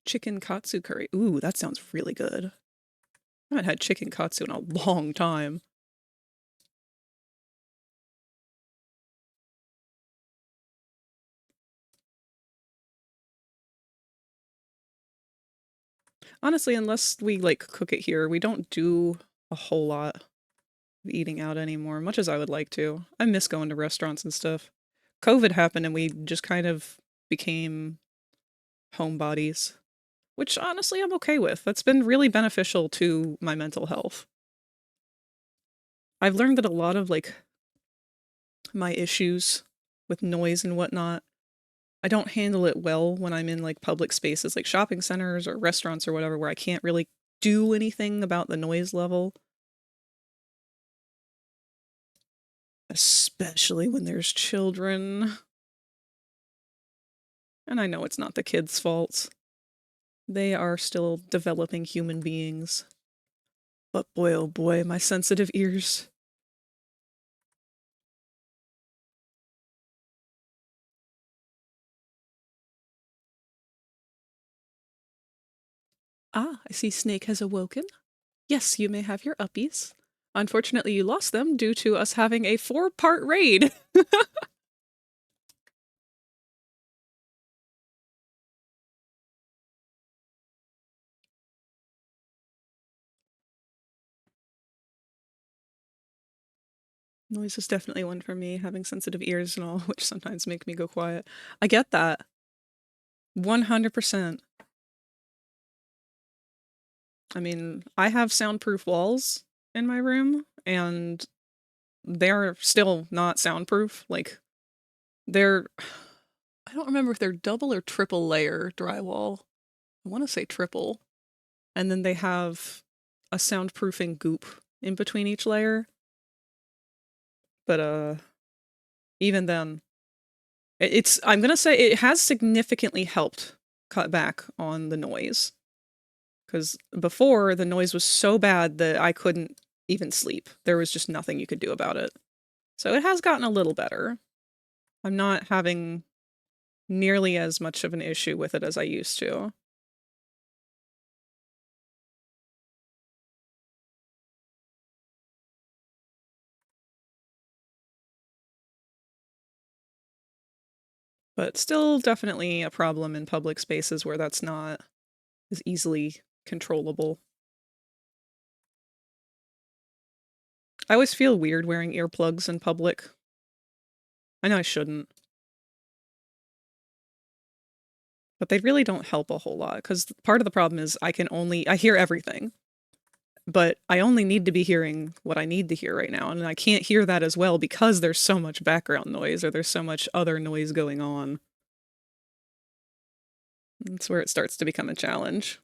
Chicken katsu curry. Ooh, that sounds really good. I haven't had chicken katsu in a long time. Honestly, unless we like cook it here, we don't do a whole lot of eating out anymore, much as I would like to. I miss going to restaurants and stuff. COVID happened and we just kind of became homebodies, which honestly I'm okay with. That's been really beneficial to my mental health. I've learned that a lot of like my issues with noise and whatnot, I don't handle it well when I'm in like public spaces like shopping centers or restaurants or whatever where I can't really do anything about the noise level. Especially when there's children. And I know it's not the kids' fault. They are still developing human beings. But boy, oh boy, my sensitive ears. Ah, I see Snake has awoken. Yes, you may have your uppies. Unfortunately, you lost them due to us having a 4-part raid. Noise is definitely one for me, having sensitive ears and all, which sometimes make me go quiet. I get that. 100%. I mean, I have soundproof walls in my room, and they're still not soundproof. Like, they're... I don't remember if they're double or triple layer drywall. I want to say triple. And then they have a soundproofing goop in between each layer. But, even then, I'm gonna say it has significantly helped cut back on the noise. Because before, the noise was so bad that I couldn't even sleep. There was just nothing you could do about it. So it has gotten a little better. I'm not having nearly as much of an issue with it as I used to. But still definitely a problem in public spaces where that's not as easily controllable. I always feel weird wearing earplugs in public. I know I shouldn't. But they really don't help a whole lot, because part of the problem is I hear everything. But I only need to be hearing what I need to hear right now, and I can't hear that as well because there's so much background noise, or there's so much other noise going on. That's where it starts to become a challenge.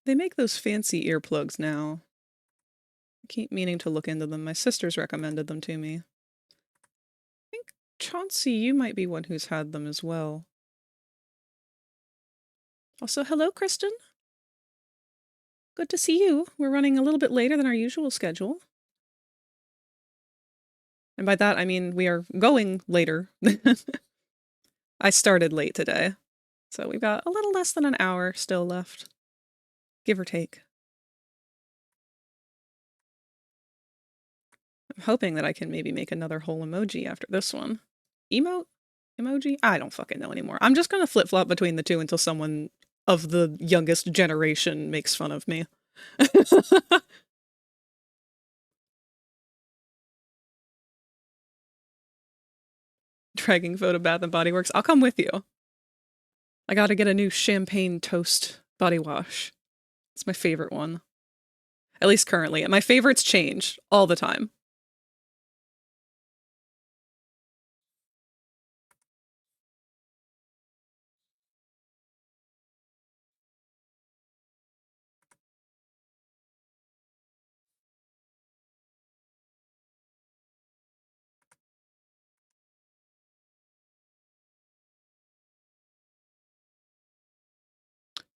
They make those fancy earplugs now. I keep meaning to look into them. My sister's recommended them to me. I think, Chauncey, you might be one who's had them as well. Also, hello, Kristen. Good to see you. We're running a little bit later than our usual schedule. And by that, I mean we are going later. I started late today. So we've got a little less than an hour still left. Give or take. I'm hoping that I can maybe make another whole emoji after this one. Emote? Emoji? I don't fucking know anymore. I'm just gonna flip-flop between the two until someone of the youngest generation makes fun of me. Dragging photo Bath and Body Works. I'll come with you. I gotta get a new champagne toast body wash. It's my favorite one. At least currently. And my favorites change all the time.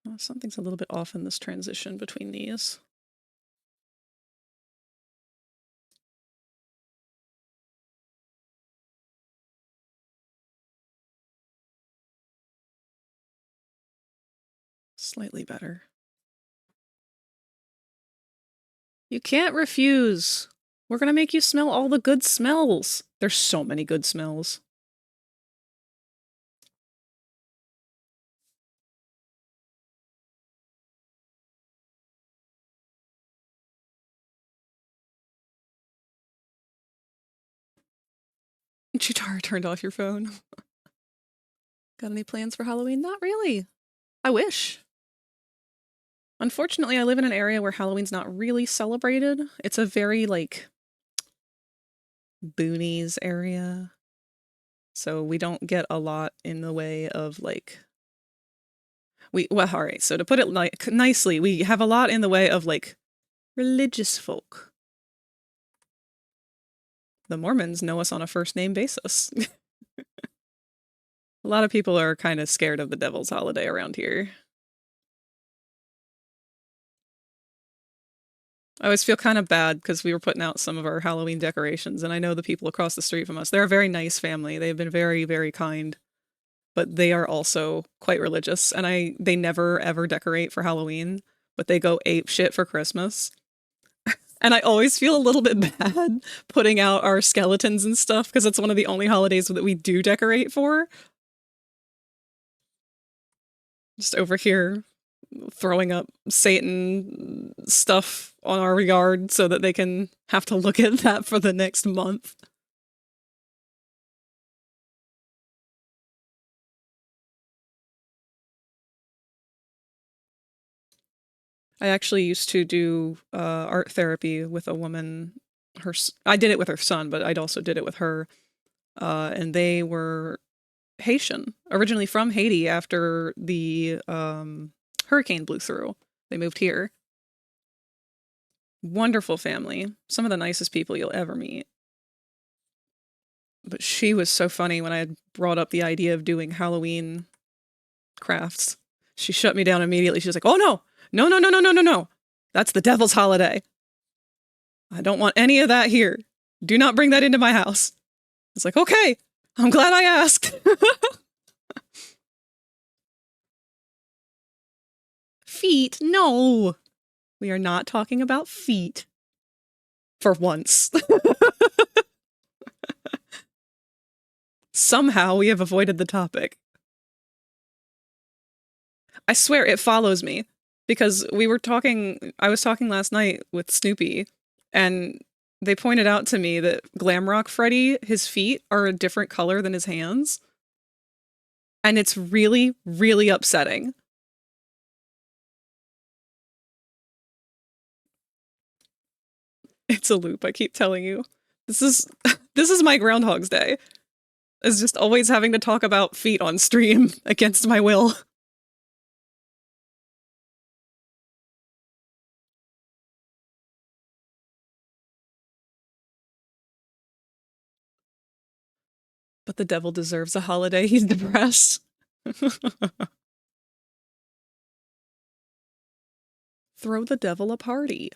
Oh, something's a little bit off in this transition between these. Slightly better. You can't refuse. We're gonna make you smell all the good smells. There's so many good smells. Chitara turned off your phone. Got any plans for Halloween? Not really. I wish. Unfortunately, I live in an area where Halloween's not really celebrated. It's a very, like, boonies area. So we don't get a lot in the way of, like... Well, alright, so to put it like nicely, we have a lot in the way of, like, religious folk. The Mormons know us on a first-name basis. A lot of people are kind of scared of the devil's holiday around here. I always feel kind of bad because we were putting out some of our Halloween decorations, and I know the people across the street from us. They're a very nice family. They've been very, very kind, but they are also quite religious, and they never ever decorate for Halloween, but they go ape shit for Christmas. And I always feel a little bit bad putting out our skeletons and stuff because it's one of the only holidays that we do decorate for. Just over here throwing up Satan stuff on our yard so that they can have to look at that for the next month. I actually used to do art therapy with a woman. I did it with her son, but I'd also did it with her. And they were Haitian, originally from Haiti after the hurricane blew through. They moved here. Wonderful family. Some of the nicest people you'll ever meet. But she was so funny when I had brought up the idea of doing Halloween crafts. She shut me down immediately. She was like, oh no, no, no, no, no, no, no, no. That's the devil's holiday. I don't want any of that here. Do not bring that into my house. It's like, okay, I'm glad I asked. Feet? No. We are not talking about feet. For once. Somehow we have avoided the topic. I swear it follows me. Because I was talking last night with Snoopy, and they pointed out to me that Glamrock Freddy, his feet are a different color than his hands. And it's really, really upsetting. It's a loop, I keep telling you. This is my Groundhog's Day. Is just always having to talk about feet on stream against my will. But the devil deserves a holiday. He's depressed. Throw the devil a party.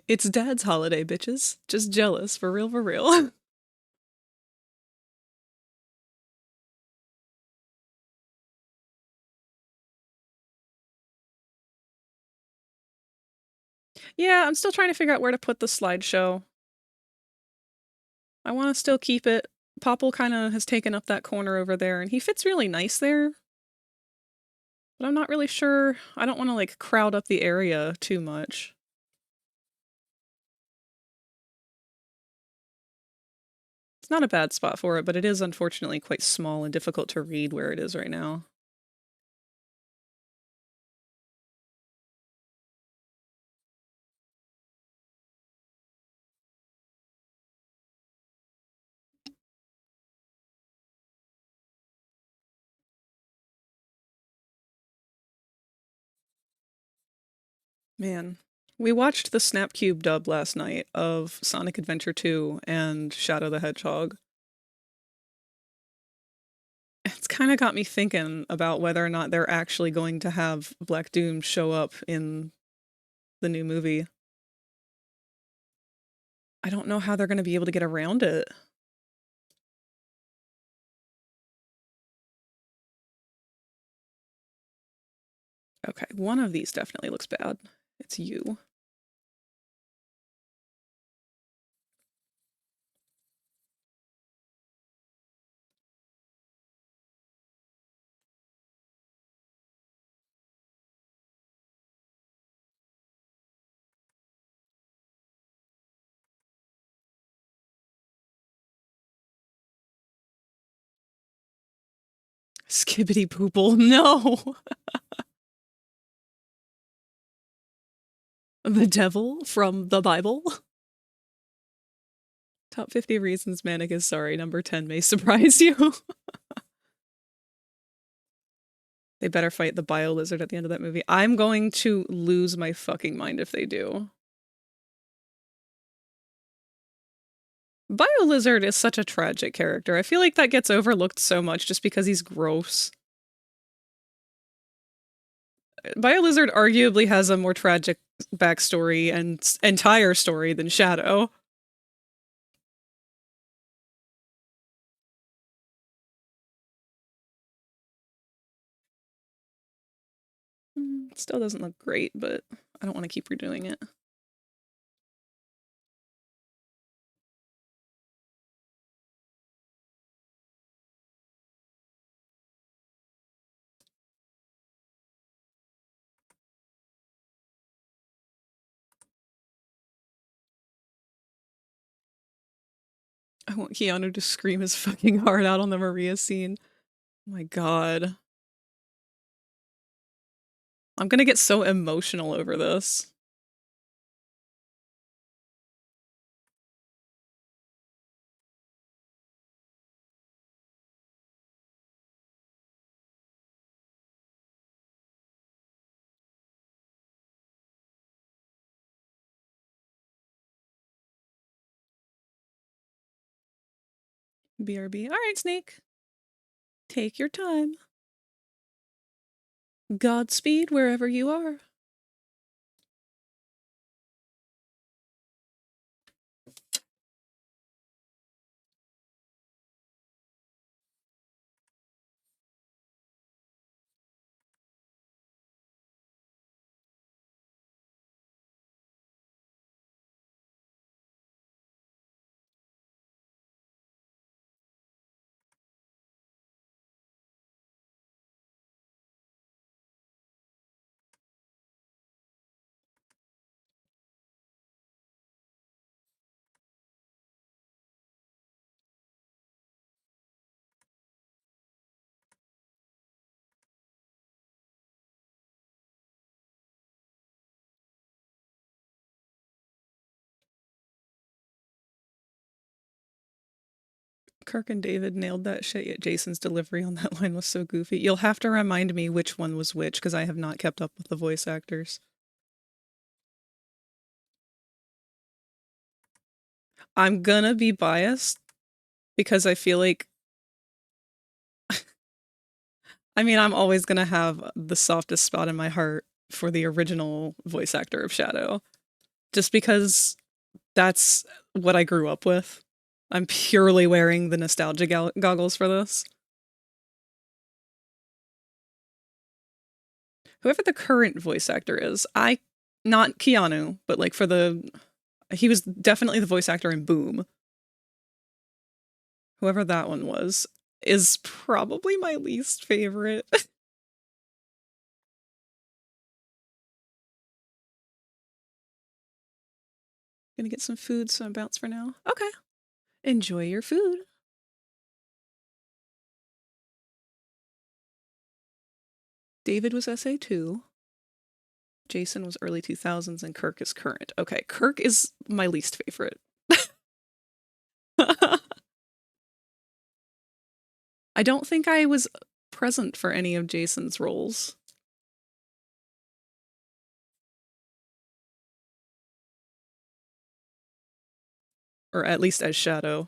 It's Dad's holiday, bitches. Just jealous, for real, for real. Yeah, I'm still trying to figure out where to put the slideshow. I want to still keep it. Popple kind of has taken up that corner over there, and he fits really nice there. But I'm not really sure. I don't want to, like, crowd up the area too much. It's not a bad spot for it, but it is unfortunately quite small and difficult to read where it is right now. Man. We watched the Snapcube dub last night of Sonic Adventure 2 and Shadow the Hedgehog. It's kind of got me thinking about whether or not they're actually going to have Black Doom show up in the new movie. I don't know how they're going to be able to get around it. Okay, one of these definitely looks bad. It's you. Skibbity poople, no! The devil from the Bible? Top 50 reasons Manic is sorry, number 10 may surprise you. They better fight the Bio Lizard at the end of that movie. I'm going to lose my fucking mind if they do. Bio Lizard is such a tragic character. I feel like that gets overlooked so much just because he's gross. Bio Lizard arguably has a more tragic backstory and entire story than Shadow. Still doesn't look great, but I don't want to keep redoing it. I want Keanu to scream his fucking heart out on the Maria scene. Oh my god. I'm gonna get so emotional over this. BRB. All right, Snake. Take your time. Godspeed wherever you are. Kirk and David nailed that shit, yet Jason's delivery on that line was so goofy. You'll have to remind me which one was which, because I have not kept up with the voice actors. I'm gonna be biased, because I feel like... I mean, I'm always gonna have the softest spot in my heart for the original voice actor of Shadow. Just because that's what I grew up with. I'm purely wearing the nostalgia goggles for this. Whoever the current voice actor is, not Keanu, but like he was definitely the voice actor in Boom. Whoever that one was, is probably my least favorite. Gonna get some food, so I bounce for now. Okay. Enjoy your food. David was SA2. Jason was early 2000s and Kirk is current. Okay, Kirk is my least favorite. I don't think I was present for any of Jason's roles. Or at least as Shadow.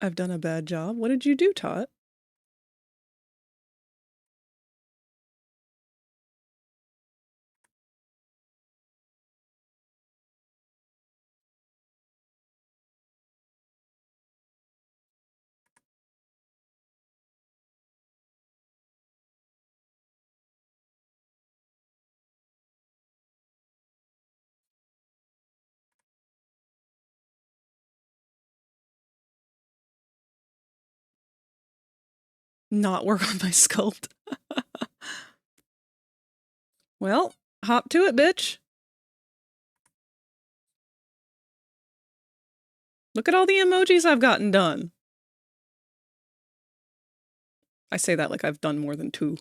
I've done a bad job. What did you do, Tot? Not work on my sculpt. Well, hop to it, bitch. Look at all the emojis I've gotten done. I say that like I've done more than 2.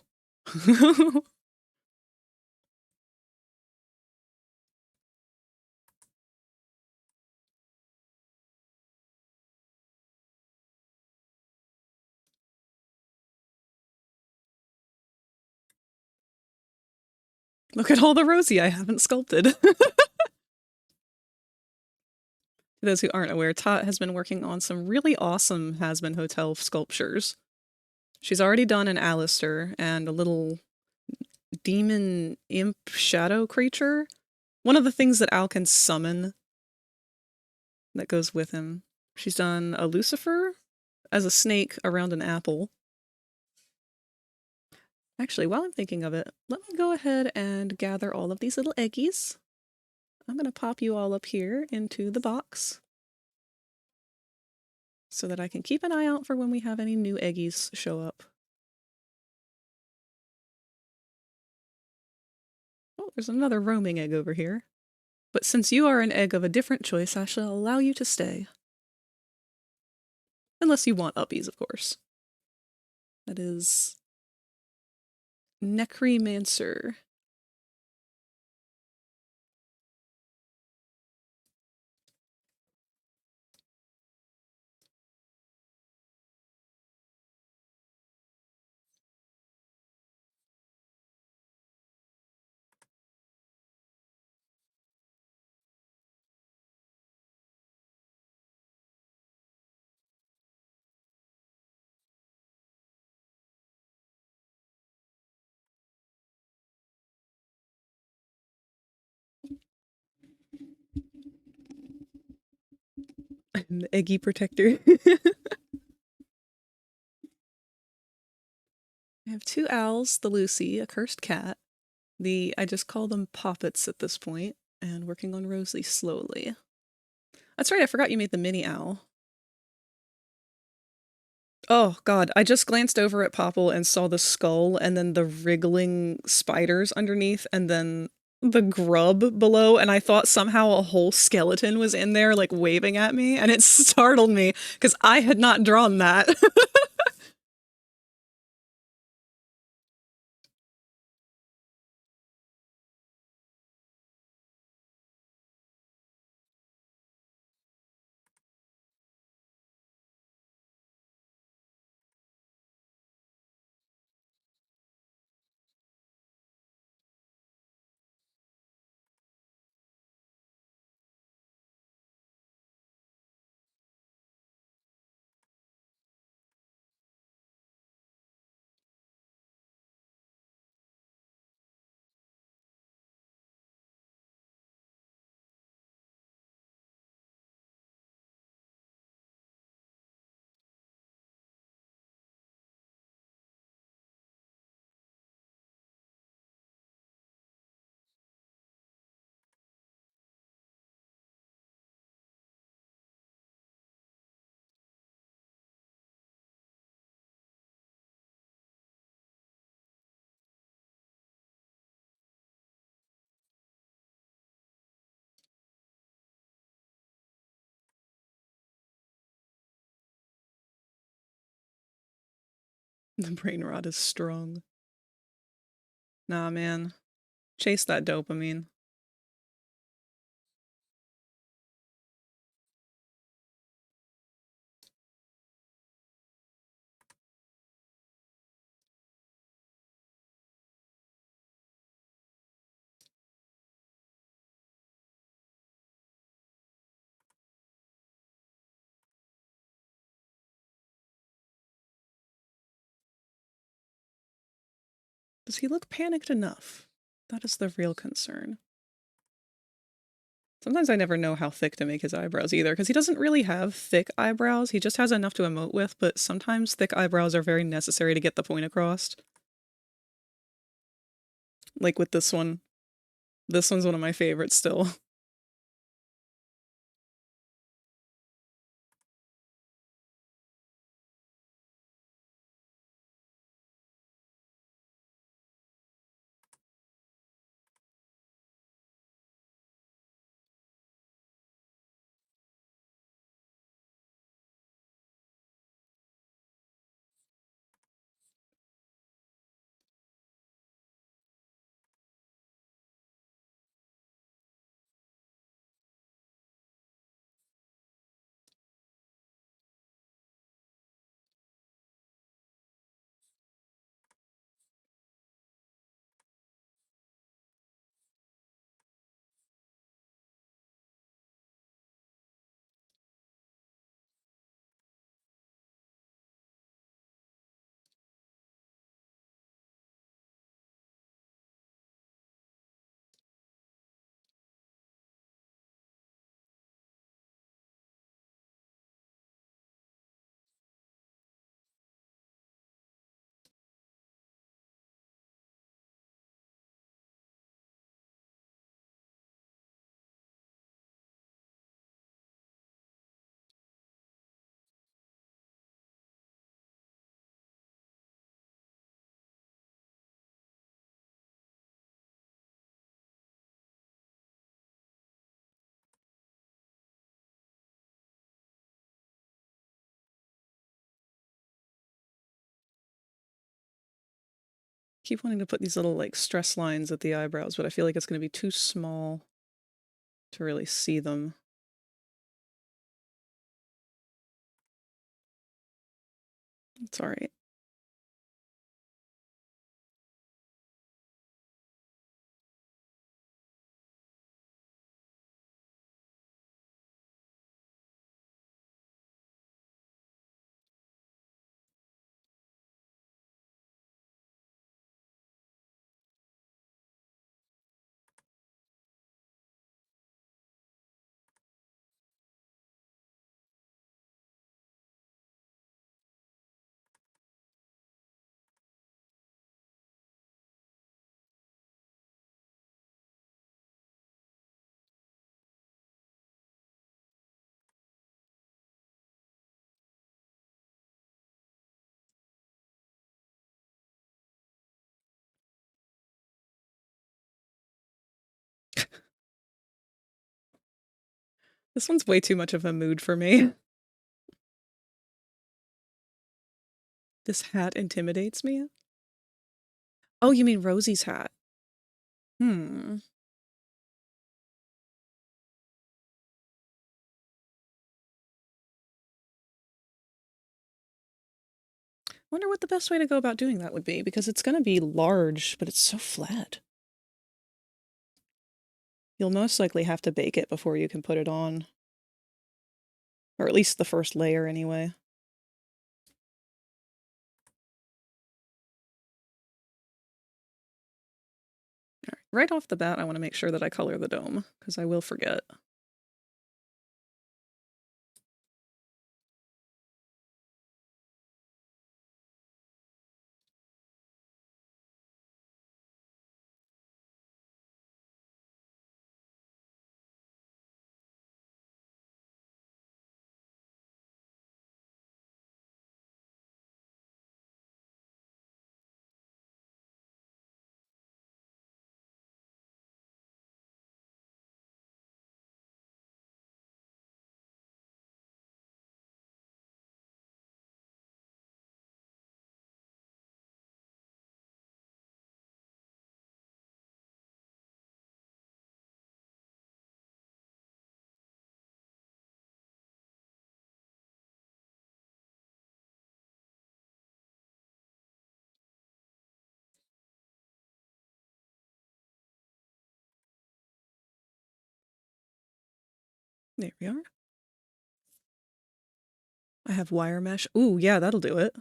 Look at all the Rosie I haven't sculpted. For those who aren't aware, Tot has been working on some really awesome Hasbin Hotel sculptures. She's already done an Alistair and a little demon imp shadow creature. One of the things that Al can summon that goes with him. She's done a Lucifer as a snake around an apple. Actually, while I'm thinking of it, let me go ahead and gather all of these little eggies. I'm going to pop you all up here into the box. so that I can keep an eye out for when we have any new eggies show up. Oh, there's another roaming egg over here. But since you are an egg of a different choice, I shall allow you to stay. Unless you want uppies, of course. That is Necromancer. I'm the eggy protector. I have 2 owls, the Lucy, a cursed cat. I just call them poppets at this point, and working on Rosie slowly. That's right, I forgot you made the mini owl. Oh god, I just glanced over at Popple and saw the skull and then the wriggling spiders underneath and then the grub below, and I thought somehow a whole skeleton was in there, like, waving at me, and it startled me, because I had not drawn that. The brain rot is strong. Nah, man. Chase that dopamine. Does he look panicked enough? That is the real concern. Sometimes I never know how thick to make his eyebrows either, because he doesn't really have thick eyebrows. He just has enough to emote with, but sometimes thick eyebrows are very necessary to get the point across. Like with this one. This one's one of my favorites still. Keep wanting to put these little like stress lines at the eyebrows, but I feel like it's going to be too small to really see them. It's all right. This one's way too much of a mood for me. This hat intimidates me. Oh, you mean Rosie's hat? Hmm. Wonder what the best way to go about doing that would be, because it's going to be large, but it's so flat. You'll most likely have to bake it before you can put it on. Or at least the first layer, anyway. All right. Right off the bat, I want to make sure that I color the dome, because I will forget. There we are. I have wire mesh. Ooh, yeah, that'll do it.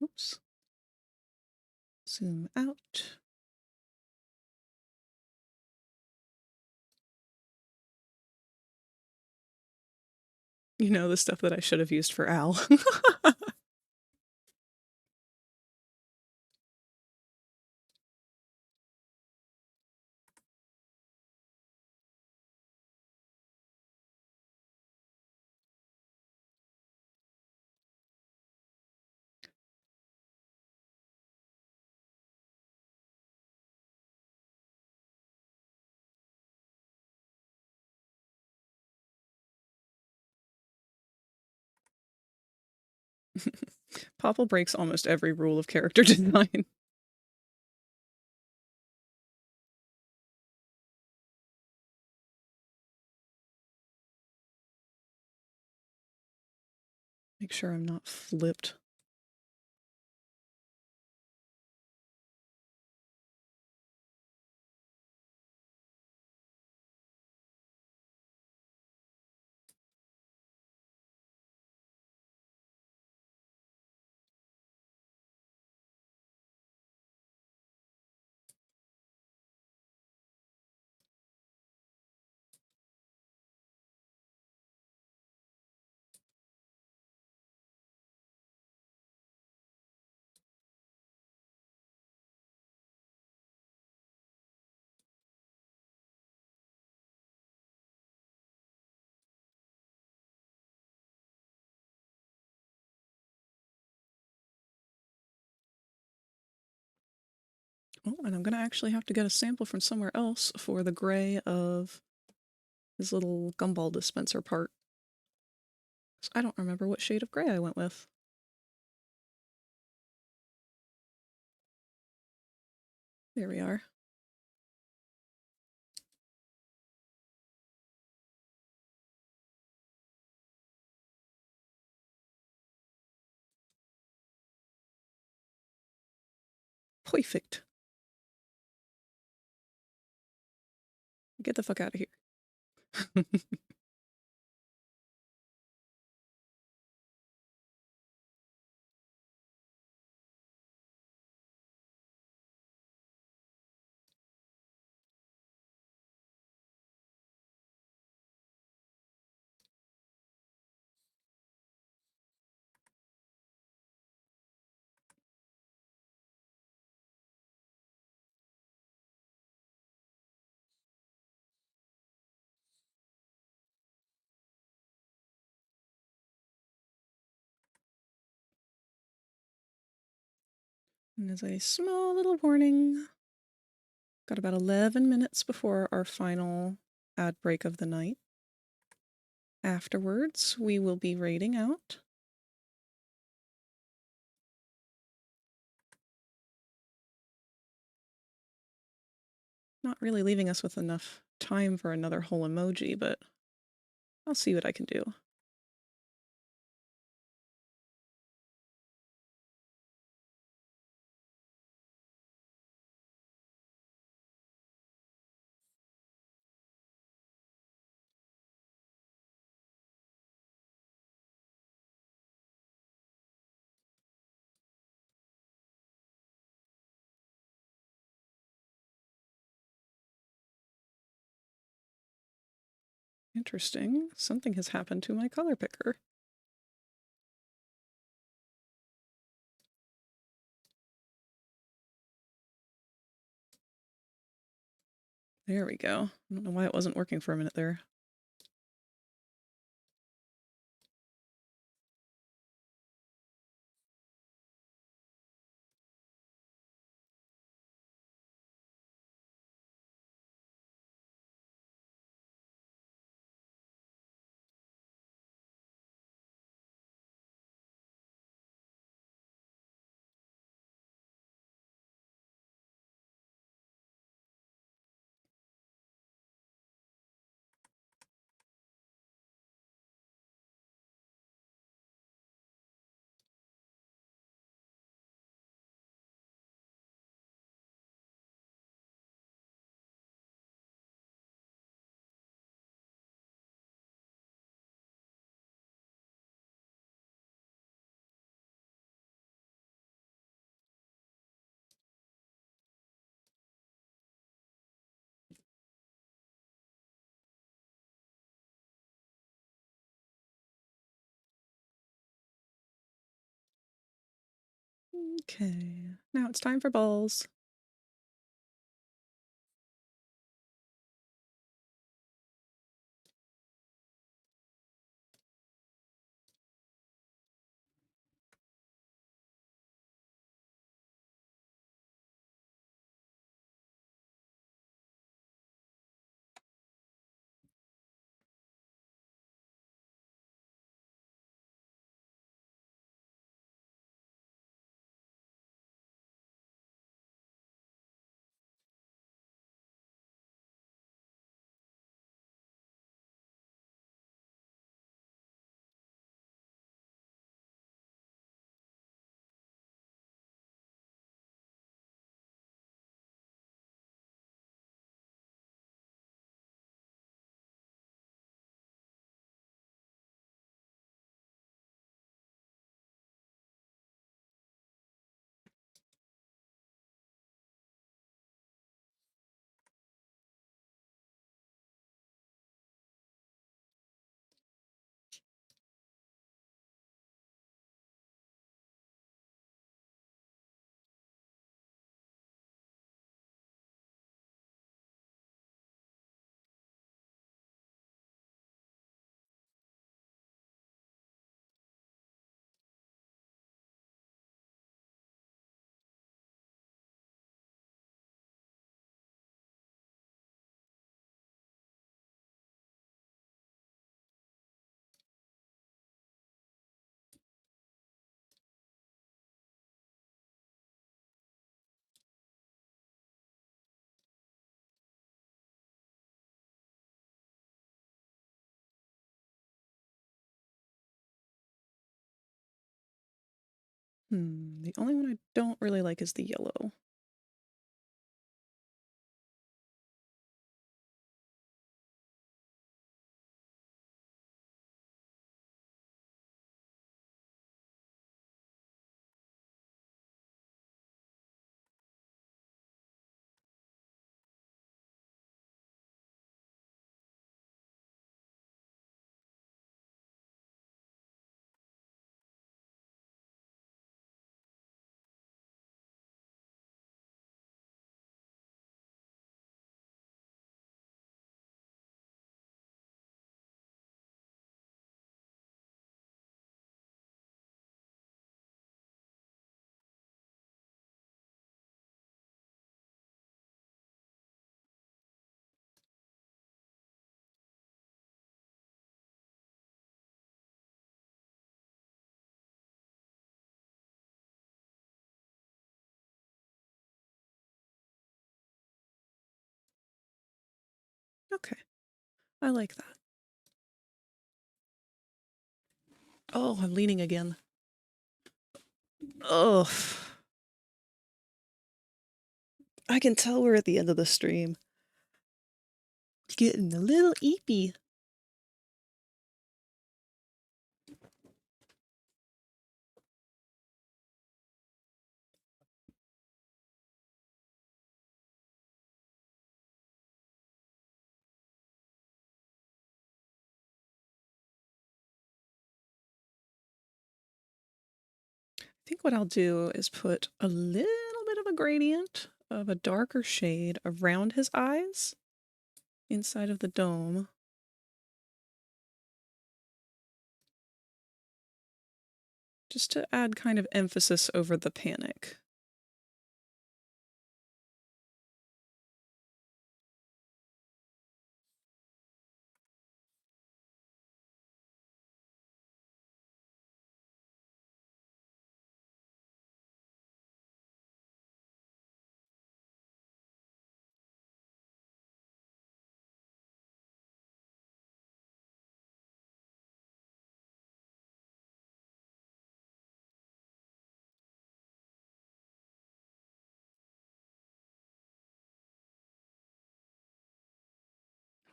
Oops. Zoom out. You know, the stuff that I should have used for Al. Popple breaks almost every rule of character design. Make sure I'm not flipped. Oh, and I'm gonna actually have to get a sample from somewhere else for the gray of his little gumball dispenser part. I don't remember what shade of gray I went with. There we are. Perfect. Get the fuck out of here. And as a small little warning, got about 11 minutes before our final ad break of the night. Afterwards, we will be raiding out. Not really leaving us with enough time for another whole emoji, but I'll see what I can do. Interesting. Something has happened to my color picker. There we go. I don't know why it wasn't working for a minute there. Okay, now it's time for balls. The only one I don't really like is the yellow. Okay, I like that. Oh, I'm leaning again. Oh, I can tell we're at the end of the stream. Getting a little eepy. I think what I'll do is put a little bit of a gradient of a darker shade around his eyes inside of the dome. Just to add kind of emphasis over the panic.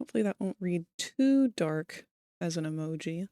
Hopefully that won't read too dark as an emoji.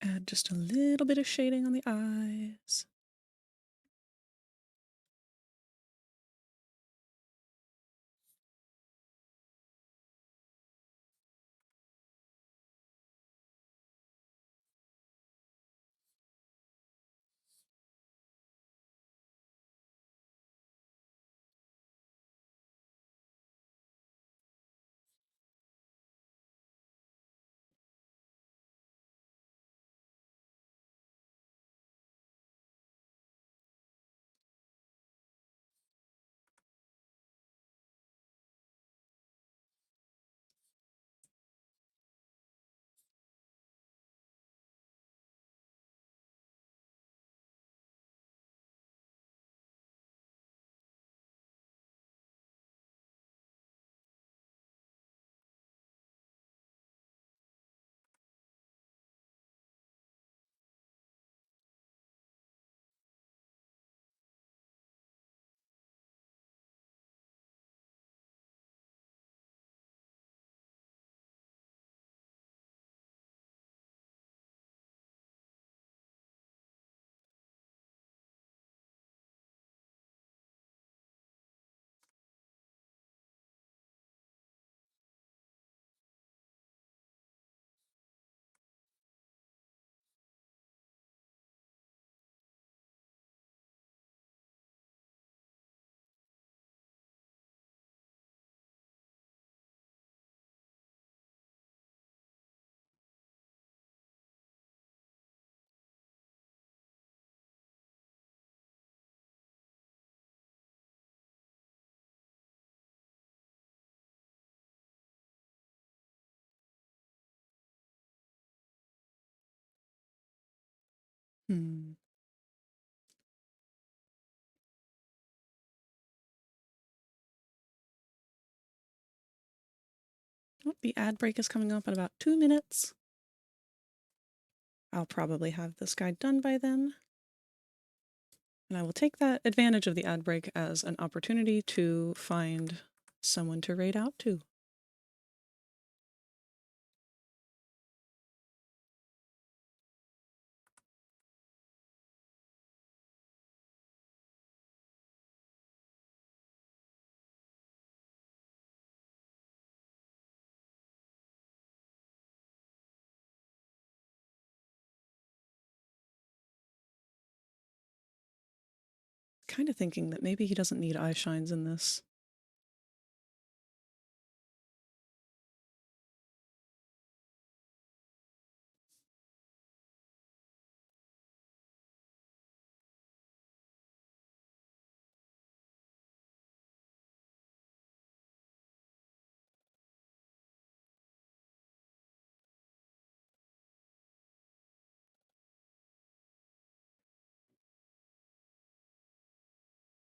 Add just a little bit of shading on the eyes. Hmm. Oh, the ad break is coming up in about 2 minutes. I'll probably have this guy done by then. And I will take that advantage of the ad break as an opportunity to find someone to raid out to. Kind of thinking that maybe he doesn't need eye shines in this.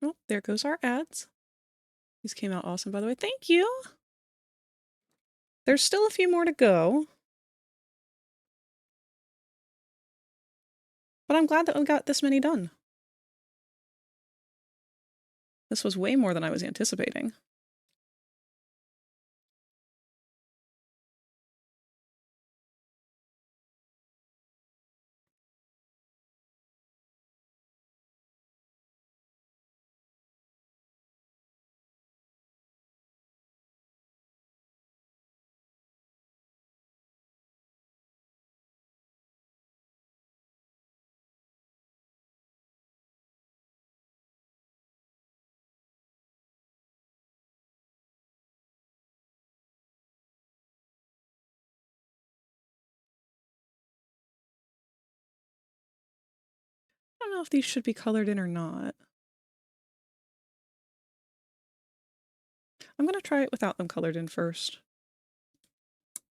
Oh, there goes our ads. These came out awesome, by the way. Thank you! There's still a few more to go. But I'm glad that we got this many done. This was way more than I was anticipating. I don't know if these should be colored in or not. I'm going to try it without them colored in first.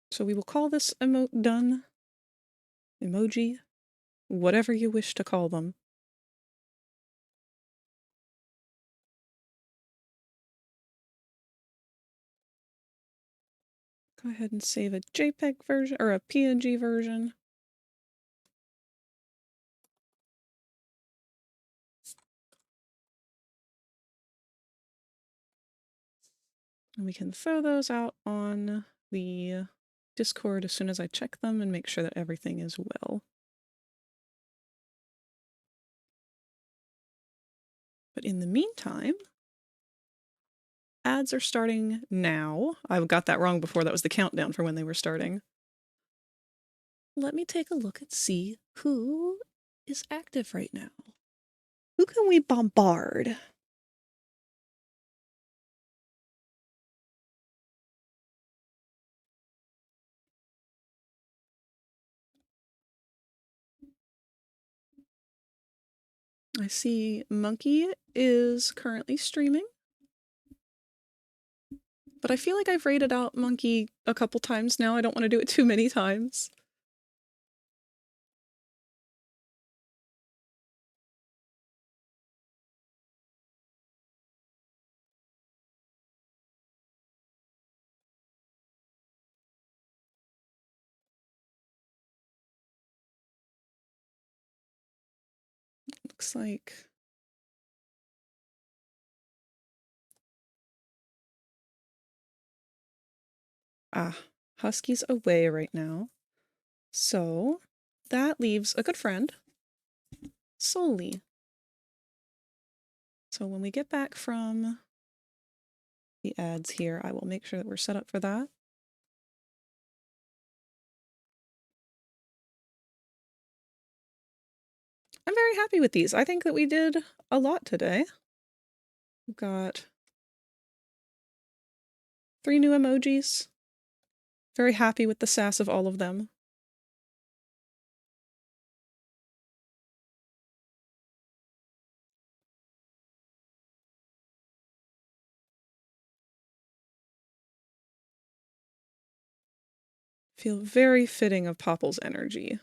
So we will call this emote done. Emoji. Whatever you wish to call them. Go ahead and save a JPEG version or a PNG version. And we can throw those out on the Discord as soon as I check them and make sure that everything is well. But in the meantime, ads are starting now. I got that wrong before. That was the countdown for when they were starting. Let me take a look and see who is active right now. Who can we bombard? I see Monkey is currently streaming. But I feel like I've rated out Monkey a couple times now. I don't want to do it too many times. Looks like... Husky's away right now. So that leaves a good friend, Solely. So when we get back from the ads here, I will make sure that we're set up for that. I'm very happy with these. I think that we did a lot today. We've got 3 new emojis. Very happy with the sass of all of them. Feel very fitting of Popple's energy.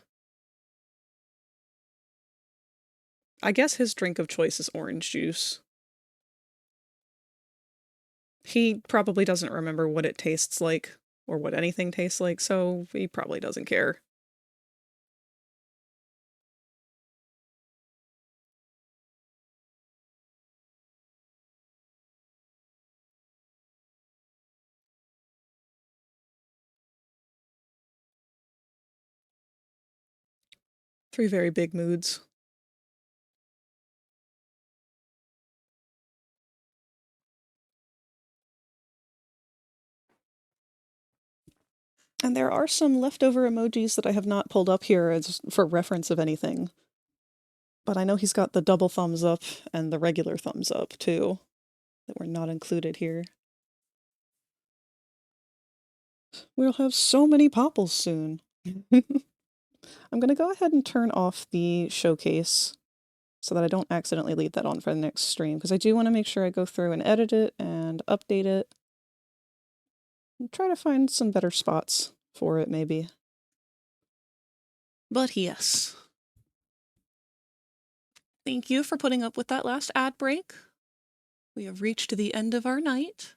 I guess his drink of choice is orange juice. He probably doesn't remember what it tastes like, or what anything tastes like, so he probably doesn't care. Three very big moods. And there are some leftover emojis that I have not pulled up here as for reference of anything. But I know he's got the double thumbs up and the regular thumbs up, too, that were not included here. We'll have so many popples soon. I'm going to go ahead and turn off the showcase so that I don't accidentally leave that on for the next stream, because I do want to make sure I go through and edit it and update it. And try to find some better spots for it, maybe. But yes. Thank you for putting up with that last ad break. We have reached the end of our night.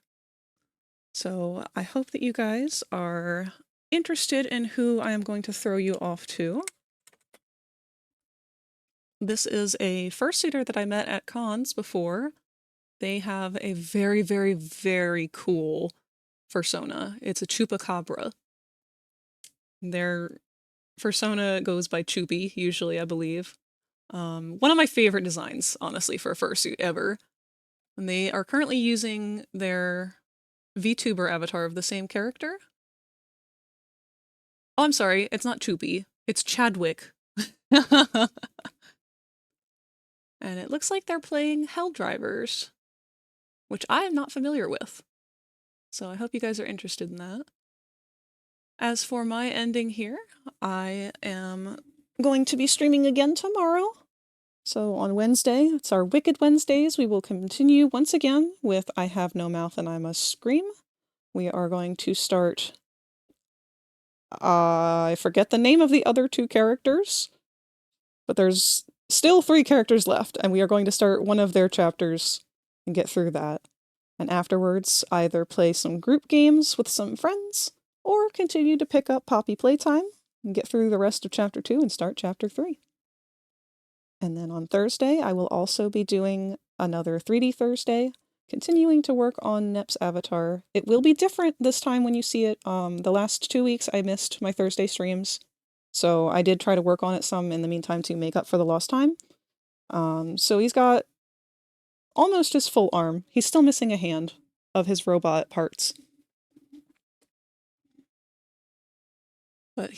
So I hope that you guys are interested in who I am going to throw you off to. This is a fursuiter that I met at cons before. They have a very, very, very cool fursona. It's a chupacabra. Their fursona goes by Choopy, usually, I believe. One of my favorite designs, honestly, for a fursuit ever. And they are currently using their VTuber avatar of the same character. Oh, I'm sorry, it's not Choopy. It's Chadwick. And it looks like they're playing Helldrivers, which I am not familiar with. So I hope you guys are interested in that. As for my ending here, I am going to be streaming again tomorrow. So on Wednesday, it's our Wicked Wednesdays. We will continue once again with I Have No Mouth and I Must Scream. We are going to start... I forget the name of the other two characters, but there's still 3 characters left, and we are going to start one of their chapters and get through that. And afterwards, either play some group games with some friends, or continue to pick up Poppy Playtime and get through the rest of Chapter 2 and start Chapter 3. And then on Thursday, I will also be doing another 3D Thursday, continuing to work on Nep's avatar. It will be different this time when you see it. The last 2 weeks, I missed my Thursday streams. So I did try to work on it some in the meantime to make up for the lost time. So he's got almost his full arm. He's still missing a hand of his robot parts. But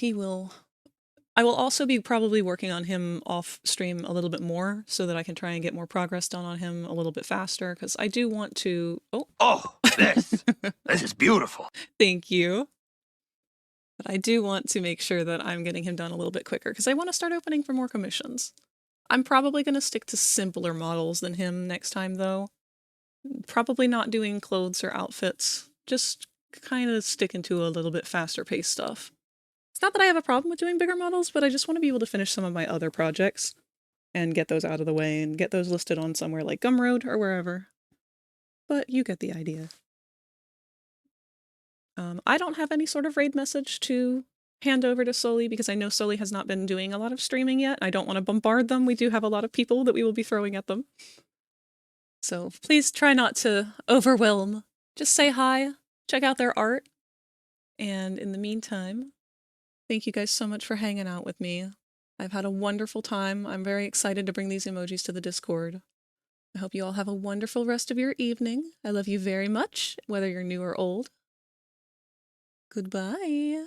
I will also be probably working on him off stream a little bit more so that I can try and get more progress done on him a little bit faster, because I do want to... Oh, this is beautiful. Thank you. But I do want to make sure that I'm getting him done a little bit quicker, because I want to start opening for more commissions. I'm probably going to stick to simpler models than him next time, though. Probably not doing clothes or outfits. Just kind of sticking to a little bit faster paced stuff. It's not that I have a problem with doing bigger models, but I just want to be able to finish some of my other projects and get those out of the way and get those listed on somewhere like Gumroad or wherever. But you get the idea. I don't have any sort of raid message to hand over to Sully because I know Sully has not been doing a lot of streaming yet. I don't want to bombard them. We do have a lot of people that we will be throwing at them. So please try not to overwhelm. Just say hi, check out their art. And in the meantime, thank you guys so much for hanging out with me. I've had a wonderful time. I'm very excited to bring these emojis to the Discord. I hope you all have a wonderful rest of your evening. I love you very much, whether you're new or old. Goodbye.